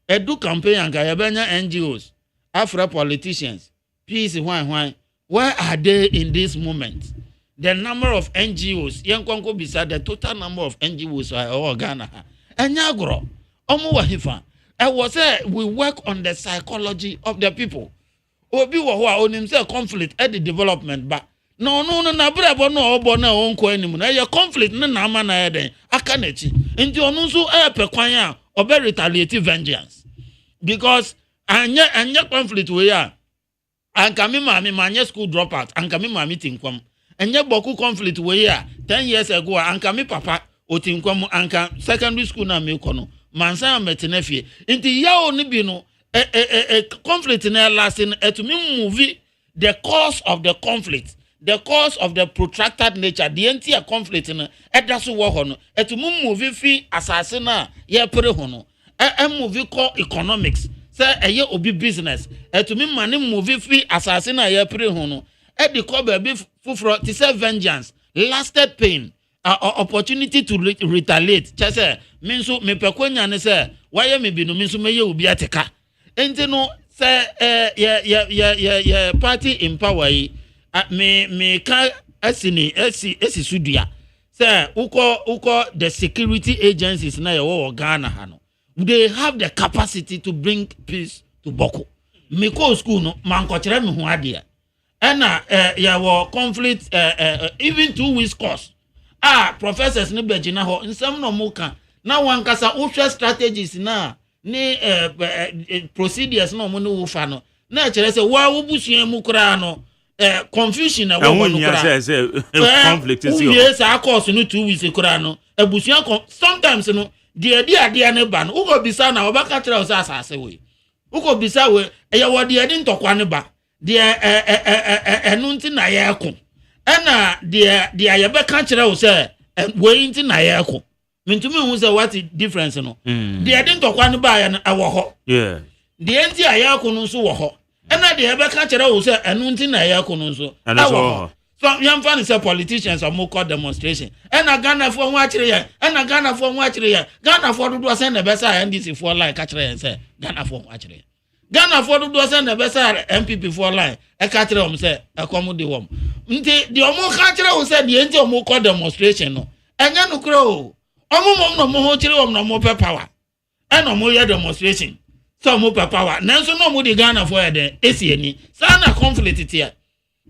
edu campaign anga ye benya NGOs Afro politicians peace why where are they in this moment? The number of NGOs yenkwanko bisa the total number of NGOs are Ghana enya agro omo wahifa. I was say we work on the psychology of the people. Obi wo ho a onim say conflict at the development ba. No na brabo no obo na onko anim na ye conflict na ama na eden aka na chi. Nti onu so pe kwan a obe retaliate vengeance. Because anya conflict we ya anka me ma anya school dropout anka me ma tinkwam. Anya boku conflict we ya 10 years ago anka me papa otinkwam anka secondary school na me kono. Mansa metenefie inti yawo ni bi no conflict na lasting to me movie the cause of the conflict, the cause of the protracted nature, the entire conflict na edaso wo ho no to me movie fi asase na ye pere ho no movie called economics say eye obi business etumi mane move free asase na ye pre ho no e de ko ba bi fufuro to say vengeance lasted pain opportunity to retaliate che say me nso me pekonya ne say waye me bi no me nso meye obi ateka enti no say party in power yi me ka esi sudua say uko the security agencies na ye wo Ghana ha no they have the capacity to bring peace to Boko. Me ko school no man ko kire me ho ade na ya wo conflict even 2 weeks course professors ne begina ho nsem no mo kan na wankasa uhwe strategies na ni procedures no mo no wo fa no na kire se wa wo busua mu kra no confusion na wo no kra conflict is yes a course no 2 weeks kra no abusua sometimes no dia ne ba no ugo bisa na obaka kire o asase we ugo bisa we ya wo dia di ntokwa ne ba dia enu nti na ya ko ena dia ya be ka kire o se we nti na ya ko mentumi hu se what difference no dia di ntokwa ne ba ya na wo ho yeah dia nti ya ko no so wo ho ena dia be ka kire o se enu nti na ya ko no so wo so yam fan say politicians are more called demonstration ena Ghana for ho akire ya ena Ghana for ho akire ya Ghana for do say na be say NDC for line ka kire ya say Ghana for ho akire Ghana for do say na be say MPP for line e ka kire om say e komo de wom nti de omo ka kire o say de nti omo call demonstration no enya no kro o omo mom no mo ho kire wom no mo pe power ena mo ye demonstration so mo pe power nanso no mo de Ghana for de esieni sa na conflict tia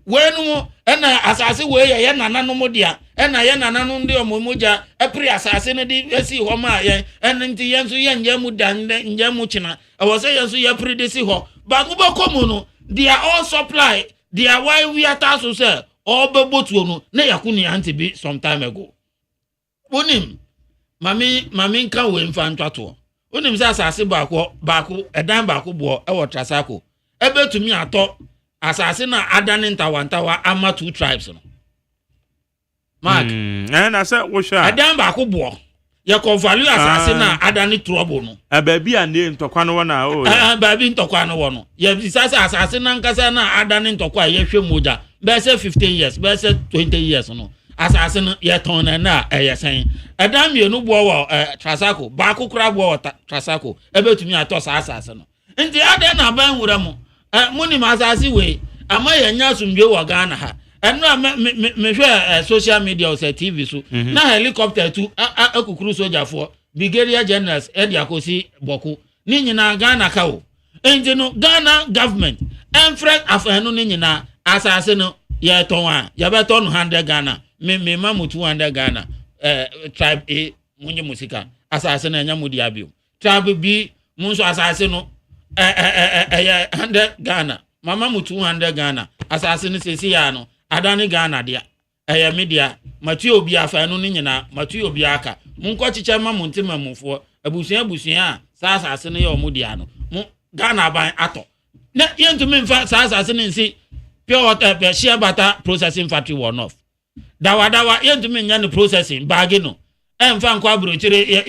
wenu ena asase we ye nana no modia ena ye nana no ndi omomoja epri asase ne di esi ho ma ye enti yenso ye nyemu dan nyemu china e wo say yenso ye pri de si ho ba go komu no they are all supply they are why we are taso say all bebotuo no na yakuni anti bi some time ago onim mami nka we mfa ntwato onim say asase baako edan baako bo e wo trasako ebetumi ato asase na adane ntawantawa ama 2 tribes no mark na say wo sha adan ba ko bo ye ko value asase na adane trouble no baabi ane ntokwa no na o baabi ntokwa no wo no ye bisasa asase na nkasa na adane ntokwa ye hwe moja be say 15 years be say 20 years no asase no ye ton na ye sen adan me no bo wo trasako ba ko kura bo wo trasako ebetumi ato sa asase no nti adan na ban wura mo muni masasi we ama yanya sumbe wa Ghana ha enu me hwe social media o TV so na helicopter tu akukuru soldier for brigadier generals ediakosi boku ni nyina Ghana ka o enje no Ghana government enfrek afanu ni nyina asase no ye ton a ye be ton 100 Ghana me mamu 200 Ghana tribe A munye musika asase na nya mudi abio tribe B munso asase no 100 Ghana mama mu 200 Ghana asase ne sesi ya no adane Ghana dia media matu obi afa no nyina matu obi aka munko chiche ma muntima mufo abusuan sa asase ne ye omudia no mu Ghana ban ato na yentumi mfa sa asase ne nsi pure water share butter processing factory one off dawa yentumi nya no processing bagi no emfa nkwa burochire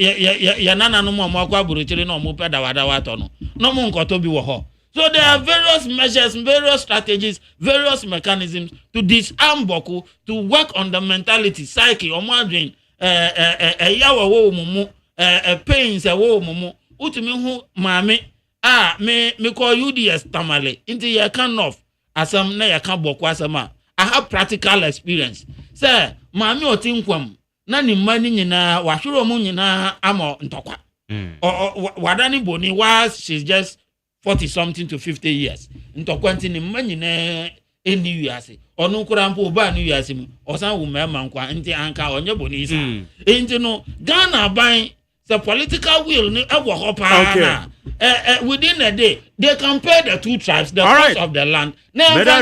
ya nana no mo akwa burochire no mo pe dawa to no mo nkoto bi wo ho. So there are various measures, various strategies, various mechanisms to disarm Boko, to work on the mentality, psyche, or margin, yawa wo mumu, pains a wo mumu, utimi hu mame, me call UDS tamale, into your can of, asam na ya kan Boko asama. I have practical experience. Sir, mame o tinkwam, na ni mani nyina, washuro mu nyina amo ntokwa. Wadani boni was, she's just 40 something to 50 years. Ntokwanti ni manyine eni wiase. Onu kura mpo ba ni wiase mu. Osan wo mema nkwa nti anka onye boni isa. Enti no Ghana ban the political will ni ewo ho pa na. Within a day they compare the two tribes, the cost of the land. Now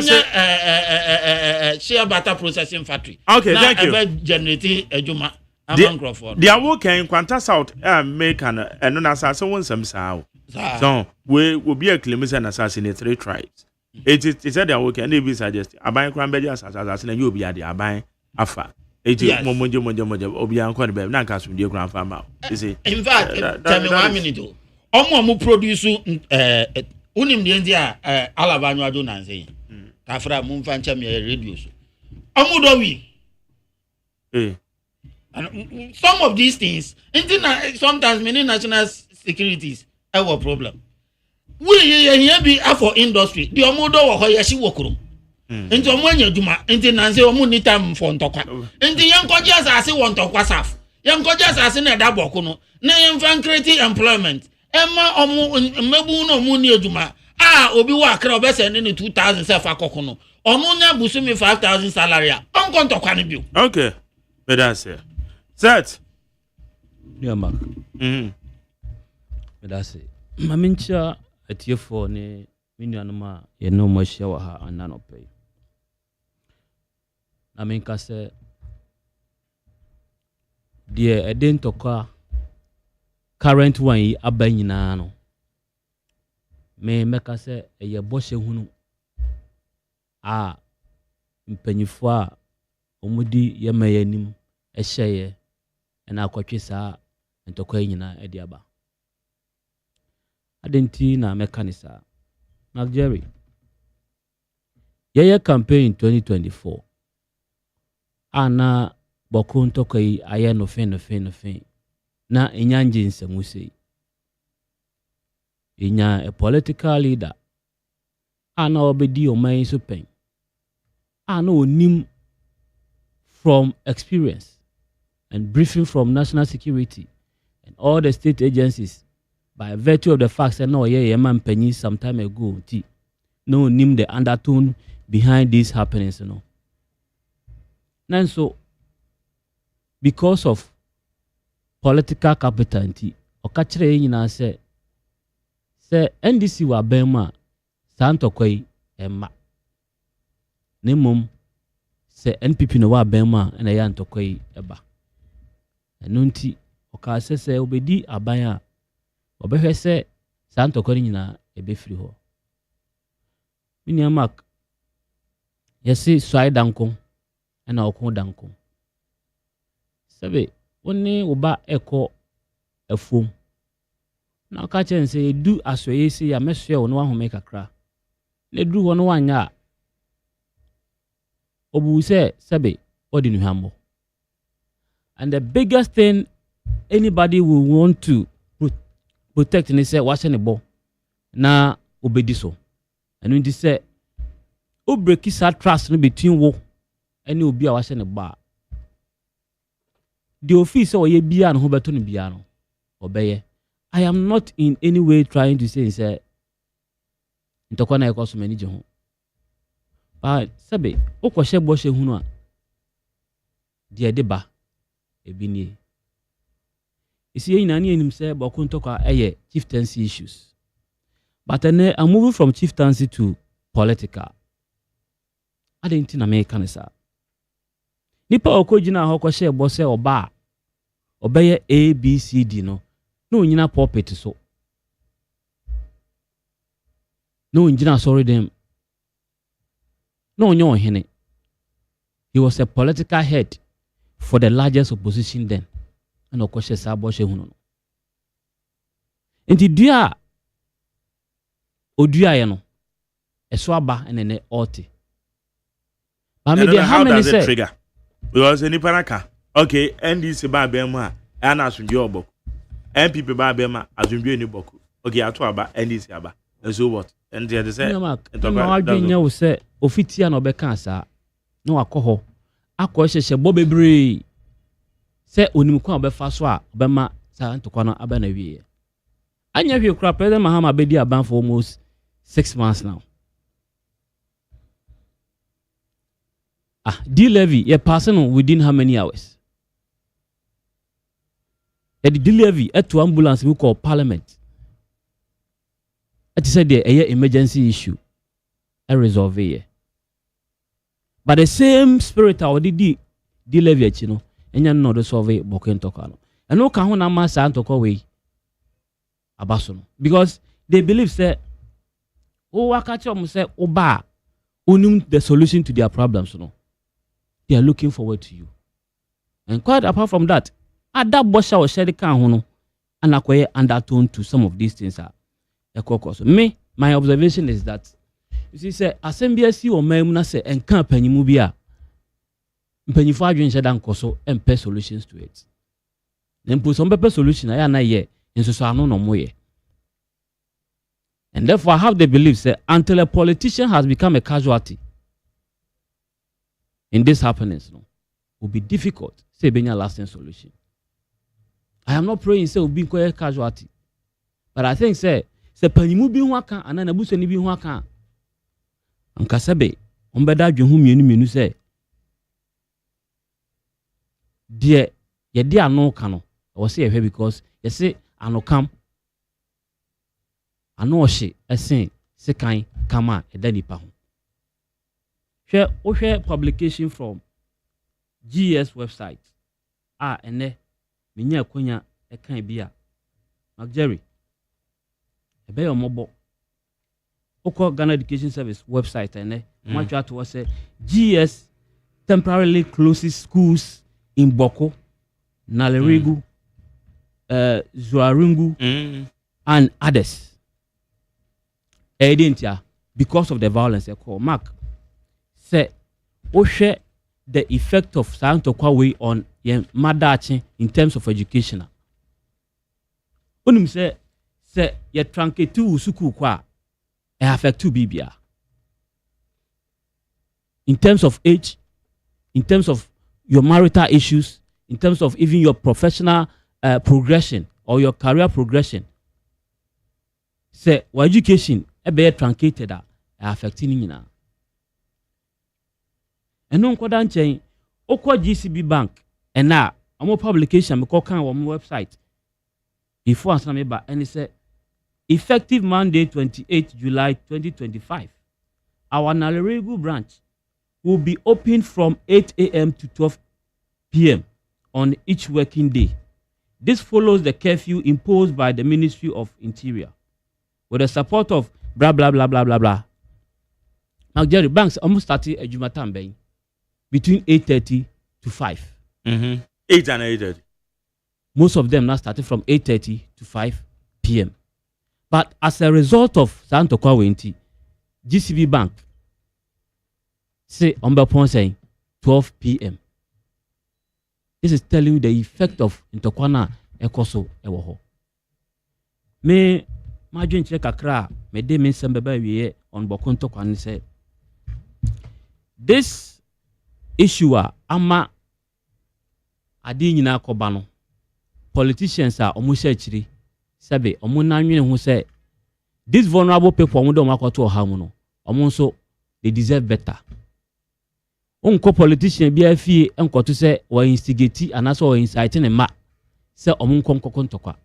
share butter processing factory. Okay, thank you. Generate ejuma. The awoke in Quanta South make an assassin so one some sao. So we will be a claimant and assassinate 3 tribes. It said the awoke and they be suggest a buying cranberry assassin and you'll be at the abine afa. It is mojo obian quite bad, not cast with your grandfather. In fact, tell me 1 minute. omo produce unim de ndia alaba nwa do nanse tafra mu mfa ncha me radio so omo do wi and some of these things sometimes many national securities have a problem we here be for industry the omo do wo ho ye shi wokuru nti omo anya duma nti nanse omo ni time for ntokwa nti yankoje asase wo ntokwa saf yankoje asase na da boko no na yemfa create employment Emma omo mebu no mu ni aduma obi wa kra obese ne 2000 sef akoko no ono nya busu mi 5000 salary onko ntokwa ne bio okay but that's it set yeah mark but that's it mamincha atiefo ne minuanuma ye no mo hia wa ha ananope na minka se die eden tokwa current one yi aba nyina no me meka se eye boshe hunu mpanyifo a omudi ye mayanim ehye na akwatwe saa ntokwa nyina edi aba adenti na meka ni saa na Jerry ye campaign 2024 ana bokun ntokwa yi aye no fe na enyanje nsamuse enya a political leader ana obedi oman so pen ana onim from experience and briefing from national security and all the state agencies by virtue of the fact that no man penny some time ago no onim the undertone behind these happenings and so because of political capital nti okachire nyina se NDC wa bema santokwai emma nemum se NPP no wa bema na ya ntokwai eba enu nti okase se obedi aban a obehwe se santokwai nyina ebefiri ho minia mark yesi swai danko na okon danko sebe woni oba eko afom na ka chen se du asoye se ya mesue wo no ahome kakra na du ho no wanya obu se sebe odi nu hambo and the biggest thing anybody will want to protect ni se wa se ne bo na obedi so enu ndi se o break sa trust no between wo ene obi a wa se ne ba the office or ye bia no beto no bia no obeye I am not in any way trying to say ntokwa na ekoso mani je ho ba sabe okwhye bohye hunu a de deba ebinie isi yina na enim se boko ntokwa eye chieftaincy issues but then I'm moving from chieftaincy to political I didn't na me kanisa nipa okojina ho kwhye bo se oba obeye ABCD no nyina pulpit so no nyina sorry them no nyo hene he was a political head for the largest opposition then and okoshe saboshe hunu no enti dua odua ye no eso aba enene oti ba me dey how many say trigger because any panaka okay NDC ba bem a ana asundwe obok MPP ba bema azundwe ni boku okay ato aba NDC aba so what and they say no adwenya wo se ofitia na obeka asa na wakoho akọ hyehye bo bebre se onim kwa obefa so a obema sa ntokwa no aba na wie anya hwe kura President Mahama bedi aban for almost 6 months now D levy ye passing within how many hours the delivery to ambulance we call Parliament. It said there a emergency issue. I resolve it. But the same spirit I did delivery, you know, and you know the survey Boken Tokano. And no Kahuna Massa and Tokaway Abasono. Because they believe that Wakachom say Oba unum the solution to their problems, you know. They are looking forward to you. And quite apart from that, ada bosha o sheri kan ho no and acquire undertone to some of these things are a caucus. Me, my observation is that you see, say assembly or memna say and company mubia penny for dan koso and pay solutions to it. Then put some paper solution I na ye in so no moye. And therefore I have the belief say until a politician has become a casualty in this happenings, no, will be difficult say being a lasting solution. I am not praying say will be a casualty, but I think say panimu bi ho aka ana na buso ni bi ho aka anka sebe ombeda dwehun mienu say de ye de ano ka no I say ehwe because you say ano kam ano ohye esen sekan kama eda nipa ho hwe publication from GS website ene menya akonya ekan bia Jerry ebe yo mobo oko Ghana Education Service website ene much to say GS temporarily closes schools in Boko, Nalerigu, Zuarungu, and others. Because of the violence, Mark say, Oshe the effect of Santokwa on Madachi in terms of education. Unim say ye tranke tu usuku kwa affect to Bibia. In terms of age, in terms of your marital issues, in terms of even your professional progression or your career progression. Say, what education be truncated affecting you now. And no kodan chain, okwa GCB Bank, and now our publication me kokan on website. Before answer me ba and it say effective Monday 28 July 2025. Our Nalerigu branch will be open from 8 a.m. to 12 p.m. on each working day. This follows the curfew imposed by the Ministry of Interior with the support of blah blah blah blah blah blah. Now Jerry Banks almost started a Jumatan between 8:30 to 5. 8 and 8:30. Most of them now started from 8:30 to 5 p.m. But as a result of Santokwa Wenti, GCB Bank say on the point saying 12 p.m. This is telling you the effect of Ntokwana Ekoso Ewoho. Me margin check akra me de me sembeba wie on Bokonto Kwani say this issue ama adi nyina akoba no politicians are omusha chiri sabe omunanwene hu say these vulnerable people omudo makoto oha mu no omunso they deserve better. Unko politician bi afie enkoto se wa instigate anaso wa incite ne ma se omunko nkokontokwa.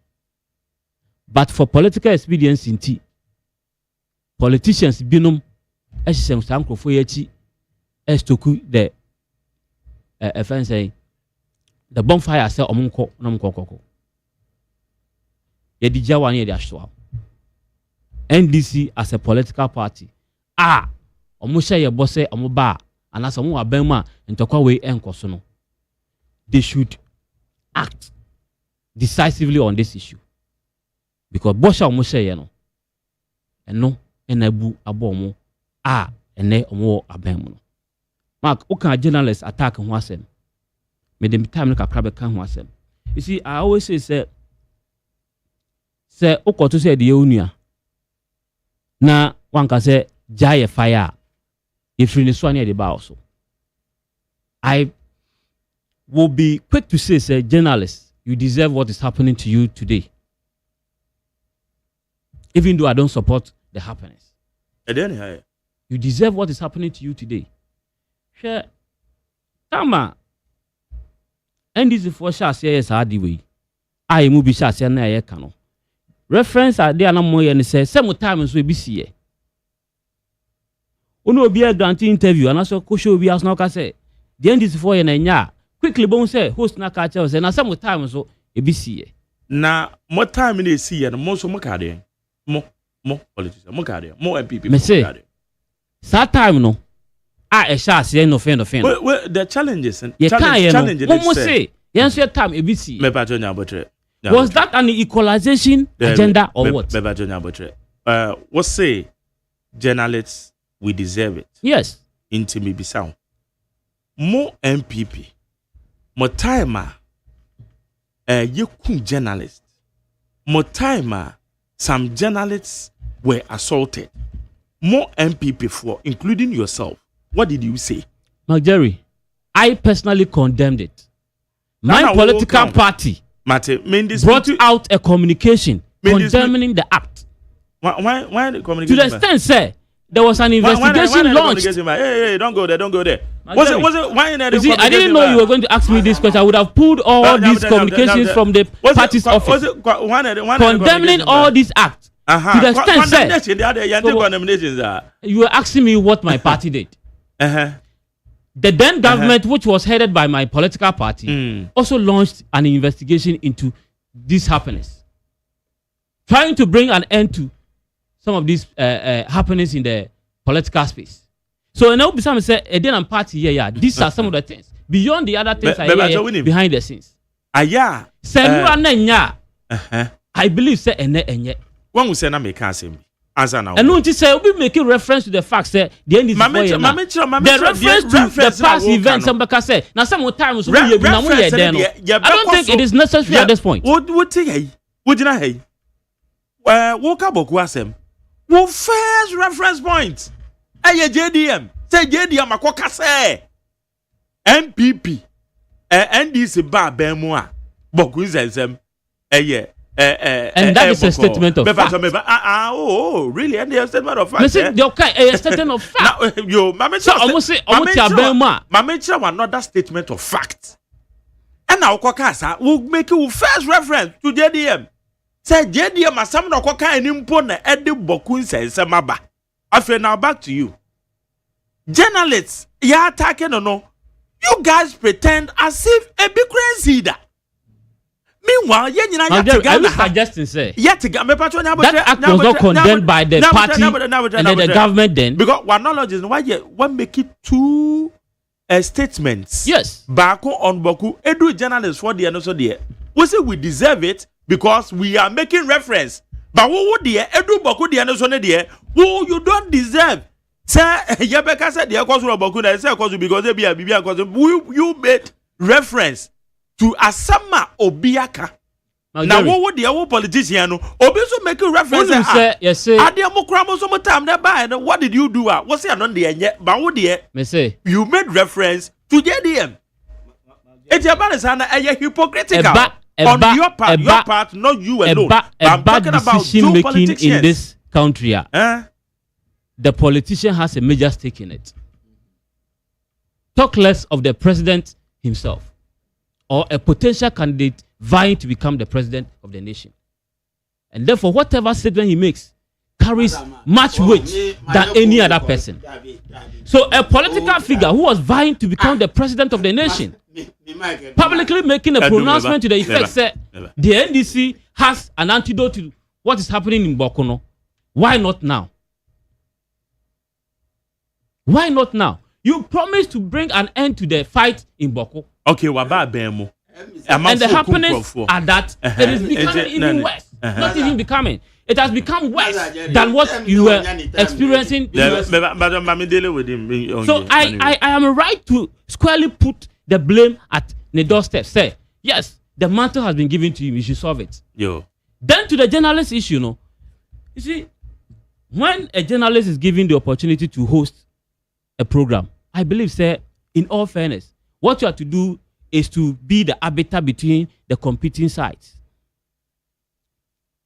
But for political expedience inti politicians binum ehsem sankrofo yachi estoku the offense the bonfire se omunko na mkokoko. Ye dijawa ne de ahso. NDC as a political party omusha ye bose omuba and as someone abema and talk away enkosono, they should act decisively on this issue. Because Bosha Moshe yeno and no enabu abomo and ne omo abemo. Mark oka journalists attack Nwasem. Made them time look at crab can Nwasem. You see, I always say oko to say the unia. Na one can say jaya fire. If you need the bar also, I will be quick to say, journalists, you deserve what is happening to you today. Even though I don't support the happiness. You deserve what is happening to you today. Share Tama and this is for sure yes hard way. I move be sure na ye kano. Reference are there na mo ye say some time so be see. Ono obi a grant interview and also ko show obi as na ka say the end is for ye na nya quickly bon say host na ka tell say na some time so e be see na mo time na see ye no mo so mo ka de mo politician mo ka de mo MPP mo ka de sa time no e sha say no friend well the challenges and challenges mo say ye so time e be see me pa to nya botre Was that an equalization agenda or what? What say journalists we deserve it? Yes. Into me sound. More MPP. More time you journalists. More time some journalists were assaulted. More MPP for including yourself. What did you say? Jerry, I personally condemned it. My political party brought out a communication condemning the act. Why the communication? To the extent, sir, there was an investigation launched. Hey, don't go there. Was it why I didn't know you were going to ask me this question. I would have pulled all these communications from the party's office condemning all these acts. To the extent, sir, you were asking me what my party did. The then government, which was headed by my political party, also launched an investigation into these happenings, trying to bring an end to some of these happenings in the political space. So now, some say, "Then party, these are some of the things beyond the other things behind the scenes." I believe say ene. When we say na make answer now. And don't you say we making reference to the fact that the end is the reference to the past events. Somebody say now some times we I don't think it is necessary at this point. What you know hey? Woka boku asem. Wo first reference point. JDM. Say JDM akoka say MPP. NDC ba bemu a boku nsem. And that is a statement of fact. Really? And a statement of fact. Listen, a statement of fact. Another statement of fact. And now, Kokasa will make you first reference to JDM. Say JDM as some of Koka and impone Eddie Bokun says Samaba. After now, back to you. Journalists, you attacking or no? You guys pretend as if a big crazy that. Meanwhile, I suggesting say that act was not condemned by the party and the government then. Because one knowledge is why one make it two statements. Yes. Bako on Boku, edu journalists for the and also there. We say we deserve it because we are making reference. But who would there edu Boku the and also there? Who you don't deserve. Sir, Yabeka said the cause of Boku that say cause because they be a BB cause you made reference to Asama Obiaka. Now, what would the old politician Obi so make a reference? Yes, what did you do? What's it on the end yet? But what dear? You made reference to JDM. It's about a hypocritical on your part, not you alone. A bad decision making in this country. The politician has a major stake in it. Talk less of the president himself, or a potential candidate vying to become the president of the nation. And therefore, whatever statement he makes carries much weight than any other person. So a political figure who was vying to become the president of the nation, publicly making a pronouncement to the effect that the NDC has an antidote to what is happening in Bokono. Why not now? Why not now? You promised to bring an end to the fight in Boko. Okay, waba bemo. And the happenings are that it is becoming even worse. Not even becoming. It has become worse than what you were experiencing. So I am right to squarely put the blame at the doorstep. Say, yes, the mantle has been given to you. You should solve it. Then to the journalist issue, you see, when a journalist is given the opportunity to host a program, I believe, say, in all fairness, what you have to do is to be the arbiter between the competing sides.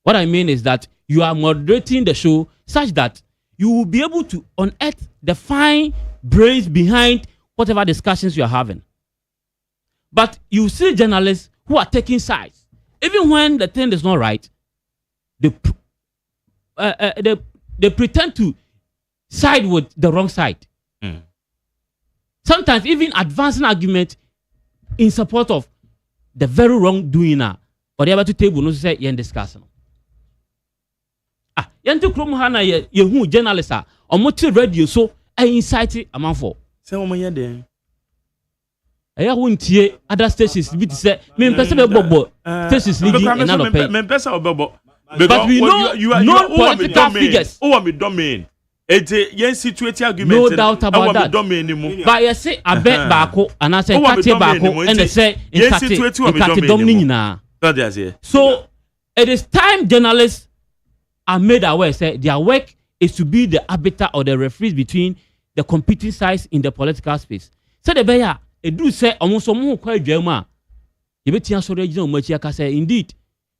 What I mean is that you are moderating the show such that you will be able to unearth the fine brains behind whatever discussions you are having. But you see journalists who are taking sides. Even when the thing is not right, they pretend to side with the wrong side. Sometimes even advancing argument in support of the very wrong doing now. But they are able to table no say yen discuss. Yen to krom ha na ye hu journalist a omote radio so incite amount for. Say omo yen den. I won't hear other stations be to say, me person bobo stations leading another pay. But we know non-political figures. Oh, I'm a domain. It's a yen situation argument. No doubt about that. But I say, I bet Bako, and I say, Bako, and they say, it's dominating now. So, it is time journalists are made aware, say, their work is to be the arbiter or the referees between the competing sides in the political space. So, the bear, it do say, almost some more quite German. Indeed,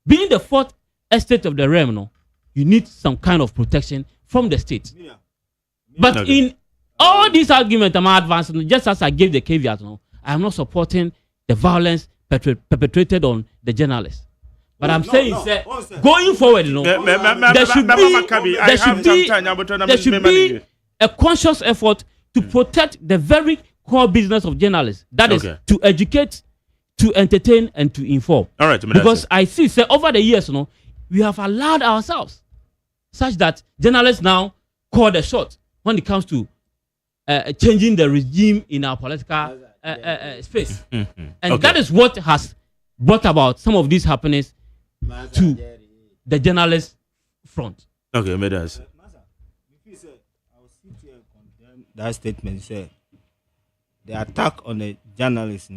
being the fourth estate of the realm, no, you need some kind of protection from the state. But in all these arguments, I'm advancing, just as I gave the caveat, no, I am not supporting the violence perpetrated on the journalists. But I'm saying, going forward, there should be a conscious effort to protect the very core business of journalists. That is to educate, to entertain, and to inform. All right, because I see, say, over the years, we have allowed ourselves such that journalists now call the shot when it comes to changing the regime in our political space. And that is what has brought about some of these happenings to the journalist front. Okay, Medas. That statement said the attack on the journalist,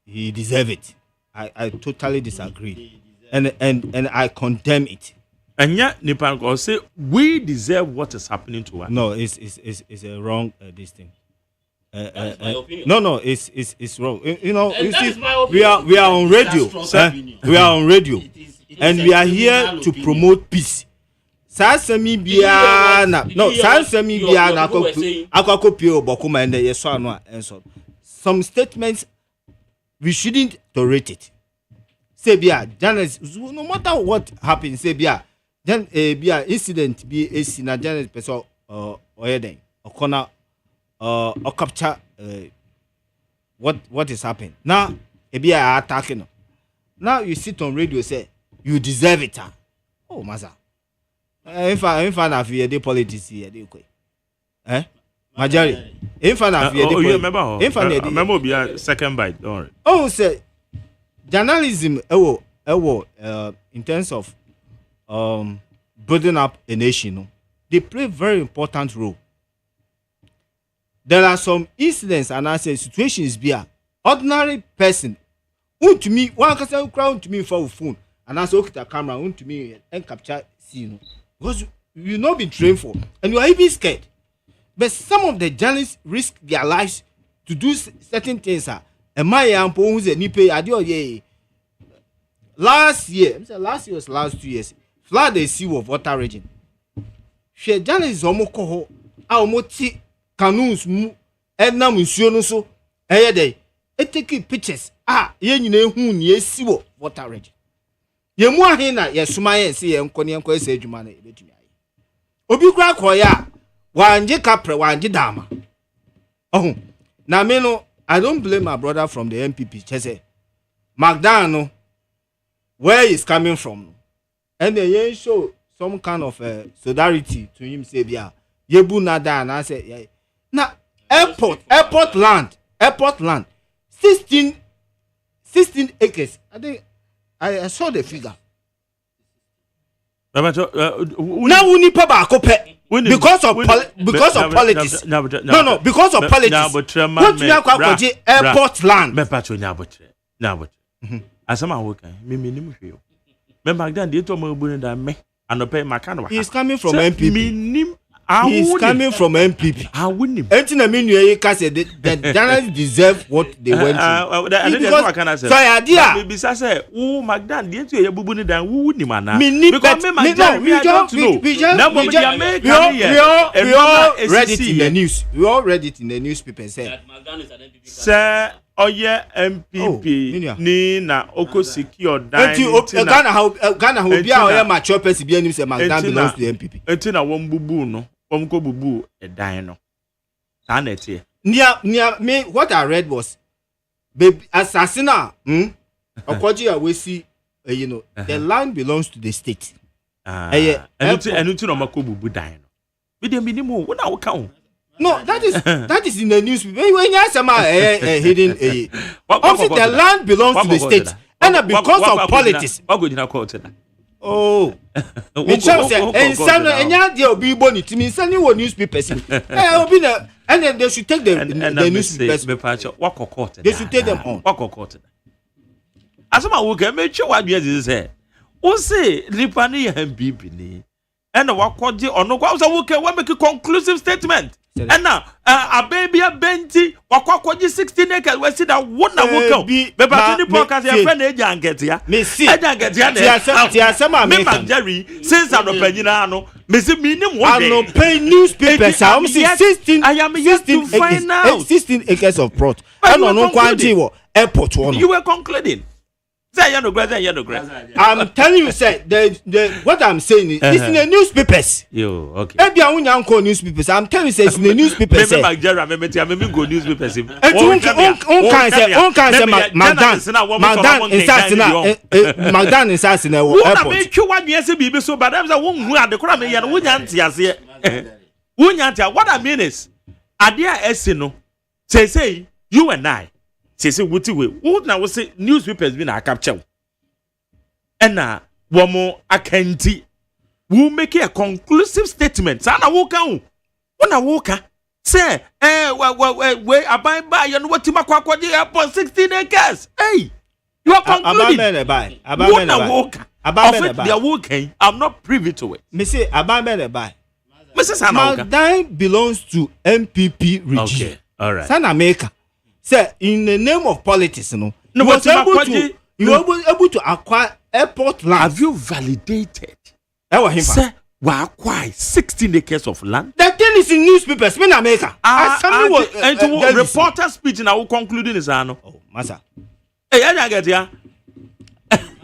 he deserves it. I totally disagree. And I condemn it. And yet, Nipan say we deserve what is happening to us. No, it's a wrong this thing. No, it's wrong. You see, we are on radio. We are on radio, and we are here to promote peace. Sansemi biana, no, Sansemi biana. Akokopio bokuma and yeso and so. Some statements we shouldn't tolerate it. Say bia, journalists, no matter what happens, say bia. Then bia incident be a sina journalist person or then or corner or capture what is happening. Now bia attacking. Now you sit on radio say you deserve it. Oh masa. If I have the politics here, Majari. If I have the remember be a second bite. Don't worry. Oh say journalism in terms of building up a nation, they play a very important role. There are some incidents and I say situations be a ordinary person to me one can crowd to me for a phone and I say okay the camera to me and capture scene because you not been trained for and you are even scared. But some of the journalists risk their lives to do certain things. And my uncle who's a nipe adio last year was last 2 years. Flood the sea of water region. She journalists almost almost canoes and now monsieur so a day. It taking pictures. You know who ye sea of water region. Ye more hina, yes, my see and Konyanko say to money. Obi crack hoya, one je capre, one je dama. Oh, now, Meno, I don't blame my brother from the MPP. Chese McDonald, where he's coming from. And they show some kind of solidarity to him. Say, yeah, yebu nada, and I say, yeah. Now, airport land, 16 acres. I think I saw the figure. Now we need because of politics. No, because of politics. What you have airport land. He's coming from MPP. He's coming from MPP. I wouldn't. The journalists deserve what they went through. So idea. We all read it in the news. We all read it in the newspaper. Sir. Oh yeah, MPP ni na oko secure dan. Ghana ho bia o ya mature person bia nim say Magdan belongs to the MPP. Enti na won bubu no, won ko bubu e dan no. Ta na tie. Near me what I read was baby assassinal okoji a we see the land belongs to the state. Enuti no mako bubu dan no. We dey minimum wo na wo ka ho. No, that is in the newspaper. When you ask about hidden obviously the land belongs to the state. And because of politics. What good in a court? Oh. Me chance and some and ya be boni to me sending one newspapers. And then they should take the newspapers. What court? They should take them on. What court? As my work, make sure what you say. O say Lipani and Bibini. And the work or no was a worker will make a conclusive statement. And now a baby a Benti or 16 acres. We see that one worker be but the podcast your friend Ejan get here. Missy Ejan get here. Jerry since I'm not paying no. Missy minimum one. I'm not paying newspapers. I'm 16. I am yet to find out 16 acres of plot. I don't know quantity airport one. You were concluding. I'm telling you, sir, what I'm saying is it's in the newspapers. Yo, okay. Maybe I won't call newspapers. I'm telling you, sir, it's in the newspapers. Maybe go newspapers. Magdan is asking what make you want yes be so bad. I won't run the crime and what I mean is, Adia Esino say you and I. Say what now was say newspapers been a capture. And now one more akanti will make a conclusive statement. Sana woka una woka say we abide by you know what Timakwa upon 16 acres. Hey, you are concluding. They are working. I'm not privy to it. Me say abamene by. Mrs. Maldan belongs to MPP region. Okay, all right. Sana Maker. Sir, in the name of politics, you was able to acquire airport land. Have you validated? Sir, we acquire 16 acres of land. The thing is in newspapers. Me na America. And reporter speech now concluding is ano. Oh, massa. Hey, I get ya.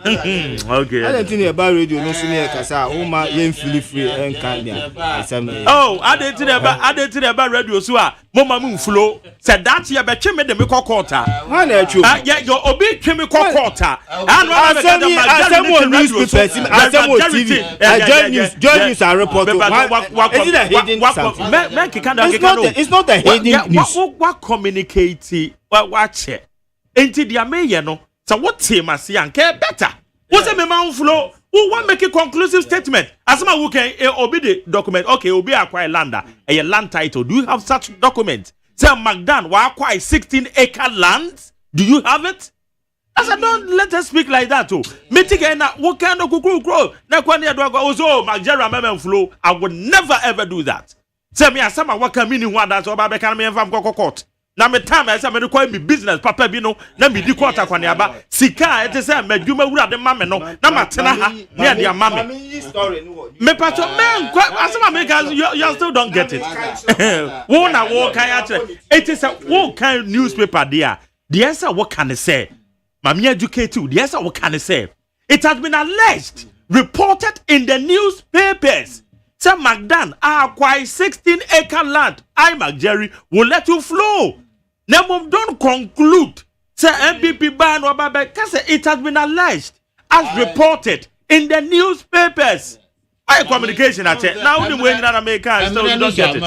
Okay. I don't think about radio. No senior kasa. Oma yen free and Kenya. Oh, I didn't about radio. So, Mama Moon flow said that you bet you made the Miko quarter. Yeah, your obi chemical quarter. I said newspapers. I said join news and report. It's not the hidden news. What communicate? What watch it? Ain't it the mayor no? So what team I see and care better? What's a man flow? Who want make a conclusive statement? As my work obi the document. Okay, obi acquire lander a land title. Do you have such document? Say Magdan will acquire 16-acre land. Do you have it? I said, don't let us speak like that too. Meeting na what kind of crow? Na kwani do go so Magdera memem flow. I would never ever do that. Say me asama what can mean one that so ba be kan me fam court. Na me time I say me call me business papa bi no na me di quarter kwani aba sika e te say madwuma wura de ma me no na matena ha na de ama me me pato men asema me guys you still don't get it wo na wo kan actually it is a wo kan newspaper there the answer what can I say mami educate you the answer what can I say it has been alleged reported in the newspapers. Say Magdan acquire 16-acre land. I McJerry will let you flow. Now don't conclude. Say MPP ban or Babek. It has been alleged as reported in the newspapers. My communication at it. Now we win in America so you don't get it.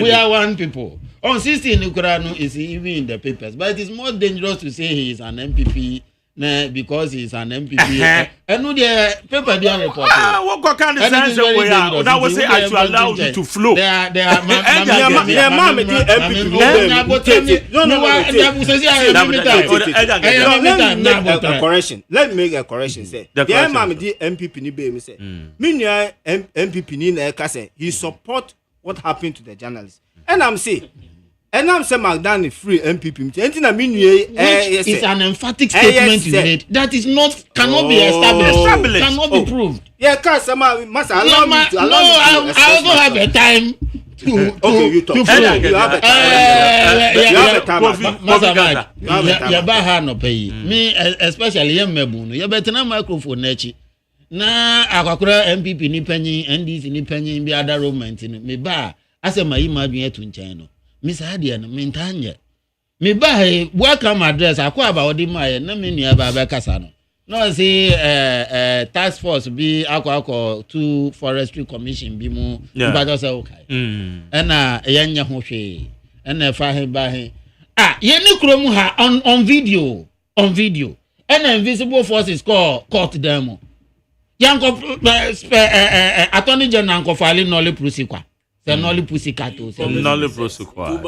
We are one people. On 16 Ukraine is even in the papers, but it is more dangerous to say he is an MPP. Nah, because he's an MPP. And no, the paper they are reporting. What kind of sense we are? Now we say I should allow you to flow. They are correction. Let me make a correction. Say the MPP ni be me say. Me MPP ni na say he support what happened to the journalists. And I'm saying Magdan is free MPP. It's an emphatic statement you made. That is not cannot be established. Cannot be proved. Yeah, cause allow me to I also have a time to you have a time. Yabaha no pay. Me especially young mebuno. You better na microphone nechi. Na akakura MPP ni penny, NDC ni penny be other romance me ba. Ase my imagine to nchano. Miss Hadian, Mintanya. Me buy welcome address. I call about the Maya, no many about Casano. no see task force be akọ to forestry commission bi mu ba just say okay na yenya ho hwe na fa he ba he ye ni krom ha on video and invisible forces call court them yanko attorney general anko file no le prosequa se no le pusikato se no le prosequa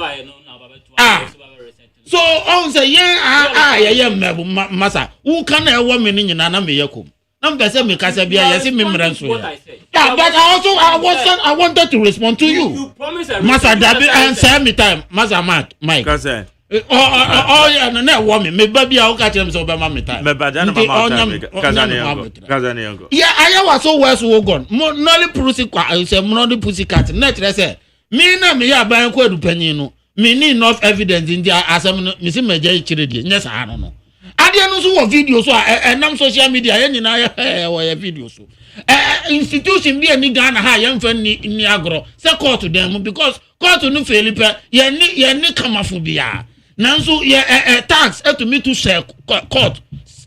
so on say yeah mebu masa who can e wo me ni nyina na me yakom na me say me kasa bia yes me mranso yeah but I wanted to respond to you masa dabi and say me time masa Mike kasa yeah na wo me ba bia o ka chere me say obema me time me ba ja na mama time kasa ne yango yeah aya was so west wo gone no le pusi say no le pusi cat na chere say me na me ya ban ko edupanyin no me need enough evidence in there asem me say me ja chere die nya sa no ade no so wo video so enam social media ye nyina ya wo ya video so institution bi ani Ghana ha ye mfa ni agro say court dem because court no Felipe ye ni kamafo bia nanso ye tax to me to share court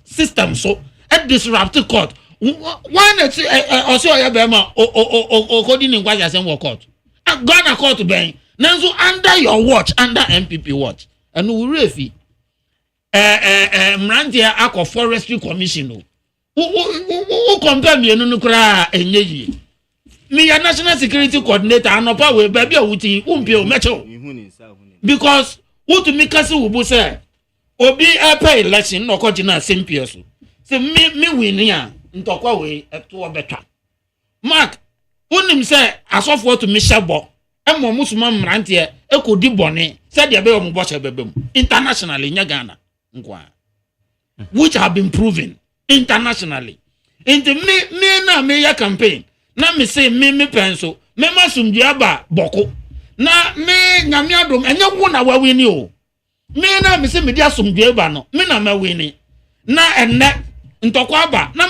system so disrupt court one also ya be ma o kodi ni ngwa asem wo court Ghana court ben nanso under your watch under MPP watch and we refi Mrantia akọ forestry commission no who compare me no kura enyeyi me ya national security coordinator anopa we baby awuti umpe o mecho because who to make us wo say obi pay election no ko gina simpie so say me win ya ntokwa we eto obetwa mark unim say asofo to me shabo emo musuma Mrantia ekodi bone say dia be o mo boche bebem internationally nya Ghana nkwa which have been proven internationally into me na me ya campaign na me say me penso me masumdua aba boko na me nyame adom enye wo na wa wini o me na me say me dia sumdua aba no me na ma wini na enne ntokwa aba na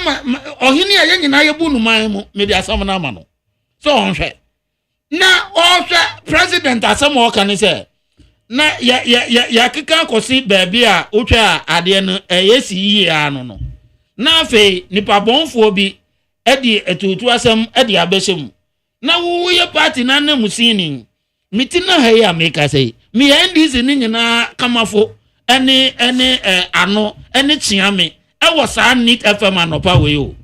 ohini ya nyina ye bunu man mu me dia sam na ama no so onhwe na ohwe president asem o kan say na ya kika kosi baby a otwa ade no yesi yi anu no na fe nipa bonfo bi edi etutu asem edi abeshem na wo ye party na na musini miti na ha ya make say me NDC ni nyina kamafo ene ano ene chiame e wo sa nit FM anopa we o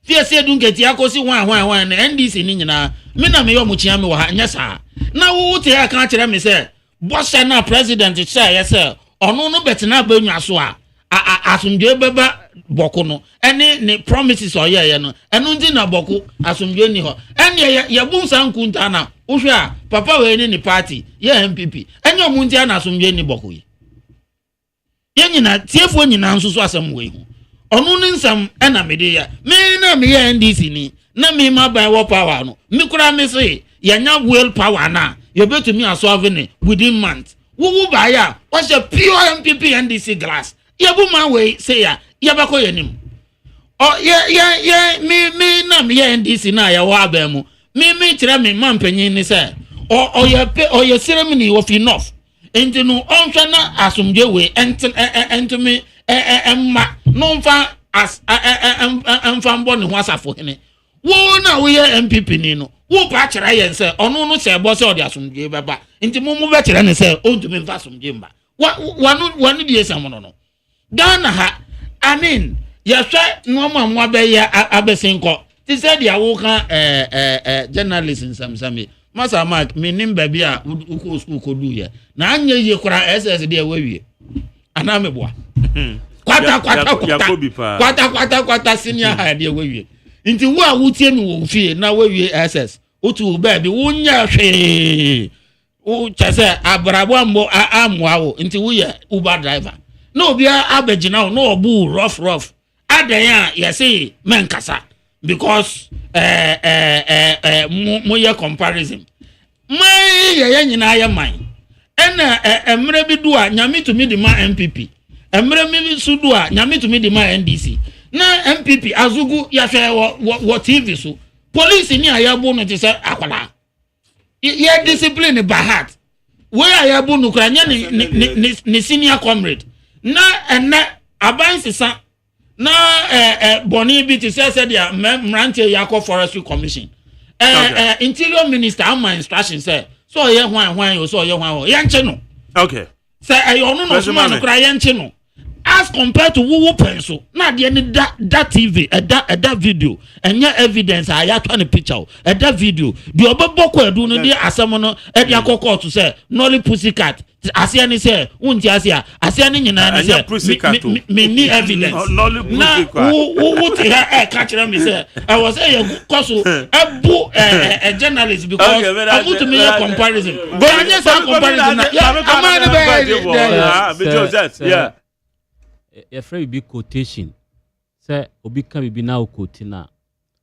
fie se dunketi akosi wan na NDC ni nyina me na me yo mu chiame wo ha nya sa na wo te aka kire me say boss na president say yes ono no betina banwa so a asumdwe beba boko no ene ne promises oye no eno ndi na boko asumdwe ni ho ene ya bunsa nkunta na uhwe a papa we ni party ye MPP ene omunti na asumdwe ni boko yi ye nyina tiefo nyina nso so asem we hu ono ni nsam ena mede ya me na me ye NDC ni na me ma ban wo power no me kura me say ya nya will power na you bet me asolve within months wo ba ya what's a pure MPP NDC glass ya bu man we say ya ba ko yanim oh yeah me na me NDC na ya wa ba mu me tire me man panyin ni say ya ceremony of enough enti no onhwa na asomdwe we enti me emma no mfa as emfa mbo ne ho asafo hene wo na we MPP ni no wo pa kira yen se ono no se bo se odi asomdwe beba nti mu be kira ne se ontumi mfa asomdwe mba wanu die sam no Ghana ha I mean ya hwe no mamwa be ya abesenko ti se dia wo kan journalism samsame masa mark me nim ba bia uko school ko du ye na anya ye kura SS dia wawie ana meboa kwata senior ha dia wawie nti wo a wutie mi wo fie na wawie SS otu ba bi wonya hwe o chese abrabo amwa wo nti wo ye Uber driver no bia abegina no obu rough adan a ye say menkasa because mo ye comparison mai ye nyina ye man ena emre bi do a nyame to me di ma MPP emre mi su do a nyame to me di ma NDC na MPP azugu ya hwe wo TV so police ni ayabu no te se akwala ye discipline by heart we ayabu no kra nya ni senior comrade na ena abansisa na boni bi to say dia mrantie yakọ forestry commission interior minister am instruction say so ye hwan o so ye hwan ye nche no okay say ayonu no so man kura ye nche no as compared to wo penso na de ni that TV that video enya evidence aya to an picture that video the obeboko edu no de asem no e de akoko to say nolly pussycat asia ni say unti asia ni nyina ni say me ni evidence nolly pussycat wo te ha catch them say I was say you cause ebu a journalist because I put me a comparison go anya say comparison yeah a very big quotation. Say Obika will be now quoting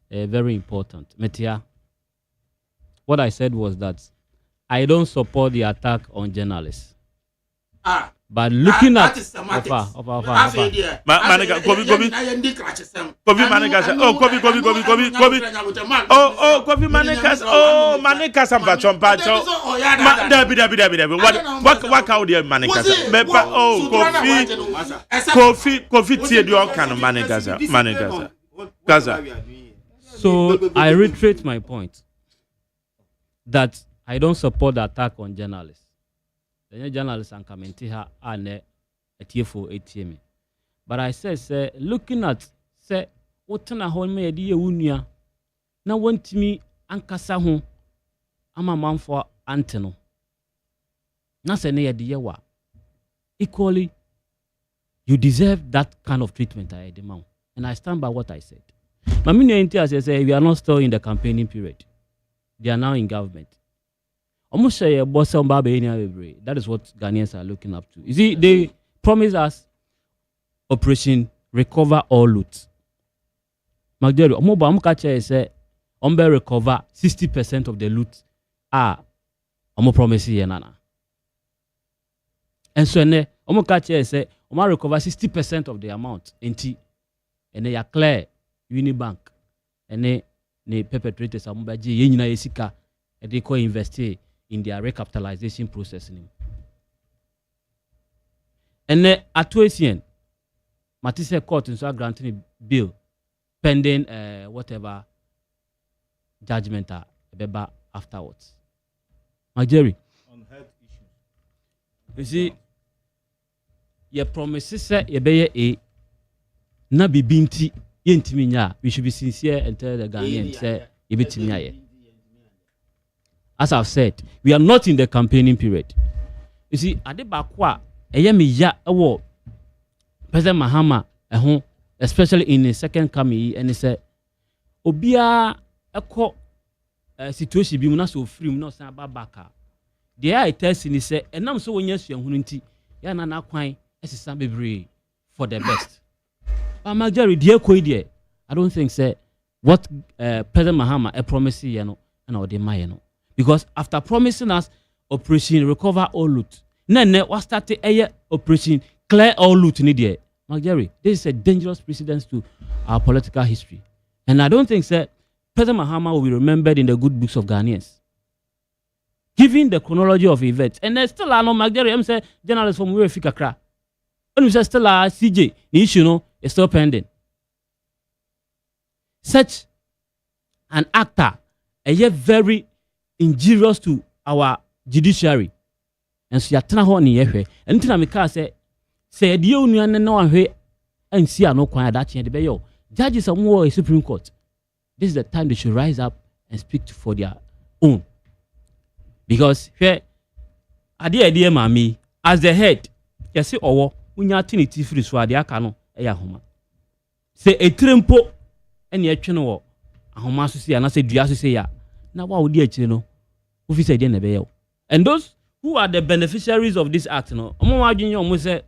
very important. Metia. What I said was that I don't support the attack on journalists. But looking at Kofi So I reiterate my point that I don't support the attack on journalists. The journalists and commenting her and a TFO ATM. But I say, looking at say what na home me di unia na want me ankasa ho ama man for anteno. Na se ne ye wa. Equally, you deserve that kind of treatment I demand. And I stand by what I said. Mamini say we are not still in the campaigning period. They are now in government. Almost say a boss on Baby. That is what Ghanaians are looking up to. You see, they promise us Operation Recover All Loot. Magdero, Omoba Amukache say, Ombe recover 60% of the loot. Omo promise ye nana. And so ne, Omukache say, Oma recover 60% of the amount. Enti, and they are clear Unibank. And ne perpetrators Amubaji Yenina Yesika, and they co invest in their recapitalization process. And then at 20, Matisse court in so granting bill pending whatever judgment afterwards. My Jerry, on health issues. you see, your promises say you be a na be binti yentiminya. We should be sincere and tell the Ghanaians say you be timia. As I've said, we are not in the campaigning period. You see, at the backwa, President Mahama, especially in the second coming, and he said, Obia eko situation be muna so free, muna sa babaka. The I test in he said, and I'm so when yes, young hunti, yana na kwine, as a baby for the best. But Majority, dear Quadia, I don't think say what President Mahama a promise, you know, and all the mayano. Because after promising us Operation Recover All Loot, Nene was started a Operation Clear All Loot in the Jerry, this is a dangerous precedent to our political history. And I don't think that President Mahama will be remembered in the good books of Ghanaians. Given the chronology of events, and there's still no Magdari, I'm saying journalists from where Fikakra. And we say still CJ, the issue no is still pending. Such an actor, a yet very injurious to our judiciary. And so yatena ho ne yehwe. Entina me ka say the union no ahwe and see no kwan that change the be yo. Judges are more Supreme Court. This is the time they should rise up and speak for their own. Because here ade mami as the head, you see owo unya tiniti free so ade aka no e ya homa. Say a trempo and ye twe no wo ahoma so see na say dua so say ya. Na wa odi akire no ofi say dey na be yo. And those who are the beneficiaries of this act no omo wadwin omo say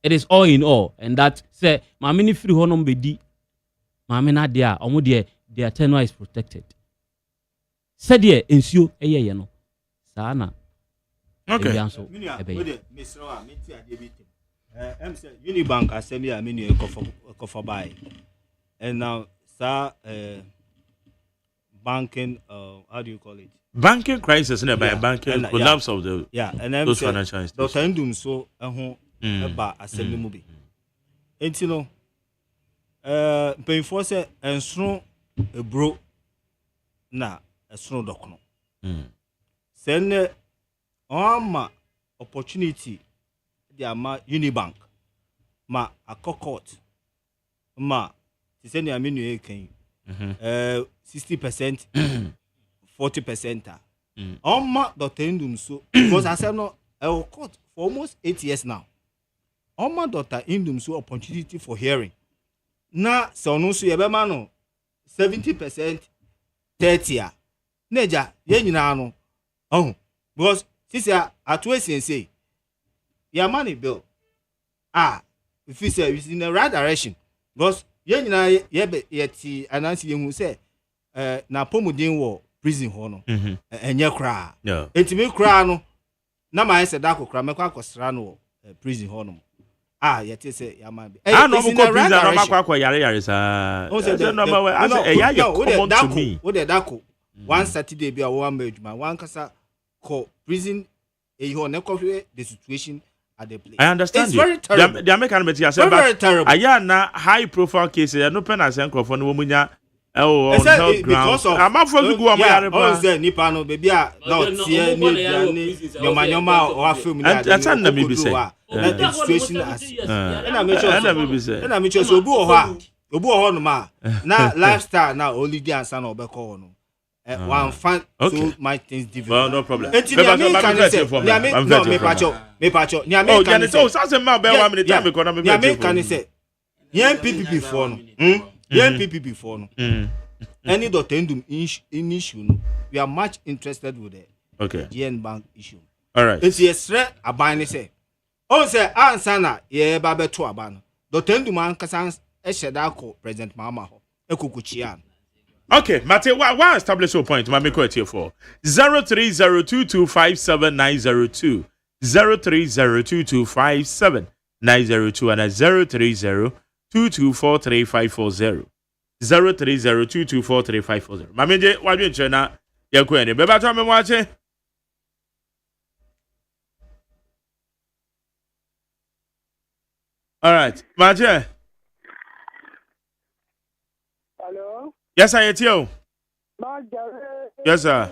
it is all in all, and that say mama ni free honom bedi mama na dia omo de their tenure is protected. Said there ensure eye no saa na okay Unibank assembly a menu kofor buy and now sir banking how do you call it, banking crisis in by banking collapse of the and those financial institutions. Dr. Ndum so about assembly movie. And you know mpanyinfoɔ sɛ nsono eburo na nsono dɔkono sɛ nnɛ ɔma opportunity de ama Unibank ma akɔ court ma te sɛ nea me nua kan 60% 40% a ɔma Dr. Indum so because asɛm no court for almost 8 years now ɔma Dr. Indum so opportunity for hearing na sɛ ɔno nso yɛbɛma no 70% 30 a na agya yɛn nyinaa no because sisi a ato esiense yɛama ne bill if you say it's in the right direction because yɛn nyinaa yɛte anansi yɛn hu sɛ na pomodin wɔ prison hɔ no ɛnyɛ koraa etimi koraa no na ma yɛ sɛ dako koraa mɛkɔ akɔsra no wɔ prison hɔ no yɛte sɛ yɛama bi no mo kɔ prison no makɔ yare saa wo de dako one Saturday bi a wo amba adwuma one kasa call prison hɔ ne kɔhwɛ the situation at the place. I understand it's very terrible. The American media say very terrible. Aya na high profile cases no pen as enkrofo no munya on health ground. I'm afro to go am yare pa. Oh say nipa no baby a na tie ni nyoma o afem ni ade. That's na me be say. The situation as na me sure so obi wo hɔ no ma na lifestyle na only dey answer na obekɔ hɔ no. One fan so my things different. Well, no problem. Me pacho. Young PPP for no. Young PPP for no. Any dotendum in issue no. We are much interested with the GN Bank issue. All right. It's a threat abane say. Oh say answer na ye ba beto aba no. Dotendum an kasan e sheda ko President Mahama ho. Ekukuchia. Okay, Mate, why establish your point? My make it here for 0302257902, 0302257902, and 0302243540, 0302243540. Mame, why do you na yakwe ni? Beba to me wache. All right, Mate. Hello. Yes, I hear you. Yes, sir.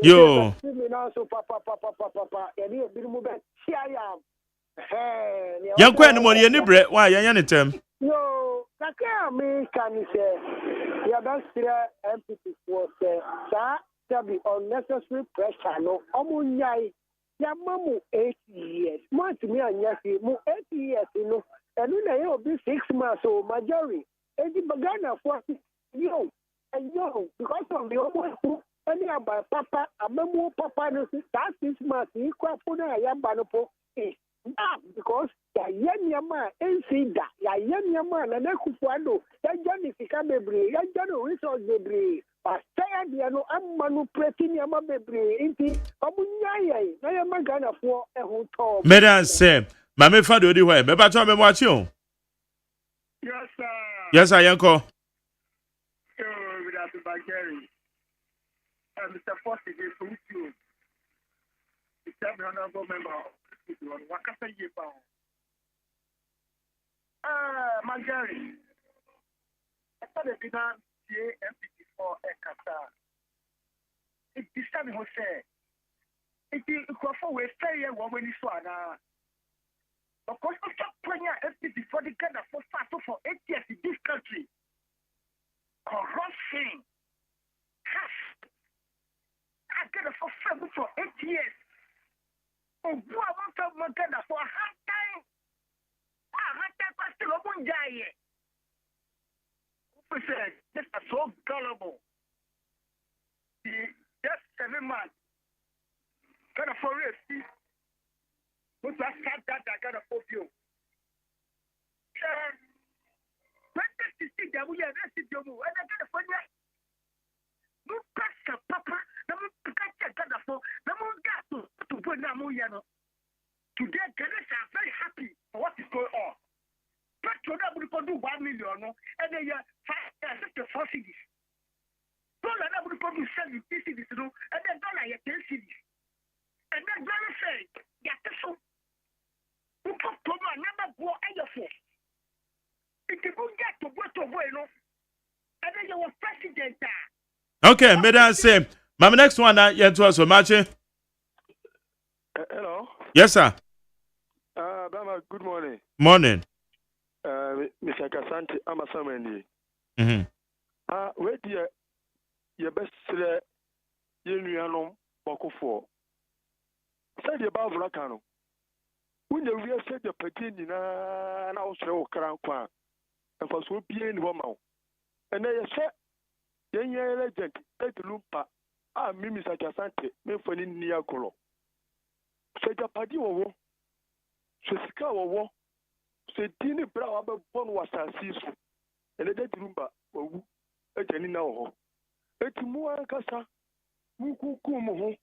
Yo. Yankwe ni money any bread. Why yan anytime? Yo, kaka me can say, ya don't see MPP for say, that be unnecessary pressure. No, omunyai, ya mamu 8 years. Mo to me and yasi, mo 8 years, you know, and then you be 6 months so majority. And the bagana for yo, and yo, because of the almost any about papa, a memo papa, no, that 6 months, you quite put a yambanopo. Because ya yama ensida ya yama na nekufuado ya jani fika bebre ya jani resource bebre pastaya dia no amanu preti yama bebre inti omunyaya na yama Ghana fo ehun to Medan say mame fa de odi hwe me ba to me mo achi o. Yes sir. Yes sir yanko. Good afternoon Gary. Mr. Foster is from you. Mr. Honorable Member Wakasa Yepa. Magari. I thought the Binan MPP for Ekata. It is time he say. It is for we stay here when we saw now. Of course, we stop playing MPP for the Ghana for 8 years in this country. Corruption. I get a for 8 years. Oh, boy, I want to make that for a hard time. I had that question of one guy. Who said, this is so gullible. Just 7 months. Kind of for real, see. What's that that I got a for you? When this is the we are ready to do, and I got a for you. No pressure, Papa. No pressure, got a for. No more gas to put Namuyano. Today, Ganesha are very happy. what is going on. Petrol that would do 1 million, and then you 5 cities. Dollar that would do 70 cities, and then dollar 10 cities. And then dollar say, yeah, so who come to my number for either for. If you go get to what to win, and then you were president. Okay, Madam say, my next one that you to us so much. Hello. Yes, sir. Bama, good morning. Morning. Mr. Kasante, I'm a Samani. Where do you best say you Boko for? Say the above Rakano. When you real said the Pekin and also Crown Quan, and for so being woman. And they said, then you're a legend, take Lumpa. Mr. Kasante, me for in near Colo. Say the party or Sika or say Tini Brown born was a season, and a dead rumba, a Janina. It's more Cassa, Mukumo,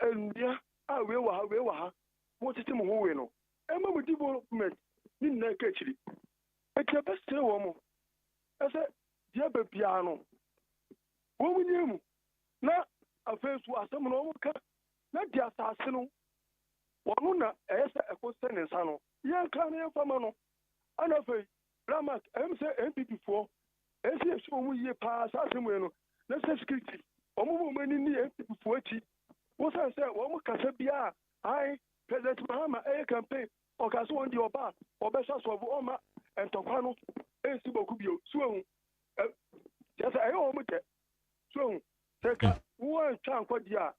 and yeah, I will have what is the Moeno. And my development in that catchy. It's your best woman. I said, Jabba piano. What we knew? Now, a face was some normal car, not the assassin. One a question and sano. Yeah, can you famano? And of a Ramak, MPP for SCS when we pass as him. Let's say security. One woman in the MPP 40. What I said, one more Casabia. I, President Mahama, a campaign, or Caswan di Oba, or Bessas of Oma, and Topano, and Sibokubio, Swoon. Just I almost Swoon. Take one time for the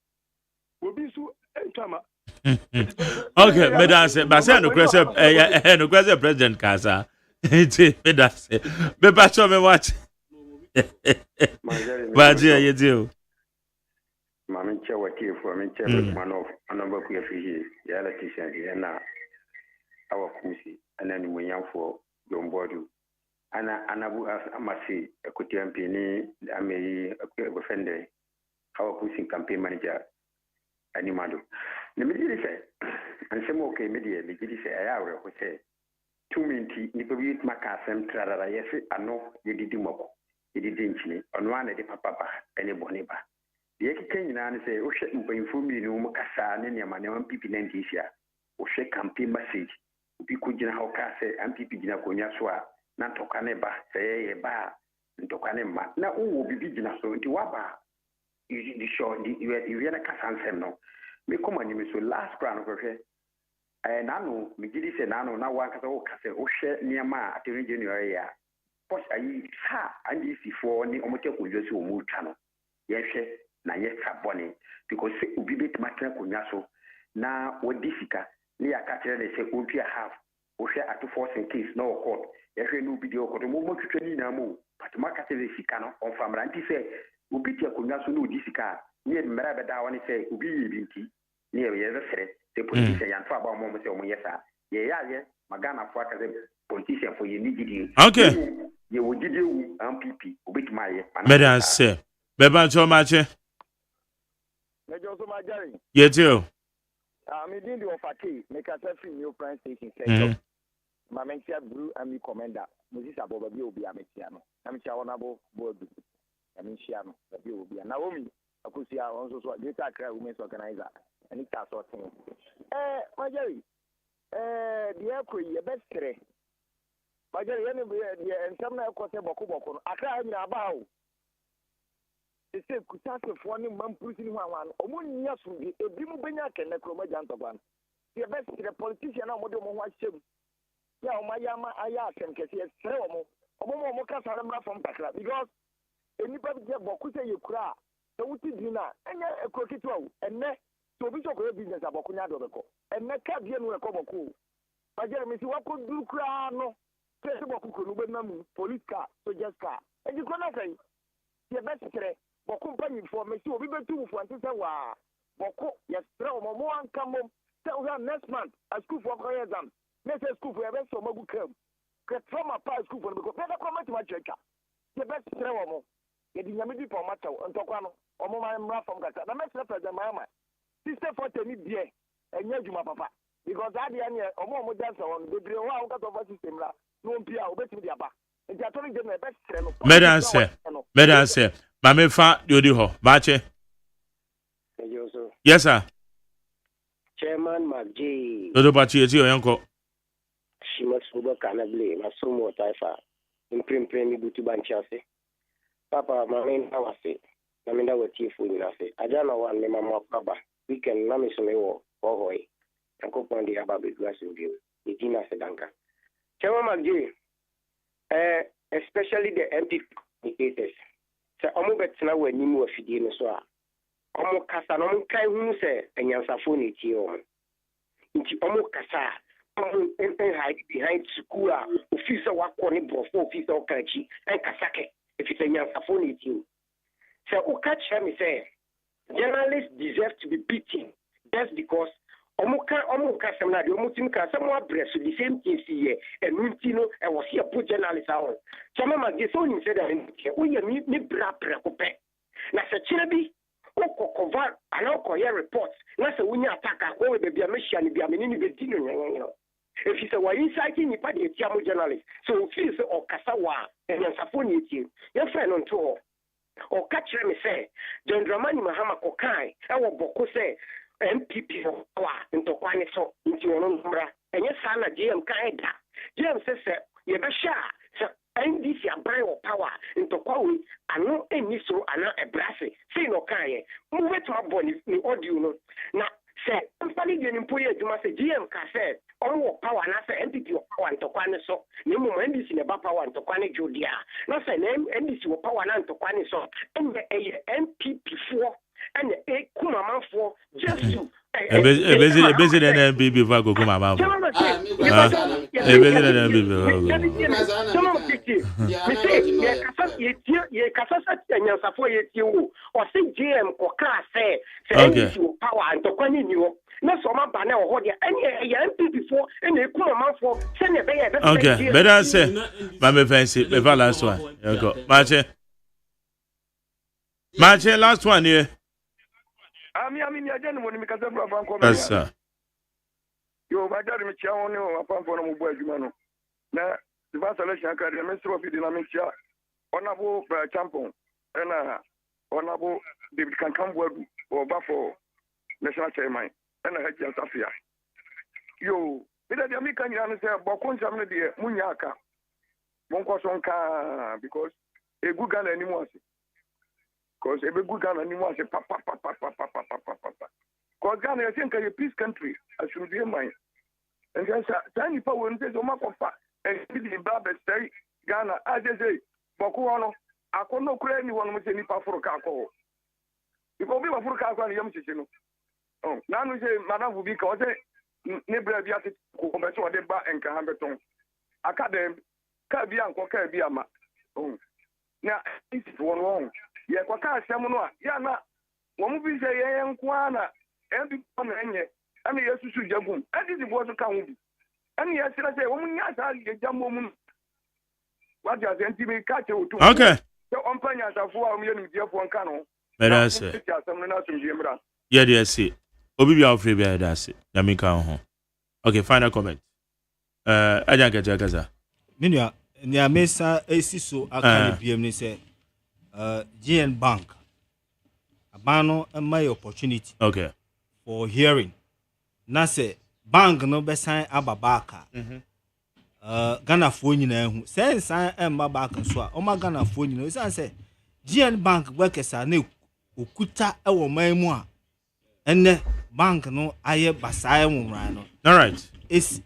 will be so entama. Okay, Madam say, but say no question, no question, President Kasa. Madam say, but show me watch. But you do. Mamma Chawa Tea for me, man of a number of years, the electrician here now. Our Kusi, and then we young for Don Bordu. And I must say, a Kutian Penny, I may offend our Kusi campaign manager, Animado. The media say, and some okay media, the media say, I will say, 2 minutes, Nippy Macasem, Trada, yes, I know you did Moko, you didn't me, on one of the papa, and a boniba. The Ekin and say, oh, shit, inform me, no Mocassa, and your man, people in Asia, or shake campaign message, be could you know how say, and people in a Conyaswa, not Tokaneba, say a bar, and Tokanema. Now, who will be vigilant so into Waba? You show you had a Cassan no. Me come on, you so last crown of her. And I know, me did say, Nano, now one can all say, oh, share near ma at the region area. Post I ha, and this before any omote could just move channel. Yes, na yes, bonnie, because we beat my cunyaso. Now, what difficult, near catcher, they say, won't be a half, or share at 2 force in case no court. If you know video, could move to train no, but market is Sicano on farm ranty say, we beat your cunyaso no disika. Near Marabada, when he say, Ubi Binti, near yesterday, the politician and Faba Moments or Yesa. Yeah, Magana for a politician for you need. Okay. You will give you MPP with my Madam say, Beba so much. You too. I'm in the offer, make a selfie new prime station. My mentor Blue and me commander, Moses Aboba will be a Metiano. I'm Chawanabo, Board. I mean, Shiano, that you will be a Naomi. I could see also data women's organizer, and it's a sort of thing. My Jerry, the aircraft, your best care. My Jerry, and some of course, Boko, I can't about. They say, could ask if one man pushing one, or one year from the Bimubenak and the Chromajantaban. Your best politician, or Modomo Watchim. Yeah, my Yama, I ask him, because he has Seromo, or Momoka Saramba from Pakla, because anybody get Bokusa you cry. So what is dinner? And a crooked row, and next, so we talk about business about Kunado, and next cabin will come cool. My Jeremy, what could do crown? President police car, soldiers car, and you cannot say, your best secret, but company for me, so we will do for Antisawa. Boko, yes, throw one come home, tell her next month, a school for exam. Next school for a best of Mogu Kerm. Get from a pie school for the better comment to my checker. The best throw. The dynamic for matter and Tokano, or my from Gata. The next letter, the Mama. Sister for Tenny Dear, and Yajuma Papa. because that the end omo just on the brain wa out of system la no pia obetimi dia ba nti attorney general best no Medan say mame fa yodi ho baache yes sir Chairman McG Dodo baache eti oyanko Shimatsuba kanable masomo taifa imprimprem mi butu banchase papa mame ndawase na minda watifu ni nase ajana wan me mama baba weekend na misome wo hohoi akopon di aba beglass review idina sedanka Chairman McG especially the MP communicators se omo betina wani mu afidie no so a omo kasa no kai hu se enyansafo ne tie omo nti omo kasa omo hide behind school a officer wakọ ne brofo officer okachi en kasake if it's enyansafo ne tie se o catch me say journalists deserve to be beaten just because omo ka na de omo tim ka some address the same thing here and no e was here put journalists out so mama dey so ni say that we me bra ko pe na se chire bi o cover ana ko here reports na se wunya attack ko we be machia ni bia menini be di no if you say why inciting ni pa de tia mo journalist so feel say o kasa wa and safo ni tie your friend on to o catch me say John Dramani Mahama ko kai e wo boko say MPP wa ntokwane so nti wono mbra enye saa na GM kan da GM se ye be sha se NDC aban wo power ntokwawe ano eni so ana ebrase sei no kan ye mu betuma boni ni audio no na se mpali de nimpoye adwuma se GM ka se wo power na se MPP wo power ntokwane so ni mu NDC ne ba power ntokwane jodia na se NDC wo power na ntokwane so eye MPP fo and a kumama for just to a busy than baby vago kumama. A busy than baby power and to you. No, so my banner or any MP before and a kumama for send a bay. Okay, better say, Mamma Fancy, the last one. Marche, last one here. I mean, I didn't want to make a several from yes, sir. You, my daddy, Michel, a pump on a boy, Jumano. Now, the vast election academy, Mr. of the Dynamicia, honorable Champon, and honorable David can come word or Buffalo National Chairman, and I had just Safia. You, whether the American answer, Bokon Samedi, Munyaka, Monkosonka, because a good gun anymore. Because every good Ghana anymore say papa. Because Ghana, I think, is a peace country. I should be mine. And then tiny power and says, "Oma papa," and the Baba say, Ghana, I just say, Bokuano, I could not create anyone with any power for a kako. If I be a full kako, I'm saying, oh, now we say, Madame will be called Nebra Biati, who comes to a deba and Cahambeton. Academ, Kabian, Cocabiama. Oh, now this is one wrong. Ye kwa ka asɛm ya na wɔn bi sɛ yɛn nkwana ɛbi kɔ na enye ɛna yɛsusu jagum ɛdi di bo so ka ho bi ɛna yɛsrɛ sɛ wɔn nya sa yɛgyamɔ mu wadi asɛ nti bi ka kyɛ otu okay sɛ ɔmpanya asafo a wɔn yɛ nimdiɛfoɔ nka no bɛda sɛ yɛ de ɛsi obi bi a ofre bi a yɛda ase nyame ka ho okay final comment agya nkɛtɛ kasa menua nea mesa esi so aka ne biem ne sɛ GN Bank, abano my opportunity. Okay. For hearing. Na se bank no be sign ababaka. Ghana phone nyina hu. Say sign ababaka so a o ma Ghana phone nyina. Say say GN Bank workers are na okuta e wo man mu a. Enne bank no aye basae mu ran no. All right. It's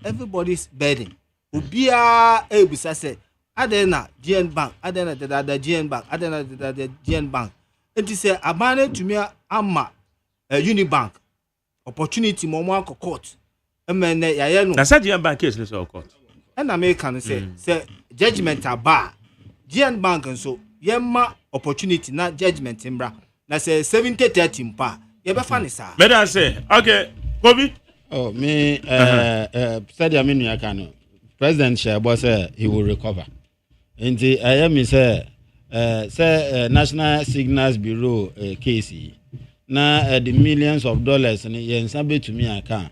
everybody's burden. Obia e bisa say Adena GN Bank, Adena the GN Bank, Adena the GN Bank. It is a abandoned to me ama Unibank opportunity more court. That's a GN Bank case so court. And American say judgment are bar. GN Bank and so yema opportunity not judgment imbra. Na say 70-30 pa. Yeba funny sir. Better say okay, Kobe. Oh me said Aminu Yakano. President Shabo said he will recover. And I am say National Signals Bureau case. Now the millions of dollars and yen sabe to me account.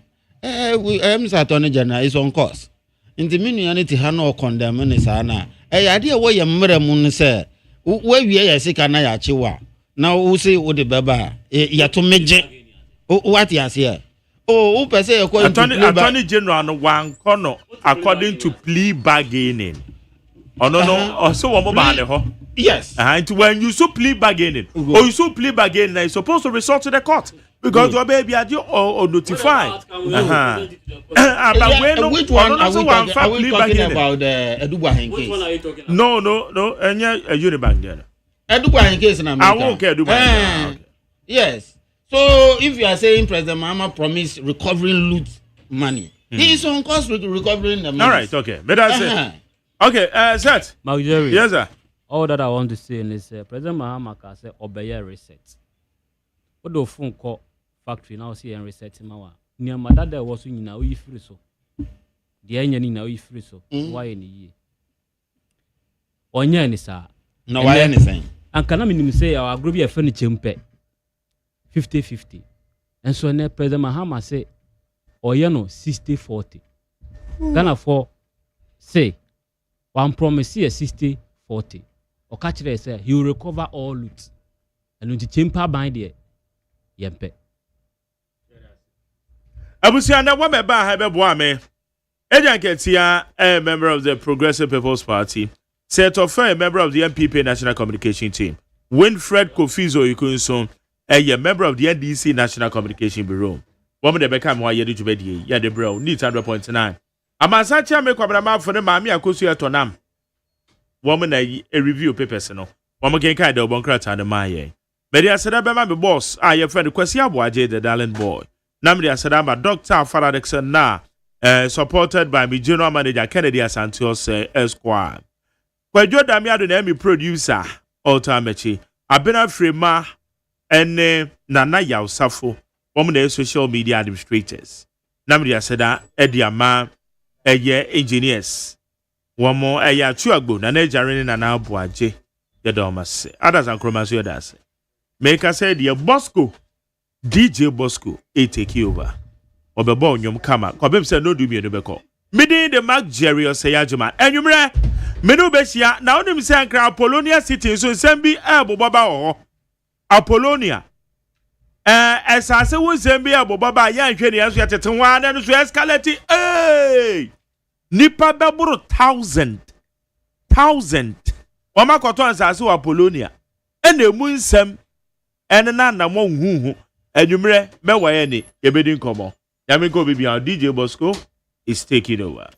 we Attorney General is on course. In the community, Hano condemn Sana. Idea where your mother moon say, where we are sick and I chiwa. Now, who say, what the baba? Ya to me, what yes here? Oh, per se, Attorney General one corner according to plea bargaining. Oh no, also one more. Yes. And when you so plea bargaining, or you so plea bargaining, you're supposed to resort to the court because your baby are due or notified. But which one are we talking about? Edubahin case. Which one are you talking about? No, and yeah, a Unibank there. Edubahin case in America. I won't care. Edubahin. Yes. So if you are saying President Mahama promised recovering loot money, he is on course with recovering the money. All right, okay. But that's it. Okay, Seth. Mark Jerry. Yes, sir. All that I want to say is President Mahama can say obey reset. What do phone call factory now see and reset him our near my dad was in now we free so. The engine now we free so. Why in the year? Onya ni sir. No, why anything? And can I say our group of furniture 50-50. And so now President Mahama say Oyano 60-40. Ghana for say one promise here 60-40. Or catch it say he will recover all loot. And when the chamber bind there, yempe. Abusianda wa meba ha beboa me. Ejan Ketia, a member of the Progressive People's Party, set of a member of the MPP National Communication Team. Winfred Kofizo Ikunson, a member of the NDC National Communication Bureau. Woman de become why you to be ya de bro, needs 100.9. Amasacha me kwabra for the mami akosu etonam. Woman a review papers no. Woman can kind of bonkrat and my Media said about my boss, I your friend Kwesi Abuaje the darling boy. Namdi Asadama Dr. Faradexon na supported by me general manager Kennedy Asantos Esquire. Kwadwo Damiado na me producer Ultimachi Abena Frema ene Nana Yausafo woman social media administrators. Namdi Asada Ediama engineers. One more Chuagbo Nana Jarin Nana Abuaje the Domas. Others and Chromasu das. Make us say dear Bosco DJ Bosco take you over. Obebo nyom kama. Kobem say no do me no beko. Midi the Mark Jerry OSEI AGYEMAN. Enyumre menu besia na onim say ankra Apollonia City so sembi bobaba ho. Apollonia esase wo sembi bobaba ya nhwe ne yaso yatete wa na no so escalate nipa beburu 1000 Oma koto asase wa Apollonia ene mu nsem ene na mo huhu enyumre mewaye ni yebedi nkomo Yamiko Bibi, DJ Bosco is taking over.